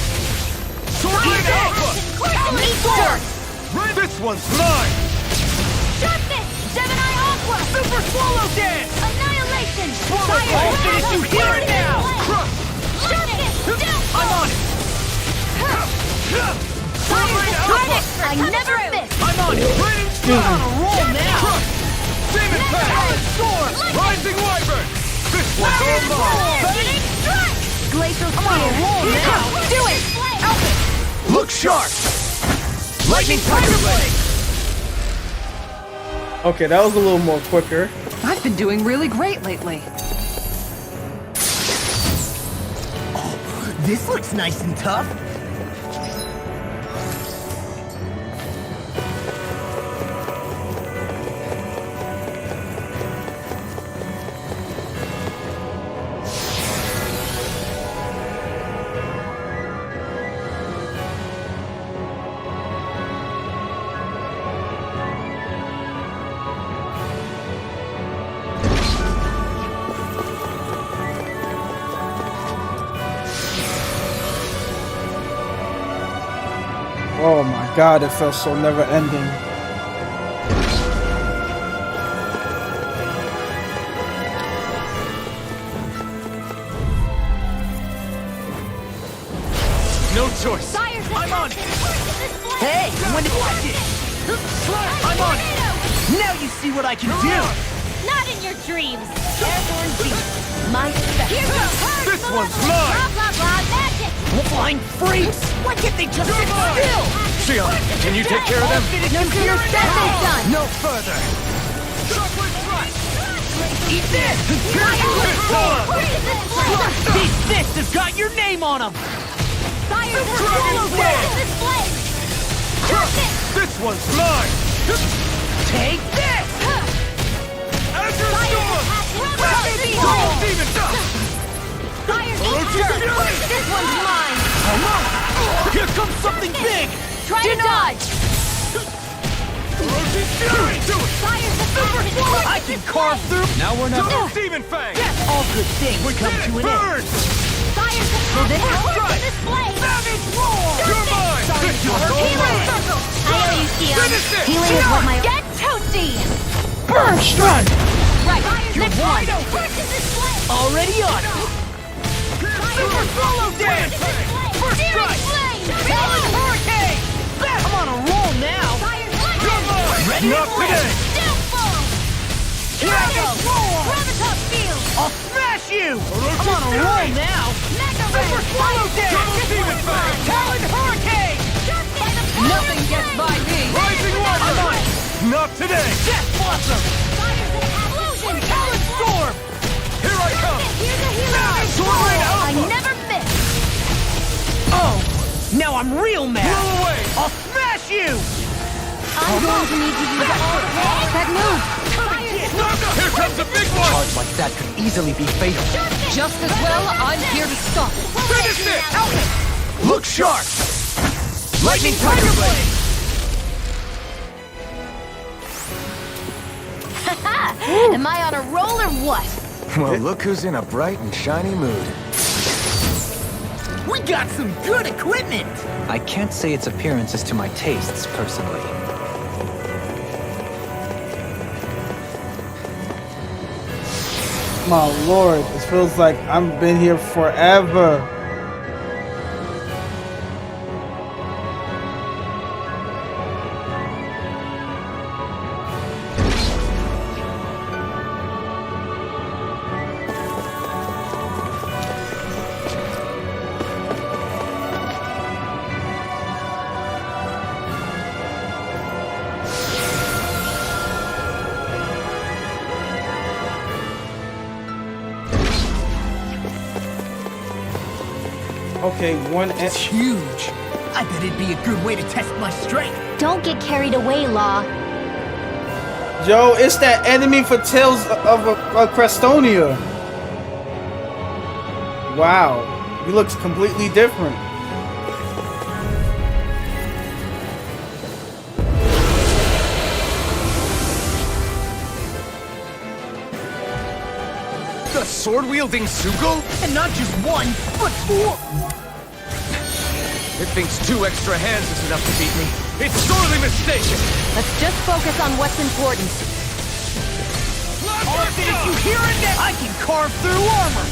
Sword Blade Alpha! Eat dirt! This one's mine! Sharpness! Gemini Aqua! Super Swallow Dance. Annihilation! I'll finish you here and now. Crush! Sharpness! I'm on it. I never miss! I'm on it. I'm on a roll now. Demon Fang! Rising Wyvern! This one's all mine! Glacial Spear. Now. Do it! Look sharp! Lightning Tiger Blade! Okay, that was a little more quicker. I've been doing really great lately. This looks nice and tough. Oh my god, it felt so never ending. No choice! I'm on it. Hey, when did watch it? I'm on it. Now you see what I can do. Not in your dreams! Airborne beast! My special! This one's mine! Blah blah blah magic! Flying freaks! Why can't they just sit still? Shion, can you take care of them? No sooner said than done! No further. Eat this! These fists have got your name on them! Fire the swallow display! This one's mine! Take this! Azure Storm! Demon Dust! Fire this one's mine! Here comes something big! Try to dodge! Fury! Do it! Fire the super swallow! I can carve through. Now we're not. Demon Fang! All good things We come did to it! an end. Burn! Fire the display! Savage Roar! You're mine! This one's all mine! I know you, Shion. Finish it! Healing is what my... Get toasty! Burn strike! Right, You're next wide one! open. First display! Already on it. Super Swallow Dance! First strike! Talon Hurricane! I'm on a roll now. You're mine! Ready Not to today! Downfall! Here I go. Gravitas field! I'll smash you. I'm on a roll now. Super Swallow Dance! Demon Fang! Talon Hurricane! Nothing gets by me. Rising I'm on Wyvern! it. Not today! Death Blossom! Talon Storm! Here I come! Oh! Now I'm real mad! Blow away! I'll smash you! I'm going to need to use all of that move! Here comes a big one! Charge like that could easily be fatal. Just as well, I'm here to stop it. Finish it! Look sharp! Lightning Tiger Blade! Am I on a roll or what? Well, look who's in a bright and shiny mood. We got some good equipment! I can't say its appearance is to my tastes, personally. My lord, this feels like I've been here forever. Okay, It's huge. I bet it'd be a good way to test my strength. Don't get carried away, Law. Yo, it's that enemy for Tales of Crestonia. Wow, he looks completely different. The sword-wielding Sugal? And not just one, but four! It thinks 2 extra hands is enough to beat me. It's sorely mistaken! Let's just focus on what's important. I'll finish you here and now! I can carve through armor!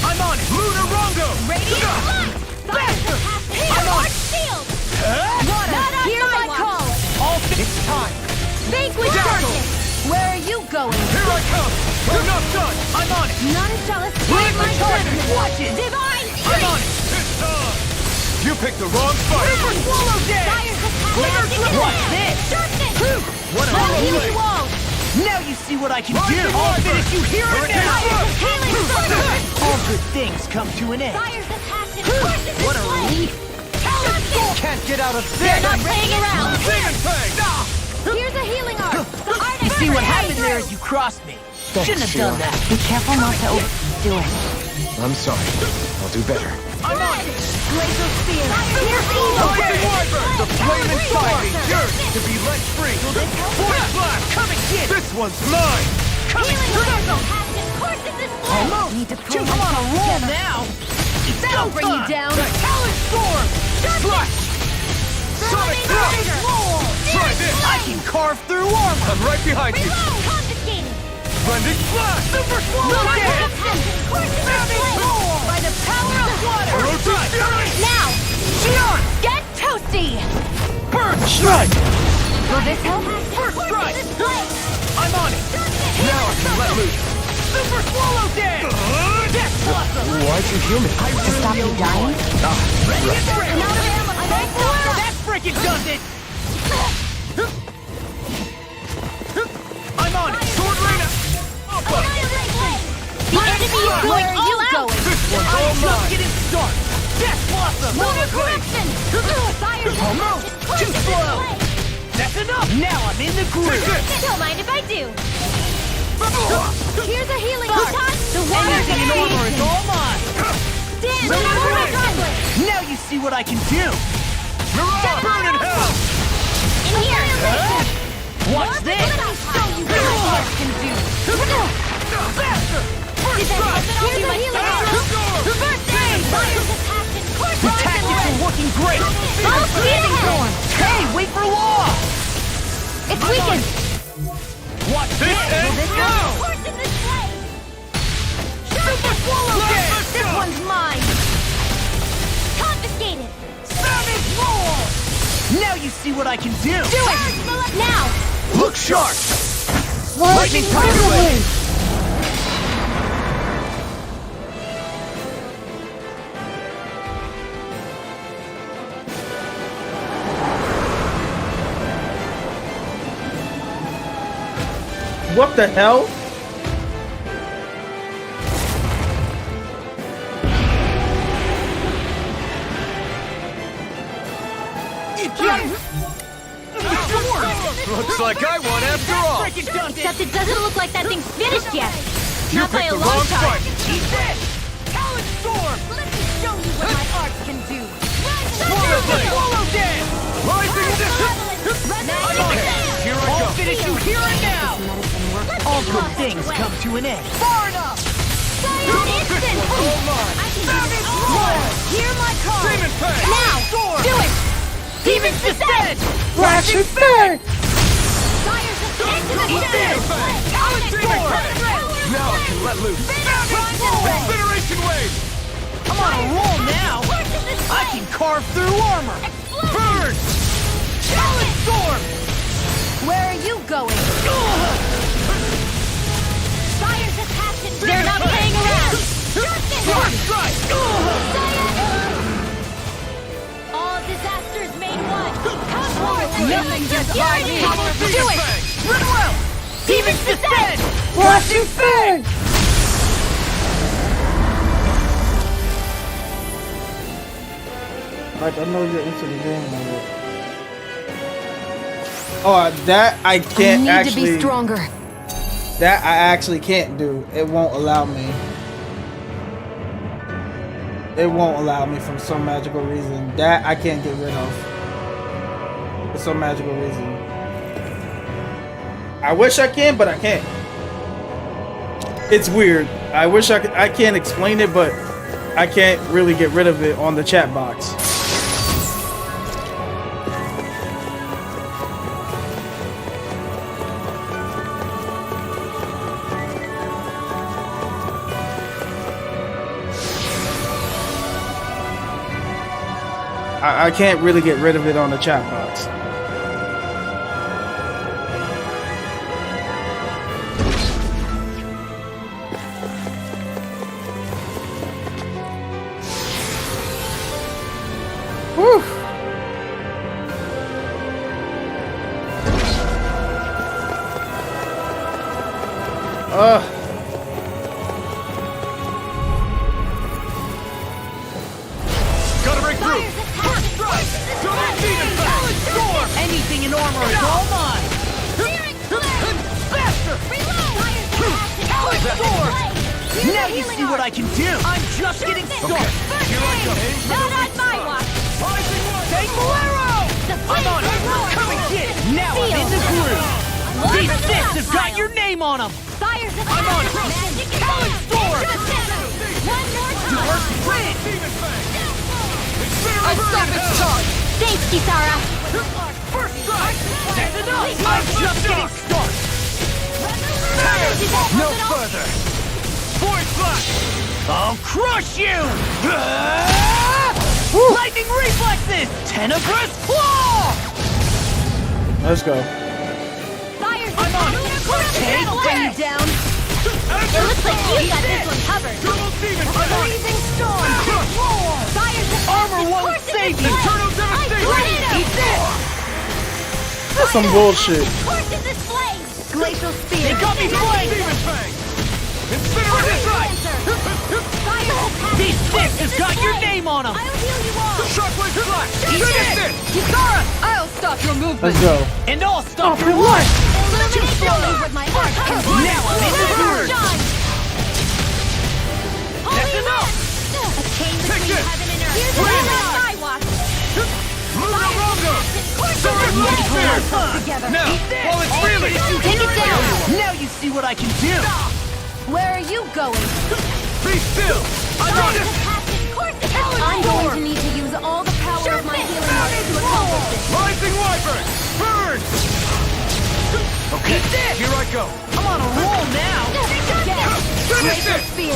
I'm on it! Lunar Rongo! Radiant light! Faster! I'm on shield! Water, hear my call! All it's time! Vanquish darkness! Where are you going? Here I come! We're not done! I'm on it! None shall escape my presence! Watch it! Divine I'm on it! It's time! You picked the wrong fight! Super Swallow Dance! Watch this! What a Healing wall! Now you see what I can do! I'll finish you here and now! All good things come to an end! Fires of passion! What a relief! Can't get out of They're this! not playing around! Sing and pay! Here's a healing arm! The art You see what happened there as you crossed me? Shouldn't have done that. Be careful not to overdo it. I'm sorry. I'll do better. I'm on it! Glacial spear! Rising Wyvern! The flame inside me yearns to be let free! Force blast! Come and get it! This one's mine! Coming through! Courses this blood! Need to pull I'm on a roll now! That'll bring you down! Talon Storm! Slash! Sonic Thrust! Try this! I can carve through armor! I'm right behind you! Confiscated! Blending Flash! Super Swallow Dance! By the power of water! Now! Xion! Get toasty! Burn Strike! Will this help? First strike! I'm on it! Now I can let loose! Super Swallow Dance! Death Blossom! Why'd you heal me? To stop you dying? Ready and ready! That freaking does it! I'm on it! Sword Rain! The enemy is going all out! This one's all mine! Just getting started! Death Blossom! Water corruption! Fires of Almost! Too slow! That's enough! Now I'm in the groove! Don't mind if I do! Here's a healing arm! The water Anything in armor is all mine! Stand! Now you see what I can do! Mirage! Burn in hell! In here! Watch this! Show you what my heart can do! Faster! First strike! Here's a healing arm! Reverse aim! Fires of passion! The tactics are working great! All healing form! Hey, wait for Law! It's weakened! Watch this and go! Super Swallow Dance! This one's mine! Confiscated! Savage Roar! Now you see what I can do! Do it! Now! Look sharp! Lightning Tiger Blade! What the hell? like I won after all. Except it doesn't look like that thing's finished yet. You Not by picked a the long wrong shot. fight. Eat this! Talon Storm! Let me show you what my arts can do. Swallow dance! Rising distance. Here I I'll go. finish you here and now! All good things come to an end. Far enough! Hear my call. Demon Fang. Now, do it. Demons descend! Flashing Fang! Into the Eat this! Talon Storm! Now I can let loose. Incineration wave. I'm on a roll now. I can carve through armor. Burn. Talon Storm! Where are you going? Fire's a passion. They're not playing around. First strike. All disasters made one. Nothing gets by me! Do it. Run well! Demons descend! Flashing Fang! Like, I know you're into the game already. Oh, that I can't I need actually. to be stronger. That I actually can't do. It won't allow me. It won't allow me for some magical reason. That I can't get rid of. For some magical reason. I wish I can, but I can't. It's weird. I wish I could. I can't explain it, but I can't really get rid of it on the chat box. I can't really get rid of it on the chat box. Whew. Gotta break through. First strike. Double demon fang. Anything in armor is all mine. Faster! Talon Storm! Now you see what I can do. I'm just getting started. Here I go. Not on my watch. Take Bolero! I'm on it. Come and get it. Now I'm in the groove. These fists have got your name on them. Fire's a I'm on it. Talon Storm! One more time. Win. I stop its charge! Thanks, Kisara. First strike! That's enough. I'm just getting started. No further. Void flash. I'll crush you! Lightning reflexes! Tenebrous claw! Let's go. Fire's I'm on it. Take bring you down. It looks like you got this one covered. Double demon fang. Freezing storm. Fire's a Armor won't save you. Eternal devastation. Eat this! That's some bullshit. Torches this flame. Glacial They spear. got me flanked! Demon fang. Incineration. These fists have got your name on them! I'll heal you all. Shockwave flash. Eat this! Kisara! I'll stop your movement! Let's go. And I'll stop your life! Illuminate them with my heart. Now I'm in the groove! That's enough! A chain between this. heaven and earth. Here's Bring the it. my watch. Murorongo. Together. Now, while it's really. Take it down. Now you see what I can do! Where are you going? Be still. I'm on it. I'm going to need to use all the power of my healing arts to accomplish this. Rising wyvern. Burn. Okay, here I go. I'm on a roll now! Finish it. Spear.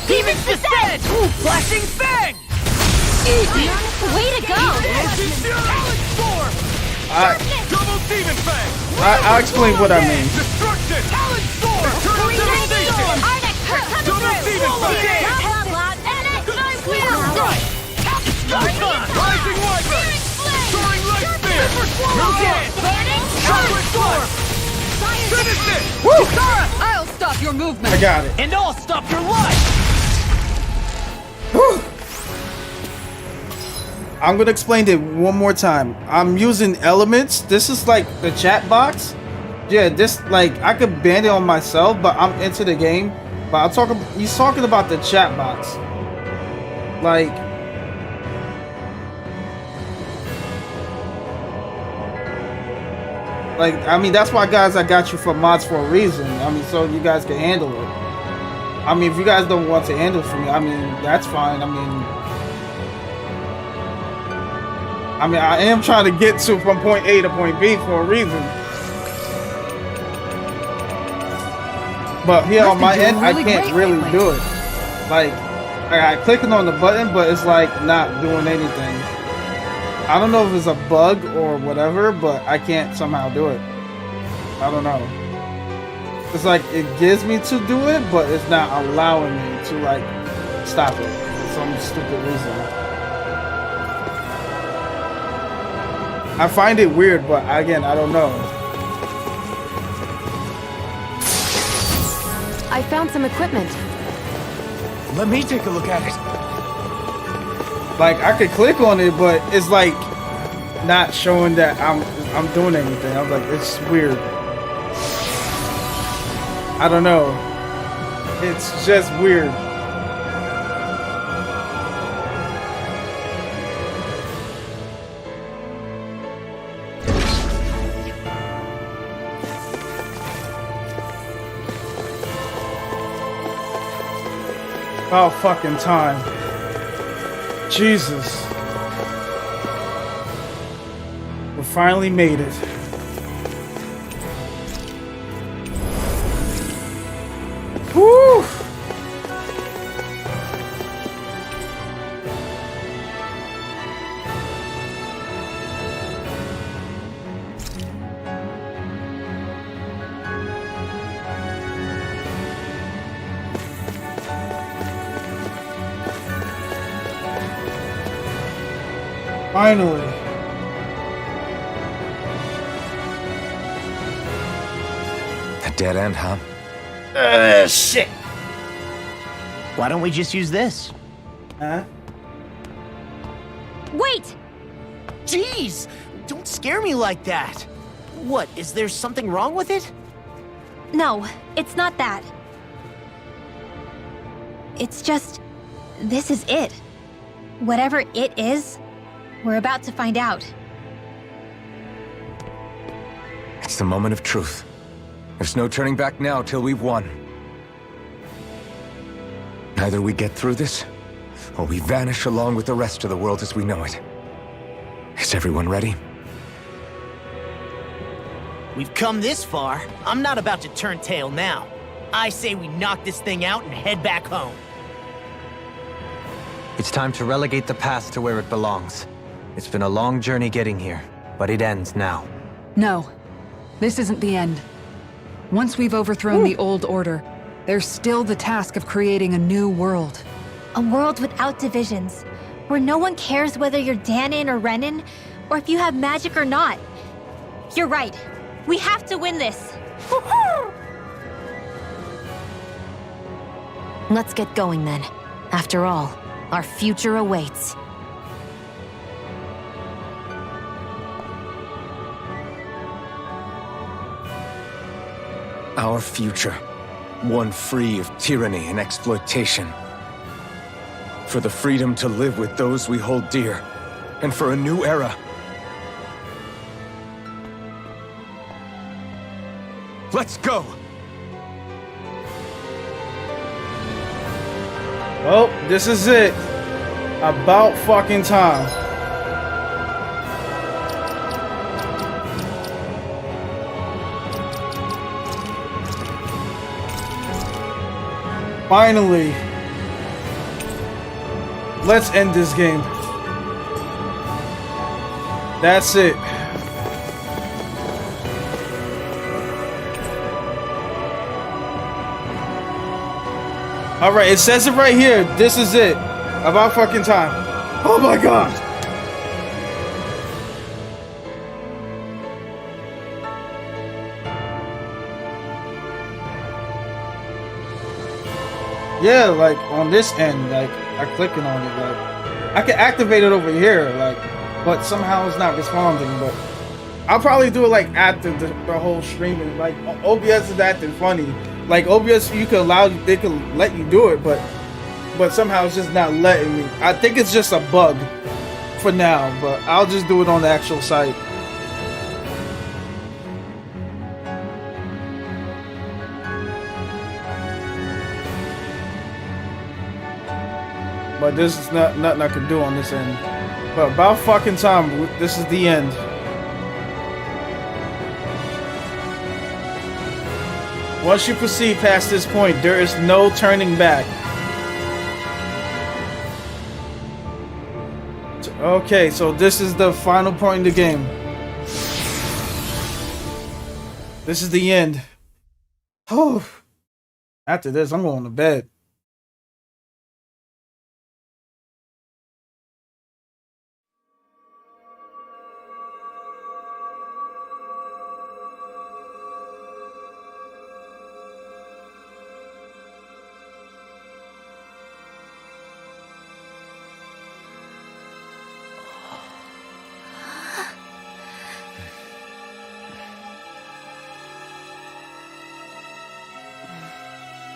Demons descend! Ooh, flashing fang! Easy. Way to go. Double demon fang. I'll explain what I mean. Destruction. Eternal devastation. Double demon fang. Rising wyvern. Soaring light spear. Shockwave storm. Finish it. Kisara! I'll stop your movement! I got it. And I'll stop your life! I'm gonna explain it one more time. I'm using elements. This is like the chat box. Yeah, this like I could ban it on myself, but I'm into the game. But I'm talking. He's talking about the chat box. Like, I mean, that's why, guys, I got you for mods for a reason. I mean, so you guys can handle it. I mean, if you guys don't want to handle it for me, I mean, that's fine. I mean, I am trying to get to from point A to point B for a reason. But here on my end, I can't really do it. Like, I clicking on the button, but it's like not doing anything. I don't know if it's a bug or whatever, but I can't somehow do it. I don't know. It's like it gives me to do it, but it's not allowing me to like stop it for some stupid reason. I find it weird, but again, I don't know. I found some equipment. Let me take a look at it. Like I could click on it, but it's like not showing that I'm doing anything. I'm like, it's weird. I don't know. It's just weird. About fucking time. Jesus. We finally made it. Woo! Finally. A dead end, huh? Shit. Why don't we just use this? Huh? Wait! Jeez! Don't scare me like that! What, is there something wrong with it? No, it's not that. It's just... this is it. Whatever it is, we're about to find out. It's the moment of truth. There's no turning back now till we've won. Either we get through this, or we vanish along with the rest of the world as we know it. Is everyone ready? We've come this far. I'm not about to turn tail now. I say we knock this thing out and head back home. It's time to relegate the past to where it belongs. It's been a long journey getting here, but it ends now. No, this isn't the end. Once we've overthrown the old order, there's still the task of creating a new world. A world without divisions, where no one cares whether you're Danon or Renan, or if you have magic or not. You're right. We have to win this. Let's get going then. After all, our future awaits. Our future, one free of tyranny and exploitation. For the freedom to live with those we hold dear, and for a new era. Let's go! Well, this is it. About fucking time. Finally. Let's end this game. That's it. Alright, it says it right here. This is it. About fucking time. Oh my god. Yeah, like on this end, like I'm clicking on it, like I can activate it over here, like, but somehow it's not responding. But I'll probably do it like after the whole streaming. Like OBS is acting funny. Like OBS, they could let you do it, but somehow it's just not letting me. I think it's just a bug for now, but I'll just do it on the actual site. But this is nothing I can do on this end. But about fucking time, this is the end. Once you proceed past this point, there is no turning back. Okay, so this is the final point in the game. This is the end. Oh. After this, I'm going to bed.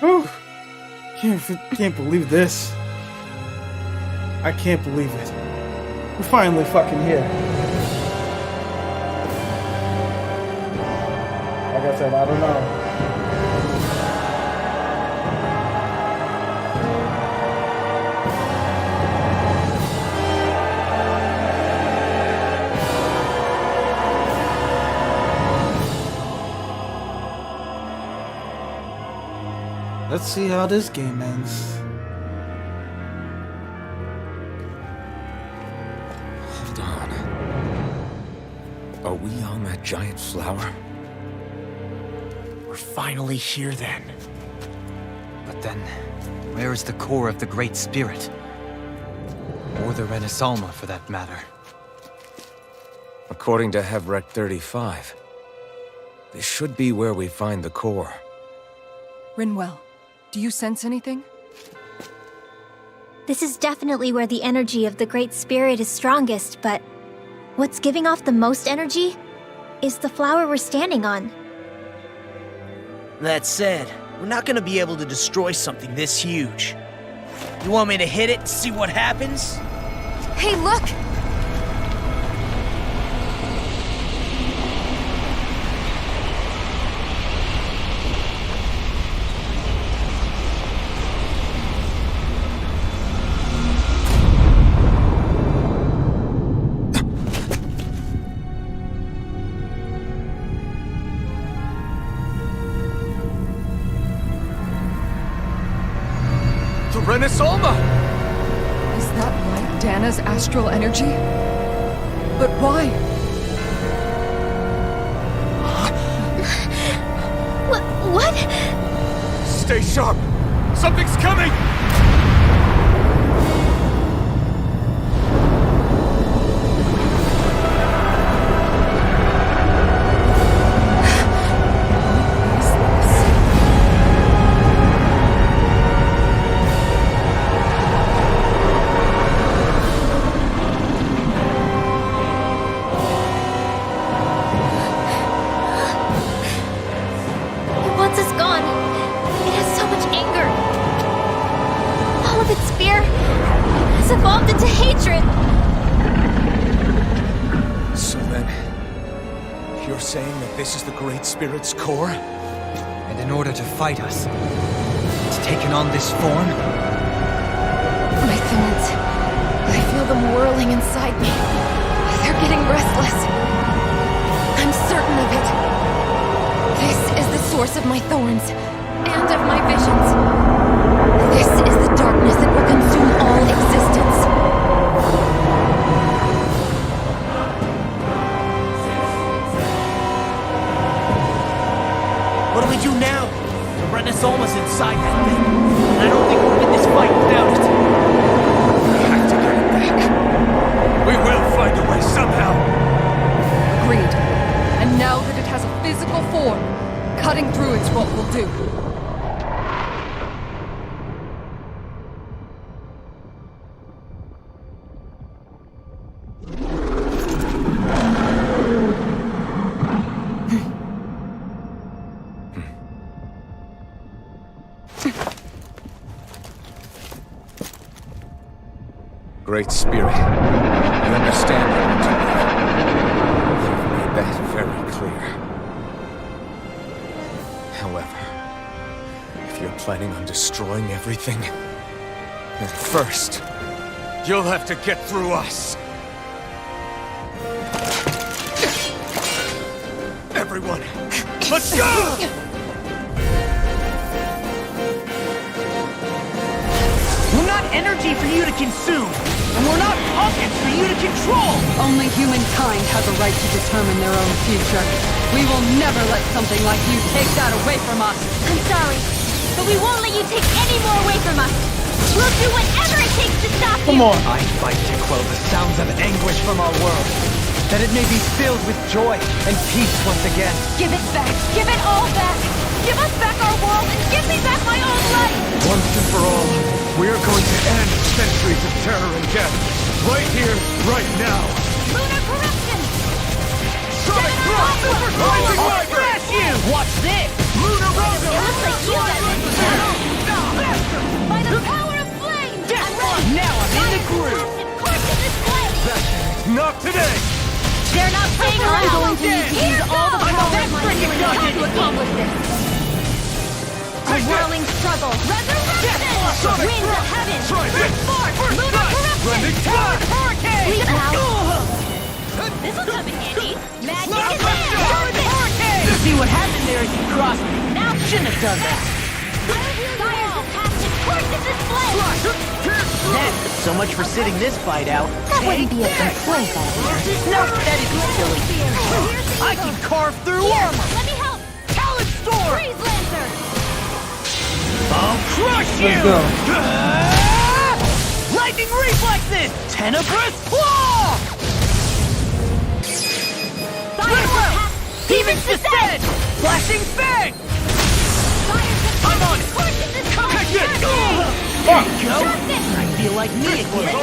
Whew. Can't believe this. I can't believe it. We're finally fucking here. Like I said, I don't know. Let's see how this game ends. Hold on. Are we on that giant flower? We're finally here then. But then, where is the core of the Great Spirit? Or the Renaissance, for that matter? According to Hevrek 35, this should be where we find the core. Rinwell, do you sense anything? This is definitely where the energy of the Great Spirit is strongest, but what's giving off the most energy is the flower we're standing on. That said, we're not gonna be able to destroy something this huge. You want me to hit it and see what happens? Hey, look! Renaissance! Is that right, Dana's astral energy? But why? What? Stay sharp! Something's coming! Spirit's core? And in order to fight us, it's taken on this form? My thorns. I feel them whirling inside me. They're getting restless. I'm certain of it. This is the source of my thorns, and of my visions. This is the darkness that will consume all existence. What do we do now? The Renaissance is inside that thing, and I don't think we'll win this fight without it. We have to get it back. We will find a way somehow. Agreed. And now that it has a physical form, cutting through it's what we'll do. Great Spirit. You understand what to do. You've made that very clear. However, if you're planning on destroying everything, then first, you'll have to get through us. Everyone, let's go! We're not energy for you to consume, and we're not puppets for you to control! Only humankind has a right to determine their own future. We will never let something like you take that away from us. I'm sorry, but we won't let you take any more away from us. We'll do whatever it takes to stop you. Come on. I fight to quell the sounds of anguish from our world, that it may be filled with joy and peace once again. Give it back. Give it all back. Give us back our world and give me back my own life. Once and for all, we are going to end centuries of terror and death. Right here, right now. Lunar corruption. Sonic thrust! Super rising I'll wyvern! smash you! Watch this! Lunar It looks like you got it. Faster! By the power of flame. Death Block! Now I'm in the groove! Course in this flame. Not today! They're not playing around. I'm going to need to use all the power of my healing Time to accomplish this. A whirling struggle. Resurrection. Sonic Winds of thrust! heaven. Try this! Force. Lunar corruption. Blending tower! Hurricane! Leap now. This'll come in handy. Magic is there. Hurricane! See what happened there as you crossed me. Now shouldn't have done that. Fire's a passion. Course in this flame. Then, so much for sitting this fight out. That wouldn't be a complaint, Nope, that isn't silly. I can carve through armor. Let me help. Talent Storm! Freeze Lancer. I'll crush you! Let's go. Lightning reflexes! Tenebrous Claw! Fire. Demons descend! Flashing Fang! I'm on it! Course in this Catch it! Fuck. There you go! I feel like me again.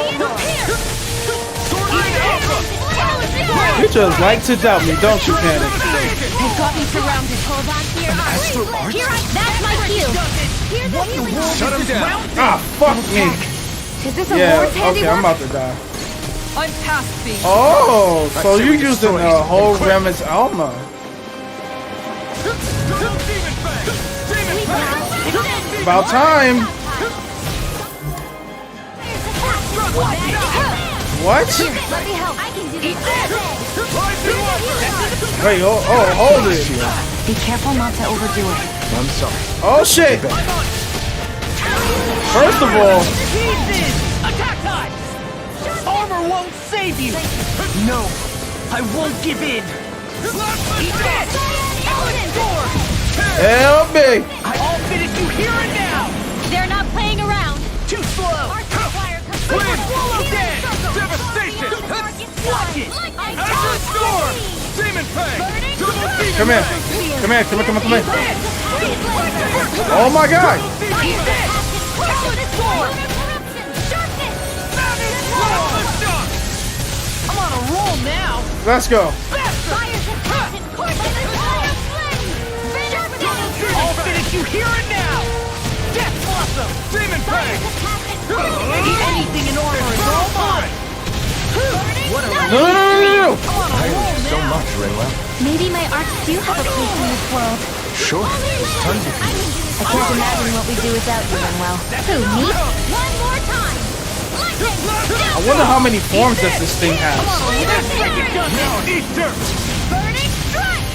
You just like to doubt me, don't you, Panic? They've got me surrounded. Hold on to your arms. Here that's my cue. Here's the healing. Shut him down! Ah, fuck me. Is this a Yeah, Lord's okay, handiwork? I'm about to die. I'm past being. Oh, so say you we using destroy a these whole things quick. Remus Alma. About time. What? Let me help. I can do this. Wait, hold it. Be careful not to overdo it. I'm sorry. Oh shit. First of all, Pieces! Attack time! Armor won't save you! No, I won't give in! Eat this! Talent Storm! help me. I'll finish you here and now! They're not playing around. Too slow! Flame! Swallow dead! Devastation! Watch it! Azure Storm! Demon Fang! Double Demon Come here. Fang! Come here. Come here. Come here. Come Eat here. this! Oh my god. Eat this! Talent Storm! I'm on a roll now! Let's go. I'll finish you here and now! Death Blossom! Demon Fang! Anything in order is all mine! What a No. I'm on a roll So now! much, Rinwell. Maybe my arts do have a place in this world. Sure, there's tons of you. I can't imagine what we do without you, Renwell. Who, me? One more time! I wonder how many forms does this thing have. Now eat dirt! Burning strike!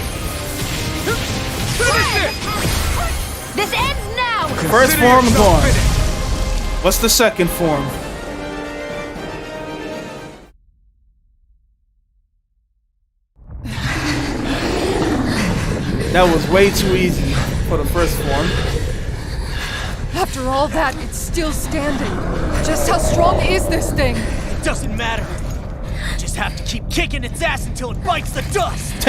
Finish it! This ends now! First Consider form yourself gone. finished. What's the second form? That was way too easy for the first form. After all that, it's still standing. Just how strong is this thing? It doesn't matter. Just have to keep kicking its ass until it bites the dust!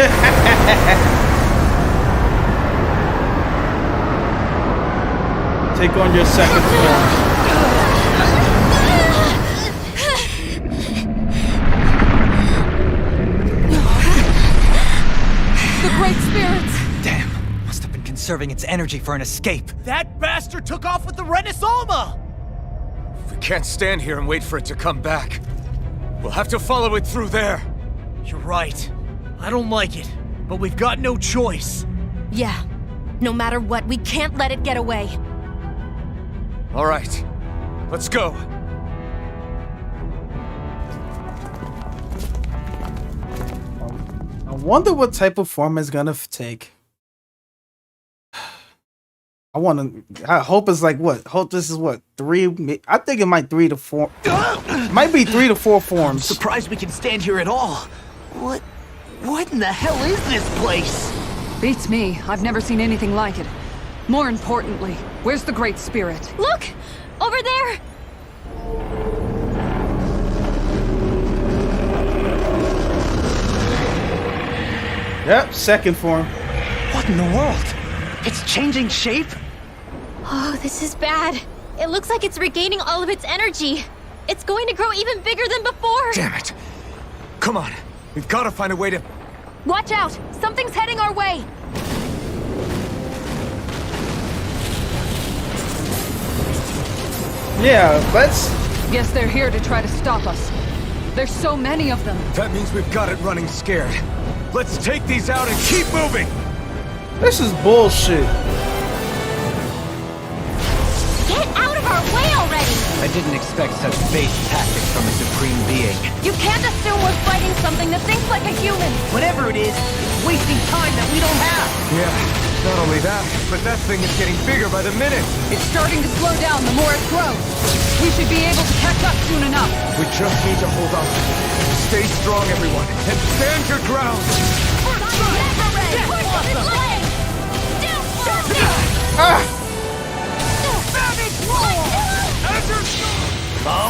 Take on your second form. The Great Spirits! Damn, must have been conserving its energy for an escape. That bastard took off with the Renis Alma! If we can't stand here and wait for it to come back. We'll have to follow it through there. You're right. I don't like it, but we've got no choice. Yeah. No matter what, we can't let it get away. All right, let's go. I wonder what type of form it's gonna take. I hope it's like what? Hope this is what 3. I think it might 3 to 4. Might be 3 to 4 forms. I'm surprised we can stand here at all. What in the hell is this place? Beats me. I've never seen anything like it. More importantly, where's the Great Spirit? Look! Over there! Yep, second form. What in the world? It's changing shape? Oh, this is bad. It looks like it's regaining all of its energy. It's going to grow even bigger than before. Damn it. Come on, we've got to find a way to... Watch out! Something's heading our way! Yeah, let's... Guess they're here to try to stop us. There's so many of them. That means we've got it running scared. Let's take these out and keep moving! This is bullshit. Get out of our way already! I didn't expect such base tactics from a supreme being. You can't assume we're fighting something that thinks like a human! Whatever it is, it's wasting time that we don't have! Yeah, not only that, but that thing is getting bigger by the minute. It's starting to slow down the more it grows. We should be able to catch up soon enough. We just need to hold on. Stay strong, everyone, and stand your ground!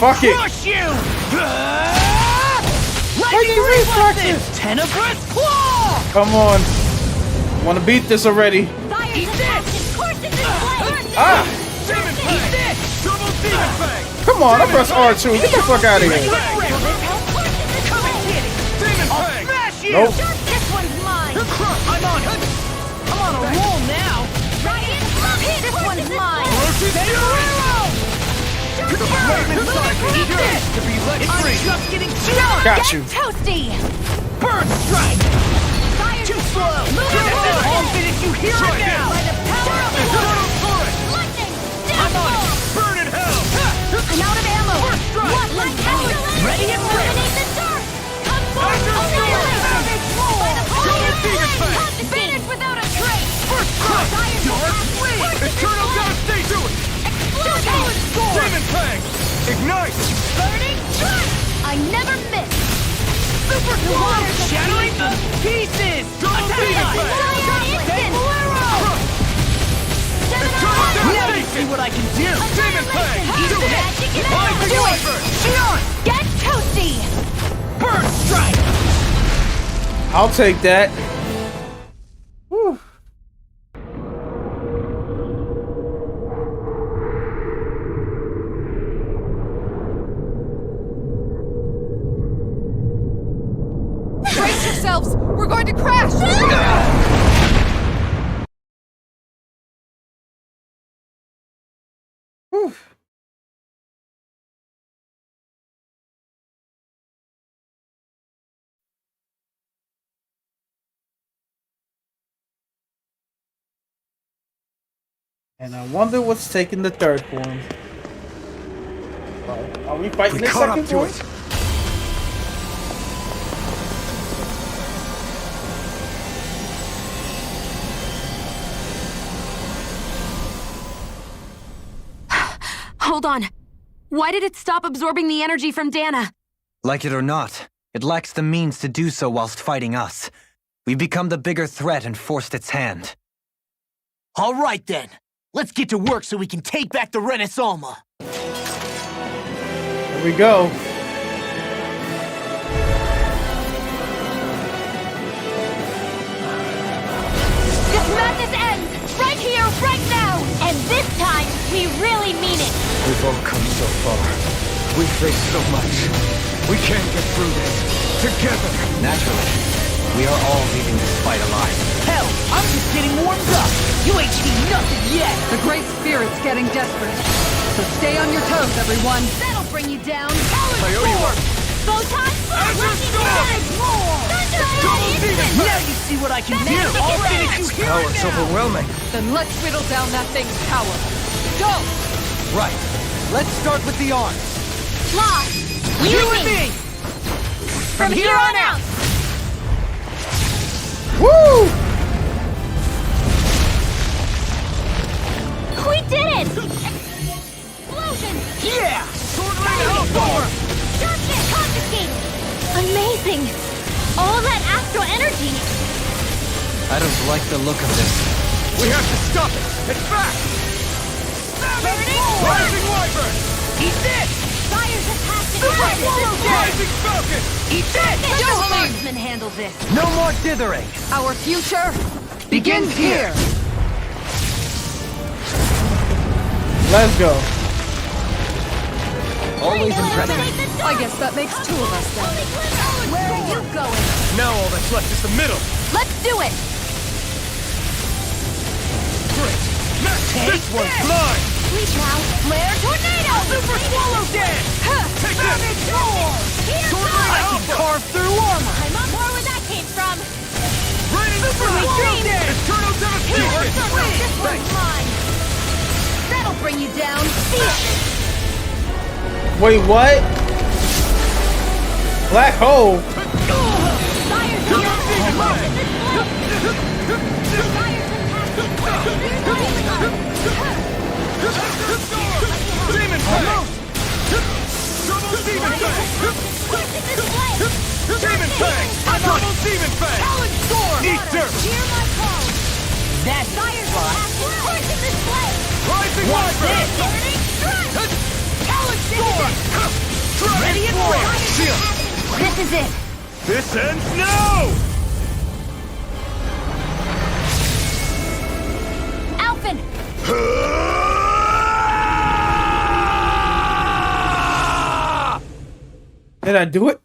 Fuck it! Crush you! Lightning reflexes! Tenebrous claw! Come on. Want to beat this already. Eat this! Ah! Demon Eat this! Double Demon Fang! Come on, I press R2. Get the fuck out of here. Come and get it! Demon Fang! Smash you! Nope. This one's mine! I'm on a roll now! This one's mine! The flame inside me yearns to be let free! I'm just getting started! Got you. Toasty! Bird strike! Too slow! I'll finish you here and now! By the power of the Turtle lightning! I'm on it! Burn in hell! I'm out of ammo! First strike! What like hell? Ready and Illuminate the dark! Come forth! By the power of the flame! Vanish without a trace! First strike! Dark flame! Eternal devastation! Explode! Demon Fang! Ignite! Burning strike! I never miss! Super Claw! Shattering the pieces! Double Demon Fang! Now you see what I can do! Demon Fang! Do it! Lightning Wyvern! Shion! Get toasty! Bird strike! I'll take that. Whew. Brace yourselves! We're going to crash! Whew. And I wonder what's taking the third form. Are we fighting We this caught second up to form? it. Hold on. Why did it stop absorbing the energy from Dana? Like it or not, it lacks the means to do so whilst fighting us. We've become the bigger threat and forced its hand. All right then. Let's get to work so we can take back the Renaissance. Here we go. This madness ends! Right here, right now! And this time, we really mean it. We've all come so far. We've faced so much. We can't get through this. Together. Naturally, we are all leaving this fight alive. Hell, I'm just getting warmed up. You ain't seen nothing yet! The Great Spirit's getting desperate. So stay on your toes, everyone. That'll bring you down! I owe you one. Photon Now you see what I can do! Already, did you hear Oh, it it's now? overwhelming. Then let's whittle down that thing's power. Go! Right. Let's start with the arms. Law, You and me! from here on out. Woo! We did it! Explosion! Yeah! Sword Rain Hellstorm! Darkness confiscated! Amazing! All that astral energy! I don't like the look of this. We have to stop it. It's back. Rising Wyvern. Eat this! Fire's attached to Rising Falcon. Eat this! Your swordsman handle this! No more dithering. Our future begins here. Let's go. Always impressive. I guess that makes two of us then. Where are you going? Now all that's left is the middle. Let's do it! Great. This one's mine. Reach out! Flare tornado! Super Swallow Dance! Take this. I can carve through armor! I'm on board where that came from! Raining Super Swallow Dance! Eternal devastation. This one's mine! That'll bring you down! Wait, what? Black hole? Demon Fang. Double Demon Fang. Demon Fang. Double Demon Fang. Talon Storm! Eat dirt. Hear my call! That's Rising Wyvern. Talon Storm! Ready and ready! Shield. This is it! This ends now. Alphen! Did I do it?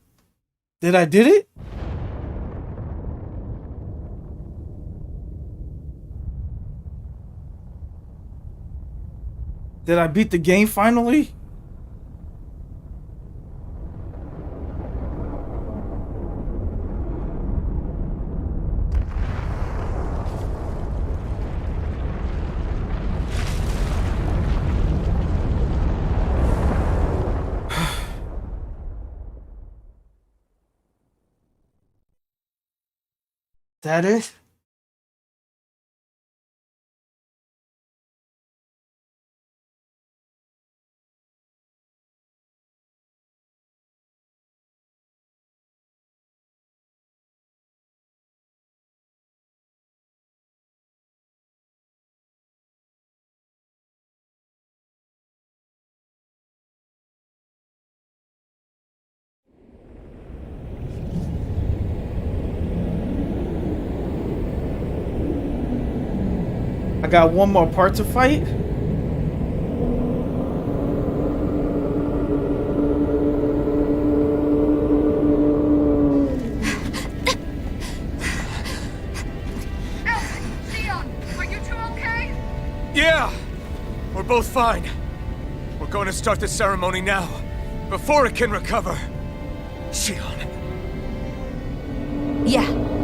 Did it? Did I beat the game finally? That it? I got one more part to fight. Yeah, we're both fine. We're going to start the ceremony now, before it can recover. Xion. Yeah.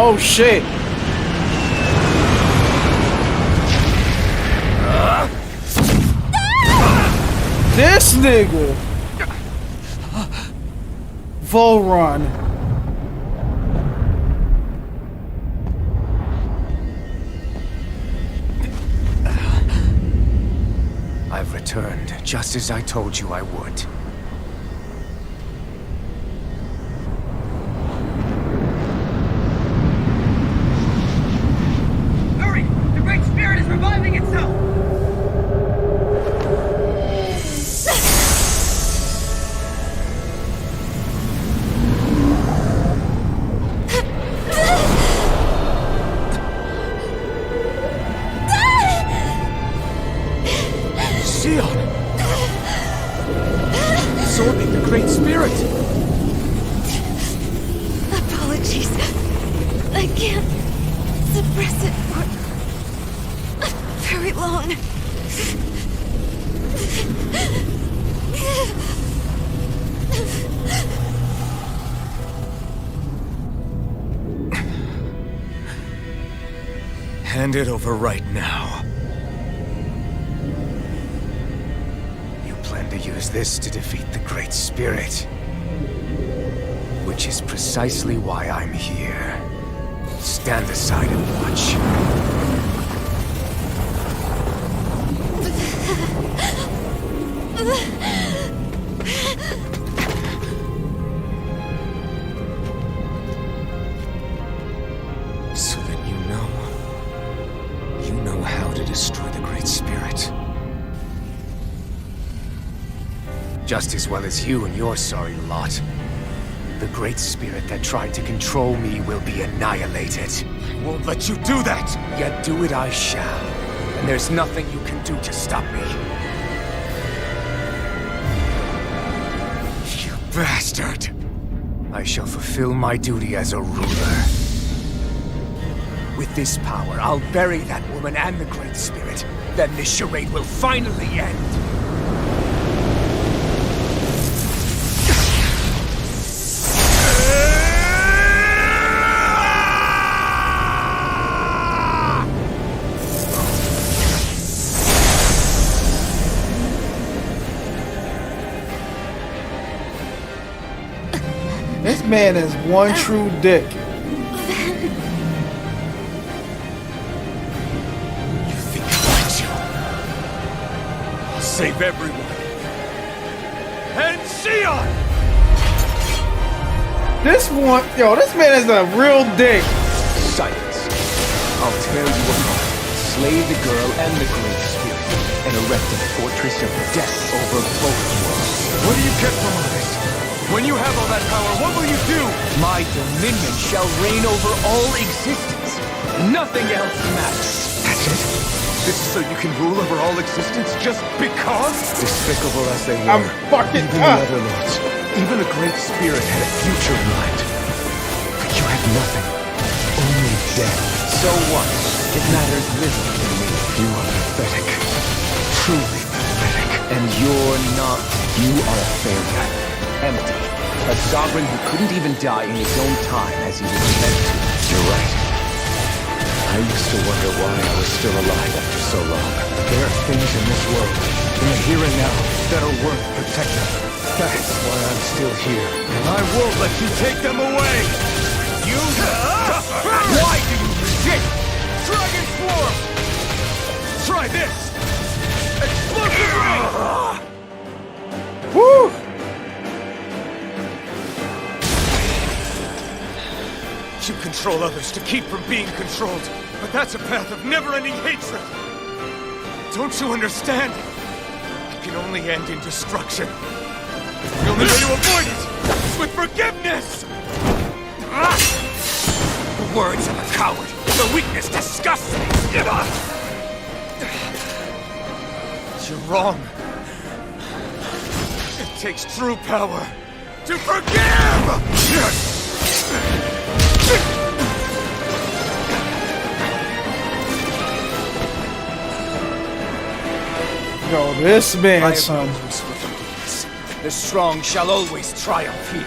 Oh shit. This nigga. Volron. I've returned, just as I told you I would. Hurry! The Great Spirit is reviving! itself! Absorbing the Great Spirit! Apologies. I can't suppress it for very long. Hand it over right now. You plan to use this to defeat the Great Spirit. Which is precisely why I'm here. Stand aside and watch. So then you know how to destroy the Great Spirit. Just as well as you and your sorry lot. The Great Spirit that tried to control me will be annihilated. I won't let you do that! Yet do it I shall. And there's nothing you can do to stop me. You bastard! I shall fulfill my duty as a ruler. With this power, I'll bury that woman and the Great Spirit. Then this charade will finally end. This man is one true dick. You think I'll let you? I'll save everyone. And Sion! This man is a real dick. Silence. I'll tear you apart, slay the girl and the Great Spirit, and erect a fortress of death over both worlds. What do you get from all this? When you have all that power, what will you do? My dominion shall reign over all existence. Nothing else matters. That's it? This is so you can rule over all existence just because? Despicable as they were, I'm fucking even the other lords, even a Great Spirit had a future in mind. But you have nothing. Only death. So what? It matters little to me. You are pathetic. Truly pathetic. And you're not. You are a failure. Empty. A sovereign who couldn't even die in his own time as he was meant to. You're right. I used to wonder why I was still alive after so long. There are things in this world, in the here and now, that are worth protecting. That's why I'm still here. And I won't let you take them away! You suffer! Why do you resist? Dragon Swarm! Try this! Explosive Ray! Woo! You control others to keep from being controlled, but that's a path of never-ending hatred. Don't you understand? It can only end in destruction. The only way to avoid it is with forgiveness! The words of a coward. The weakness disgusts me. You're wrong. It takes true power to forgive! Yo, this man, son. The strong shall always triumph here.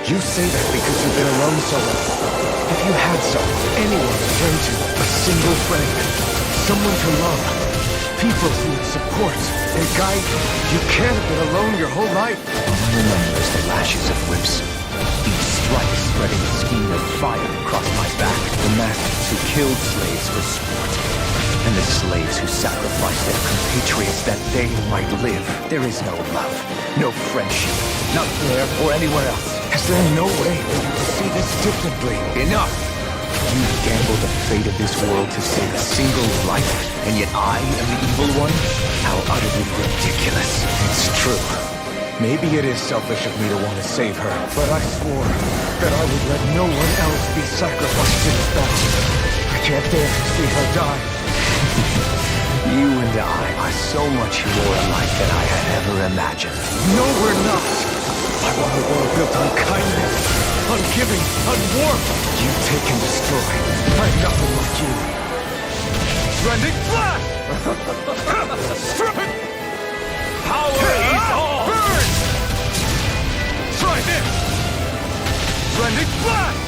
You say that because you've been alone so long. If you had someone, anyone to turn to, a single friend, someone to love, people who would support and guide you, you can't have been alone your whole life. All I remember is the lashes of whips. Each strike spreading a skein of fire across my back. The masters who killed slaves for sport. And the slaves who sacrificed their compatriots that they might live. There is no love, no friendship, not there or anywhere else. Is there no way that you can see this differently? Enough! You gambled the fate of this world to save a single life, and yet I am the evil one? How utterly ridiculous. It's true. Maybe it is selfish of me to want to save her, but I swore that I would let no one else be sacrificed in this battle. I can't bear to see her die. You and I are so much more alike than I had ever imagined. No, we're not. I want a world built on kindness, on giving, on warmth. You take and destroy. I'm nothing like you. Rending flash! Power is all! Burn! Try this! Rending flash!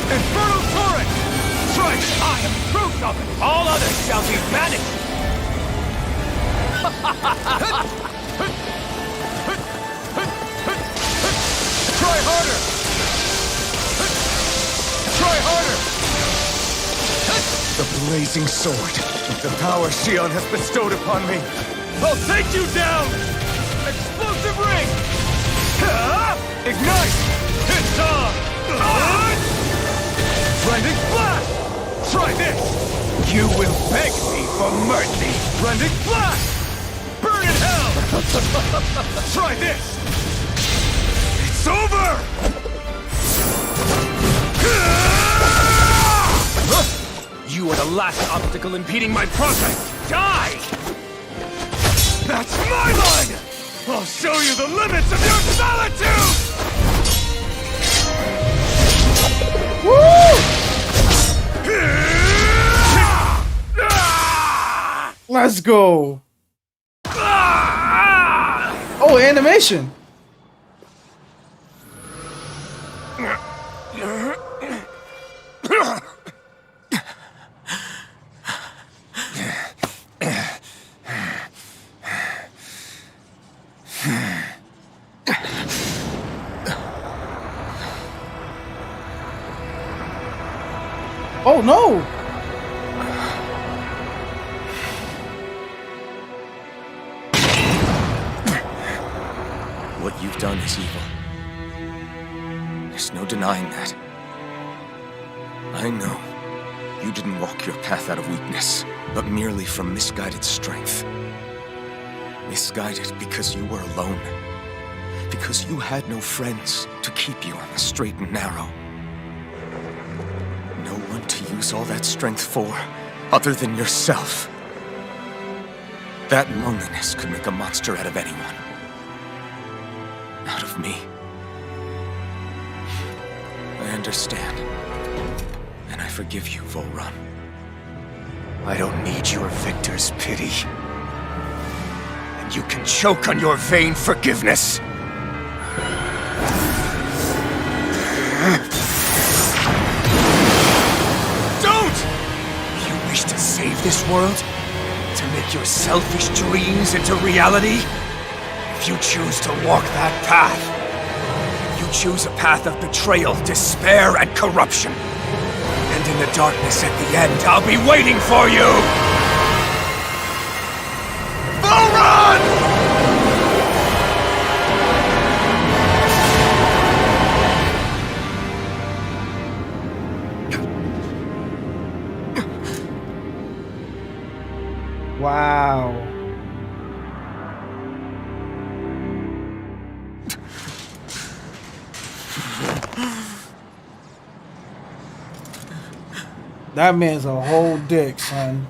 Infernal torrent! Try this! I am proof of it! All others shall be banished! Try harder! Try harder! The blazing sword, the power Shion has bestowed upon me. I'll take you down! Explosive ring! Ignite! It's on! Rending flash! Try this! You will beg me for mercy! Rending flash! Burn in hell! Try this! It's over! You are the last obstacle impeding my progress! Die! That's my line! I'll show you the limits of your solitude! Woo! Let's go! Oh, animation! Oh no! What you've done is evil. There's no denying that. I know you didn't walk your path out of weakness, but merely from misguided strength. Misguided because you were alone. Because you had no friends to keep you on the straight and narrow. No one to use all that strength for, other than yourself. That loneliness could make a monster out of anyone. Out of me. I understand. And I forgive you, Volrun. I don't need your victor's pity. And you can choke on your vain forgiveness. Don't! You wish to save this world? To make your selfish dreams into reality? If you choose to walk that path, you choose a path of betrayal, despair, and corruption. And in the darkness at the end, I'll be waiting for you! Volrun! Wow. That man's a whole dick, son.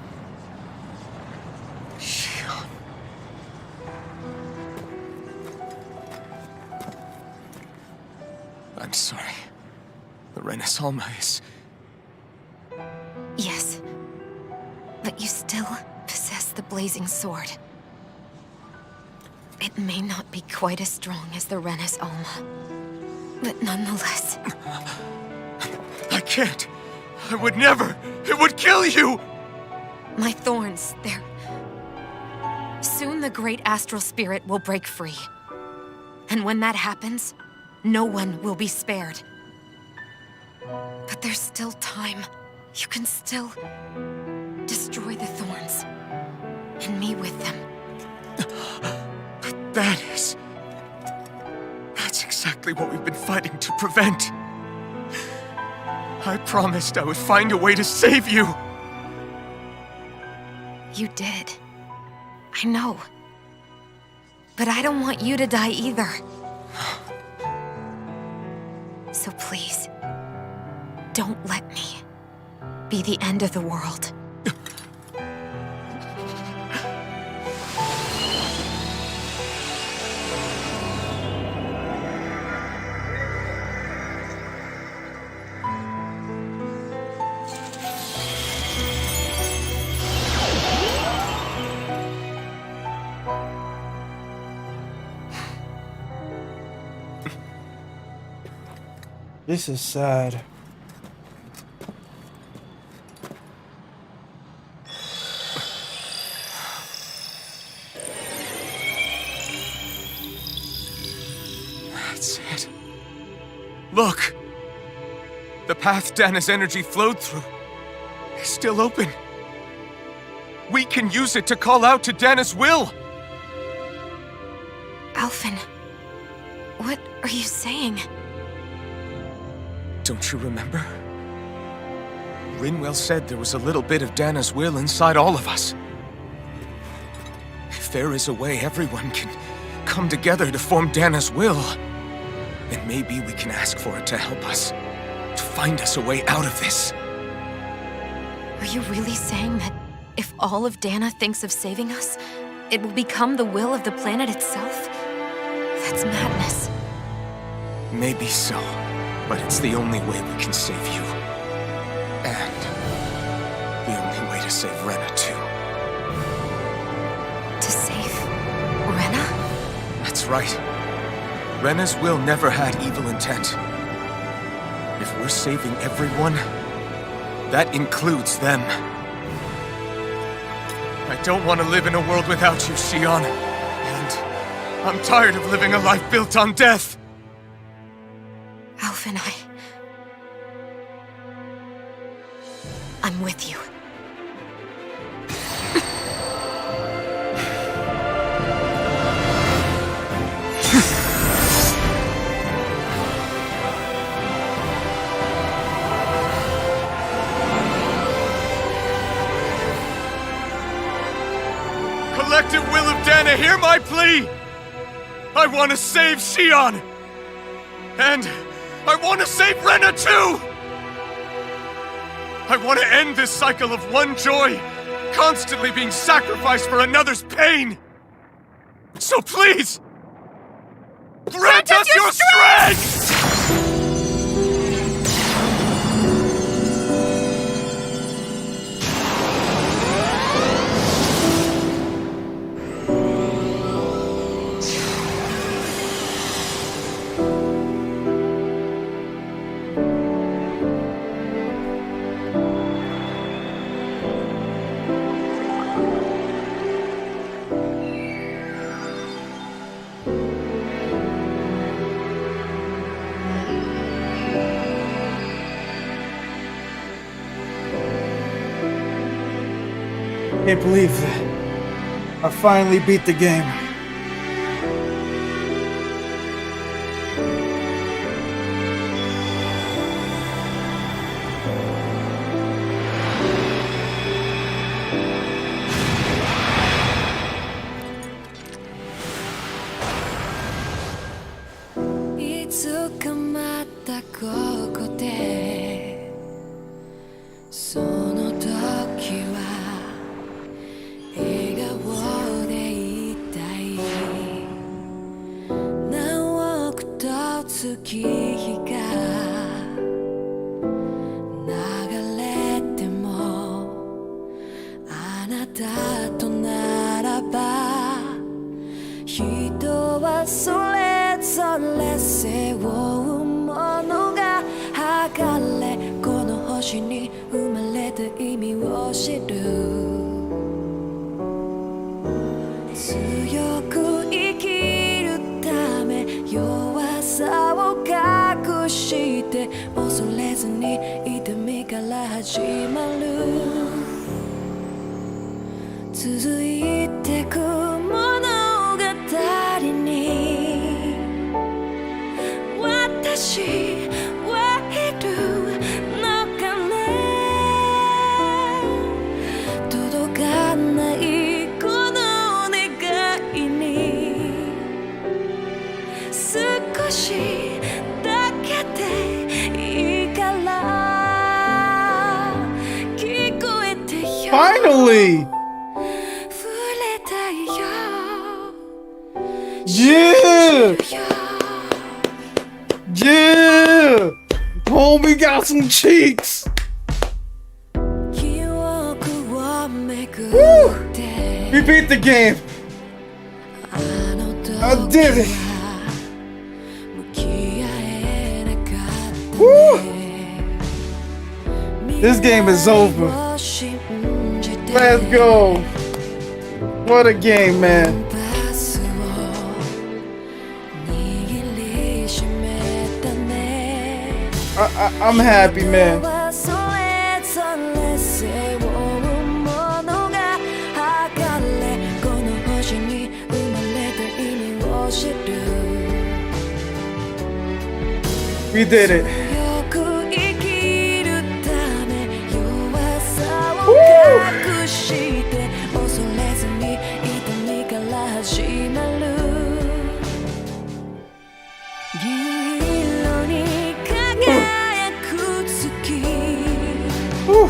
I'm sorry. The Renis Alma is... Yes. But you still possess the blazing sword. It may not be quite as strong as the Renis Alma, but nonetheless... I can't! I would never! It would kill you! My thorns, they're... Soon the great astral spirit will break free. And when that happens, no one will be spared. But there's still time. You can still destroy the thorns. And me with them. But that's exactly what we've been fighting to prevent. I promised I would find a way to save you. You did. I know. But I don't want you to die either. So please, don't let me be the end of the world. This is sad. That's it. Look! The path Dana's energy flowed through is still open. We can use it to call out to Dana's will! Alphen, what are you saying? Don't you remember? Rinwell said there was a little bit of Dana's will inside all of us. If there is a way everyone can come together to form Dana's will, then maybe we can ask for it to help us, to find us a way out of this. Are you really saying that if all of Dana thinks of saving us, it will become the will of the planet itself? That's madness. Maybe so. But it's the only way we can save you. And the only way to save Rena, too. To save Rena? That's right. Rena's will never had evil intent. If we're saving everyone, that includes them. I don't want to live in a world without you, Xion. And I'm tired of living a life built on death. Alphen, I'm with you. Collective will of Dana, hear my plea! I want to save Xion! And I want to save Rena too! I want to end this cycle of one joy, constantly being sacrificed for another's pain! So please, grant us your strength! Can't believe that. I finally beat the game. Finally! Yeah! Yeah! Homie got some cheeks! Woo! We beat the game! I did it! Woo! This game is over. Let's go! What a game, man. I'm happy, man. We did it. Woo!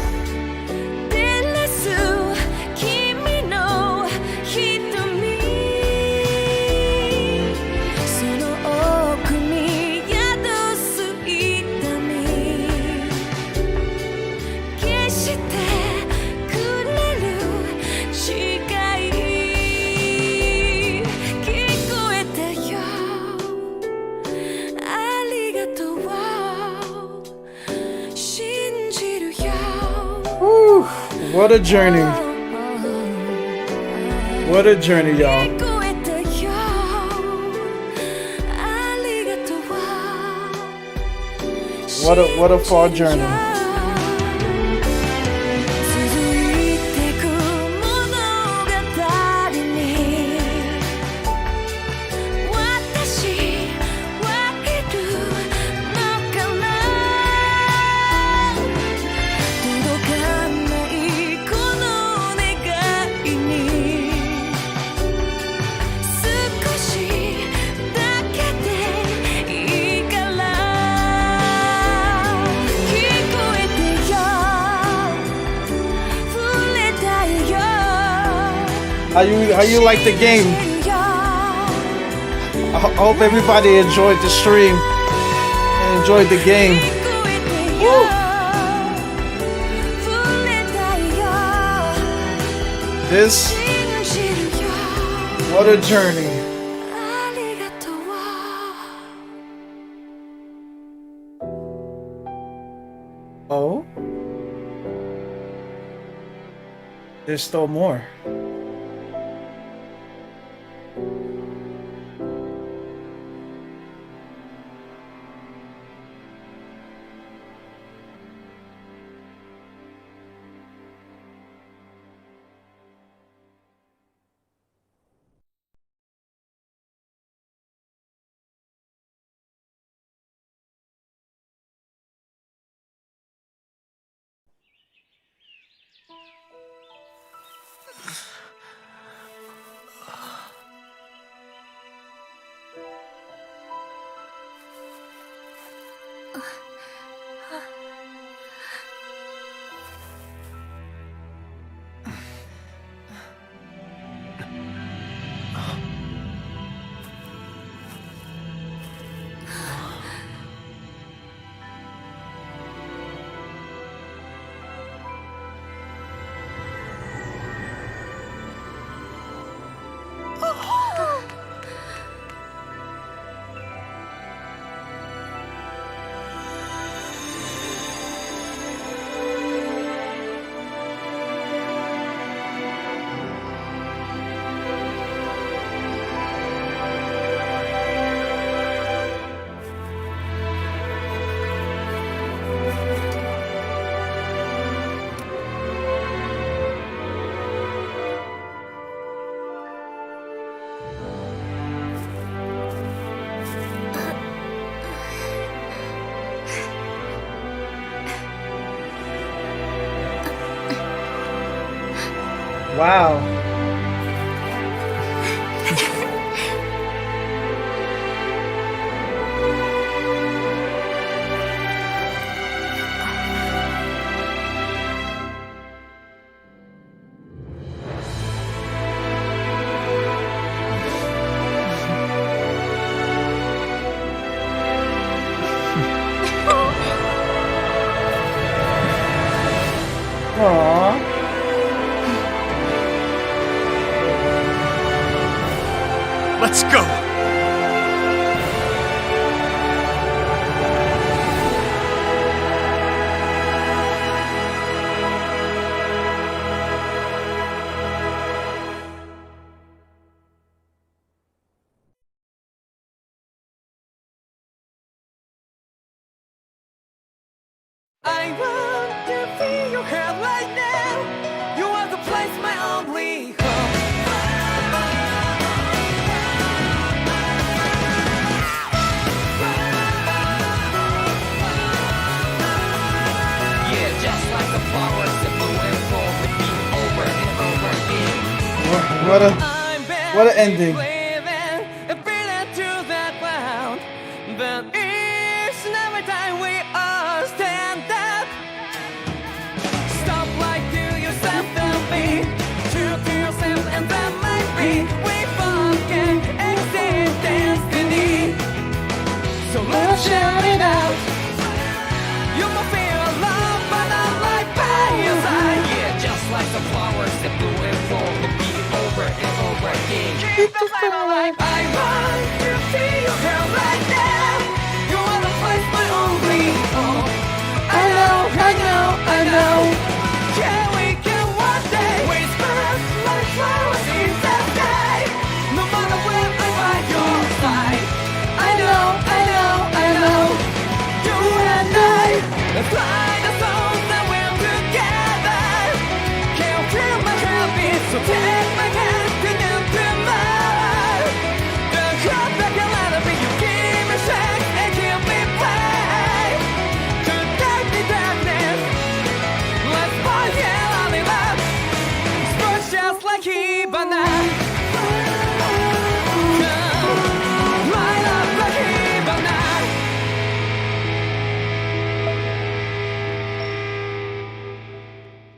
What a journey. What a journey, y'all. What a far journey. How you like the game? I hope everybody enjoyed the stream and enjoyed the game. Woo! This, what a journey. Oh? There's still more. Wow. Aww. Let's go! I want to feel your hair right now. You are the place, my only home. Yeah, just like the flowers that blew and fall, repeat over and over again. What an ending. But each and every time we all stand up, stop like to yourself, don't be true to yourself, and that might be we forget exist destiny. So let's shout it out. You might feel alone, but I'm right by your side. Yeah, just like the flowers that bloom and fall, repeat over and over again. Keep the flame alive. I want to feel your hair right now. I know. Yeah, we can one day whisper like flowers in the sky. No matter where I'm by your side. I know. You and I, let's fly the souls that we're together. Can't feel my heartbeat, so take my hand to new tomorrow. The crowd back and let it be. You give me strength and give me play. To take the darkness. Let's find yeah, only love. Spread just like Hibana. Light up like Hibana.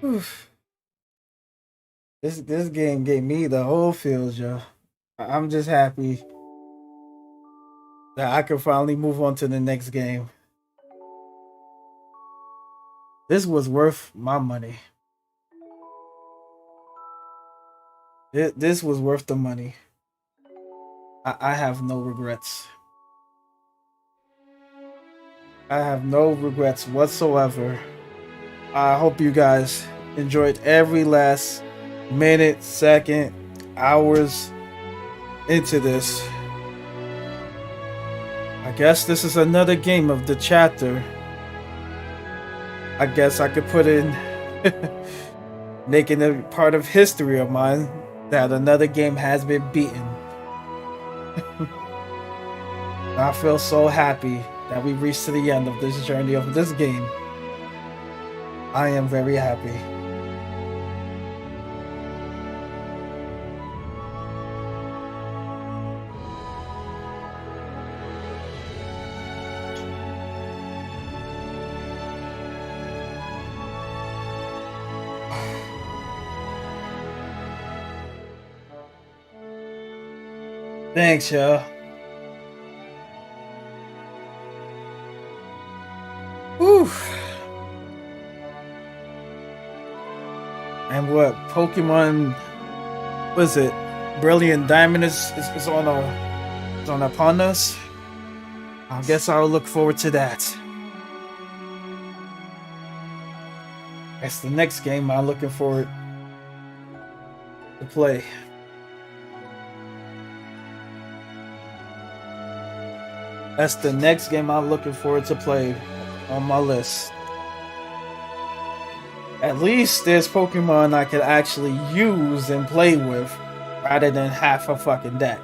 Oof. This game gave me the whole feels, yo. I'm just happy that I can finally move on to the next game. This was worth my money. This was worth the money. I have no regrets. I have no regrets whatsoever. I hope you guys enjoyed every last minute, second, hours into this. I guess this is another game of the chapter. I guess I could put in making it part of history of mine that another game has been beaten. I feel so happy that we reached to the end of this journey of this game. I am very happy. Thanks, y'all. Whew. And what Pokemon was it? Brilliant Diamond is on upon us. I guess I'll look forward to that. That's the next game I'm looking forward to play. That's the next game I'm looking forward to play on my list. At least there's Pokemon I could actually use and play with rather than half a fucking deck.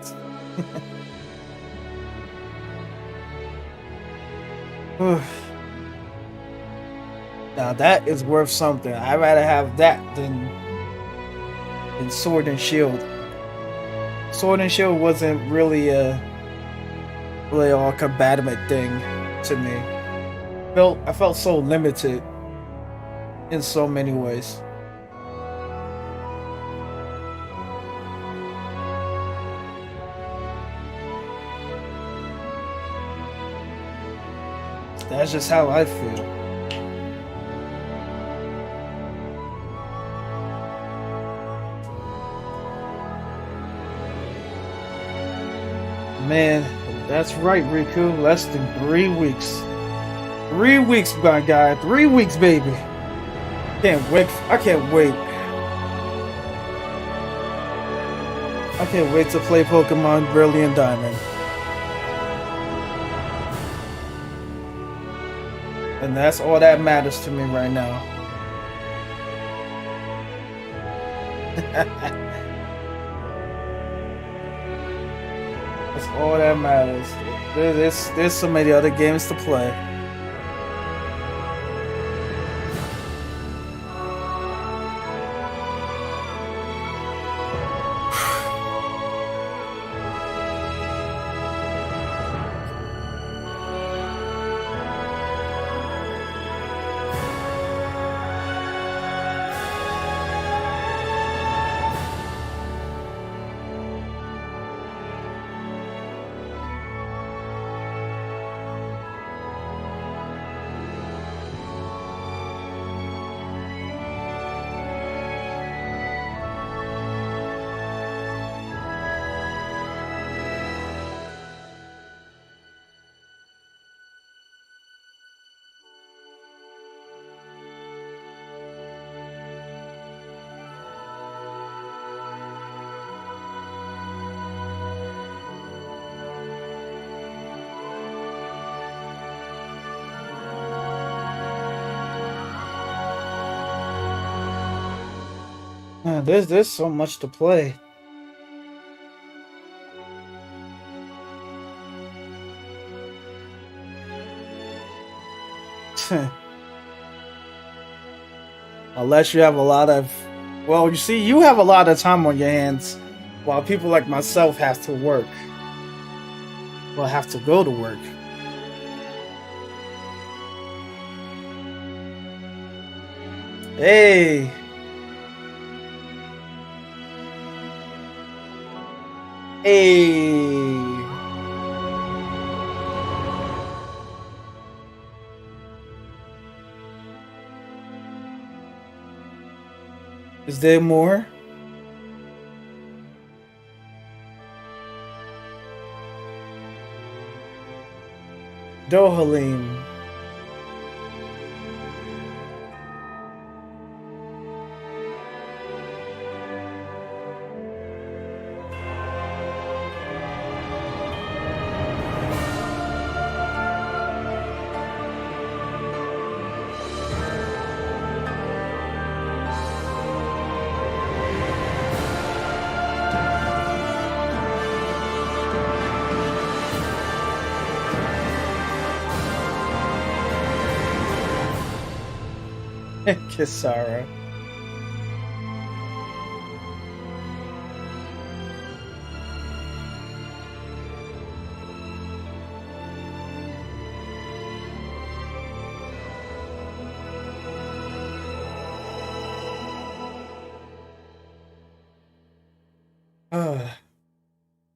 Now that is worth something. I'd rather have that than than Sword and Shield. Sword and Shield wasn't really a all combative thing to me. I felt so limited in so many ways. That's just how I feel. Man, that's right, Riku. Less than 3 weeks. 3 weeks, my guy. 3 weeks, baby. Can't wait. I can't wait. I can't wait to play Pokemon Brilliant Diamond. And that's all that matters to me right now. That's all that matters. There's so many other games to play. Man, there's so much to play. Unless you have a lot of, well, you see, you have a lot of time on your hands, while people like myself have to work. Well, have to go to work. Hey. Hey. Is there more? Dohalim. Kisara.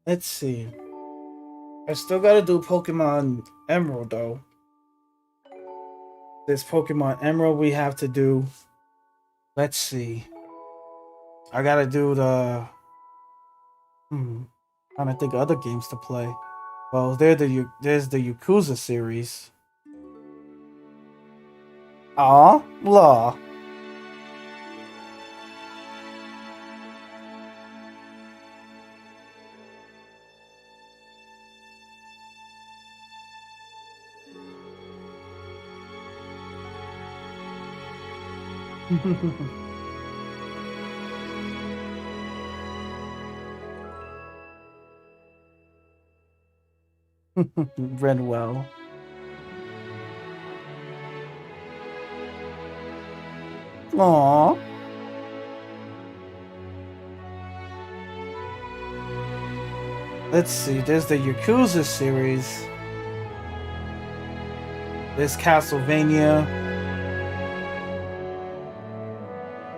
Let's see. I still gotta do Pokemon Emerald though. This Pokemon Emerald we have to do. Let's see. I gotta do the. Trying to think of other games to play. Well, there's the Yakuza series. Aw, law. Renwell. Aww. Let's see, there's the Yakuza series. There's Castlevania.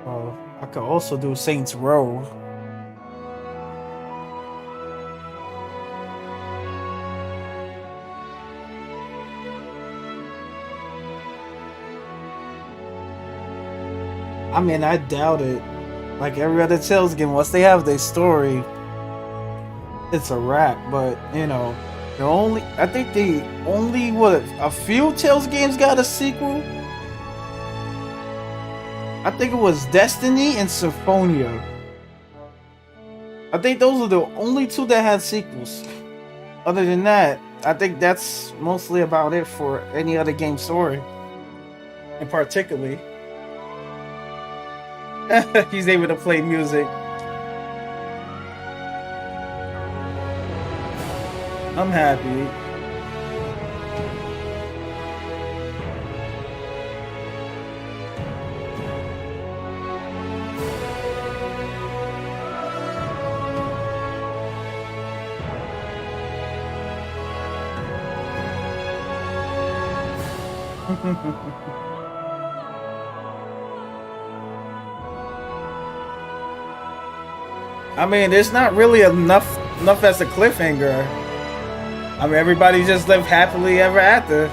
Oh, I could also do Saints Row. I mean, I doubt it. Like every other Tales game, once they have their story, it's a wrap. But you know, I think the only a few Tales games got a sequel. I think it was Destiny and Symphonia. I think those are the only two that had sequels. Other than that, I think that's mostly about it for any other game story. And particularly, he's able to play music. I'm happy. I mean, there's not really enough as a cliffhanger. I mean, everybody just lived happily ever after.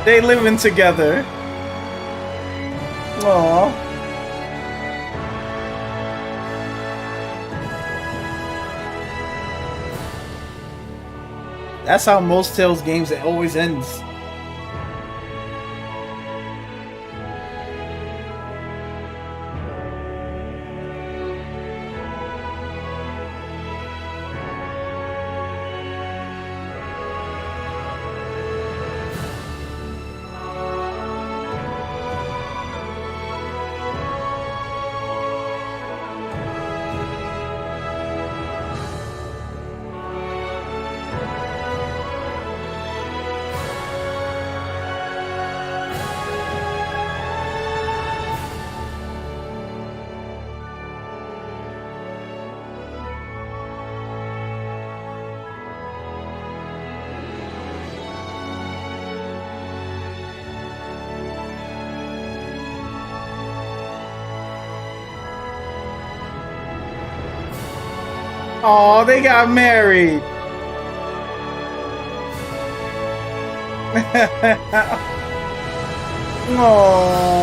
They living together. Aww. That's how most Tales games, it always ends. Oh, they got married. Aww.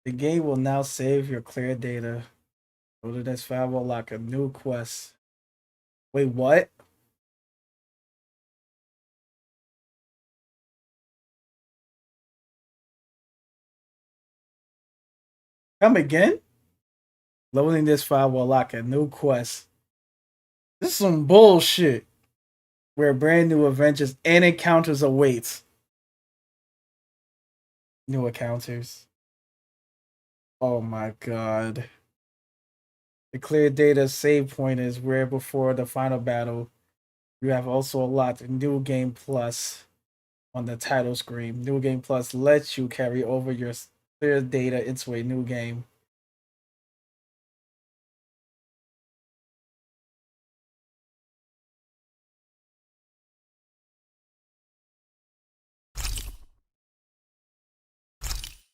The game will now save your clear data. Go to this file, will lock a new quest. Wait, what? Come again? Loading this file will lock a new quest. This is some bullshit. Where brand new adventures and encounters await. New encounters. Oh my god. The clear data save point is where before the final battle. You have also unlocked New Game Plus on the title screen. New Game Plus lets you carry over your clear data into a new game.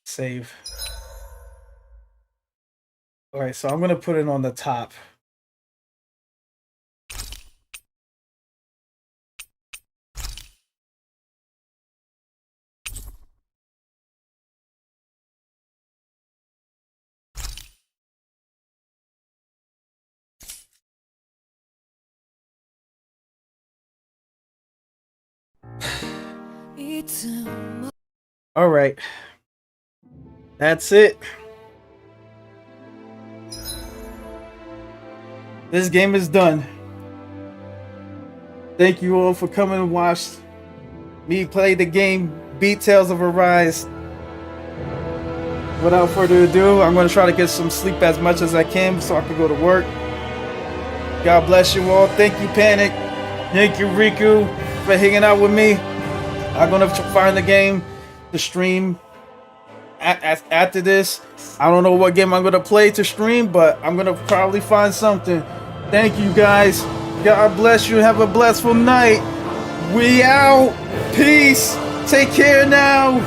Save. Alright, so I'm gonna put it on the top. All right. That's it. This game is done. Thank you all for coming and watch me play the game Beat Tales of Arise. Without further ado, I'm going to try to get some sleep as much as I can so I can go to work. God bless you all. Thank you, Panic. Thank you, Riku, for hanging out with me. I'm going to find the game to stream after this. I don't know what game I'm going to play to stream, but I'm going to probably find something. Thank you, guys. God bless you. Have a blissful night. We out. Peace. Take care now.